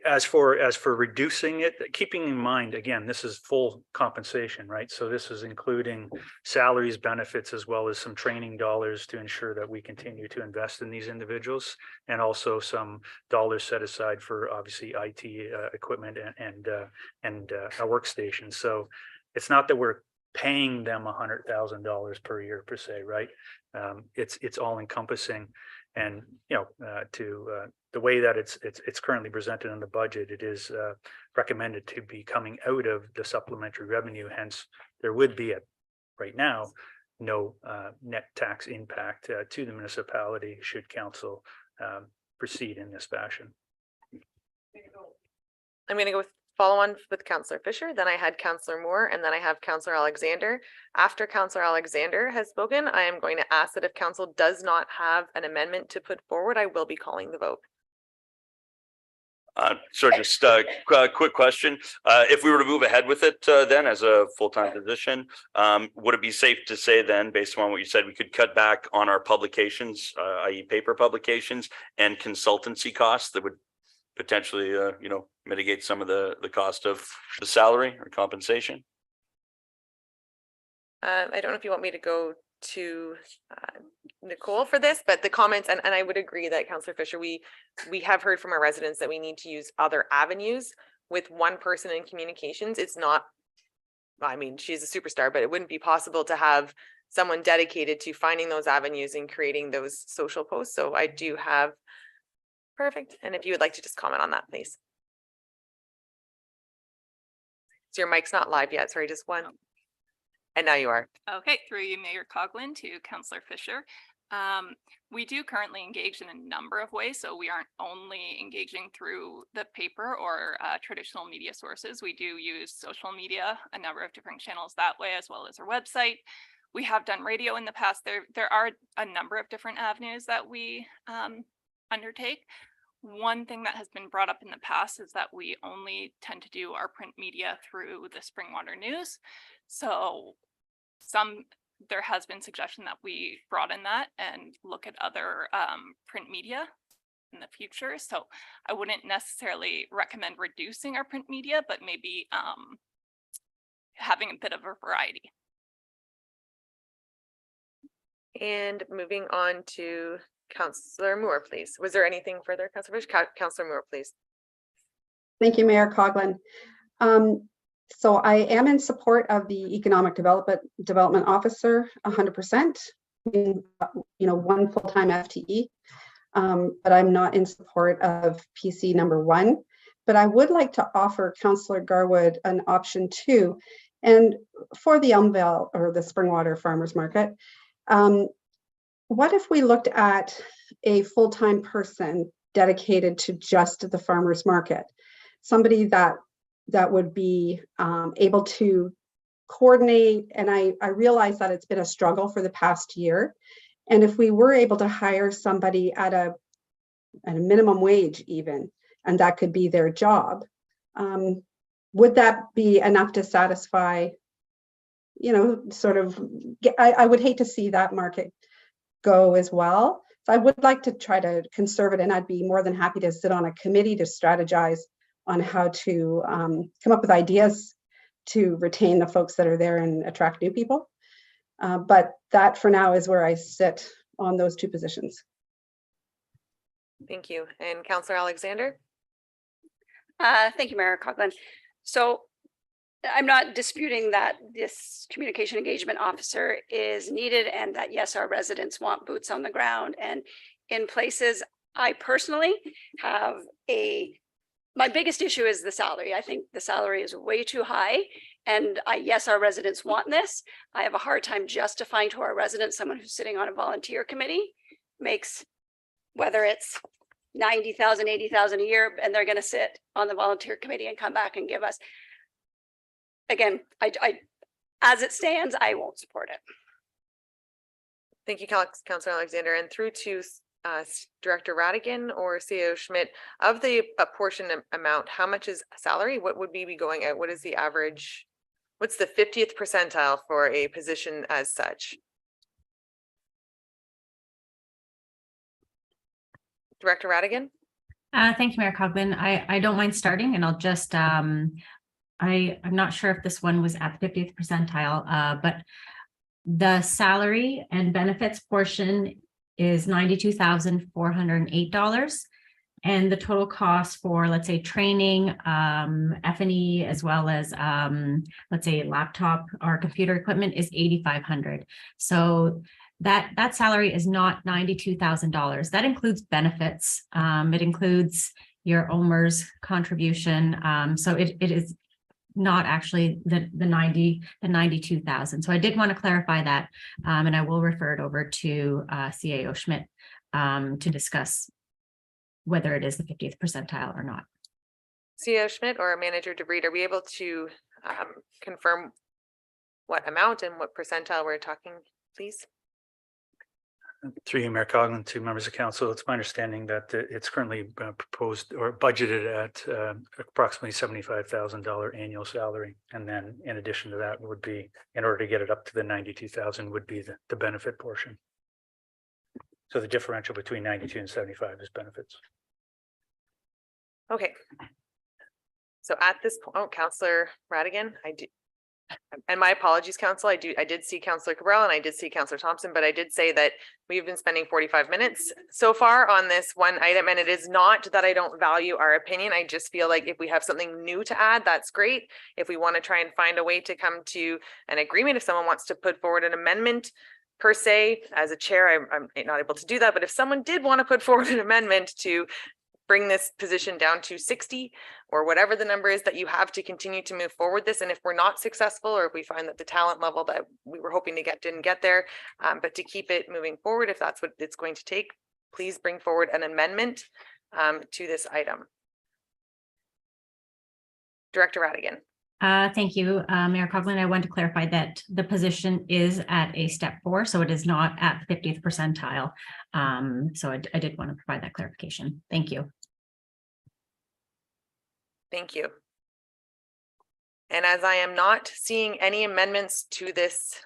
as for reducing it, keeping in mind, again, this is full compensation, right? So this is including salaries, benefits, as well as some training dollars to ensure that we continue to invest in these individuals, and also some dollars set aside for obviously IT equipment and a workstation. So it's not that we're paying them $100,000 per year per se, right? It's all encompassing. And you know, the way that it's currently presented in the budget, it is recommended to be coming out of the supplementary revenue. Hence, there would be right now no net tax impact to the municipality should council proceed in this fashion. I'm going to go with follow on with Counselor Fisher, then I had Counselor Moore, and then I have Counselor Alexander. After Counselor Alexander has spoken, I am going to ask that if council does not have an amendment to put forward, I will be calling the vote. So just a quick question. If we were to move ahead with it then as a full-time position, would it be safe to say then, based on what you said, we could cut back on our publications, i.e. paper publications, and consultancy costs that would potentially, you know, mitigate some of the cost of the salary or compensation? I don't know if you want me to go to Nicole for this, but the comments, and I would agree that Counselor Fisher, we have heard from our residents that we need to use other avenues. With one person in communications, it's not, I mean, she's a superstar, but it wouldn't be possible to have someone dedicated to finding those avenues and creating those social posts. So I do have, perfect. And if you would like to just comment on that, please. So your mic's not live yet, sorry, just one. And now you are. Okay, through you, Mayor Coughlin, to Councillor Fisher. We do currently engage in a number of ways, so we aren't only engaging through the paper or traditional media sources. We do use social media, a number of different channels that way, as well as our website. We have done radio in the past. There are a number of different avenues that we undertake. One thing that has been brought up in the past is that we only tend to do our print media through the Springwater News. So there has been suggestion that we broaden that and look at other print media in the future. So I wouldn't necessarily recommend reducing our print media, but maybe having a bit of a variety. And moving on to Councillor Moore, please. Was there anything further, Councillor Fish? Councillor Moore, please. Thank you, Mayor Coughlin. So I am in support of the Economic Development Officer 100%, one full-time FTE, but I'm not in support of PC number 1. But I would like to offer Councillor Garwood an option 2, and for the Elmvale or the Springwater Farmers Market. What if we looked at a full-time person dedicated to just the farmers market? Somebody that would be able to coordinate, and I realize that it's been a struggle for the past year. And if we were able to hire somebody at a minimum wage even, and that could be their job, would that be enough to satisfy, sort of, I would hate to see that market go as well. So I would like to try to conserve it, and I'd be more than happy to sit on a committee to strategize on how to come up with ideas to retain the folks that are there and attract new people. But that for now is where I sit on those 2 positions. Thank you. And Councillor Alexander? Thank you, Mayor Coughlin. So I'm not disputing that this communication engagement officer is needed and that, yes, our residents want boots on the ground. And in places, I personally have my biggest issue is the salary. I think the salary is way too high. And yes, our residents want this. I have a hard time justifying to our residents, someone who's sitting on a volunteer committee makes, whether it's 90,000, 80,000 a year, and they're going to sit on the volunteer committee and come back and give us. Again, as it stands, I won't support it. Thank you, Councillor Alexander. And through to Director Radigan or CAO Schmidt, of the portion amount, how much is salary? What would we be going at? What is the average? What's the 50th percentile for a position as such? Director Radigan? Thank you, Mayor Coughlin. I don't mind starting, and I'll just, I'm not sure if this one was at the 50th percentile, but the salary and benefits portion is $92,408. And the total cost for, let's say, training, F&E, as well as, let's say, laptop or computer equipment is $8,500. So that salary is not $92,000. That includes benefits. It includes your OMERS contribution. So it is not actually the 92,000. So I did want to clarify that, and I will refer it over to CAO Schmidt to discuss whether it is the 50th percentile or not. CAO Schmidt or Manager DeVried, are we able to confirm what amount and what percentile we're talking, please? Through you, Mayor Coughlin, to members of council, it's my understanding that it's currently proposed or budgeted at approximately $75,000 annual salary. And then in addition to that would be, in order to get it up to the 92,000, would be the benefit portion. So the differential between 92 and 75 is benefits. Okay. So at this point, oh, Councillor Radigan, I do. And my apologies, Council. I did see Councillor Cabral and I did see Councillor Thompson, but I did say that we've been spending 45 minutes so far on this one item. And it is not that I don't value our opinion. I just feel like if we have something new to add, that's great. If we want to try and find a way to come to an agreement, if someone wants to put forward an amendment per se, as a chair, I'm not able to do that. But if someone did want to put forward an amendment to bring this position down to 60 or whatever the number is that you have to continue to move forward this. And if we're not successful, or if we find that the talent level that we were hoping to get didn't get there, but to keep it moving forward, if that's what it's going to take, please bring forward an amendment to this item. Director Radigan. Thank you, Mayor Coughlin. I want to clarify that the position is at a step 4, so it is not at the 50th percentile. So I did want to provide that clarification. Thank you. Thank you. And as I am not seeing any amendments to this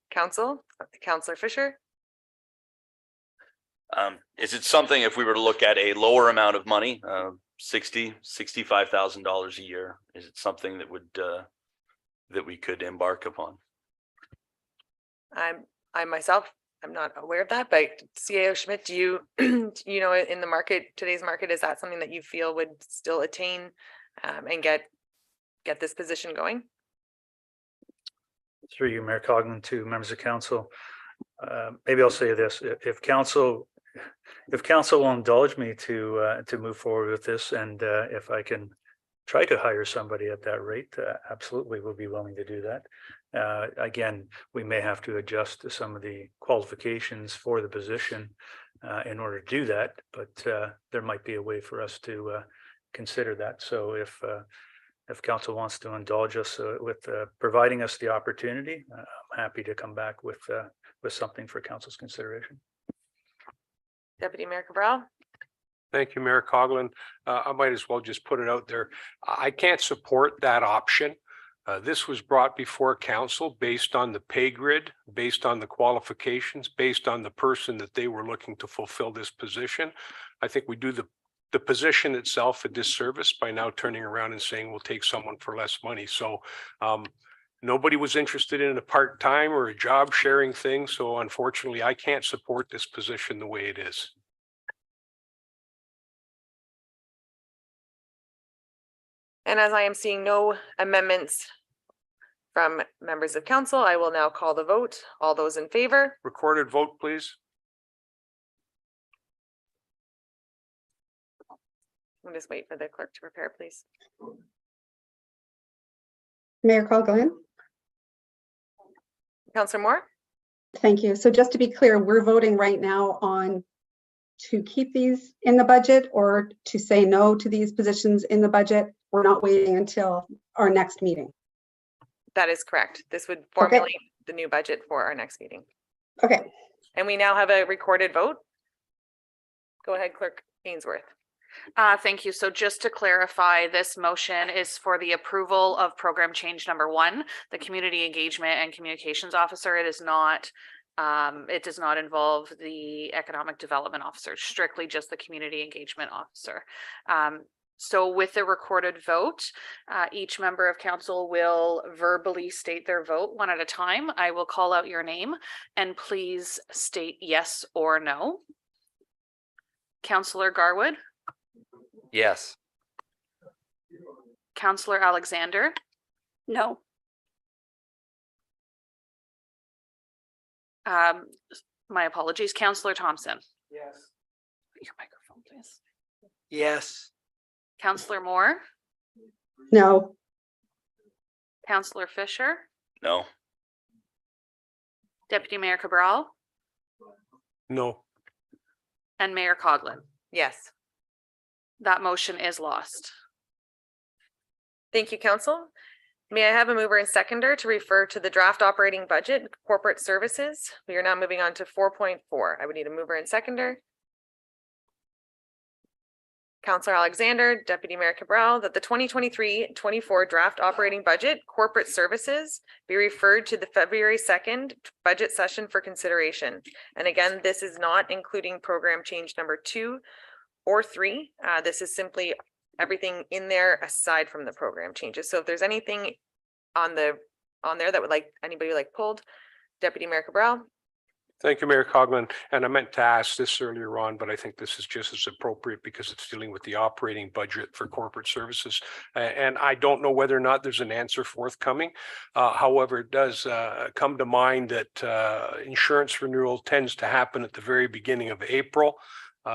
council, Councillor Fisher. Is it something, if we were to look at a lower amount of money, $65,000 a year, is it something that would that we could embark upon? I myself, I'm not aware of that, but CAO Schmidt, do you, you know, in the market, today's market, is that something that you feel would still attain and get this position going? Through you, Mayor Coughlin, to members of council, maybe I'll say this: if council will indulge me to move forward with this, and if I can try to hire somebody at that rate, absolutely we'll be willing to do that. Again, we may have to adjust to some of the qualifications for the position in order to do that, but there might be a way for us to consider that. So if council wants to indulge us with providing us the opportunity, I'm happy to come back with something for council's consideration. Deputy Mayor Cabral. Thank you, Mayor Coughlin. I might as well just put it out there. I can't support that option. This was brought before council based on the pay grid, based on the qualifications, based on the person that they were looking to fulfill this position. I think we do the position itself a disservice by now turning around and saying we'll take someone for less money. So nobody was interested in a part-time or a job sharing thing. So unfortunately, I can't support this position the way it is. And as I am seeing no amendments from members of council, I will now call the vote. All those in favor? Recorded vote, please. I'll just wait for the clerk to prepare, please. Mayor Coughlin. Councillor Moore? Thank you. So just to be clear, we're voting right now on to keep these in the budget or to say no to these positions in the budget. We're not waiting until our next meeting. That is correct. This would formulate the new budget for our next meeting. Okay. And we now have a recorded vote. Go ahead, Clerk Ainsworth. Thank you. So just to clarify, this motion is for the approval of program change number 1, the community engagement and communications officer. It is not, it does not involve the economic development officer, strictly just the community engagement officer. So with the recorded vote, each member of council will verbally state their vote one at a time. I will call out your name and please state yes or no. Councillor Garwood. Yes. Councillor Alexander. No. My apologies. Councillor Thompson. Yes. Your microphone, please. Yes. Councillor Moore. No. Councillor Fisher. No. Deputy Mayor Cabral. No. And Mayor Coughlin. Yes. That motion is lost. Thank you, council. May I have a mover and seconder to refer to the draft operating budget, corporate services? We are now moving on to 4.4. I would need a mover and seconder. Councillor Alexander, Deputy Mayor Cabral, that the 2023-24 draft operating budget, corporate services, be referred to the February 2nd budget session for consideration. And again, this is not including program change number 2 or 3. This is simply everything in there aside from the program changes. So if there's anything on there that would anybody like pulled, Deputy Mayor Cabral. Thank you, Mayor Coughlin. And I meant to ask this earlier on, but I think this is just as appropriate because it's dealing with the operating budget for corporate services. And I don't know whether or not there's an answer forthcoming. However, it does come to mind that insurance renewal tends to happen at the very beginning of April.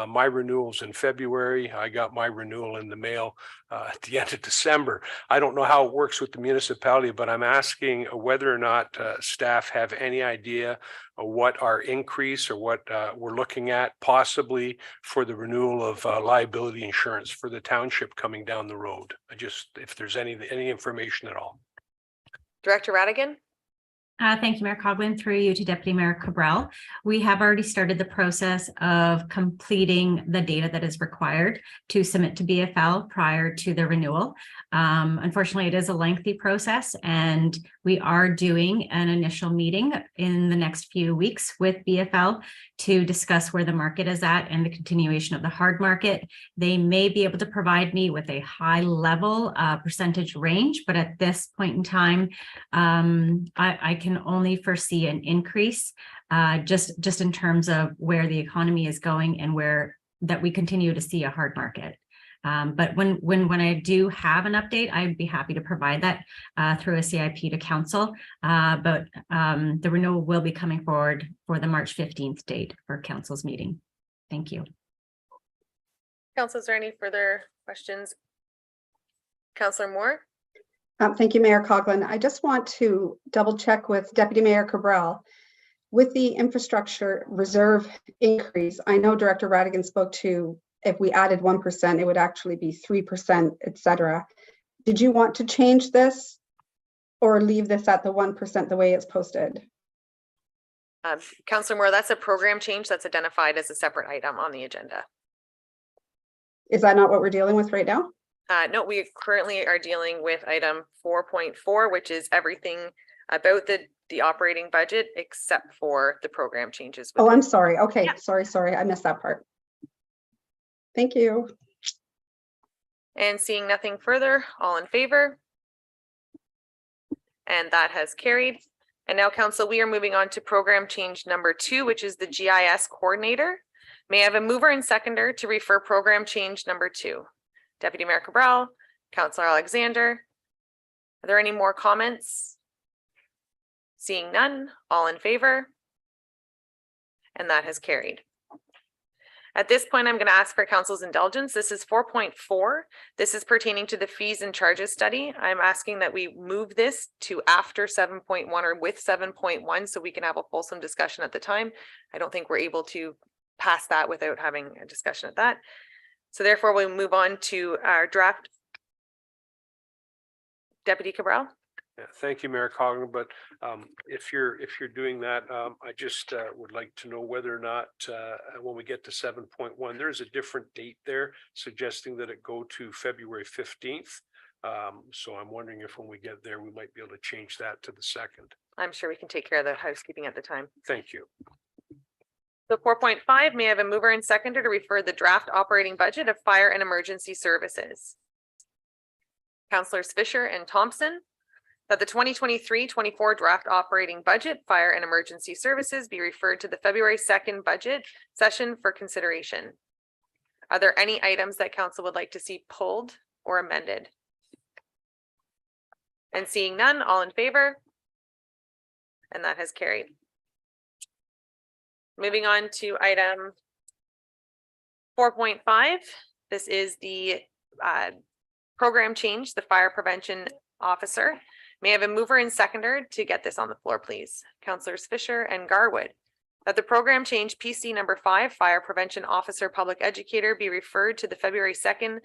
My renewal's in February. I got my renewal in the mail at the end of December. I don't know how it works with the municipality, but I'm asking whether or not staff have any idea of what our increase or what we're looking at possibly for the renewal of liability insurance for the township coming down the road. If there's any information at all. Director Radigan? Thank you, Mayor Coughlin. Through you to Deputy Mayor Cabral. We have already started the process of completing the data that is required to submit to BFL prior to the renewal. Unfortunately, it is a lengthy process, and we are doing an initial meeting in the next few weeks with BFL to discuss where the market is at and the continuation of the hard market. They may be able to provide me with a high level percentage range, but at this point in time, I can only foresee an increase just in terms of where the economy is going and where that we continue to see a hard market. But when I do have an update, I'd be happy to provide that through a CIP to council. But the renewal will be coming forward for the March 15th date for council's meeting. Thank you. Council, is there any further questions? Councillor Moore? Thank you, Mayor Coughlin. I just want to double check with Deputy Mayor Cabral. With the infrastructure reserve increase, I know Director Radigan spoke to if we added 1%, it would actually be 3%, et cetera. Did you want to change this or leave this at the 1% the way it's posted? Councillor Moore, that's a program change that's identified as a separate item on the agenda. Is that not what we're dealing with right now? No, we currently are dealing with item 4.4, which is everything about the operating budget except for the program changes. Oh, I'm sorry. Okay, yeah. Sorry. I missed that part. Thank you. And seeing nothing further, all in favor? And that has carried. And now, Council, we are moving on to program change number 2, which is the GIS coordinator. May I have a mover and seconder to refer program change number 2? Deputy Mayor Cabral, Councillor Alexander. Are there any more comments? Seeing none, all in favor? And that has carried. At this point, I'm going to ask for council's indulgence. This is 4.4. This is pertaining to the fees and charges study. I'm asking that we move this to after 7.1 or with 7.1 so we can have a fulsome discussion at the time. I don't think we're able to pass that without having a discussion at that. So therefore, we'll move on to our draft. Deputy Cabral. Yeah, thank you, Mayor Coughlin. But if you're doing that, I just would like to know whether or not when we get to 7.1, there's a different date there suggesting that it go to February 15th. So I'm wondering if when we get there, we might be able to change that to the 2nd. I'm sure we can take care of the housekeeping at the time. Thank you. So 4.5, may I have a mover and seconder to refer the draft operating budget of fire and emergency services? Councillors Fisher and Thompson, that the 2023-24 draft operating budget, fire and emergency services be referred to the February 2nd budget session for consideration. Are there any items that council would like to see pulled or amended? And seeing none, all in favor? And that has carried. Moving on to item 4.5. This is the program change, the fire prevention officer. May I have a mover and seconder to get this on the floor, please? Councillors Fisher and Garwood. That the program change PC number 5, fire prevention officer public educator, be referred to the February 2nd,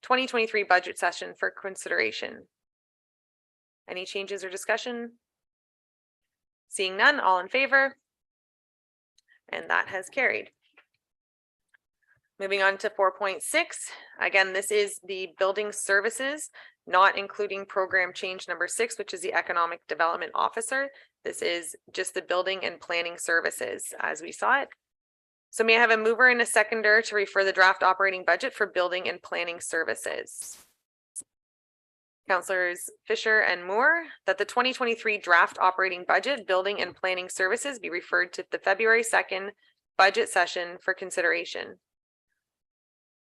2023 budget session for consideration. Any changes or discussion? Seeing none, all in favor? And that has carried. Moving on to 4.6. Again, this is the building services, not including program change number 6, which is the economic development officer. This is just the building and planning services as we saw it. So may I have a mover and a seconder to refer the draft operating budget for building and planning services? Councillors Fisher and Moore, that the 2023 draft operating budget, building and planning services be referred to the February 2nd budget session for consideration.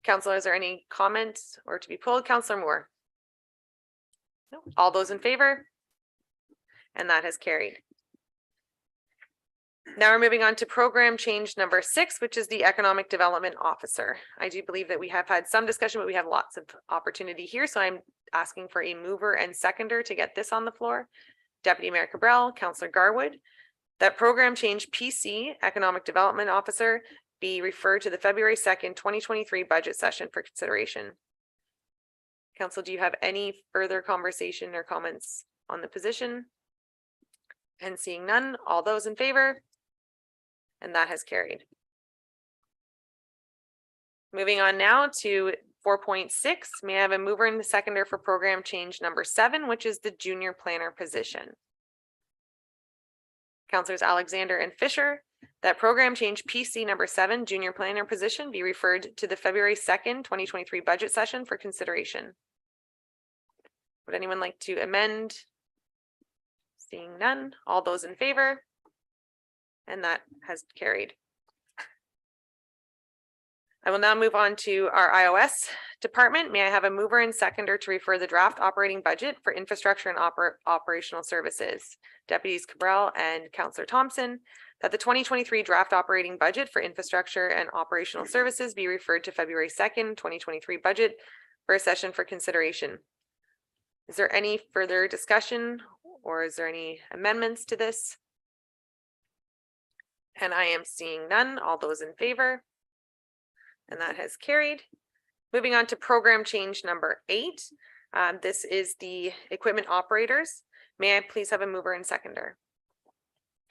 Councillor, is there any comments or to be pulled? Councillor Moore. No. All those in favor? And that has carried. Now we're moving on to program change number 6, which is the economic development officer. I do believe that we have had some discussion, but we have lots of opportunity here. So I'm asking for a mover and seconder to get this on the floor. Deputy Mayor Cabral, Councillor Garwood, that program change PC, economic development officer, be referred to the February 2nd, 2023 budget session for consideration. Council, do you have any further conversation or comments on the position? And seeing none, all those in favor? And that has carried. Moving on now to 4.6, may I have a mover and a seconder for program change number 7, which is the junior planner position. Councilors Alexander and Fisher, that program change PC number 7, junior planner position, be referred to the February 2nd, 2023 budget session for consideration. Would anyone like to amend? Seeing none, all those in favor? And that has carried. I will now move on to our iOS department. May I have a mover and seconder to refer the draft operating budget for infrastructure and operational services? Deputies Cabral and Councillor Thompson, that the 2023 draft operating budget for infrastructure and operational services be referred to February 2nd, 2023 budget for a session for consideration. Is there any further discussion or is there any amendments to this? And I am seeing none. All those in favor? And that has carried. Moving on to program change number 8. This is the equipment operators. May I please have a mover and seconder?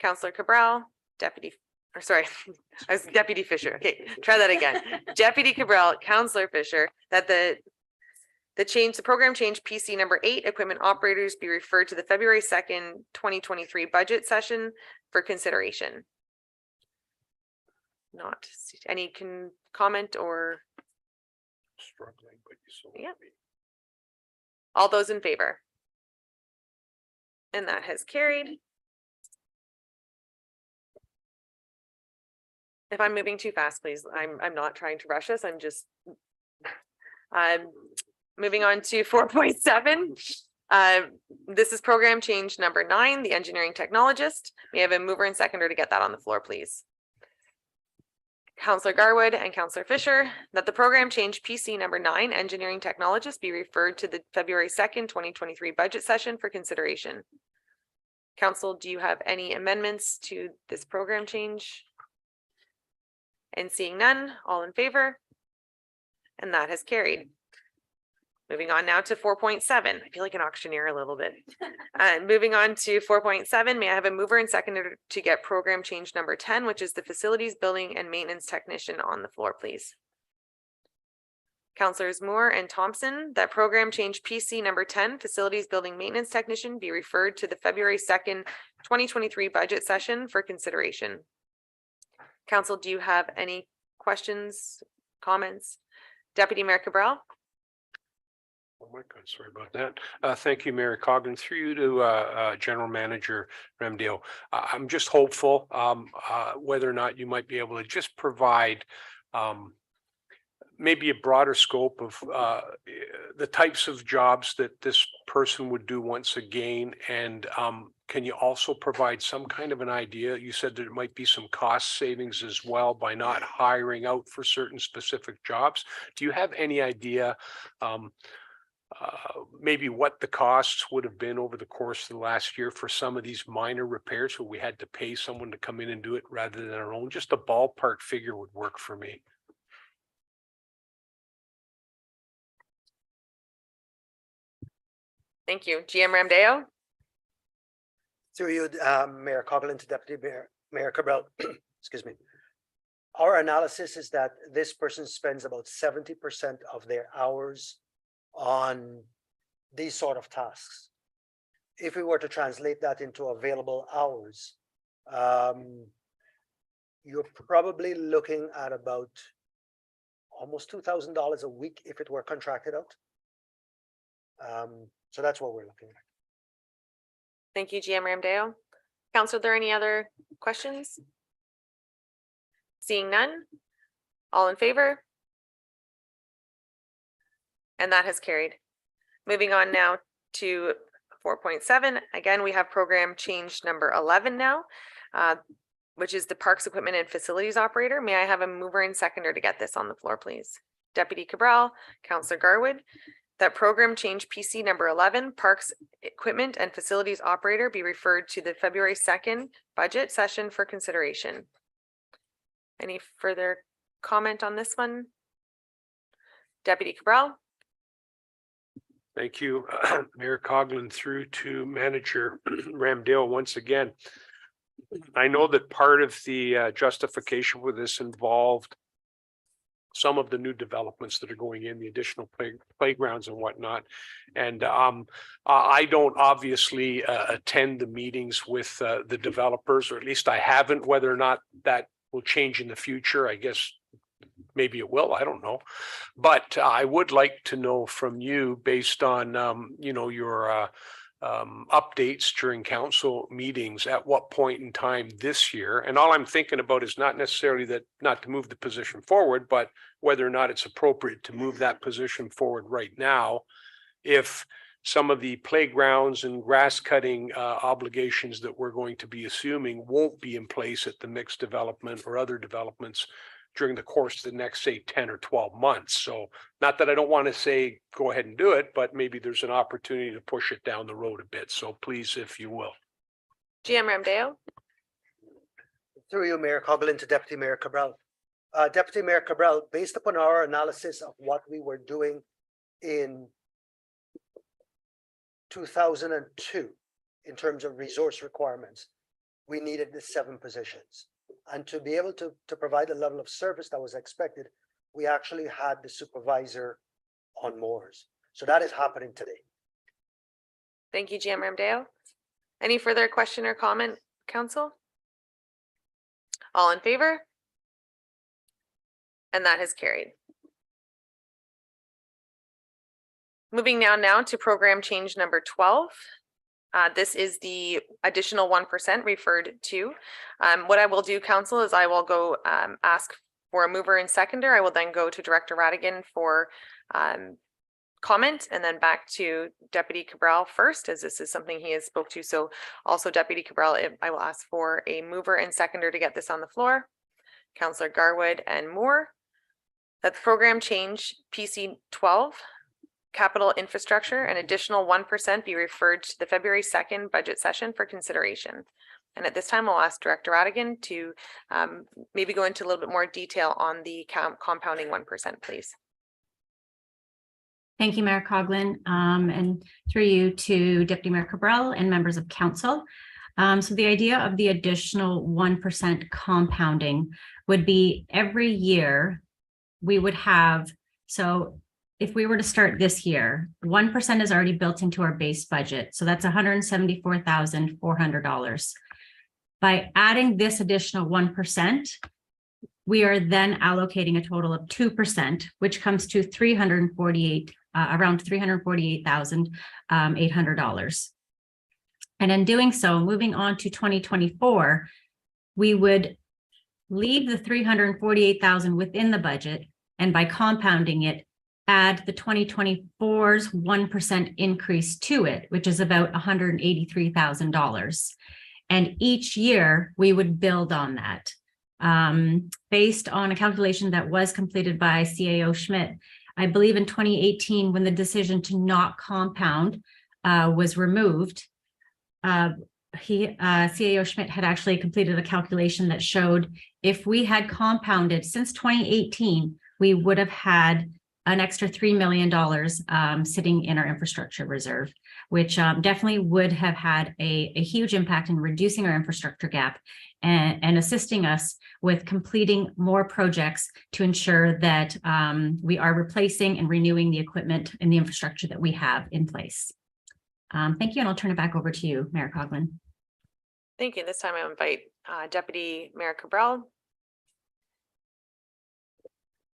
Councillor Cabral, Deputy Fisher. Okay, try that again. Deputy Cabral, Councillor Fisher, that the program change PC number 8, equipment operators, be referred to the February 2nd, 2023 budget session for consideration. Not any comment or Struggling, but you so yeah. All those in favor? And that has carried. If I'm moving too fast, please. I'm not trying to rush this. I'm just moving on to 4.7. This is program change number 9, the engineering technologist. May I have a mover and seconder to get that on the floor, please? Councillor Garwood and Councillor Fisher, that the program change PC number 9, engineering technologist, be referred to the February 2nd, 2023 budget session for consideration. Council, do you have any amendments to this program change? And seeing none, all in favor? And that has carried. Moving on now to 4.7. I feel like an auctioneer a little bit. Moving on to 4.7, may I have a mover and seconder to get program change number 10, which is the facilities building and maintenance technician, on the floor, please? Councillors Moore and Thompson, that program change PC number 10, facilities building maintenance technician, be referred to the February 2nd, 2023 budget session for consideration. Council, do you have any questions, comments? Deputy Mayor Cabral. Oh my God, sorry about that. Thank you, Mayor Coghlan. Through you to General Manager Remdale. I'm just hopeful whether or not you might be able to just provide maybe a broader scope of the types of jobs that this person would do once again. And can you also provide some kind of an idea? You said there might be some cost savings as well by not hiring out for certain specific jobs. Do you have any idea maybe what the costs would have been over the course of the last year for some of these minor repairs where we had to pay someone to come in and do it rather than our own? Just a ballpark figure would work for me. Thank you. GM Ramdeo. Through you, Mayor Coghlan to Deputy Mayor Cabral. Excuse me. Our analysis is that this person spends about 70% of their hours on these sort of tasks. If we were to translate that into available hours, you're probably looking at about almost $2,000 a week if it were contracted out. So that's what we're looking at. Thank you, GM Ramdeo. Council, are there any other questions? Seeing none, all in favor? And that has carried. Moving on now to 4.7. Again, we have program change number 11 now, which is the parks equipment and facilities operator. May I have a mover and seconder to get this on the floor, please? Deputy Cabral, Councillor Garwood, that program change PC number 11, parks equipment and facilities operator, be referred to the February 2nd budget session for consideration. Any further comment on this one? Deputy Cabral. Thank you, Mayor Coughlin, through to Manager Ramdale once again. I know that part of the justification for this involved some of the new developments that are going in, the additional playgrounds and whatnot. And I don't obviously attend the meetings with the developers, or at least I haven't. Whether or not that will change in the future, I guess maybe it will, I don't know. But I would like to know from you, based on your updates during council meetings, at what point in time this year, and all I'm thinking about is not necessarily that not to move the position forward, but whether or not it's appropriate to move that position forward right now, if some of the playgrounds and grass cutting obligations that we're going to be assuming won't be in place at the mixed development or other developments during the course of the next, say, 10 or 12 months. So not that I don't want to say go ahead and do it, but maybe there's an opportunity to push it down the road a bit. So please, if you will. GM Ramdale. Through you, Mayor Coughlin, to Deputy Mayor Cabral. Deputy Mayor Cabral, based upon our analysis of what we were doing in 2002 in terms of resource requirements, we needed the 7 positions. And to be able to provide the level of service that was expected, we actually had the supervisor on moors. So that is happening today. Thank you, GM Ramdale. Any further question or comment, council? All in favor? And that has carried. Moving now to program change number 12. This is the additional 1% referred to. What I will do, council, is I will go ask for a mover and seconder. I will then go to Director Radigan for comment, and then back to Deputy Cabral first, as this is something he has spoke to. So also Deputy Cabral, I will ask for a mover and seconder to get this on the floor. Councillor Garwood and Moore. That the program change PC 12. Capital infrastructure, an additional 1% be referred to the February 2nd budget session for consideration. And at this time, I'll ask Director Radigan to maybe go into a little bit more detail on the compounding 1%, please. Thank you, Mayor Coughlin, and through you to Deputy Mayor Cabral and members of council. So the idea of the additional 1% compounding would be every year we would have, so if we were to start this year, 1% is already built into our base budget. So that's $174,400. By adding this additional 1%, we are then allocating a total of 2%, which comes to around $348,800. And in doing so, moving on to 2024, we would leave the $348,000 within the budget, and by compounding it, add the 2024's 1% increase to it, which is about $183,000. And each year we would build on that. Based on a calculation that was completed by CAO Schmidt, I believe in 2018, when the decision to not compound was removed, CAO Schmidt had actually completed a calculation that showed if we had compounded since 2018, we would have had an extra $3 million sitting in our infrastructure reserve, which definitely would have had a huge impact in reducing our infrastructure gap and assisting us with completing more projects to ensure that we are replacing and renewing the equipment and the infrastructure that we have in place. Thank you, and I'll turn it back over to you, Mayor Coughlin. Thank you. This time I invite Deputy Mayor Cabral.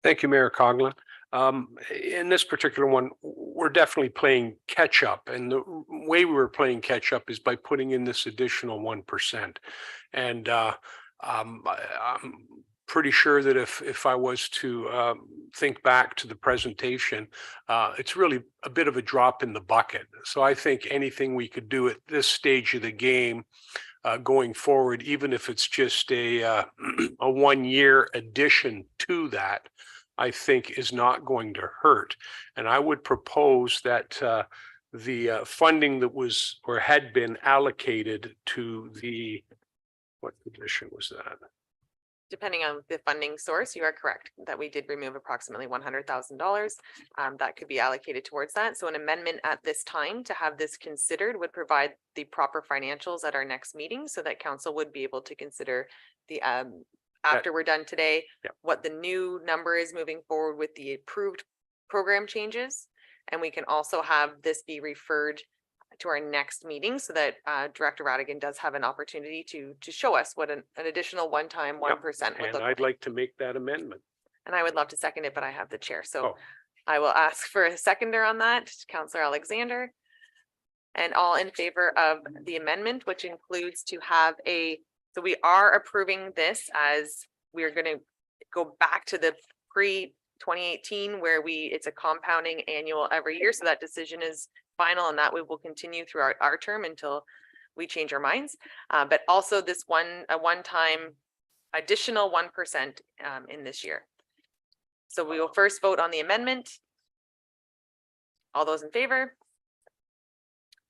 Thank you, Mayor Coughlin. In this particular one, we're definitely playing catch up, and the way we were playing catch up is by putting in this additional 1%. And I'm pretty sure that if I was to think back to the presentation, it's really a bit of a drop in the bucket. So I think anything we could do at this stage of the game going forward, even if it's just a 1-year addition to that, I think is not going to hurt. And I would propose that the funding that was or had been allocated to the, what position was that? depending on the funding source, you are correct that we did remove approximately $100,000. That could be allocated towards that. So an amendment at this time to have this considered would provide the proper financials at our next meeting so that council would be able to consider the after we're done today, what the new number is moving forward with the approved program changes. And we can also have this be referred to our next meeting so that Director Radigan does have an opportunity to show us what an additional one-time 1% would And look I'd like. like to make that amendment. And I would love to second it, but I have the chair. So Oh. I will ask for a seconder on that, Councillor Alexander. And all in favor of the amendment, which includes to have so we are approving this as we are going to go back to the pre-2018 where it's a compounding annual every year. So that decision is final and that we will continue through our term until we change our minds. But also this one-time additional 1% in this year. So we will first vote on the amendment. All those in favor?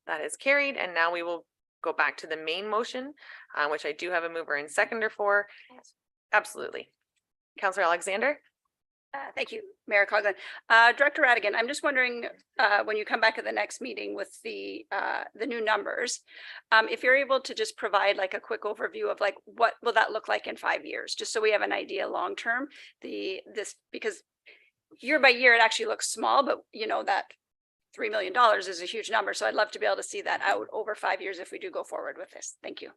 That is carried. And now we will go back to the main motion, which I do have a mover and seconder for. Absolutely. Councillor Alexander? Thank you, Mayor Coughlin. Director Radigan, I'm just wondering, when you come back at the next meeting with the new numbers, if you're able to just provide like a quick overview of like, what will that look like in 5 years? Just so we have an idea long-term, because year by year, it actually looks small, but you know, that $3 million is a huge number. So I'd love to be able to see that out over 5 years if we do go forward with this. Thank you.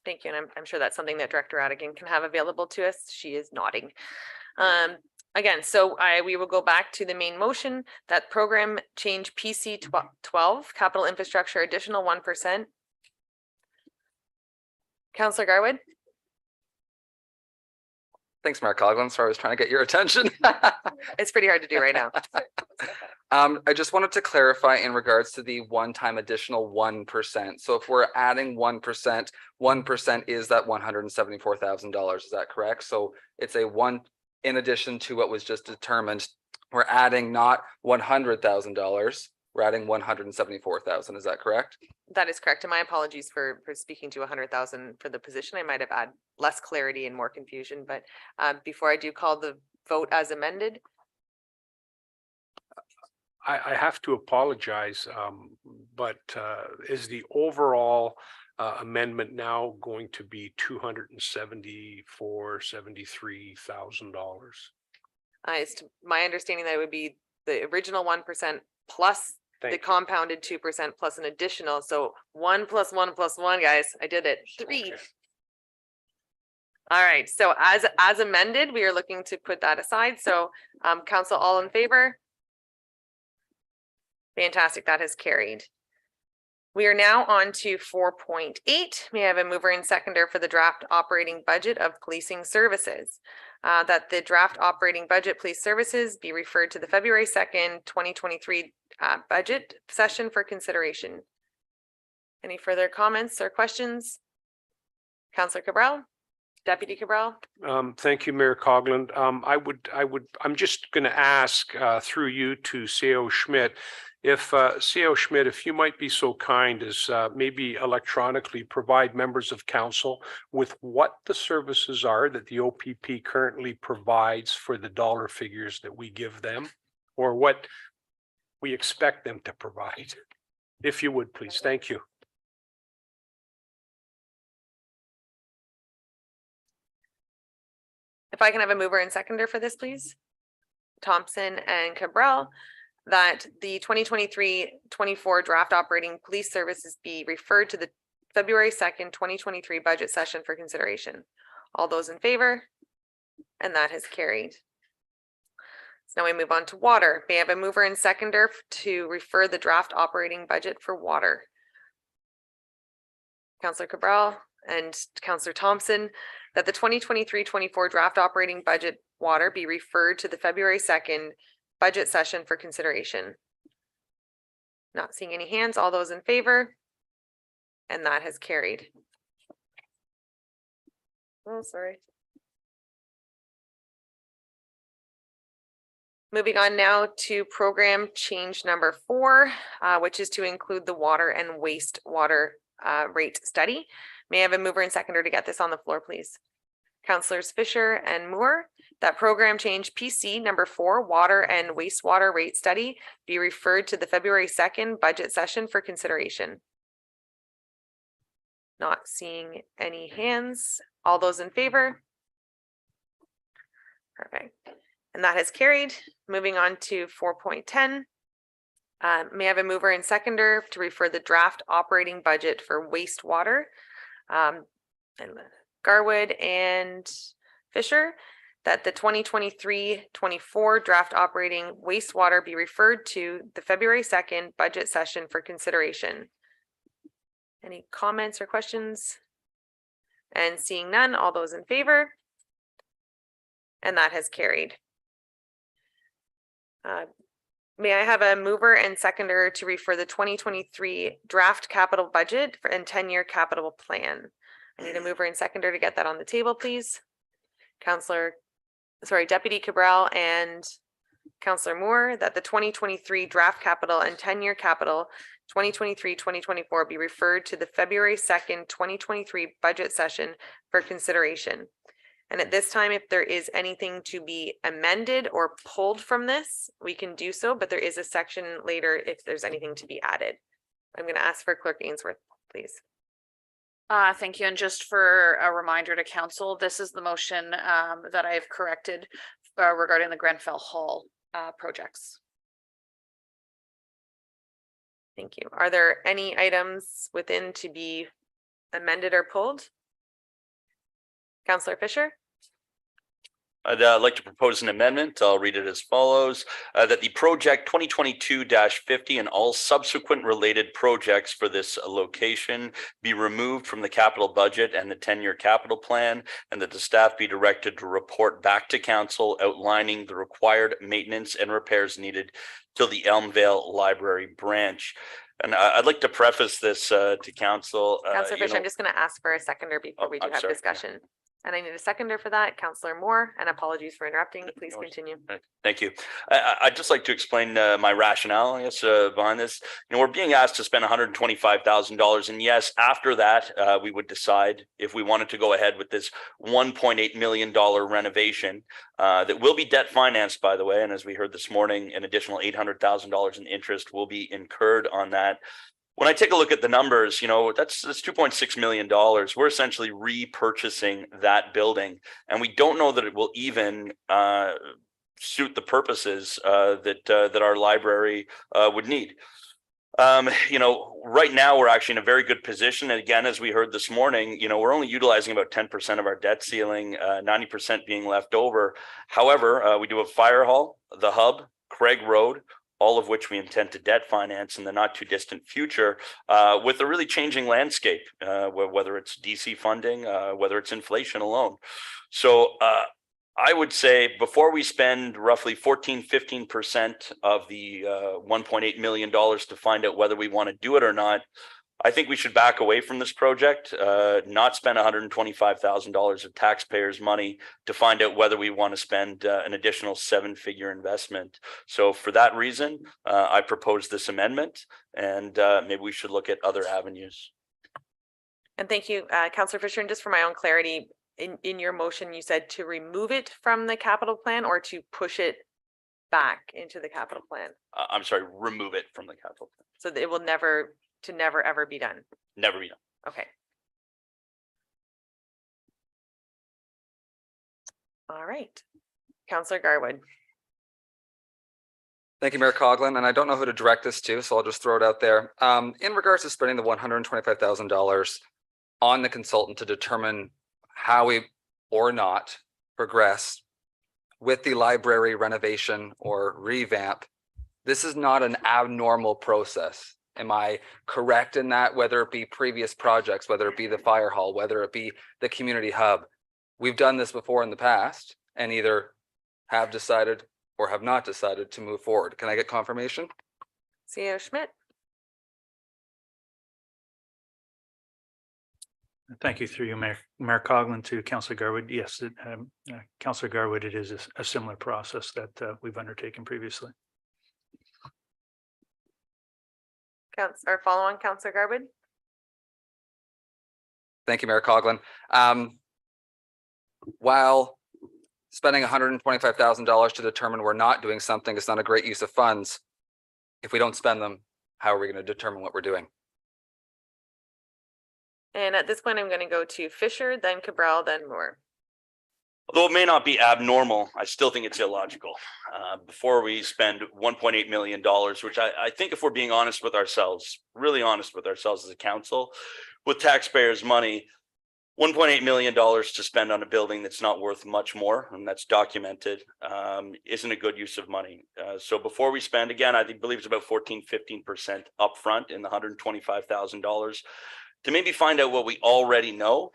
Thank you. And I'm sure that's something that Director Radigan can have available to us. She is nodding. Again, so we will go back to the main motion, that program change PC 12, capital infrastructure, additional 1%. Councillor Garwood? Thanks, Mayor Coughlin. Sorry, I was trying to get your attention. It's pretty hard to do right now. I just wanted to clarify in regards to the one-time additional 1%. So if we're adding 1%, 1% is that $174,000. Is that correct? So it's in addition to what was just determined, we're adding not $100,000, we're adding $174,000. Is that correct? That is correct. And my apologies for speaking to 100,000 for the position. I might have had less clarity and more confusion, but before I do call the vote as amended. I have to apologize, but is the overall amendment now going to be $273,000? It's my understanding that it would be the original 1% plus the compounded 2% plus an additional. So 1 + 1 + 1, guys, I did it. 3. All right. So as amended, we are looking to put that aside. So council, all in favor? Fantastic. That has carried. We are now on to 4.8. May I have a mover and seconder for the draft operating budget of policing services? That the draft operating budget police services be referred to the February 2nd, 2023 budget session for consideration. Any further comments or questions? Councillor Cabral? Deputy Cabral? Thank you, Mayor Coughlin. I'm just going to ask through you to CEO Schmidt, if CEO Schmidt, if you might be so kind as maybe electronically provide members of council with what the services are that the OPP currently provides for the dollar figures that we give them, or what we expect them to provide. If you would, please. Thank you. If I can have a mover and seconder for this, please. Thompson and Cabral, that the 2023-24 draft operating police services be referred to the February 2nd, 2023 budget session for consideration. All those in favor? And that has carried. So now we move on to water. May I have a mover and seconder to refer the draft operating budget for water? Councillor Cabral and Councillor Thompson, that the 2023-24 draft operating budget water be referred to the February 2nd budget session for consideration. Not seeing any hands. All those in favor? And that has carried. Oh, sorry. Moving on now to program change number 4, which is to include the water and wastewater rate study. May I have a mover and seconder to get this on the floor, please? Councillors Fisher and Moore, that program change PC number 4, water and wastewater rate study, be referred to the February 2nd budget session for consideration. Not seeing any hands. All those in favor? Perfect. And that has carried. Moving on to 4.10. May I have a mover and seconder to refer the draft operating budget for wastewater? And Garwood and Fisher, that the 2023-24 draft operating wastewater be referred to the February 2nd budget session for consideration. Any comments or questions? And seeing none, all those in favor? And that has carried. May I have a mover and seconder to refer the 2023 draft capital budget and 10-year capital plan? I need a mover and seconder to get that on the table, please. Deputy Cabral and Councillor Moore, that the 2023 draft capital and 10-year capital 2023-2024 be referred to the February 2nd, 2023 budget session for consideration. And at this time, if there is anything to be amended or pulled from this, we can do so, but there is a section later if there's anything to be added. I'm going to ask for Clerk Ainsworth, please. Thank you. And just for a reminder to council, this is the motion that I have corrected regarding the Grenfell Hall projects. Thank you. Are there any items within to be amended or pulled? Councillor Fisher? I'd like to propose an amendment. I'll read it as follows. That the project 2022-50 and all subsequent related projects for this location be removed from the capital budget and the 10-year capital plan, and that the staff be directed to report back to council outlining the required maintenance and repairs needed to the Elmvale Library branch. And I'd like to preface this to council. Councillor Fisher, I'm just going to ask for a seconder before we do have discussion. And I need a seconder for that, Councillor Moore, and apologies for interrupting. Please continue. Thank you. I'd just like to explain my rationale, I guess, behind this. We're being asked to spend $125,000, and yes, after that, we would decide if we wanted to go ahead with this $1.8 million renovation that will be debt financed, by the way. And as we heard this morning, an additional $800,000 in interest will be incurred on that. When I take a look at the numbers, that's $2.6 million. We're essentially repurchasing that building, and we don't know that it will even suit the purposes that our library would need. Right now we're actually in a very good position. And again, as we heard this morning, we're only utilizing about 10% of our debt ceiling, 90% being left over. However, we do have Fire Hall, the Hub, Craig Road, all of which we intend to debt finance in the not too distant future, with a really changing landscape, whether it's DC funding, whether it's inflation alone. So I would say before we spend roughly 15% of the $1.8 million to find out whether we want to do it or not, I think we should back away from this project, not spend $125,000 of taxpayers' money to find out whether we want to spend an additional 7-figure investment. So for that reason, I propose this amendment, and maybe we should look at other avenues. And thank you, Councillor Fisher. And just for my own clarity, in your motion, you said to remove it from the capital plan or to push it back into the capital plan? I'm sorry, remove it from the capital plan. So that it will never ever be done. Never be done. Okay. All right. Councillor Garwood. Thank you, Mayor Coughlin. And I don't know who to direct this to, so I'll just throw it out there. In regards to spending the $125,000 on the consultant to determine how we or not progress with the library renovation or revamp, this is not an abnormal process. Am I correct in that? Whether it be previous projects, whether it be the fire hall, whether it be the community hub, we've done this before in the past and either have decided or have not decided to move forward. Can I get confirmation? CAO Schmidt. Thank you through you, Mayor Coughlin, to Councillor Garwood. Yes, Councillor Garwood, it is a similar process that we've undertaken previously. Follow on, Councillor Garwood. Thank you, Mayor Coughlin. while spending $125,000 to determine we're not doing something is not a great use of funds. If we don't spend them, how are we going to determine what we're doing? And at this point, I'm going to go to Fisher, then Cabral, then Moore. Although it may not be abnormal, I still think it's illogical. Before we spend $1.8 million, which I think if we're being honest with ourselves, really honest with ourselves as a council, with taxpayers' money, $1.8 million to spend on a building that's not worth much more, and that's documented, isn't a good use of money. So before we spend, again, I believe it's about 14-15% upfront in the $125,000 to maybe find out what we already know.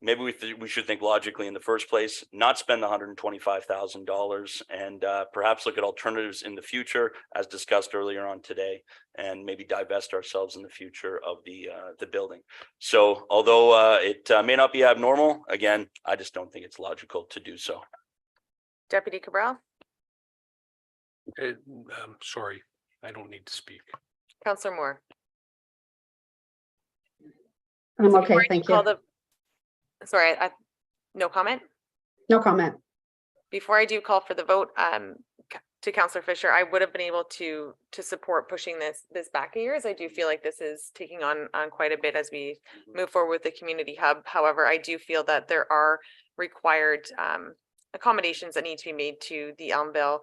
Maybe we should think logically in the first place, not spend the $125,000 and perhaps look at alternatives in the future, as discussed earlier on today, and maybe divest ourselves in the future of the building. So although it may not be abnormal, again, I just don't think it's logical to do so. Deputy Cabral, Sorry, I don't need to speak. Councillor Moore. I'm okay, Before I thank call you. the- Sorry, no comment. No comment. Before I do call for the vote, to Councillor Fisher, I would have been able to support pushing this back a year, as I do feel like this is taking on quite a bit as we move forward with the community hub. However, I do feel that there are required accommodations that need to be made to the Elmville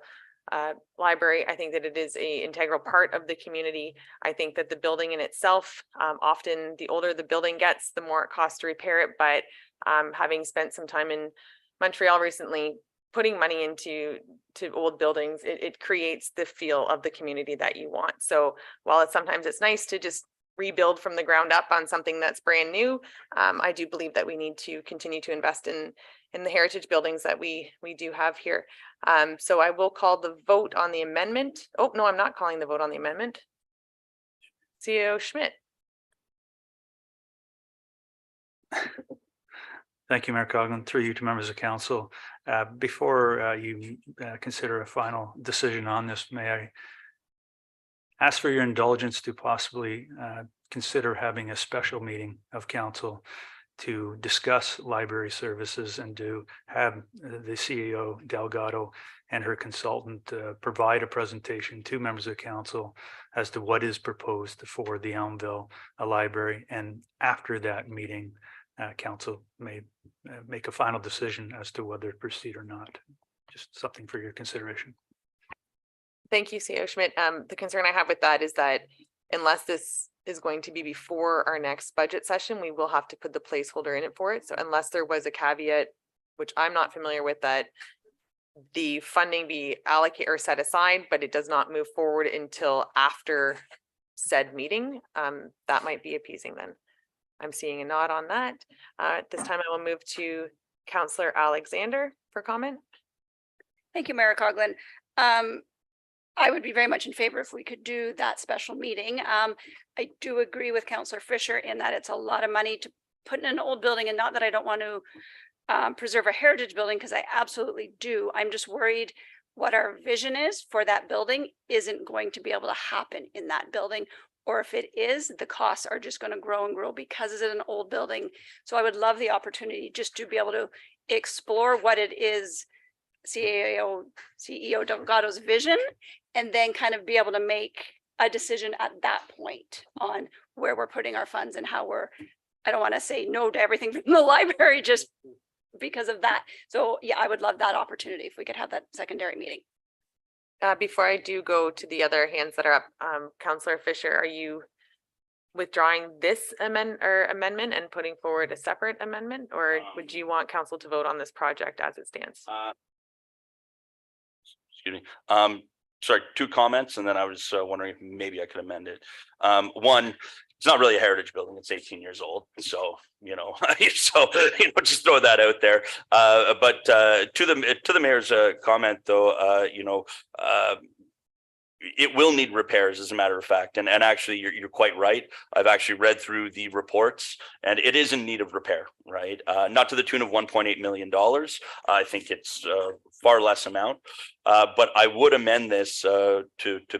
library. I think that it is a integral part of the community. I think that the building in itself, often the older the building gets, the more it costs to repair it. But having spent some time in Montreal recently, putting money into old buildings, it creates the feel of the community that you want. So while sometimes it's nice to just rebuild from the ground up on something that's brand new, I do believe that we need to continue to invest in the heritage buildings that we do have here. So I will call the vote on the amendment. Oh, no, I'm not calling the vote on the amendment. CEO Schmidt. Thank you, Mayor Coughlin. Through you to members of council. Before you consider a final decision on this, may I ask for your indulgence to possibly consider having a special meeting of council to discuss library services and to have the CEO Delgado and her consultant provide a presentation to members of council as to what is proposed for the Elmville Library. And after that meeting, council may make a final decision as to whether to proceed or not. Just something for your consideration. Thank you, CEO Schmidt. The concern I have with that is that unless this is going to be before our next budget session, we will have to put the placeholder in it for it. So unless there was a caveat, which I'm not familiar with, that the funding be allocated or set aside, but it does not move forward until after said meeting, that might be appeasing then. I'm seeing a nod on that. At this time, I will move to Councillor Alexander for comment. Thank you, Mayor Coughlin. I would be very much in favor if we could do that special meeting. I do agree with Councillor Fisher in that it's a lot of money to put in an old building, and not that I don't want to preserve a heritage building, because I absolutely do. I'm just worried what our vision is for that building isn't going to be able to happen in that building. Or if it is, the costs are just going to grow and grow because it's an old building. So I would love the opportunity just to be able to explore what it is CEO Delgado's vision, and then kind of be able to make a decision at that point on where we're putting our funds and how I don't want to say no to everything from the library just because of that. So yeah, I would love that opportunity if we could have that secondary meeting. Before I do go to the other hands that are up, Councillor Fisher, are you withdrawing this amendment and putting forward a separate amendment, or would you want council to vote on this project as it stands? Excuse me. Sorry, two comments, and then I was wondering if maybe I could amend it. One, it's not really a heritage building; it's 18 years old. So just throw that out there. But to the mayor's comment, though, it will need repairs, as a matter of fact. And actually, you're quite right. I've actually read through the reports, and it is in need of repair, right? Not to the tune of $1.8 million. I think it's far less amount. But I would amend this to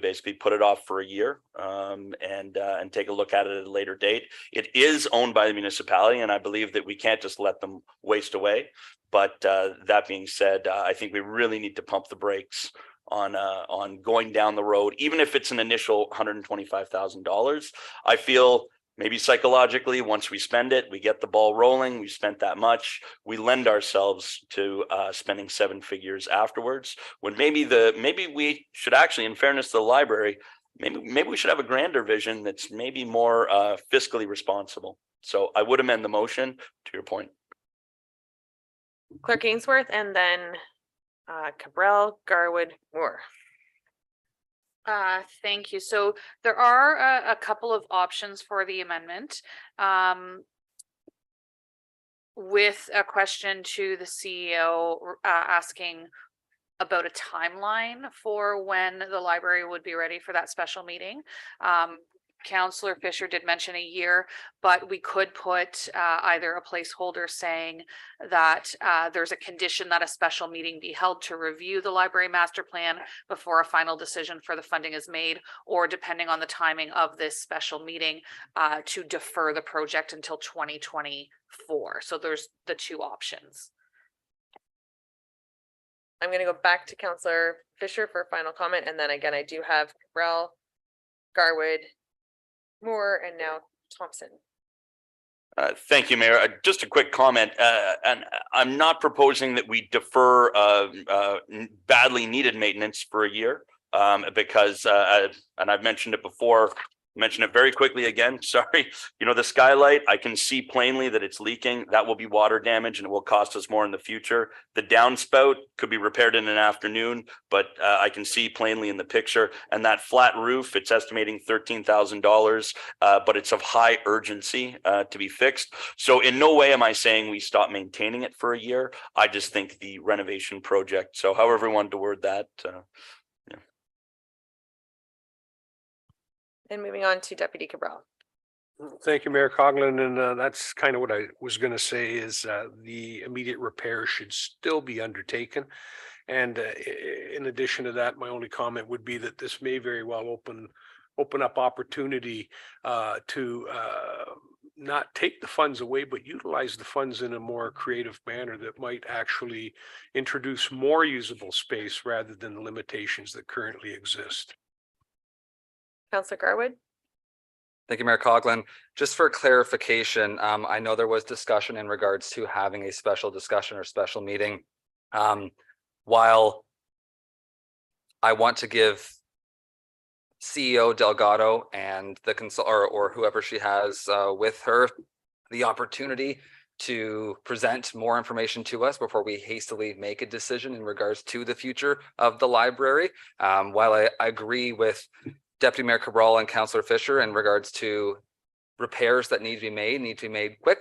basically put it off for a year and take a look at it at a later date. It is owned by the municipality, and I believe that we can't just let them waste away. But that being said, I think we really need to pump the brakes on going down the road, even if it's an initial $125,000. I feel maybe psychologically, once we spend it, we get the ball rolling, we spent that much, we lend ourselves to spending seven figures afterwards, when maybe we should actually, in fairness to the library, maybe we should have a grander vision that's maybe more fiscally responsible. So I would amend the motion to your point. Clerk Ainsworth, and then Cabral, Garwood, Moore. Thank you. So there are a couple of options for the amendment. With a question to the CEO asking about a timeline for when the library would be ready for that special meeting. Councillor Fisher did mention a year, but we could put either a placeholder saying that there's a condition that a special meeting be held to review the library master plan before a final decision for the funding is made, or depending on the timing of this special meeting, to defer the project until 2024. So there's the two options. I'm going to go back to Councillor Fisher for a final comment, and then again, I do have Cabral, Garwood, Moore, and now Thompson. Thank you, Mayor. Just a quick comment, and I'm not proposing that we defer badly needed maintenance for a year because, and I've mentioned it before, mention it very quickly again, sorry. You know, the skylight, I can see plainly that it's leaking. That will be water damage and it will cost us more in the future. The downspout could be repaired in an afternoon, but I can see plainly in the picture. And that flat roof, it's estimating $13,000, but it's of high urgency to be fixed. So in no way am I saying we stop maintaining it for a year. I just think the renovation project, so however we wanted to word that, And moving on to Deputy Cabral. Thank you, Mayor Coughlin, and that's kind of what I was going to say is the immediate repair should still be undertaken. And in addition to that, my only comment would be that this may very well open up opportunity to not take the funds away, but utilize the funds in a more creative manner that might actually introduce more usable space rather than the limitations that currently exist. Councillor Garwood. Thank you, Mayor Coughlin. Just for clarification, I know there was discussion in regards to having a special discussion or special meeting. While I want to give CEO Delgado and the or whoever she has with her the opportunity to present more information to us before we hastily make a decision in regards to the future of the library. While I agree with Deputy Mayor Cabral and Councillor Fisher in regards to repairs that need to be made quick,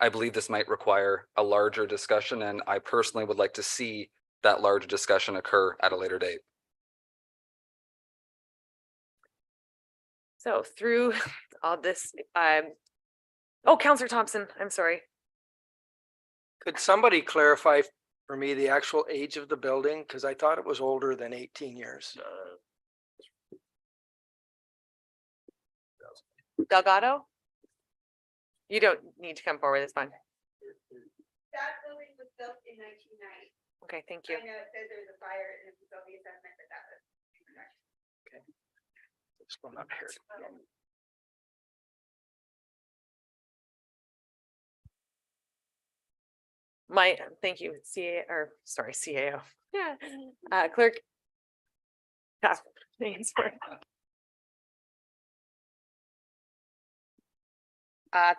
I believe this might require a larger discussion, and I personally would like to see that larger discussion occur at a later date. So through all this, oh, Councillor Thompson, I'm sorry. Could somebody clarify for me the actual age of the building? Because I thought it was older than 18 years. Delgado? You don't need to come forward, it's fine. That building was built in 1990. Okay, thank you. I know it says there's a fire in the facility assessment, but that was. Okay. Still not here. Thank you, CAO. Yeah. Clerk.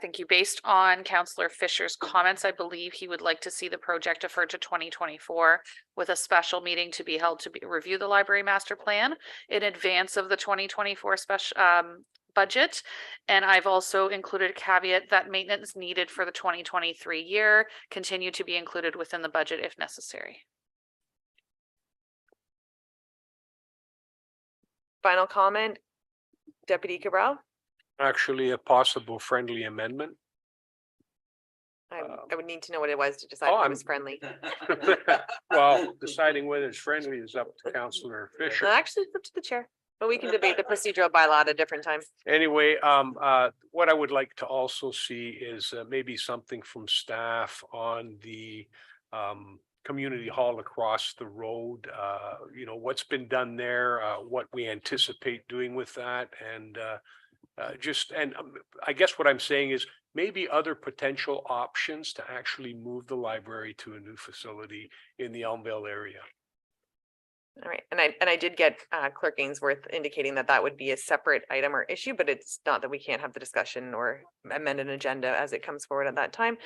Thank you. Based on Councillor Fisher's comments, I believe he would like to see the project deferred to 2024 with a special meeting to be held to review the library master plan in advance of the 2024 special budget. And I've also included a caveat that maintenance needed for the 2023 year continue to be included within the budget if necessary. Final comment, Deputy Cabral? Actually, a possible friendly amendment. I would need to know what it was to decide if it was friendly. Well, deciding whether it's friendly is up to Councillor Fisher. Actually, it's up to the chair, but we can debate the procedural bylaw at a different time. Anyway, what I would like to also see is maybe something from staff on the community hall across the road. You know, what's been done there, what we anticipate doing with that, and I guess what I'm saying is maybe other potential options to actually move the library to a new facility in the Elmvale area. All right, and I did get Clerk Ainsworth indicating that that would be a separate item or issue, but it's not that we can't have the discussion or amend an agenda as it comes forward at that time.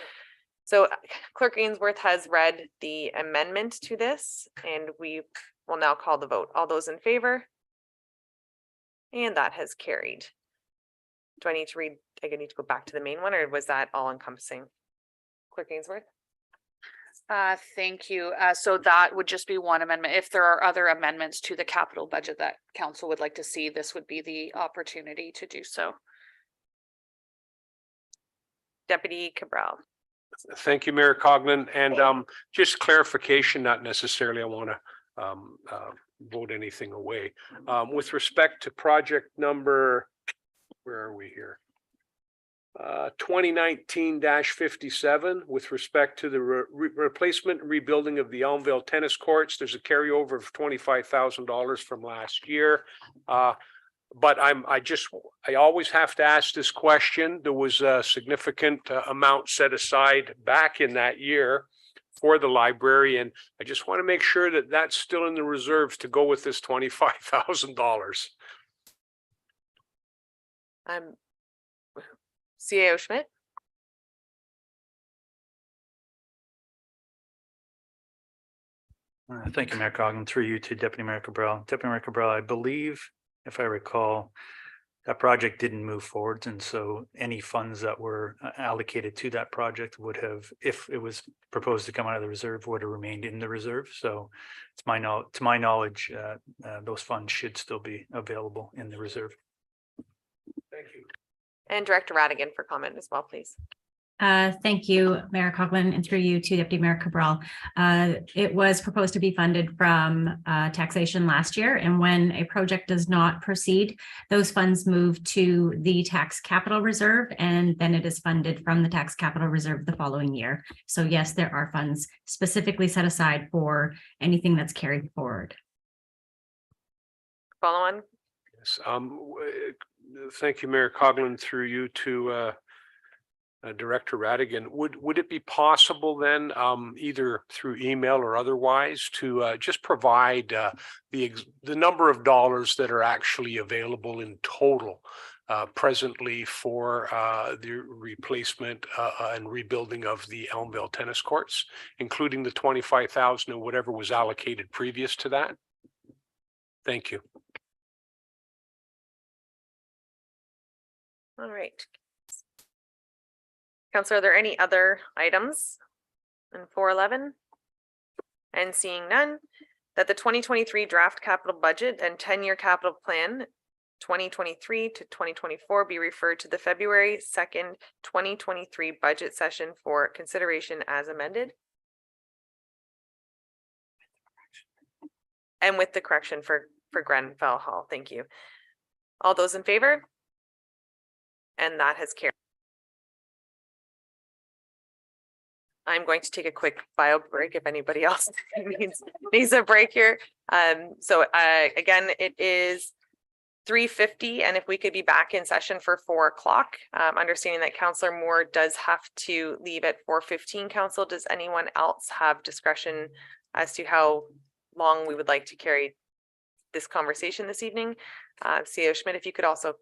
So Clerk Ainsworth has read the amendment to this, and we will now call the vote. All those in favor? And that has carried. Do I need to read, I need to go back to the main one, or was that all encompassing? Clerk Ainsworth? Thank you. So that would just be one amendment. If there are other amendments to the capital budget that council would like to see, this would be the opportunity to do so. Deputy Cabral. Thank you, Mayor Coughlin. And just clarification, not necessarily I want to vote anything away. With respect to project number, where are we here? 2019-57, with respect to the replacement and rebuilding of the Elmvale tennis courts. There's a carryover of $25,000 from last year. But I always have to ask this question. There was a significant amount set aside back in that year for the library, and I just want to make sure that that's still in the reserves to go with this $25,000. CAO Schmidt. Thank you, Mayor Coughlin. Through you to Deputy Mayor Cabral. Deputy Mayor Cabral, I believe, if I recall, that project didn't move forward, and so any funds that were allocated to that project would have, if it was proposed to come out of the reserve, would have remained in the reserve. So it's to my knowledge, those funds should still be available in the reserve. Thank you. And Director Radigan for comment as well, please. Thank you, Mayor Coughlin, and through you to Deputy Mayor Cabral. It was proposed to be funded from taxation last year, and when a project does not proceed, those funds move to the tax capital reserve, and then it is funded from the tax capital reserve the following year. So yes, there are funds specifically set aside for anything that's carried forward. Follow on. Yes. Thank you, Mayor Coughlin, through you to Director Radigan. Would it be possible then, either through email or otherwise, to just provide the number of dollars that are actually available in total presently for the replacement and rebuilding of the Elmvale tennis courts, including the $25,000 or whatever was allocated previous to that? Thank you. All right. Councilor, are there any other items in 411? And seeing none, that the 2023 draft capital budget and 10-year capital plan 2023 to 2024 be referred to the February 2nd, 2023 budget session for consideration as amended. And with the correction for Grenfell Hall. Thank you. All those in favor? And that has carried. I'm going to take a quick bio break if anybody else needs a break here. Again, it is 3:50, and if we could be back in session for 4 o'clock, understanding that Councillor Moore does have to leave at 4:15. Council, does anyone else have discretion as to how long we would like to carry this conversation this evening? CAO Schmidt, if you could also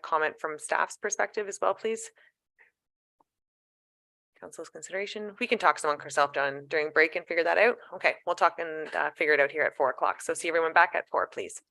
comment from staff's perspective as well, please. Council's consideration. We can talk amongst ourselves during break and figure that out. Okay, we'll talk and figure it out here at 4 o'clock. So see everyone back at 4, please.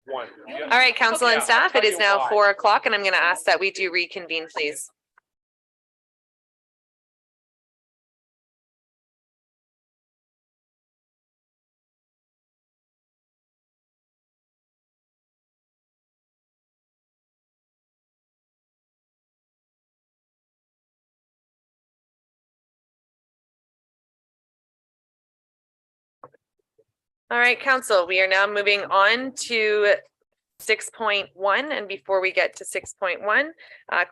One. All right, council and staff, it is now 4 o'clock and I'm going to ask that we do reconvene, please. All right, council, we are now moving on to 6.1. And before we get to 6.1,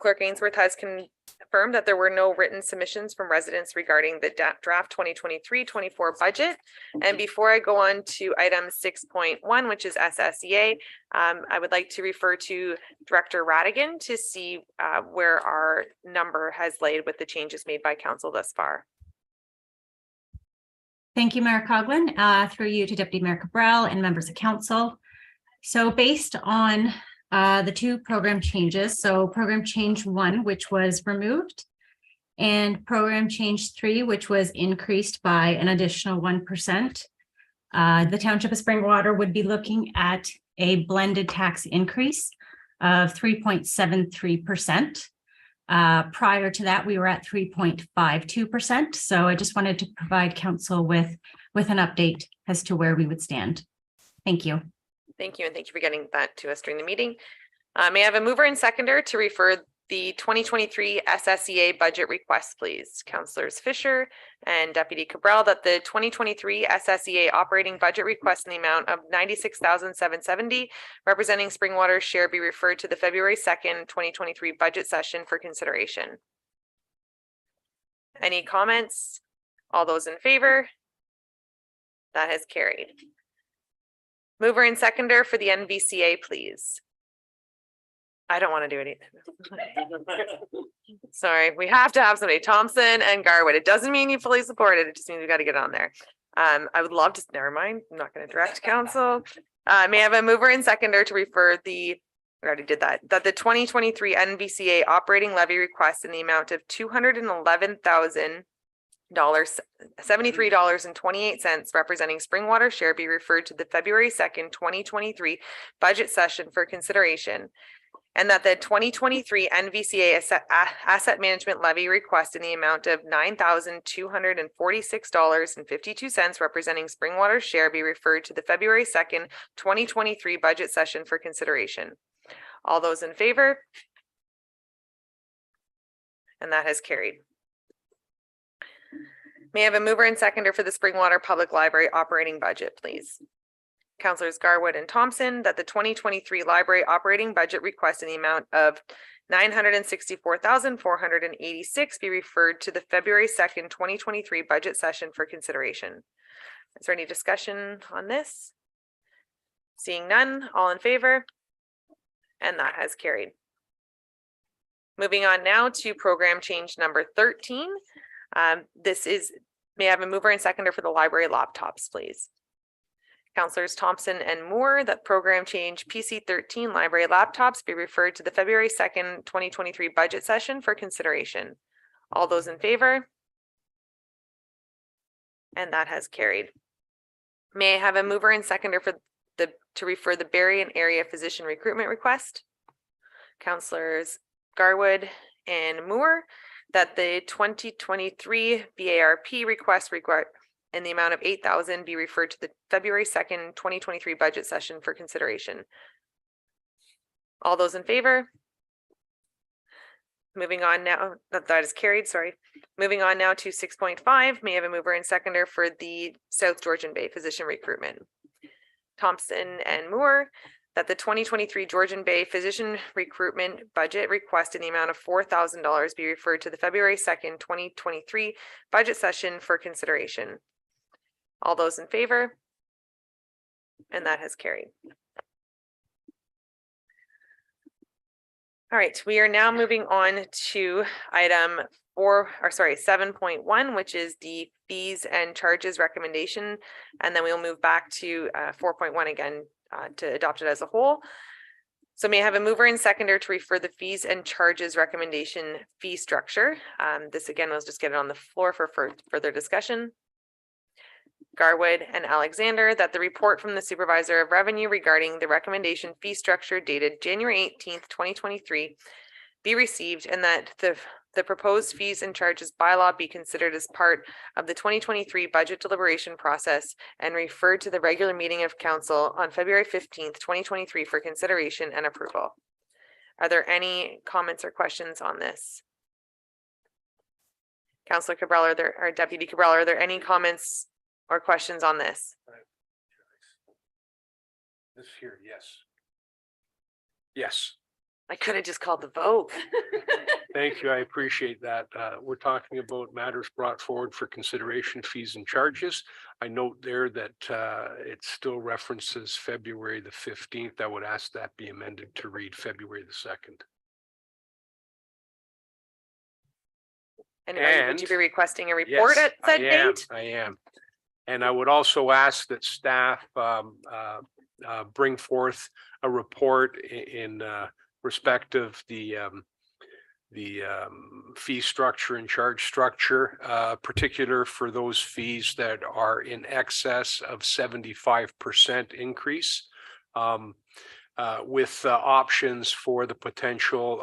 Clerk Ainsworth has confirmed that there were no written submissions from residents regarding the draft 2023-24 budget. And before I go on to item 6.1, which is SSEA, I would like to refer to Director Radigan to see where our number has laid with the changes made by council thus far. Thank you, Mayor Coughlin, through you to Deputy Mayor Cabral and members of council. So based on the two program changes, so program change 1, which was removed, and program change 3, which was increased by an additional 1%, the Township of Springwater would be looking at a blended tax increase of 3.73%. Prior to that, we were at 3.52%. So I just wanted to provide council with an update as to where we would stand. Thank you. Thank you, and thank you for getting that to us during the meeting. May I have a mover and seconder to refer the 2023 SSEA budget request, please? Councilors Fisher and Deputy Cabral, that the 2023 SSEA operating budget request in the amount of $96,770 representing Springwater's share be referred to the February 2nd, 2023 budget session for consideration. Any comments? All those in favor? That has carried. Mover and seconder for the NVCA, please. I don't want to do it either. Sorry, we have to have somebody. Thompson and Garwood. It doesn't mean you fully support it. It just means we got to get on there. I would love to, never mind. I'm not going to direct council. May I have a mover and seconder to refer the, we already did that, the 2023 NVCA operating levy request in the amount of $211,073.28 representing Springwater share be referred to the February 2nd, 2023 budget session for consideration. And that the 2023 NVCA asset management levy request in the amount of $9,246.52 representing Springwater's share be referred to the February 2nd, 2023 budget session for consideration. All those in favor? And that has carried. May I have a mover and seconder for the Springwater Public Library operating budget, please? Councilors Garwood and Thompson, that the 2023 library operating budget request in the amount of $964,486 be referred to the February 2nd, 2023 budget session for consideration. Is there any discussion on this? Seeing none, all in favor? And that has carried. Moving on now to program change number 13. This is, may I have a mover and seconder for the library laptops, please? Councilors Thompson and Moore, that program change PC 13 library laptops be referred to the February 2nd, 2023 budget session for consideration. All those in favor? And that has carried. May I have a mover and seconder for to refer the Barrie and area physician recruitment request? Councilors Garwood and Moore, that the 2023 BARP request in the amount of $8,000 be referred to the February 2nd, 2023 budget session for consideration. All those in favor? Moving on now, that is carried, sorry. Moving on now to 6.5, may I have a mover and seconder for the South Georgian Bay physician recruitment. Thompson and Moore, that the 2023 Georgian Bay physician recruitment budget request in the amount of $4,000 be referred to the February 2nd, 2023 budget session for consideration. All those in favor? And that has carried. All right, we are now moving on to item 7.1, which is the fees and charges recommendation. And then we'll move back to 4.1 again to adopt it as a whole. So may I have a mover and seconder to refer the fees and charges recommendation fee structure. This again, let's just get it on the floor for further discussion. Garwood, and Alexander that the report from the Supervisor of Revenue regarding the recommendation fee structure dated January 18th, 2023 be received, and that the proposed fees and charges bylaw be considered as part of the 2023 budget deliberation process and referred to the regular meeting of council on February 15th, 2023 for consideration and approval. Are there any comments or questions on this? Councillor Cabral, or Deputy Cabral, are there any comments or questions on this? This here, yes. Yes. I could have just called the vote. Thank you. I appreciate that. We're talking about matters brought forward for consideration, fees and charges. I note there that it still references February the 15th. I would ask that be amended to read February the 2nd. And would you be requesting a report at said date? I am. And I would also ask that staff bring forth a report in respect of the fee structure and charge structure, particular for those fees that are in excess of 75% increase, with options for the potential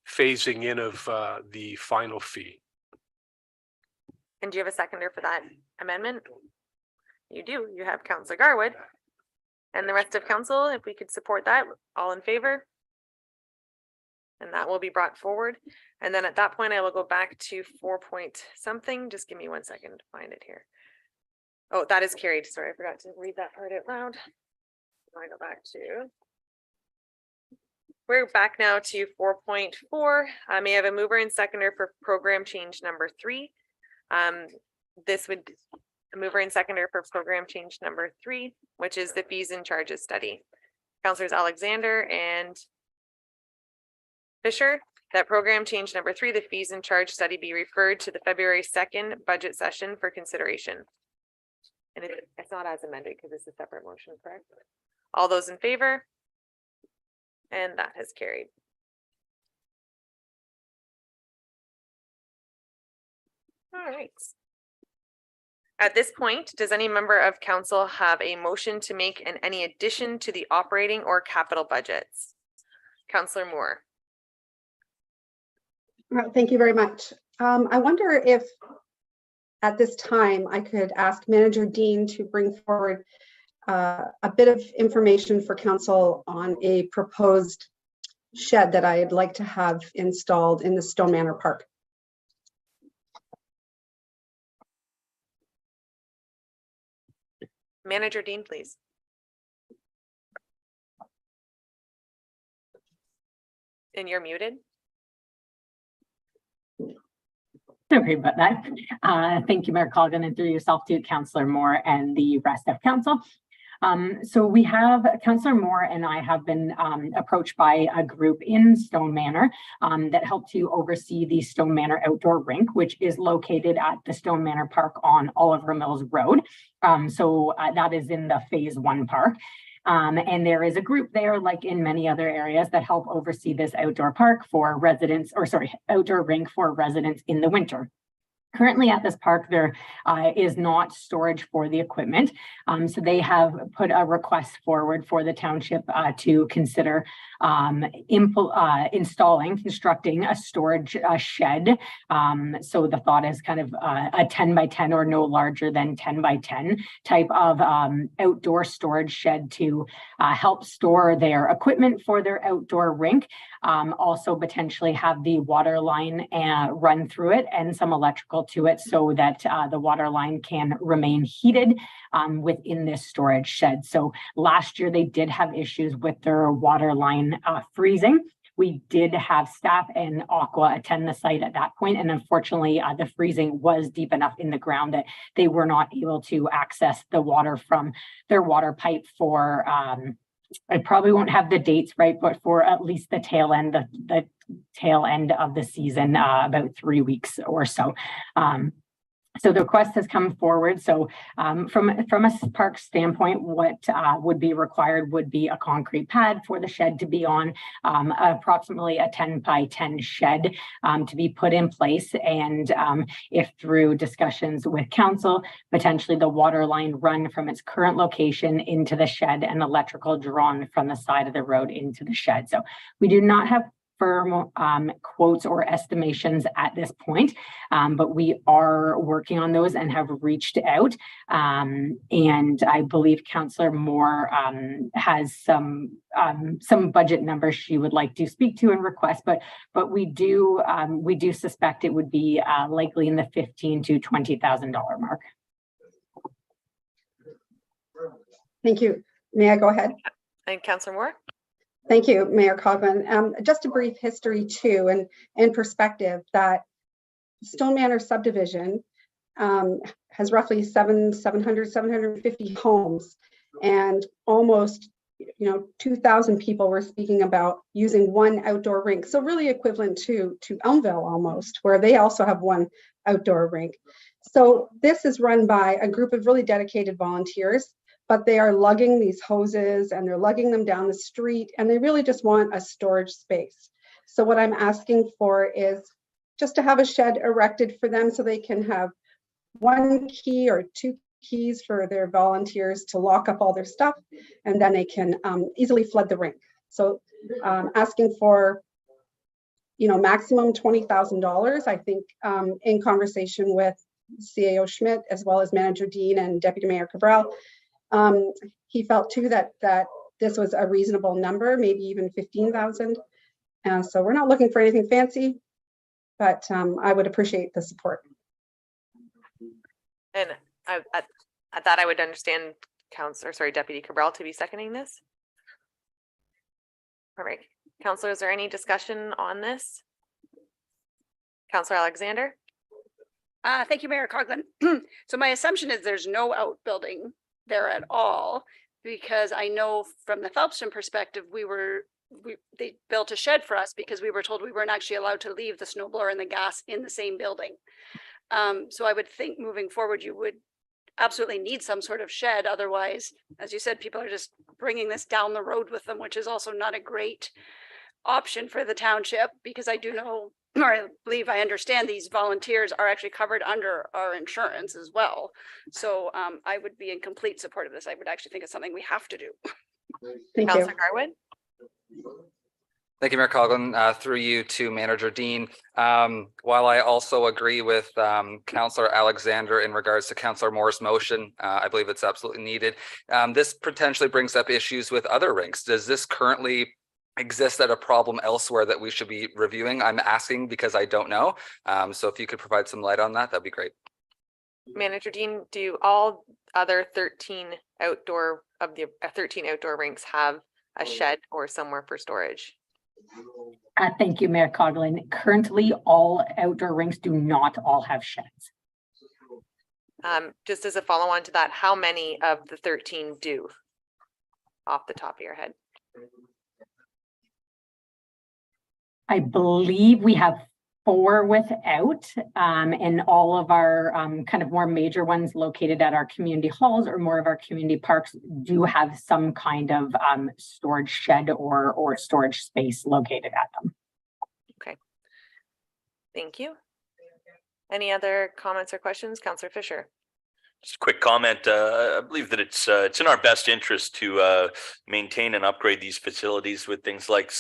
phasing in of the final fee. And do you have a seconder for that amendment? You do. You have Councillor Garwood. And the rest of council, if we could support that, all in favor? And that will be brought forward. And then at that point, I will go back to 4 point something. Just give me 1 second to find it here. Oh, that is carried. Sorry, I forgot to read that part out loud. I go back to. We're back now to 4.4. May I have a mover and seconder for program change number 3. This would a mover and seconder for program change number 3, which is the fees and charges study. Councillors Alexander and Fisher, that program change number 3, the fees and charge study, be referred to the February 2nd budget session for consideration. And it's not as amended because it's a separate motion, correct? All those in favor? And that has carried. All right. At this point, does any member of council have a motion to make any addition to the operating or capital budgets? Councillor Moore. Thank you very much. I wonder if at this time I could ask Manager Dean to bring forward a bit of information for council on a proposed shed that I'd like to have installed in the Stone Manor Park. Manager Dean, please. And you're muted. Sorry about that. Thank you, Mayor Colgan, and through yourself to Councillor Moore and the rest of council. So we have Councillor Moore and I have been approached by a group in Stone Manor that help to oversee the Stone Manor outdoor rink, which is located at the Stone Manor Park on Oliver Mills Road. So that is in the phase 1 park. And there is a group there, like in many other areas, that help oversee this outdoor park for residents, or sorry, outdoor rink for residents in the winter. Currently at this park, there is not storage for the equipment. So they have put a request forward for the township to consider constructing a storage shed. So the thought is kind of a 10 by 10 or no larger than 10 by 10 type of outdoor storage shed to help store their equipment for their outdoor rink. Also potentially have the water line run through it and some electrical to it so that the water line can remain heated within this storage shed. So last year they did have issues with their water line freezing. We did have staff and Aqua attend the site at that point, and unfortunately the freezing was deep enough in the ground that they were not able to access the water from their water pipe for I probably won't have the dates right, but for at least the tail end of the season, about 3 weeks or so. So the request has come forward. So from a park standpoint, what would be required would be a concrete pad for the shed to be on, approximately a 10 by 10 shed to be put in place. And if through discussions with council, potentially the water line run from its current location into the shed and electrical drawn from the side of the road into the shed. So we do not have firm quotes or estimations at this point, but we are working on those and have reached out. And I believe Councillor Moore has some budget numbers she would like to speak to and request, but we do suspect it would be likely in the $15,000 to $20,000 mark. Thank you. May I go ahead? And Councillor Moore? Thank you, Mayor Coghlan. Just a brief history too, and perspective that Stone Manor subdivision has roughly 750 homes, and almost 2,000 people were speaking about using one outdoor rink. So really equivalent to Elmville almost, where they also have one outdoor rink. So this is run by a group of really dedicated volunteers, but they are lugging these hoses and they're lugging them down the street, and they really just want a storage space. So what I'm asking for is just to have a shed erected for them so they can have one key or two keys for their volunteers to lock up all their stuff, and then they can easily flood the rink. So asking for maximum $20,000. I think in conversation with CAO Schmidt as well as Manager Dean and Deputy Mayor Cabral, he felt too that this was a reasonable number, maybe even 15,000. So we're not looking for anything fancy, but I would appreciate the support. And at that, I would understand Deputy Cabral to be seconding this. All right, Councillor, is there any discussion on this? Councillor Alexander? Thank you, Mayor Coghlan. So my assumption is there's no outbuilding there at all, because I know from the Phelpston perspective, they built a shed for us because we were told we weren't actually allowed to leave the snowblower and the gas in the same building. So I would think moving forward, you would absolutely need some sort of shed. Otherwise, as you said, people are just bringing this down the road with them, which is also not a great option for the township, because I do know, or I believe I understand, these volunteers are actually covered under our insurance as well. So I would be in complete support of this. I would actually think it's something we have to do. Thank Councillor Garwood? Thank you, Mayor Coghlan. Through you to Manager Dean. While I also agree with Councillor Alexander in regards to Councillor Moore's motion, I believe it's absolutely needed. This potentially brings up issues with other rinks. Does this currently exist at a problem elsewhere that we should be reviewing? I'm asking because I don't know. So if you could provide some light on that, that'd be great. Manager Dean, do all other 13 outdoor rinks have a shed or somewhere for storage? Thank you, Mayor Coghlan. Currently, all outdoor rinks do not all have sheds. Just as a follow-on to that, how many of the 13 do, off the top of your head? I believe we have 4 without, and all of our kind of more major ones located at our community halls or more of our community parks do have some kind of storage shed or storage space located at them. Okay. Thank you. Any other comments or questions? Councillor Fisher. Just a quick comment. I believe that it's in our best interest to maintain and upgrade these facilities with things like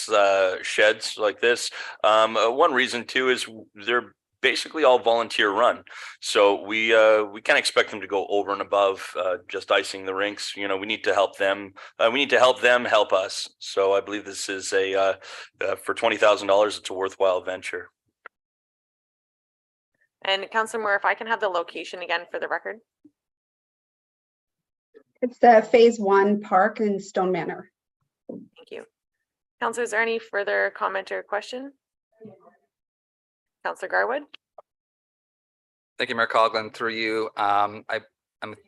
sheds like this. One reason too is they're basically all volunteer run, so we can't expect them to go over and above just icing the rinks. We need to help them. We need to help them help us. So I believe this is for $20,000. It's a worthwhile venture. And Councillor Moore, if I can have the location again for the record. It's the Phase 1 park in Stone Manor. Thank you. Councillor, is there any further comment or question? Councillor Garwood. Thank you, Mayor Coghlan. Through you, I'm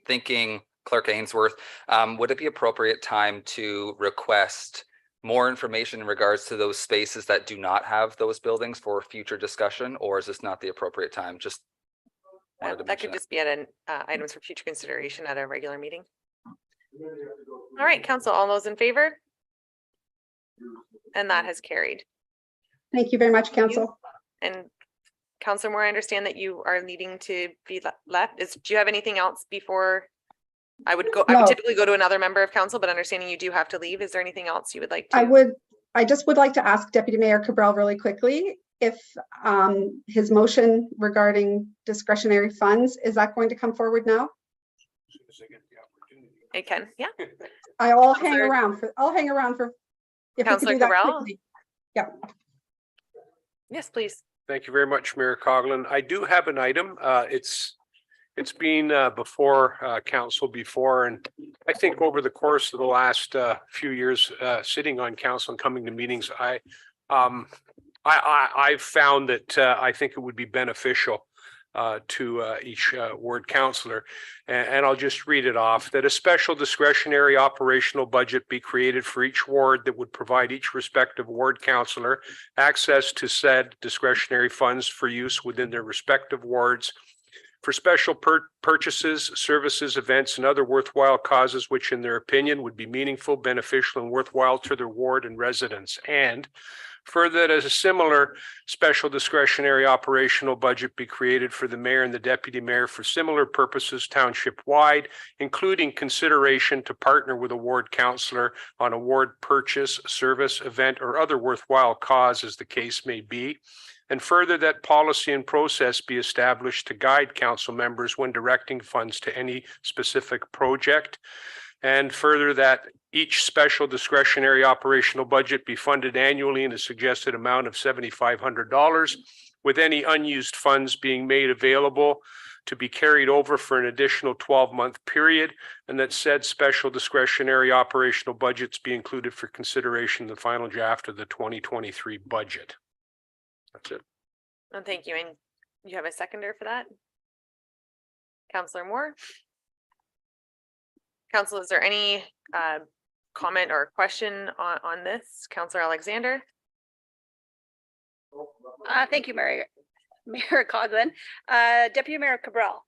thinking Clerk Ainsworth, would it be appropriate time to request more information in regards to those spaces that do not have those buildings for future discussion, or is this not the appropriate time? Just wanted to That mention could just be at an items for future consideration at a regular meeting. All right, council, all those in favor? And that has carried. Thank you very much, council. And Councillor Moore, I understand that you are needing to be left. Do you have anything else before? I would No. typically go to another member of council, but understanding you do have to leave, is there anything else you would like to? I just would like to ask Deputy Mayor Cabral really quickly if his motion regarding discretionary funds, is that going to come forward now? It can, yeah. I'll hang around for, if you could do that Cabral? quickly. Yeah. Yes, please. Thank you very much, Mayor Coughlin. I do have an item. It's been before council before, and I think over the course of the last few years sitting on council and coming to meetings, I've found that I think it would be beneficial to each ward councillor. And I'll just read it off, that a special discretionary operational budget be created for each ward that would provide each respective ward councillor access to said discretionary funds for use within their respective wards for special purchases, services, events, and other worthwhile causes which in their opinion would be meaningful, beneficial, and worthwhile to their ward and residents. And further, that as a similar special discretionary operational budget be created for the mayor and the deputy mayor for similar purposes township-wide, including consideration to partner with a ward councillor on a ward purchase, service, event, or other worthwhile cause as the case may be. And further, that policy and process be established to guide council members when directing funds to any specific project. And further, that each special discretionary operational budget be funded annually in a suggested amount of $7,500, with any unused funds being made available to be carried over for an additional 12-month period, and that said special discretionary operational budgets be included for consideration in the final draft of the 2023 budget. That's it. And thank you. And you have a seconder for that? Councillor Moore? Council, is there any comment or question on this? Councillor Alexander? Thank you, Mayor Coughlin. Deputy Mayor Cabral,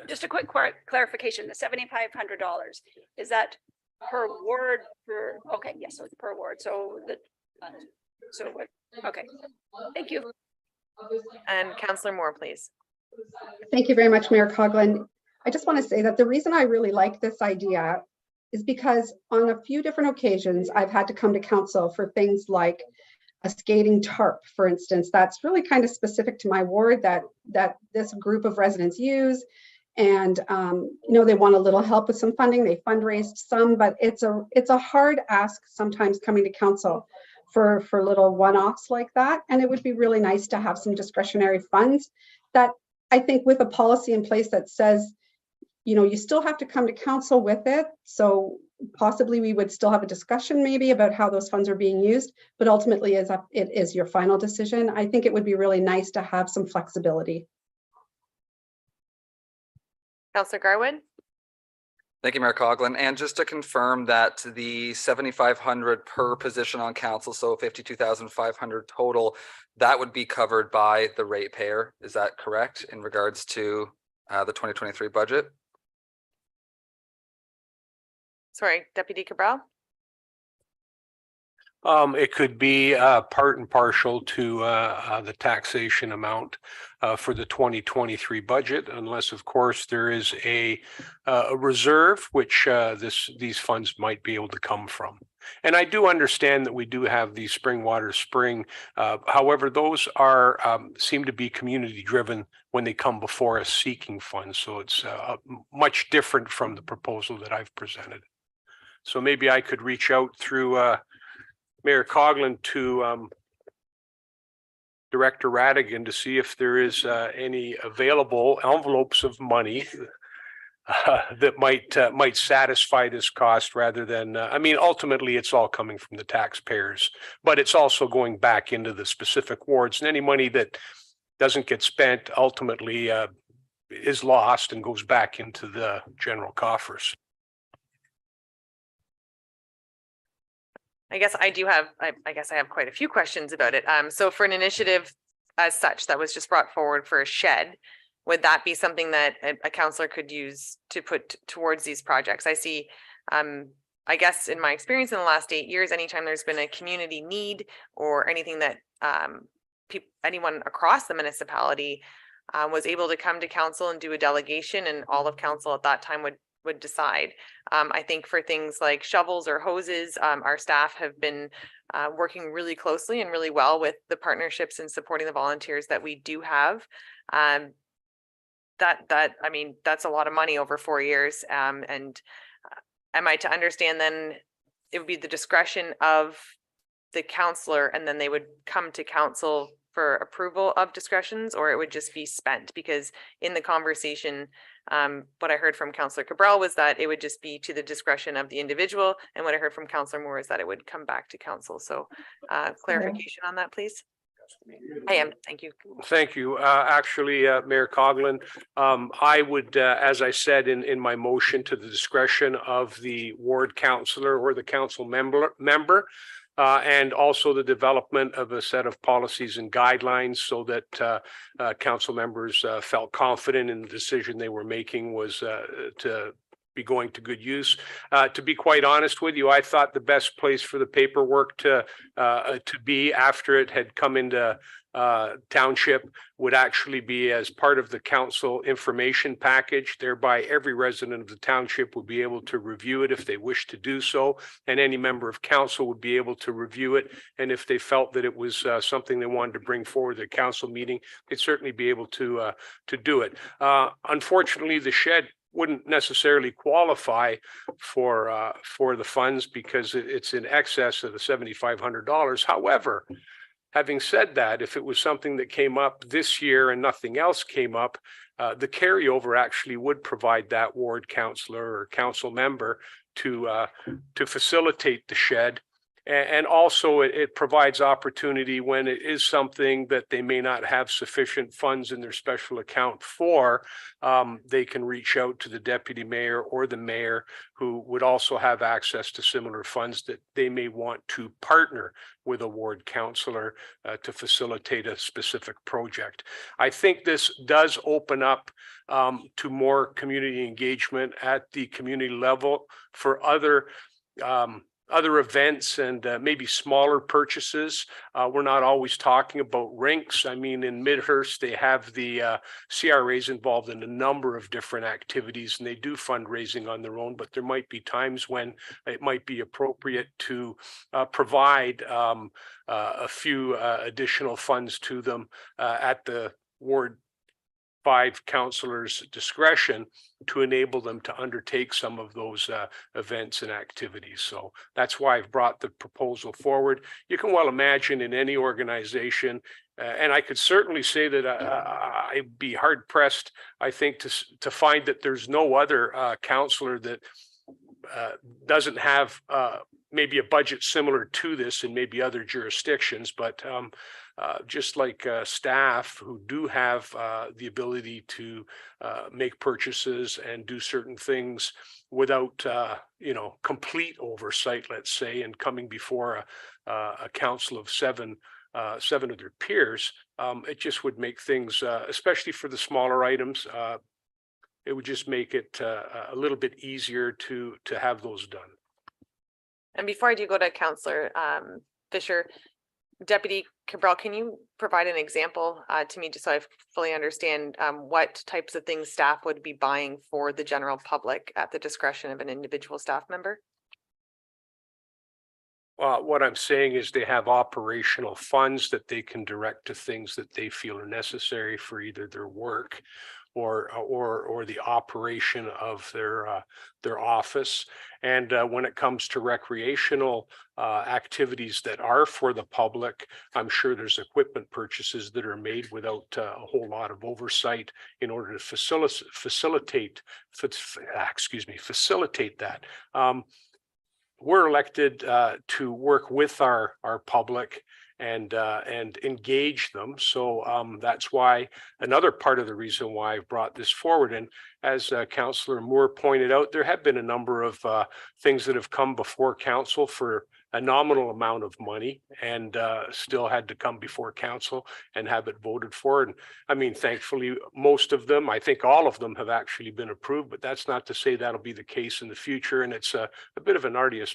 just a quick clarification. The $7,500, is that per ward okay, yes, so it's per ward. Okay, thank you. And Councillor Moore, please. Thank you very much, Mayor Coughlin. I just want to say that the reason I really like this idea is because on a few different occasions, I've had to come to council for things like a skating tarp, for instance, that's really kind of specific to my ward that this group of residents use. And, they want a little help with some funding. They fundraised some, but it's a hard ask sometimes coming to council for little one-offs like that. And it would be really nice to have some discretionary funds that I think with a policy in place that says, you still have to come to council with it. So possibly we would still have a discussion maybe about how those funds are being used, but ultimately it is your final decision. I think it would be really nice to have some flexibility. Councillor Garwood? Thank you, Mayor Coughlin. And just to confirm that the $7,500 per position on council, so $52,500 total, that would be covered by the ratepayer. Is that correct in regards to the 2023 budget? Sorry, Deputy Cabral? It could be part and partial to the taxation amount for the 2023 budget, unless, of course, there is a reserve which these funds might be able to come from. And I do understand that we do have the Springwater Spring. However, those are seem to be community driven when they come before us seeking funds. So it's much different from the proposal that I've presented. So maybe I could reach out through Mayor Coughlin to Director Radigan to see if there is any available envelopes of money that might satisfy this cost rather than, ultimately it's all coming from the taxpayers, but it's also going back into the specific wards, and any money that doesn't get spent ultimately is lost and goes back into the general coffers. I guess I do have, I guess I have quite a few questions about it. So for an initiative as such that was just brought forward for a shed, would that be something that a councillor could use to put towards these projects? I see, I guess in my experience in the last 8 years, anytime there's been a community need or anything that anyone across the municipality was able to come to council and do a delegation, and all of council at that time would decide. I think for things like shovels or hoses, our staff have been working really closely and really well with the partnerships and supporting the volunteers that we do have. I mean, that's a lot of money over 4 years. And am I to understand then it would be the discretion of the councillor, and then they would come to council for approval of discretions, or it would just be spent? Because in the conversation, what I heard from Councillor Cabral was that it would just be to the discretion of the individual, and what I heard from Councillor Moore is that it would come back to council. So clarification on that, please. I am. Thank you. Thank you. Actually, Mayor Coughlin, I would, as I said in my motion, to the discretion of the ward councillor or the council member, and also the development of a set of policies and guidelines so that council members felt confident in the decision they were making was to be going to good use. To be quite honest with you, I thought the best place for the paperwork to be after it had come into township would actually be as part of the council information package. Thereby every resident of the township would be able to review it if they wish to do so, and any member of council would be able to review it, and if they felt that it was something they wanted to bring forward at a council meeting, they'd certainly be able to do it. Unfortunately, the shed wouldn't necessarily qualify for the funds because it's in excess of the $7,500. However, having said that, if it was something that came up this year and nothing else came up, the carryover actually would provide that ward councillor or council member to facilitate the shed. And also it provides opportunity when it is something that they may not have sufficient funds in their special account for. They can reach out to the deputy mayor or the mayor, who would also have access to similar funds that they may want to partner with a ward councillor to facilitate a specific project. I think this does open up to more community engagement at the community level for other events and maybe smaller purchases. We're not always talking about rinks. I mean, in Midhurst, they have the CRAs involved in a number of different activities, and they do fundraising on their own, but there might be times when it might be appropriate to provide a few additional funds to them at the Ward 5 councillors' discretion to enable them to undertake some of those events and activities. So that's why I've brought the proposal forward. You can well imagine in any organization, and I could certainly say that I'd be hard pressed, I think, to find that there's no other councillor that doesn't have maybe a budget similar to this in maybe other jurisdictions, but just like staff who do have the ability to make purchases and do certain things without, complete oversight, let's say, and coming before a council of seven of their peers, it just would make things, especially for the smaller items, it would just make it a little bit easier to have those done. And before I do go to Councillor Fisher, Deputy Cabral, can you provide an example to me just so I fully understand what types of things staff would be buying for the general public at the discretion of an individual staff member? What I'm saying is they have operational funds that they can direct to things that they feel are necessary for either their work or the operation of their office. And when it comes to recreational activities that are for the public, I'm sure there's equipment purchases that are made without a whole lot of oversight in order to facilitate that. We're elected to work with our public and engage them. So that's why another part of the reason why I've brought this forward. And as Councillor Moore pointed out, there have been a number of things that have come before council for a nominal amount of money and still had to come before council and have it voted for. And I mean, thankfully, most of them, I think all of them have actually been approved, but that's not to say that'll be the case in the future. And it's a bit of an arduous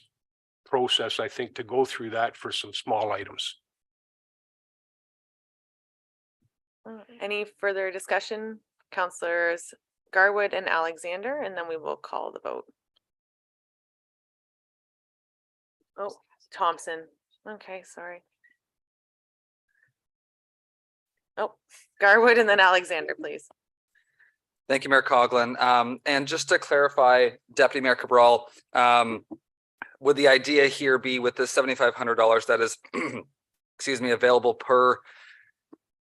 process, I think, to go through that for some small items. Any further discussion? Councillors Garwood and Alexander, and then we will call the vote. Oh, Thompson. Okay, sorry. Oh, Garwood and then Alexander, please. Thank you, Mayor Coughlin. And just to clarify, Deputy Mayor Cabral, would the idea here be with the $7,500 that is, excuse me, available per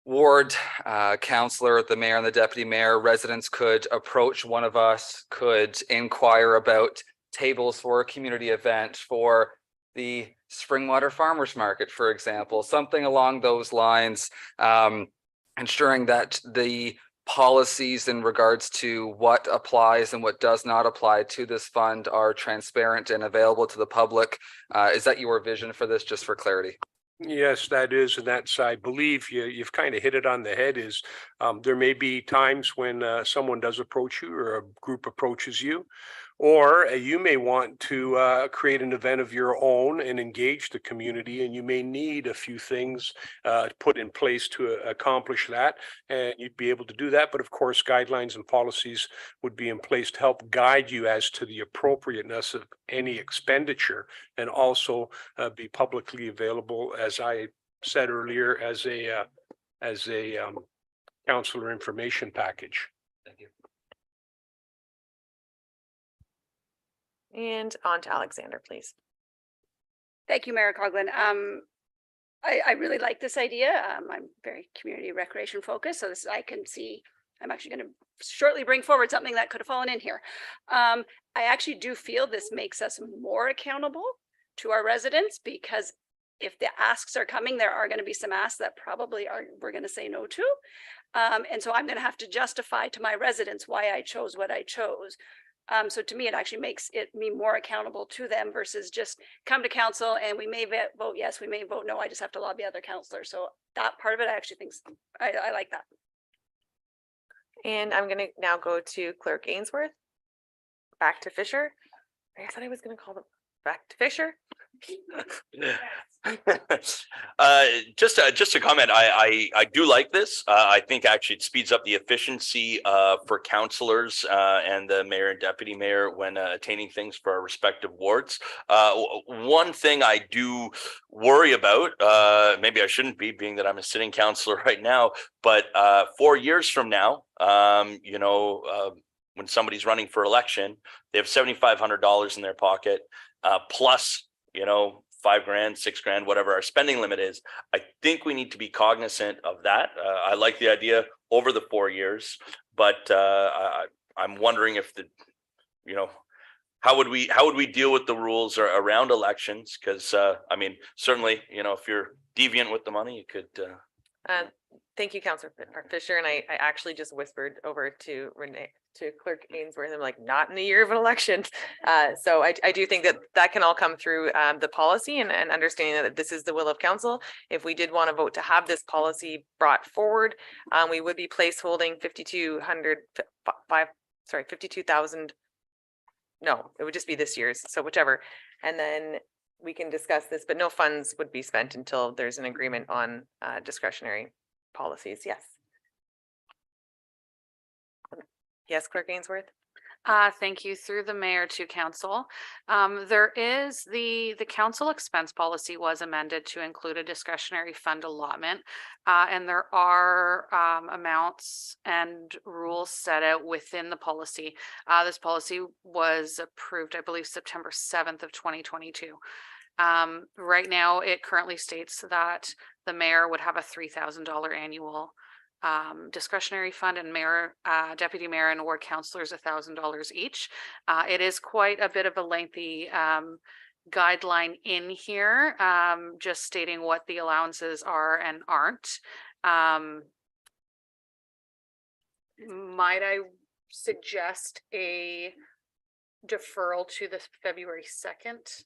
ward councillor, the mayor and the deputy mayor, residents could approach one of us, could inquire about tables for a community event, for the Springwater Farmers Market, for example, something along those lines, ensuring that the policies in regards to what applies and what does not apply to this fund are transparent and available to the public. Is that your vision for this, just for clarity? Yes, that is, and that's, I believe you've kind of hit it on the head, is there may be times when someone does approach you or a group approaches you, or you may want to create an event of your own and engage the community, and you may need a few things put in place to accomplish that, and you'd be able to do that. But of course, guidelines and policies would be in place to help guide you as to the appropriateness of any expenditure, and also be publicly available, as I said earlier, as a councillor information package. Thank you. And on to Alexander, please. Thank you, Mayor Coughlin. I really like this idea. I'm very community recreation focused, so this I can see. I'm actually going to shortly bring forward something that could have fallen in here. I actually do feel this makes us more accountable to our residents, because if the asks are coming, there are going to be some asks that probably we're going to say no to. And so I'm going to have to justify to my residents why I chose what I chose. So to me, it actually makes me more accountable to them versus just come to council and we may vote yes, we may vote no. I just have to lobby other councillors. So that part of it, I actually think I like that. And I'm going to now go to Clerk Ainsworth. Back to Fisher. I thought I was going to call them back to Fisher. Just a comment. I do like this. I think actually it speeds up the efficiency for councillors and the mayor and deputy mayor when attaining things for our respective wards. One thing I do worry about, maybe I shouldn't be, being that I'm a sitting councillor right now, but 4 years from now, when somebody's running for election, they have $7,500 in their pocket, plus, $5,000, $6,000, whatever our spending limit is. I think we need to be cognizant of that. I like the idea over the 4 years, but I'm wondering if how would we deal with the rules around elections? Because certainly, if you're deviant with the money, you could. Thank you, Councillor Fisher. And I actually just whispered over to Clerk Ainsworth. I'm like, not in the year of an election. So I do think that can all come through the policy and understanding that this is the will of council. If we did want to vote to have this policy brought forward, we would be placeholding 52,000. No, it would just be this year's. So whichever. And then we can discuss this, but no funds would be spent until there's an agreement on discretionary policies. Yes. Yes, Clerk Ainsworth. Thank you. Through the mayor to council. There is the council expense policy was amended to include a discretionary fund allotment. And there are amounts and rules set out within the policy. This policy was approved, I believe, September 7th of 2022. Right now, it currently states that the mayor would have a $3,000 annual discretionary fund, and mayor, deputy mayor, and ward councillors $1,000 each. It is quite a bit of a lengthy guideline in here, just stating what the allowances are and aren't. Might I suggest a deferral to the February 2nd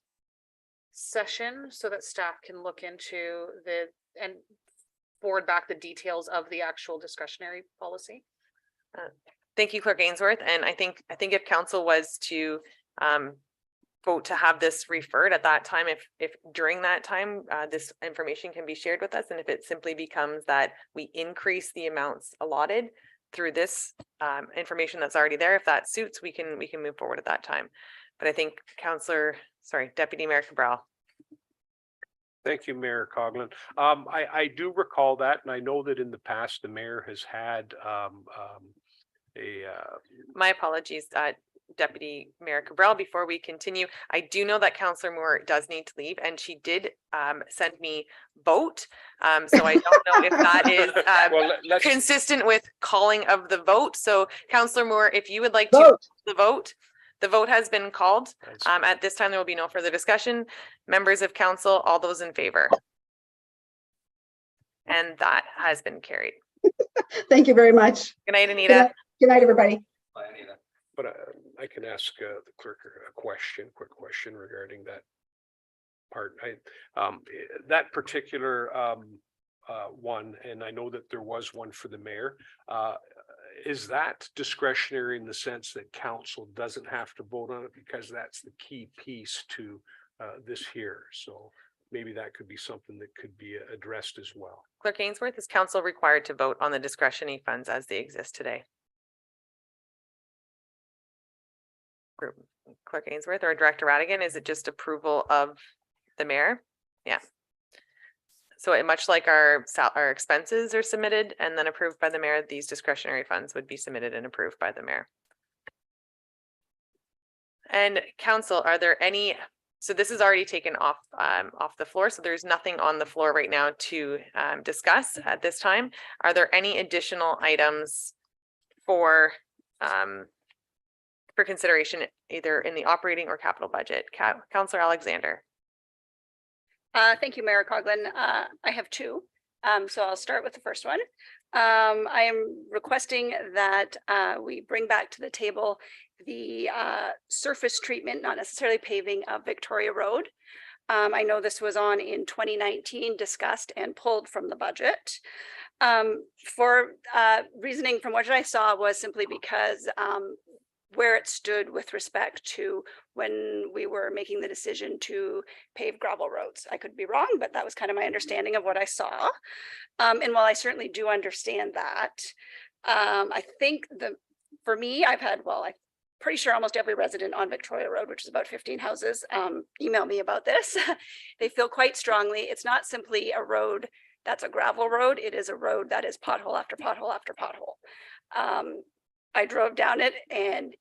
session so that staff can look into and forward back the details of the actual discretionary policy. Thank you, Clerk Ainsworth. And I think if council was to vote to have this referred at that time, if during that time, this information can be shared with us, and if it simply becomes that we increase the amounts allotted through this information that's already there, if that suits, we can move forward at that time. But I think Deputy Mayor Cabral. Thank you, Mayor Coughlin. I do recall that, and I know that in the past, the mayor has had My apologies, Deputy Mayor Cabral, before we continue, I do know that Councillor Moore does need to leave, and she did send me vote. So I don't know if that is well, consistent with calling of the vote. So Councillor Moore, if you would like to the vote has been called. At this time, there will be no further discussion. Members of council, all those in favor? And that has been carried. Thank you very much. Good night, Anita. Good night, everybody. But I can ask the clerk a quick question regarding that part. That particular one, and I know that there was one for the mayor. Is that discretionary in the sense that council doesn't have to vote on it, because that's the key piece to this here? So maybe that could be something that could be addressed as well. Clerk Ainsworth, is council required to vote on the discretionary funds as they exist today? Clerk Ainsworth or Director Radigan, is it just approval of the mayor? Yeah. So much like our expenses are submitted and then approved by the mayor, these discretionary funds would be submitted and approved by the mayor. And council, are there any, so this is already taken off the floor, so there's nothing on the floor right now to discuss at this time. Are there any additional items for consideration either in the operating or capital budget? Councillor Alexander. Thank you, Mayor Coughlin. I have two. So I'll start with the first one. I am requesting that we bring back to the table the surface treatment, not necessarily paving, of Victoria Road. I know this was on in 2019, discussed and pulled from the budget. For reasoning from what I saw was simply because where it stood with respect to when we were making the decision to pave gravel roads. I could be wrong, but that was kind of my understanding of what I saw. And while I certainly do understand that, I think for me, I'm pretty sure almost every resident on Victoria Road, which is about 15 houses, email me about this. They feel quite strongly. It's not simply a road that's a gravel road. It is a road that is pothole after pothole after pothole. I drove down it, and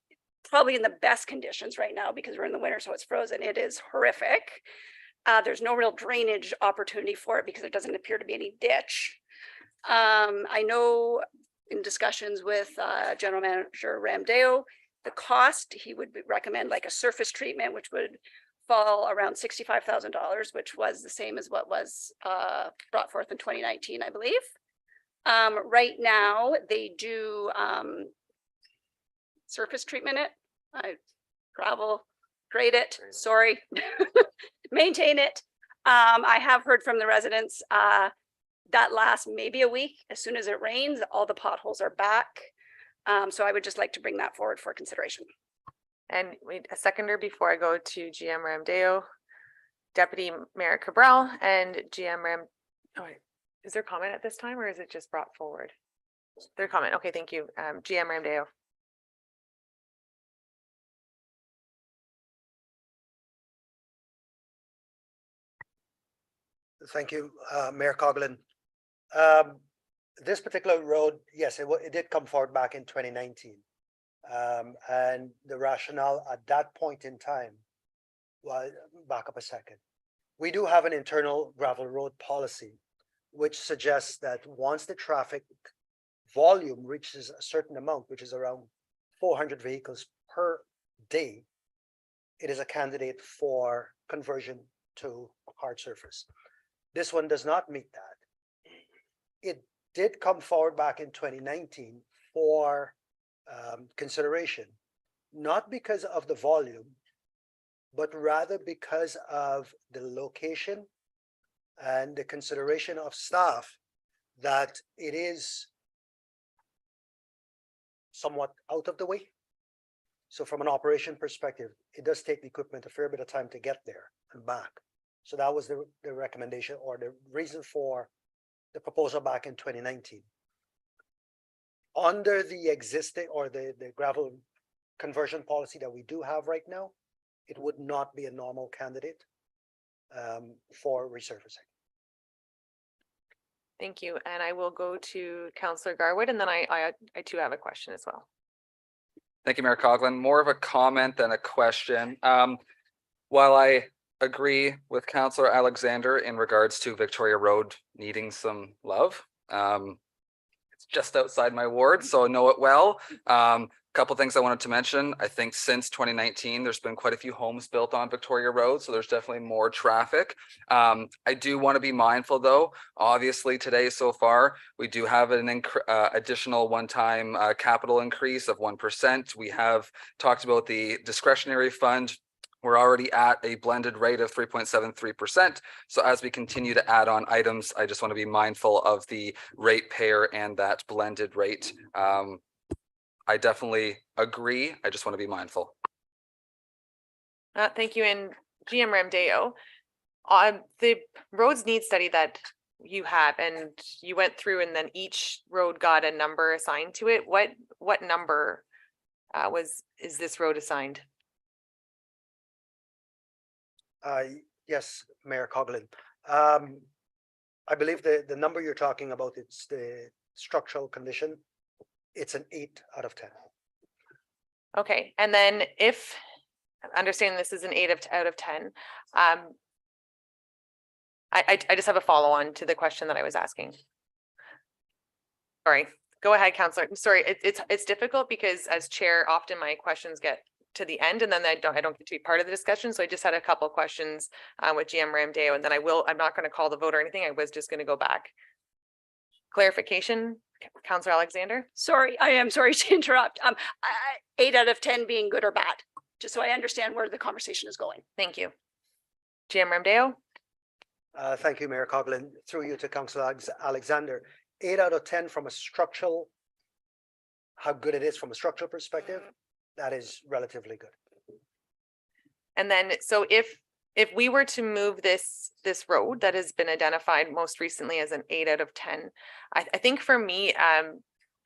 probably in the best conditions right now because we're in the winter, so it's frozen. It is horrific. There's no real drainage opportunity for it because there doesn't appear to be any ditch. I know in discussions with General Manager Ramdeo, the cost, he would recommend like a surface treatment, which would fall around $65,000, which was the same as what was brought forth in 2019, I believe. Right now, they do surface treatment it, gravel, grade it, sorry, maintain it. I have heard from the residents that lasts maybe a week. As soon as it rains, all the potholes are back. So I would just like to bring that forward for consideration. And a seconder before I go to GM Ramdeo, Deputy Mayor Cabral and GM is there comment at this time, or is it just brought forward? Their comment. Okay, thank you. GM Ramdeo. Thank you, Mayor Coughlin. This particular road, yes, it did come forward back in 2019. And the rationale at that point in time, well, back up a second. We do have an internal gravel road policy, which suggests that once the traffic volume reaches a certain amount, which is around 400 vehicles per day, it is a candidate for conversion to hard surface. This one does not meet that. It did come forward back in 2019 for consideration, not because of the volume, but rather because of the location and the consideration of staff that it is somewhat out of the way. So from an operation perspective, it does take the equipment a fair bit of time to get there and back. So that was the recommendation or the reason for the proposal back in 2019. Under the existing or the gravel conversion policy that we do have right now, it would not be a normal candidate for resurfacing. Thank you. And I will go to Councillor Garwood, and then I too have a question as well. Thank you, Mayor Coughlin. More of a comment than a question. While I agree with Councillor Alexander in regards to Victoria Road needing some love, it's just outside my ward, so I know it well. Couple things I wanted to mention. I think since 2019, there's been quite a few homes built on Victoria Road, so there's definitely more traffic. I do want to be mindful though, obviously today so far, we do have an additional one-time capital increase of 1%. We have talked about the discretionary fund. We're already at a blended rate of 3.73%. So as we continue to add on items, I just want to be mindful of the ratepayer and that blended rate. I definitely agree. I just want to be mindful. Thank you. And GM Ramdeo, the roads need study that you have and you went through and then each road got a number assigned to it. What number is this road assigned? Yes, Mayor Coughlin. I believe the number you're talking about, it's the structural condition. It's an 8 out of 10. Okay, and then if understanding this is an 8 out of 10, I just have a follow on to the question that I was asking. Sorry, go ahead, Councillor. Sorry, it's difficult because as chair, often my questions get to the end and then I don't get to be part of the discussion. So I just had a couple of questions with GM Ramdeo, and then I'm not going to call the vote or anything. I was just going to go back. Clarification, Councillor Alexander. Sorry, I am sorry to interrupt. 8 out of 10 being good or bad, just so I understand where the conversation is going. Thank you. GM Ramdeo. Thank you, Mayor Coughlin. Through you to Councillor Alexander. 8 out of 10 from a structural, how good it is from a structural perspective, that is relatively good. And then, so if we were to move this road that has been identified most recently as an 8 out of 10, I think for me,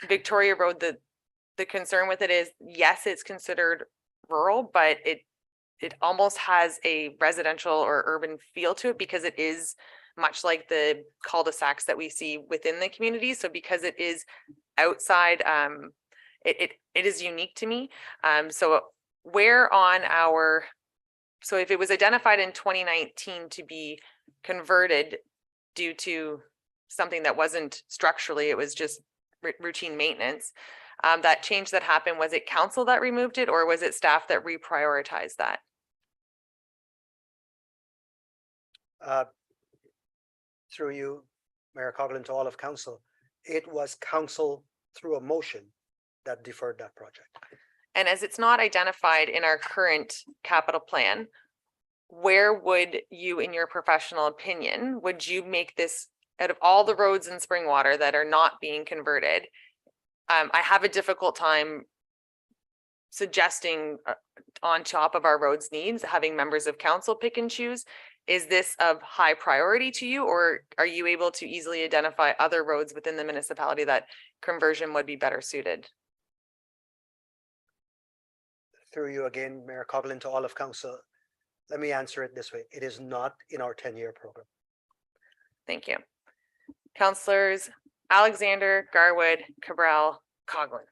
Victoria Road, the concern with it is, yes, it's considered rural, but it almost has a residential or urban feel to it because it is much like the cul-de-sacs that we see within the community. So because it is outside, it is unique to me. So where on our, so if it was identified in 2019 to be converted due to something that wasn't structurally, it was just routine maintenance, that change that happened, was it council that removed it or was it staff that reprioritized that? Through you, Mayor Coughlin, to all of council, it was council through a motion that deferred that project. And as it's not identified in our current capital plan, where would you, in your professional opinion, would you make this out of all the roads in Springwater that are not being converted? I have a difficult time suggesting on top of our roads needs, having members of council pick and choose. Is this of high priority to you, or are you able to easily identify other roads within the municipality that conversion would be better suited? Through you again, Mayor Coughlin, to all of council, let me answer it this way. It is not in our 10-year program. Thank you. Councillors Alexander, Garwood, Cabral, Coughlin.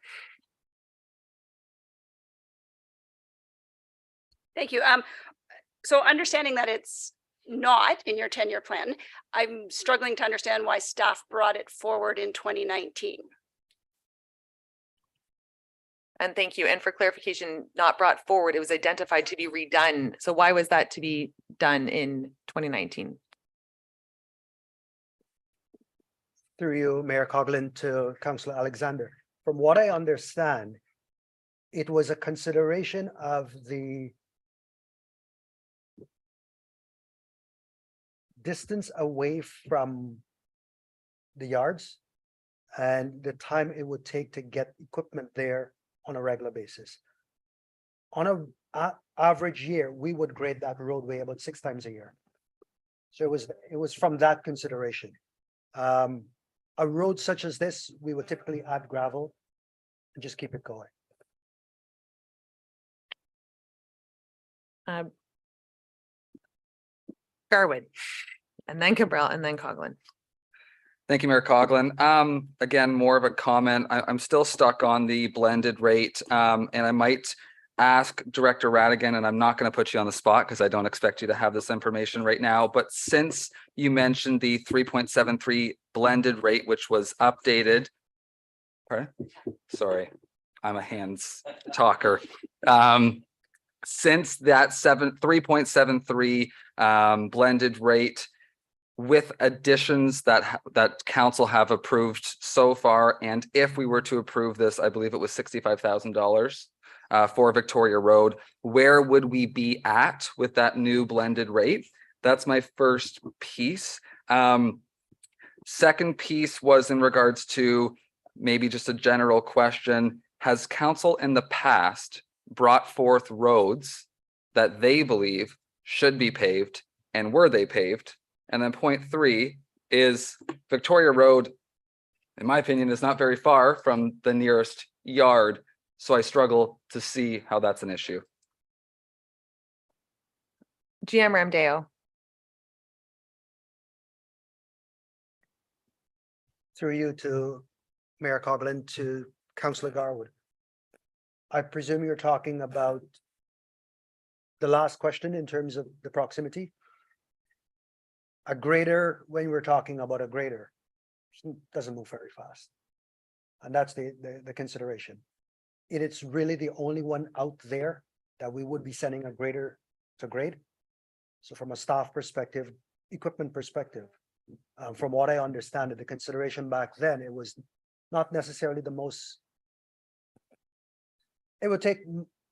Thank you. So understanding that it's not in your 10-year plan, I'm struggling to understand why staff brought it forward in 2019. And thank you. And for clarification, not brought forward, it was identified to be redone. So why was that to be done in 2019? Through you, Mayor Coughlin, to Councillor Alexander. From what I understand, it was a consideration of the distance away from the yards and the time it would take to get equipment there on a regular basis. On a average year, we would grade that roadway about 6 times a year. So it was from that consideration. A road such as this, we would typically add gravel and just keep it going. Garwood, and then Cabral, and then Coughlin. Thank you, Mayor Coughlin. Again, more of a comment. I'm still stuck on the blended rate. And I might ask Director Radigan, and I'm not going to put you on the spot because I don't expect you to have this information right now. But since you mentioned the 3.73 blended rate, which was updated. Pardon? Sorry, I'm a hands talker. Since that 3.73 blended rate, with additions that council have approved so far, and if we were to approve this, I believe it was $65,000 for Victoria Road, where would we be at with that new blended rate? That's my first piece. Second piece was in regards to maybe just a general question. Has council in the past brought forth roads that they believe should be paved, and were they paved? And then point 3 is Victoria Road, in my opinion, is not very far from the nearest yard. So I struggle to see how that's an issue. GM Ramdeo. Through you to Mayor Coughlin to Councillor Garwood. I presume you're talking about the last question in terms of the proximity. A grader, when we're talking about a grader, doesn't move very fast. And that's the consideration. It's really the only one out there that we would be sending a grader to grade. So from a staff perspective, equipment perspective, from what I understand, the consideration back then, it was not necessarily the most. It would take,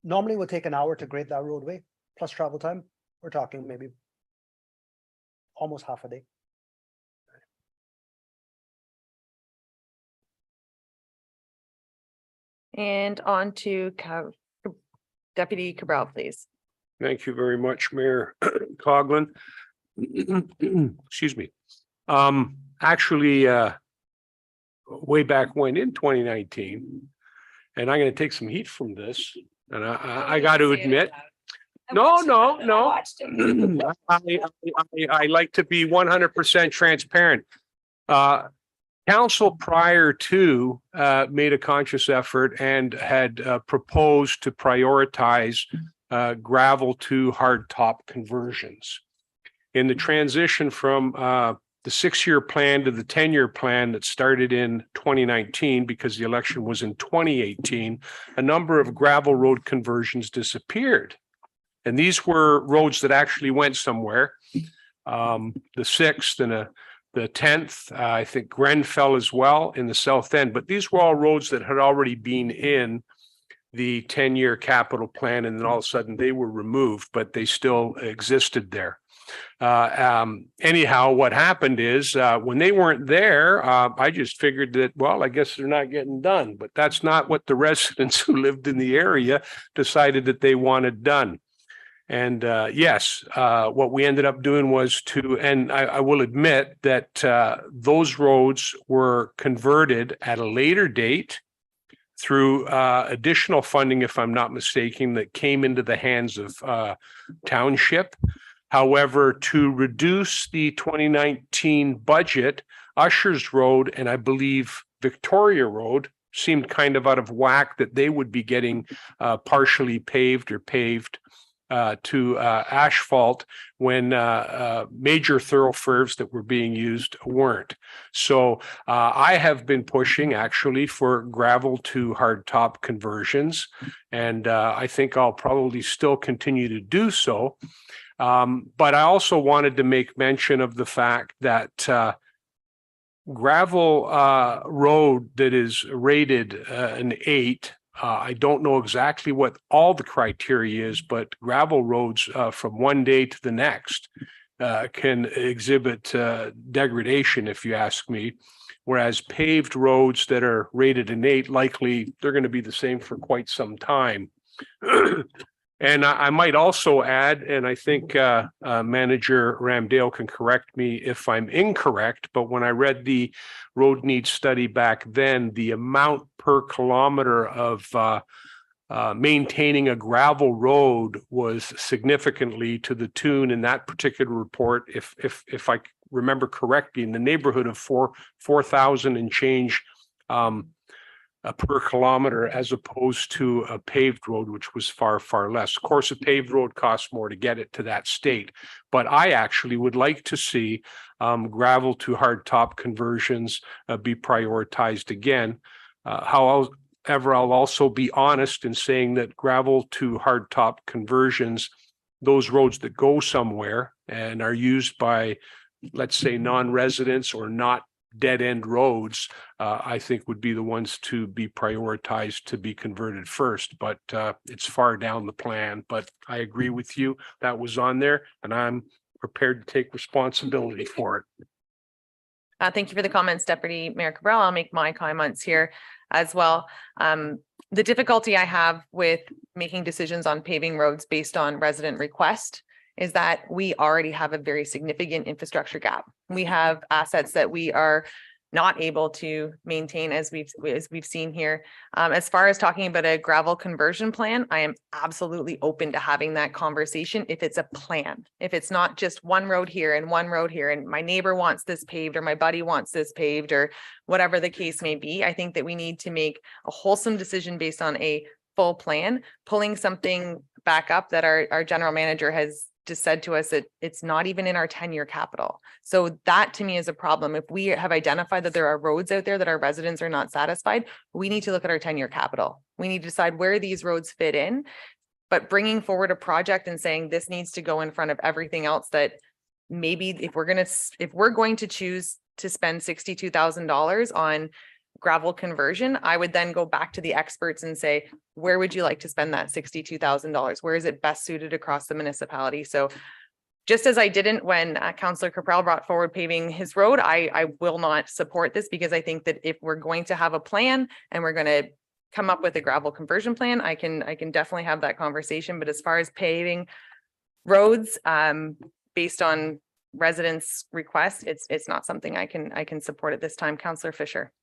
normally would take an hour to grade that roadway, plus travel time. We're talking maybe almost half a day. And on to Deputy Cabral, please. Thank you very much, Mayor Coughlin. Excuse me. Actually, way back when in 2019, and I'm going to take some heat from this, and I got to admit, no. I like to be 100% transparent. Council prior to made a conscious effort and had proposed to prioritize gravel to hard top conversions. In the transition from the 6-year plan to the 10-year plan that started in 2019, because the election was in 2018, a number of gravel road conversions disappeared. And these were roads that actually went somewhere. The 6th and the 10th, I think Grenfell as well in the south end, but these were all roads that had already been in the 10-year capital plan, and then all of a sudden they were removed, but they still existed there. Anyhow, what happened is when they weren't there, I just figured that, well, I guess they're not getting done, but that's not what the residents who lived in the area decided that they wanted done. And yes, what we ended up doing was and I will admit that those roads were converted at a later date through additional funding, if I'm not mistaken, that came into the hands of township. However, to reduce the 2019 budget, Ushers Road and I believe Victoria Road seemed kind of out of whack that they would be getting partially paved or paved to asphalt when major thoroughfares that were being used weren't. So I have been pushing actually for gravel to hard top conversions, and I think I'll probably still continue to do so. But I also wanted to make mention of the fact that gravel road that is rated an 8, I don't know exactly what all the criteria is, but gravel roads from one day to the next can exhibit degradation, if you ask me. Whereas paved roads that are rated an 8, likely they're going to be the same for quite some time. And I might also add, and I think Manager Ramdale can correct me if I'm incorrect, but when I read the road needs study back then, the amount per kilometer of maintaining a gravel road was significantly to the tune in that particular report, if I remember correctly, in the neighborhood of 4,000 and change per kilometer, as opposed to a paved road, which was far, far less. Of course, a paved road costs more to get it to that state, but I actually would like to see gravel to hard top conversions be prioritized again. However, I'll also be honest in saying that gravel to hard top conversions, those roads that go somewhere and are used by, let's say, non-residents or not dead end roads, I think would be the ones to be prioritized to be converted first, but it's far down the plan. But I agree with you, that was on there and I'm prepared to take responsibility for it. Thank you for the comments, Deputy Mayor Cabral. I'll make my comments here as well. The difficulty I have with making decisions on paving roads based on resident request is that we already have a very significant infrastructure gap. We have assets that we are not able to maintain, as we've seen here. As far as talking about a gravel conversion plan, I am absolutely open to having that conversation if it's a plan. If it's not just one road here and one road here, and my neighbor wants this paved or my buddy wants this paved or whatever the case may be, I think that we need to make a wholesome decision based on a full plan. Pulling something back up that our general manager has just said to us that it's not even in our 10-year capital. So that to me is a problem. If we have identified that there are roads out there that our residents are not satisfied, we need to look at our 10-year capital. We need to decide where these roads fit in, but bringing forward a project and saying this needs to go in front of everything else, that maybe if we're going to choose to spend $62,000 on gravel conversion, I would then go back to the experts and say, where would you like to spend that $62,000? Where is it best suited across the municipality? So just as I didn't when Councillor Cabral brought forward paving his road, I will not support this, because I think that if we're going to have a plan and we're going to come up with a gravel conversion plan, I can definitely have that conversation. But as far as paving roads based on residents' requests, it's not something I can support at this time. Councillor Fisher.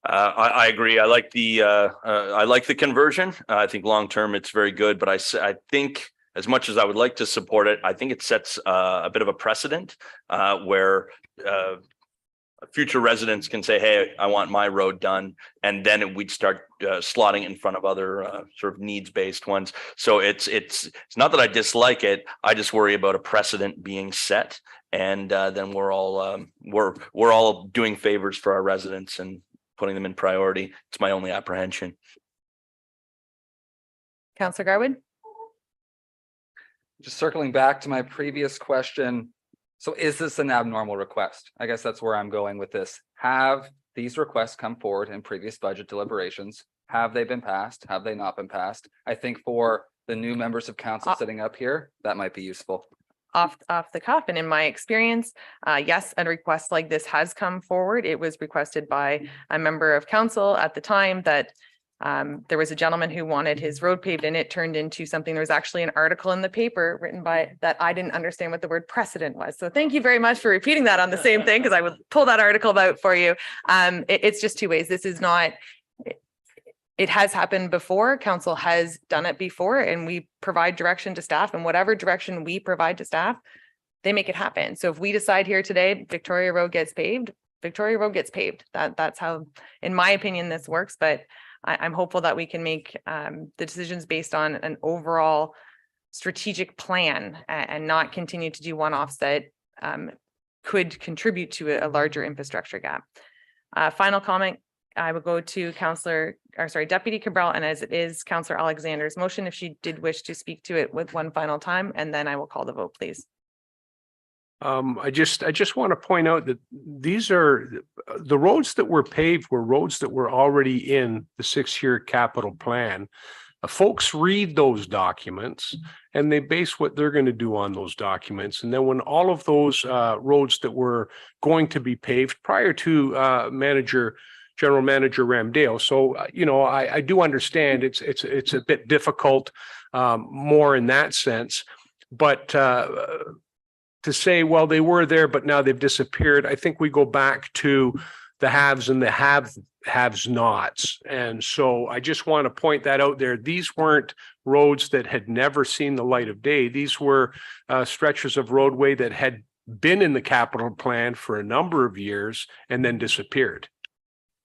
I agree. I like the conversion. I think long term it's very good, but I think as much as I would like to support it, I think it sets a bit of a precedent where future residents can say, "Hey, I want my road done," and then we'd start slotting it in front of other sort of needs-based ones. So it's not that I dislike it. I just worry about a precedent being set, and then we're all doing favors for our residents and putting them in priority. It's my only apprehension. Councillor Garwood. Just circling back to my previous question. So is this an abnormal request? I guess that's where I'm going with this. Have these requests come forward in previous budget deliberations? Have they been passed? Have they not been passed? I think for the new members of council sitting up here, that might be useful. Off the cuff, and in my experience, yes, a request like this has come forward. It was requested by a member of council at the time that there was a gentleman who wanted his road paved, and it turned into something. There was actually an article in the paper written by that I didn't understand what the word precedent was. So thank you very much for repeating that on the same thing, because I would pull that article out for you. It's just two ways. This is not. It has happened before. Council has done it before, and we provide direction to staff, and whatever direction we provide to staff, they make it happen. So if we decide here today, Victoria Road gets paved, Victoria Road gets paved. That's how, in my opinion, this works. But I'm hopeful that we can make the decisions based on an overall strategic plan and not continue to do one-offs that could contribute to a larger infrastructure gap. Final comment. I would go to Deputy Cabral, and as it is Councillor Alexander's motion, if she did wish to speak to it with one final time, and then I will call the vote, please. I just want to point out that these are the roads that were paved were roads that were already in the 6-year capital plan. folks read those documents and they base what they're going to do on those documents. And then when all of those roads that were going to be paved prior to General Manager Ramdale. So, I do understand it's a bit difficult, more in that sense, but to say, well, they were there, but now they've disappeared. I think we go back to the haves and the haves nots. And so I just want to point that out there. These weren't roads that had never seen the light of day. These were stretches of roadway that had been in the capital plan for a number of years and then disappeared.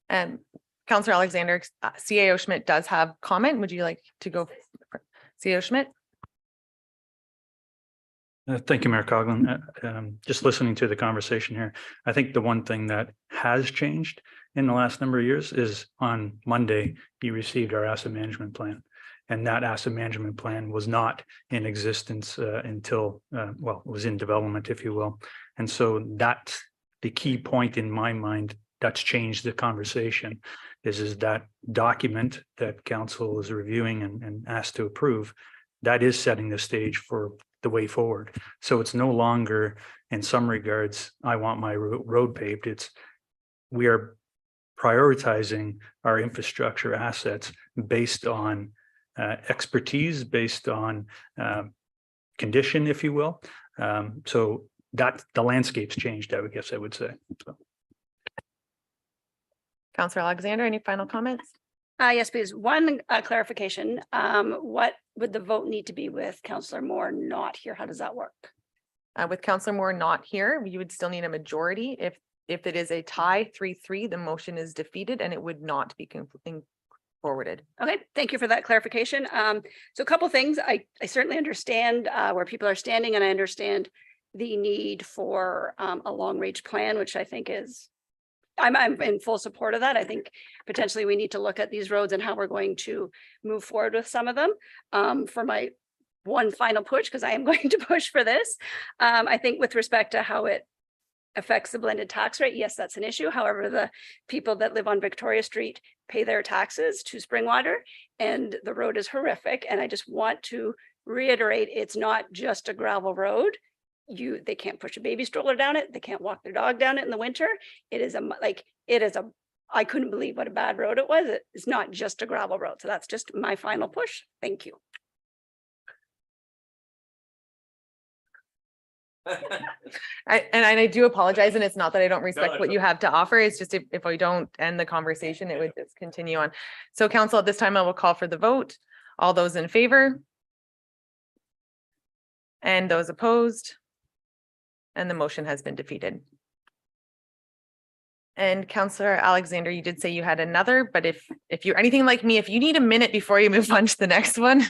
And Councillor Alexander, CAO Schmidt does have comment. Would you like to go, CAO Schmidt? Thank you, Mayor Coughlin. Just listening to the conversation here, I think the one thing that has changed in the last number of years is on Monday, you received our asset management plan. And that asset management plan was not in existence until, it was in development, if you will. And so that's the key point in my mind that's changed the conversation is that document that council is reviewing and asked to approve, that is setting the stage for the way forward. So it's no longer, in some regards, I want my road paved. It's we are prioritizing our infrastructure assets based on expertise, based on condition, if you will. So that the landscape's changed, I would say. So. Councillor Alexander, any final comments? Yes, please. One clarification. What would the vote need to be with Councillor Moore not here? How does that work? With Councillor Moore not here, you would still need a majority. If it is a tie 3-3, the motion is defeated and it would not be forwarded. Okay, thank you for that clarification. So a couple things. I certainly understand where people are standing, and I understand the need for a long range plan, which I think is I'm in full support of that. I think potentially we need to look at these roads and how we're going to move forward with some of them. For my one final push, because I am going to push for this, I think with respect to how it affects the blended tax rate, yes, that's an issue. However, the people that live on Victoria Street pay their taxes to Springwater, and the road is horrific. And I just want to reiterate, it's not just a gravel road. They can't push a baby stroller down it. They can't walk their dog down it in the winter. I couldn't believe what a bad road it was. It's not just a gravel road. So that's just my final push. Thank you. I do apologize, and it's not that I don't respect what you have to offer. It's just if we don't end the conversation, it would just continue on. So council, at this time, I will call for the vote. All those in favor? And those opposed? And the motion has been defeated. And Councillor Alexander, you did say you had another, but if you're anything like me, if you need a minute before you move on to the next one,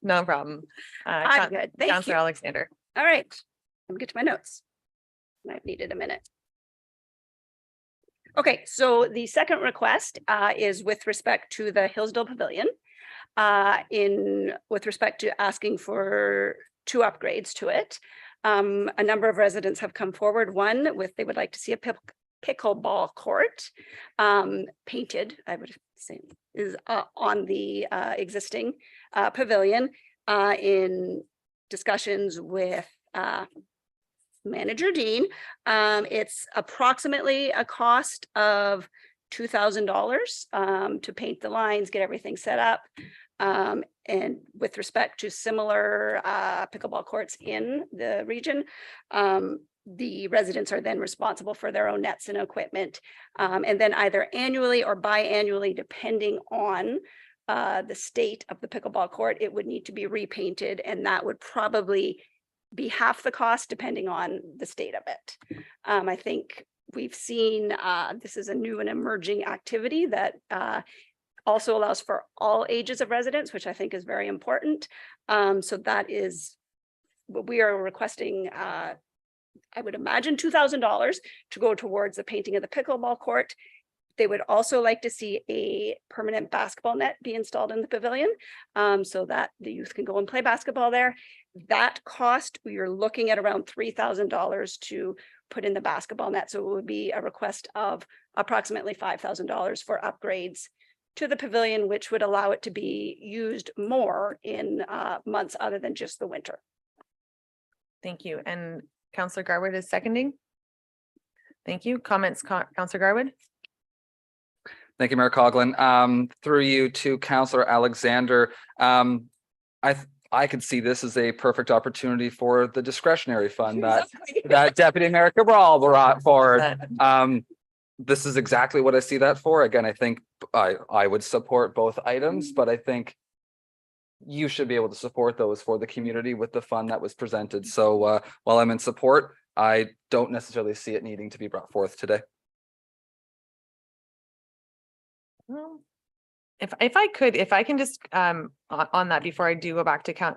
no problem. I'm good. Thank you. Councillor Alexander. All right, let me get to my notes. I've needed a minute. Okay, so the second request is with respect to the Hillsdale Pavilion, with respect to asking for 2 upgrades to it. A number of residents have come forward. One they would like to see a pickleball court painted, I would say, is on the existing pavilion. In discussions with Manager Dean, it's approximately a cost of $2,000 to paint the lines, get everything set up. And with respect to similar pickleball courts in the region, the residents are then responsible for their own nets and equipment. And then either annually or biannually, depending on the state of the pickleball court, it would need to be repainted, and that would probably be half the cost depending on the state of it. I think we've seen this is a new and emerging activity that also allows for all ages of residents, which I think is very important. So that is what we are requesting. I would imagine $2,000 to go towards the painting of the pickleball court. They would also like to see a permanent basketball net be installed in the pavilion so that the youth can go and play basketball there. That cost, we are looking at around $3,000 to put in the basketball net. So it would be a request of approximately $5,000 for upgrades to the pavilion, which would allow it to be used more in months other than just the winter. Thank you. And Councillor Garwood is seconding. Thank you. Comments, Councillor Garwood? Thank you, Mayor Coughlin. Through you to Councillor Alexander. I could see this as a perfect opportunity for the discretionary fund that Deputy Mayor Cabral brought forward. This is exactly what I see that for. Again, I think I would support both items, but I think you should be able to support those for the community with the fund that was presented. So while I'm in support, I don't necessarily see it needing to be brought forth today. Well, if I can just on that before I do go back to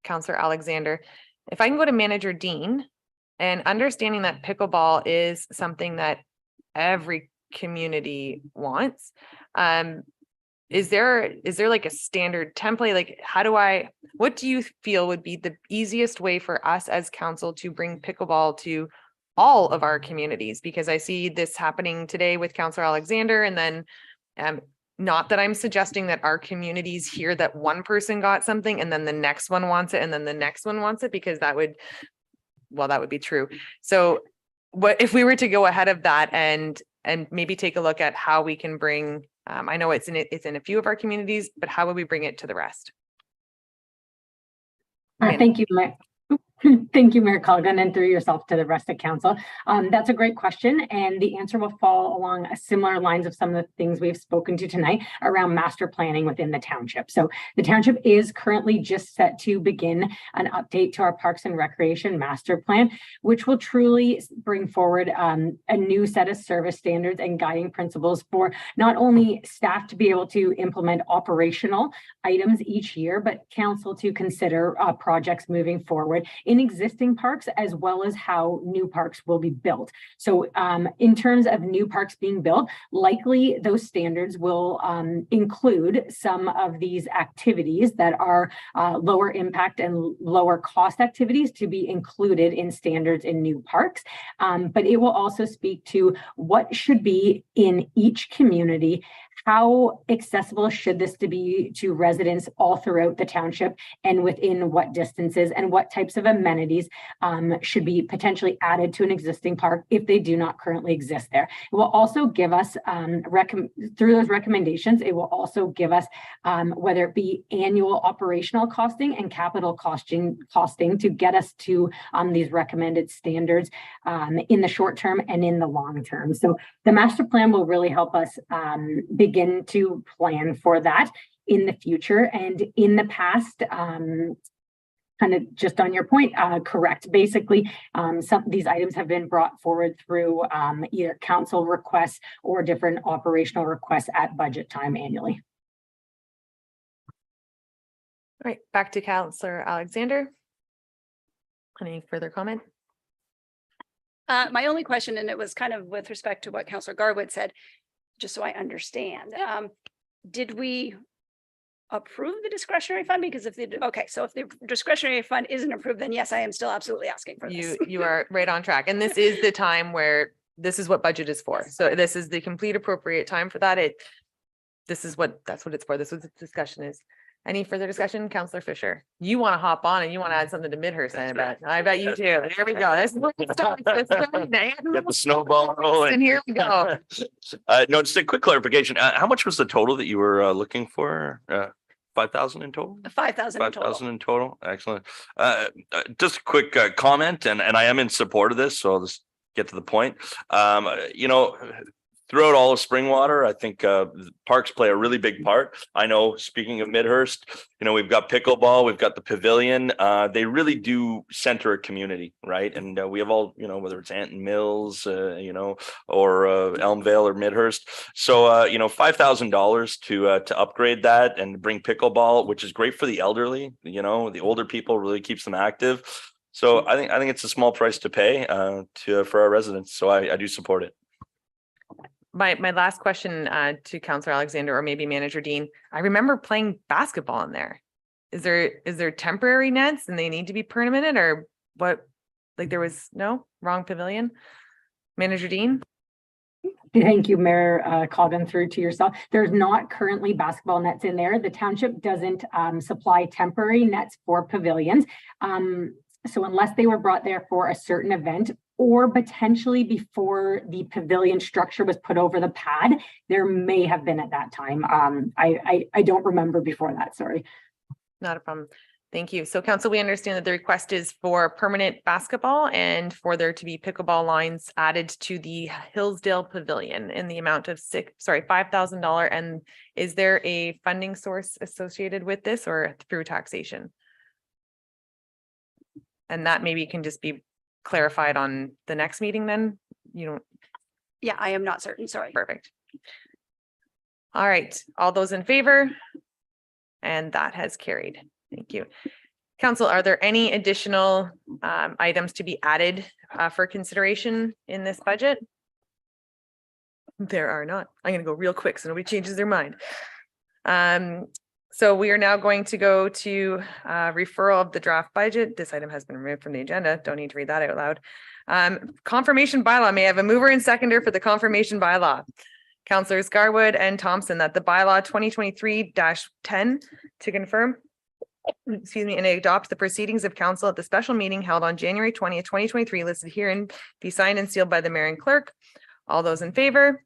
Councillor Alexander, if I can go to Manager Dean, and understanding that pickleball is something that every community wants, is there like a standard template? Like, what do you feel would be the easiest way for us as council to bring pickleball to all of our communities? Because I see this happening today with Councillor Alexander, and then not that I'm suggesting that our communities hear that one person got something and then the next one wants it and then the next one wants it, because that would be true. So what if we were to go ahead of that and maybe take a look at how we can bring, I know it's in a few of our communities, but how would we bring it to the rest? Thank you, Mayor. Thank you, Mayor Coughlin, and through yourself to the rest of council. That's a great question, and the answer will fall along a similar lines of some of the things we've spoken to tonight around master planning within the township. So the township is currently just set to begin an update to our Parks and Recreation Master Plan, which will truly bring forward a new set of service standards and guiding principles for not only staff to be able to implement operational items each year, but council to consider projects moving forward in existing parks, as well as how new parks will be built. So in terms of new parks being built, likely those standards will include some of these activities that are lower impact and lower cost activities to be included in standards in new parks. But it will also speak to what should be in each community. How accessible should this be to residents all throughout the township, and within what distances, and what types of amenities should be potentially added to an existing park if they do not currently exist there. It will also give us, through those recommendations, it will also give us whether it be annual operational costing and capital costing to get us to these recommended standards in the short term and in the long term. So the master plan will really help us begin to plan for that in the future. And in the past, kind of just on your point, correct. Basically, some of these items have been brought forward through either council requests or different operational requests at budget time annually. All right, back to Councillor Alexander. Any further comment? My only question, and it was kind of with respect to what Councillor Garwood said, just so I understand, did we approve the discretionary fund? Because if the discretionary fund isn't approved, then yes, I am still absolutely asking for this. You are right on track. And this is the time where this is what budget is for. So this is the complete appropriate time for that. That's what it's for. This is what the discussion is. Any further discussion? Councillor Fisher, you want to hop on and you want to add something to Midhurst. I bet you do. There we go. That's where it starts. Get the snowball rolling. And here we go. No, just a quick clarification. How much was the total that you were looking for? 5,000 in total? 5,000 in total. 5,000 in total. Excellent. Just a quick comment, and I am in support of this, so I'll just get to the point. Throughout all of Springwater, I think parks play a really big part. I know, speaking of Midhurst, we've got pickleball, we've got the pavilion. They really do center a community, right? And we have all, whether it's Anton Mills, or Elmvale or Midhurst. So, $5,000 to upgrade that and bring pickleball, which is great for the elderly. The older people, really keeps them active. So I think it's a small price to pay for our residents. So I do support it. My last question to Councillor Alexander, or maybe Manager Dean, I remember playing basketball in there. Is there temporary nets and they need to be permanent, or what? Like there was no wrong pavilion? Manager Dean? Thank you, Mayor Coggan, through to yourself. There's not currently basketball nets in there. The township doesn't supply temporary nets for pavilions. So unless they were brought there for a certain event or potentially before the pavilion structure was put over the pad, there may have been at that time. I don't remember before that, sorry. Not a problem. Thank you. So council, we understand that the request is for permanent basketball and for there to be pickleball lines added to the Hillsdale Pavilion in the amount of $5,000. And is there a funding source associated with this or through taxation? And that maybe can just be clarified on the next meeting then? You don't. Yeah, I am not certain. Sorry. Perfect. All right, all those in favor? And that has carried. Thank you. Council, are there any additional items to be added for consideration in this budget? There are not. I'm going to go real quick so nobody changes their mind. So we are now going to go to referral of the draft budget. This item has been removed from the agenda. Don't need to read that out loud. Confirmation bylaw. May I have a mover and seconder for the confirmation bylaw? Councillors Garwood and Thompson, that the bylaw 2023-10 to confirm, excuse me, and adopt the proceedings of council at the special meeting held on January 20th, 2023, listed herein, be signed and sealed by the mayor and clerk. All those in favor?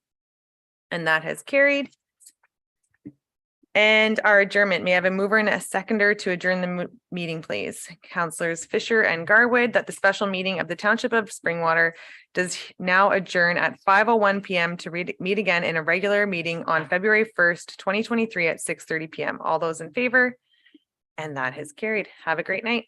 And that has carried. And our adjournment, may I have a mover and a seconder to adjourn the meeting, please? Councillors Fisher and Garwood, that the special meeting of the Township of Springwater does now adjourn at 5:01 p.m. to meet again in a regular meeting on February 1st, 2023 at 6:30 p.m. All those in favor? And that has carried. Have a great night.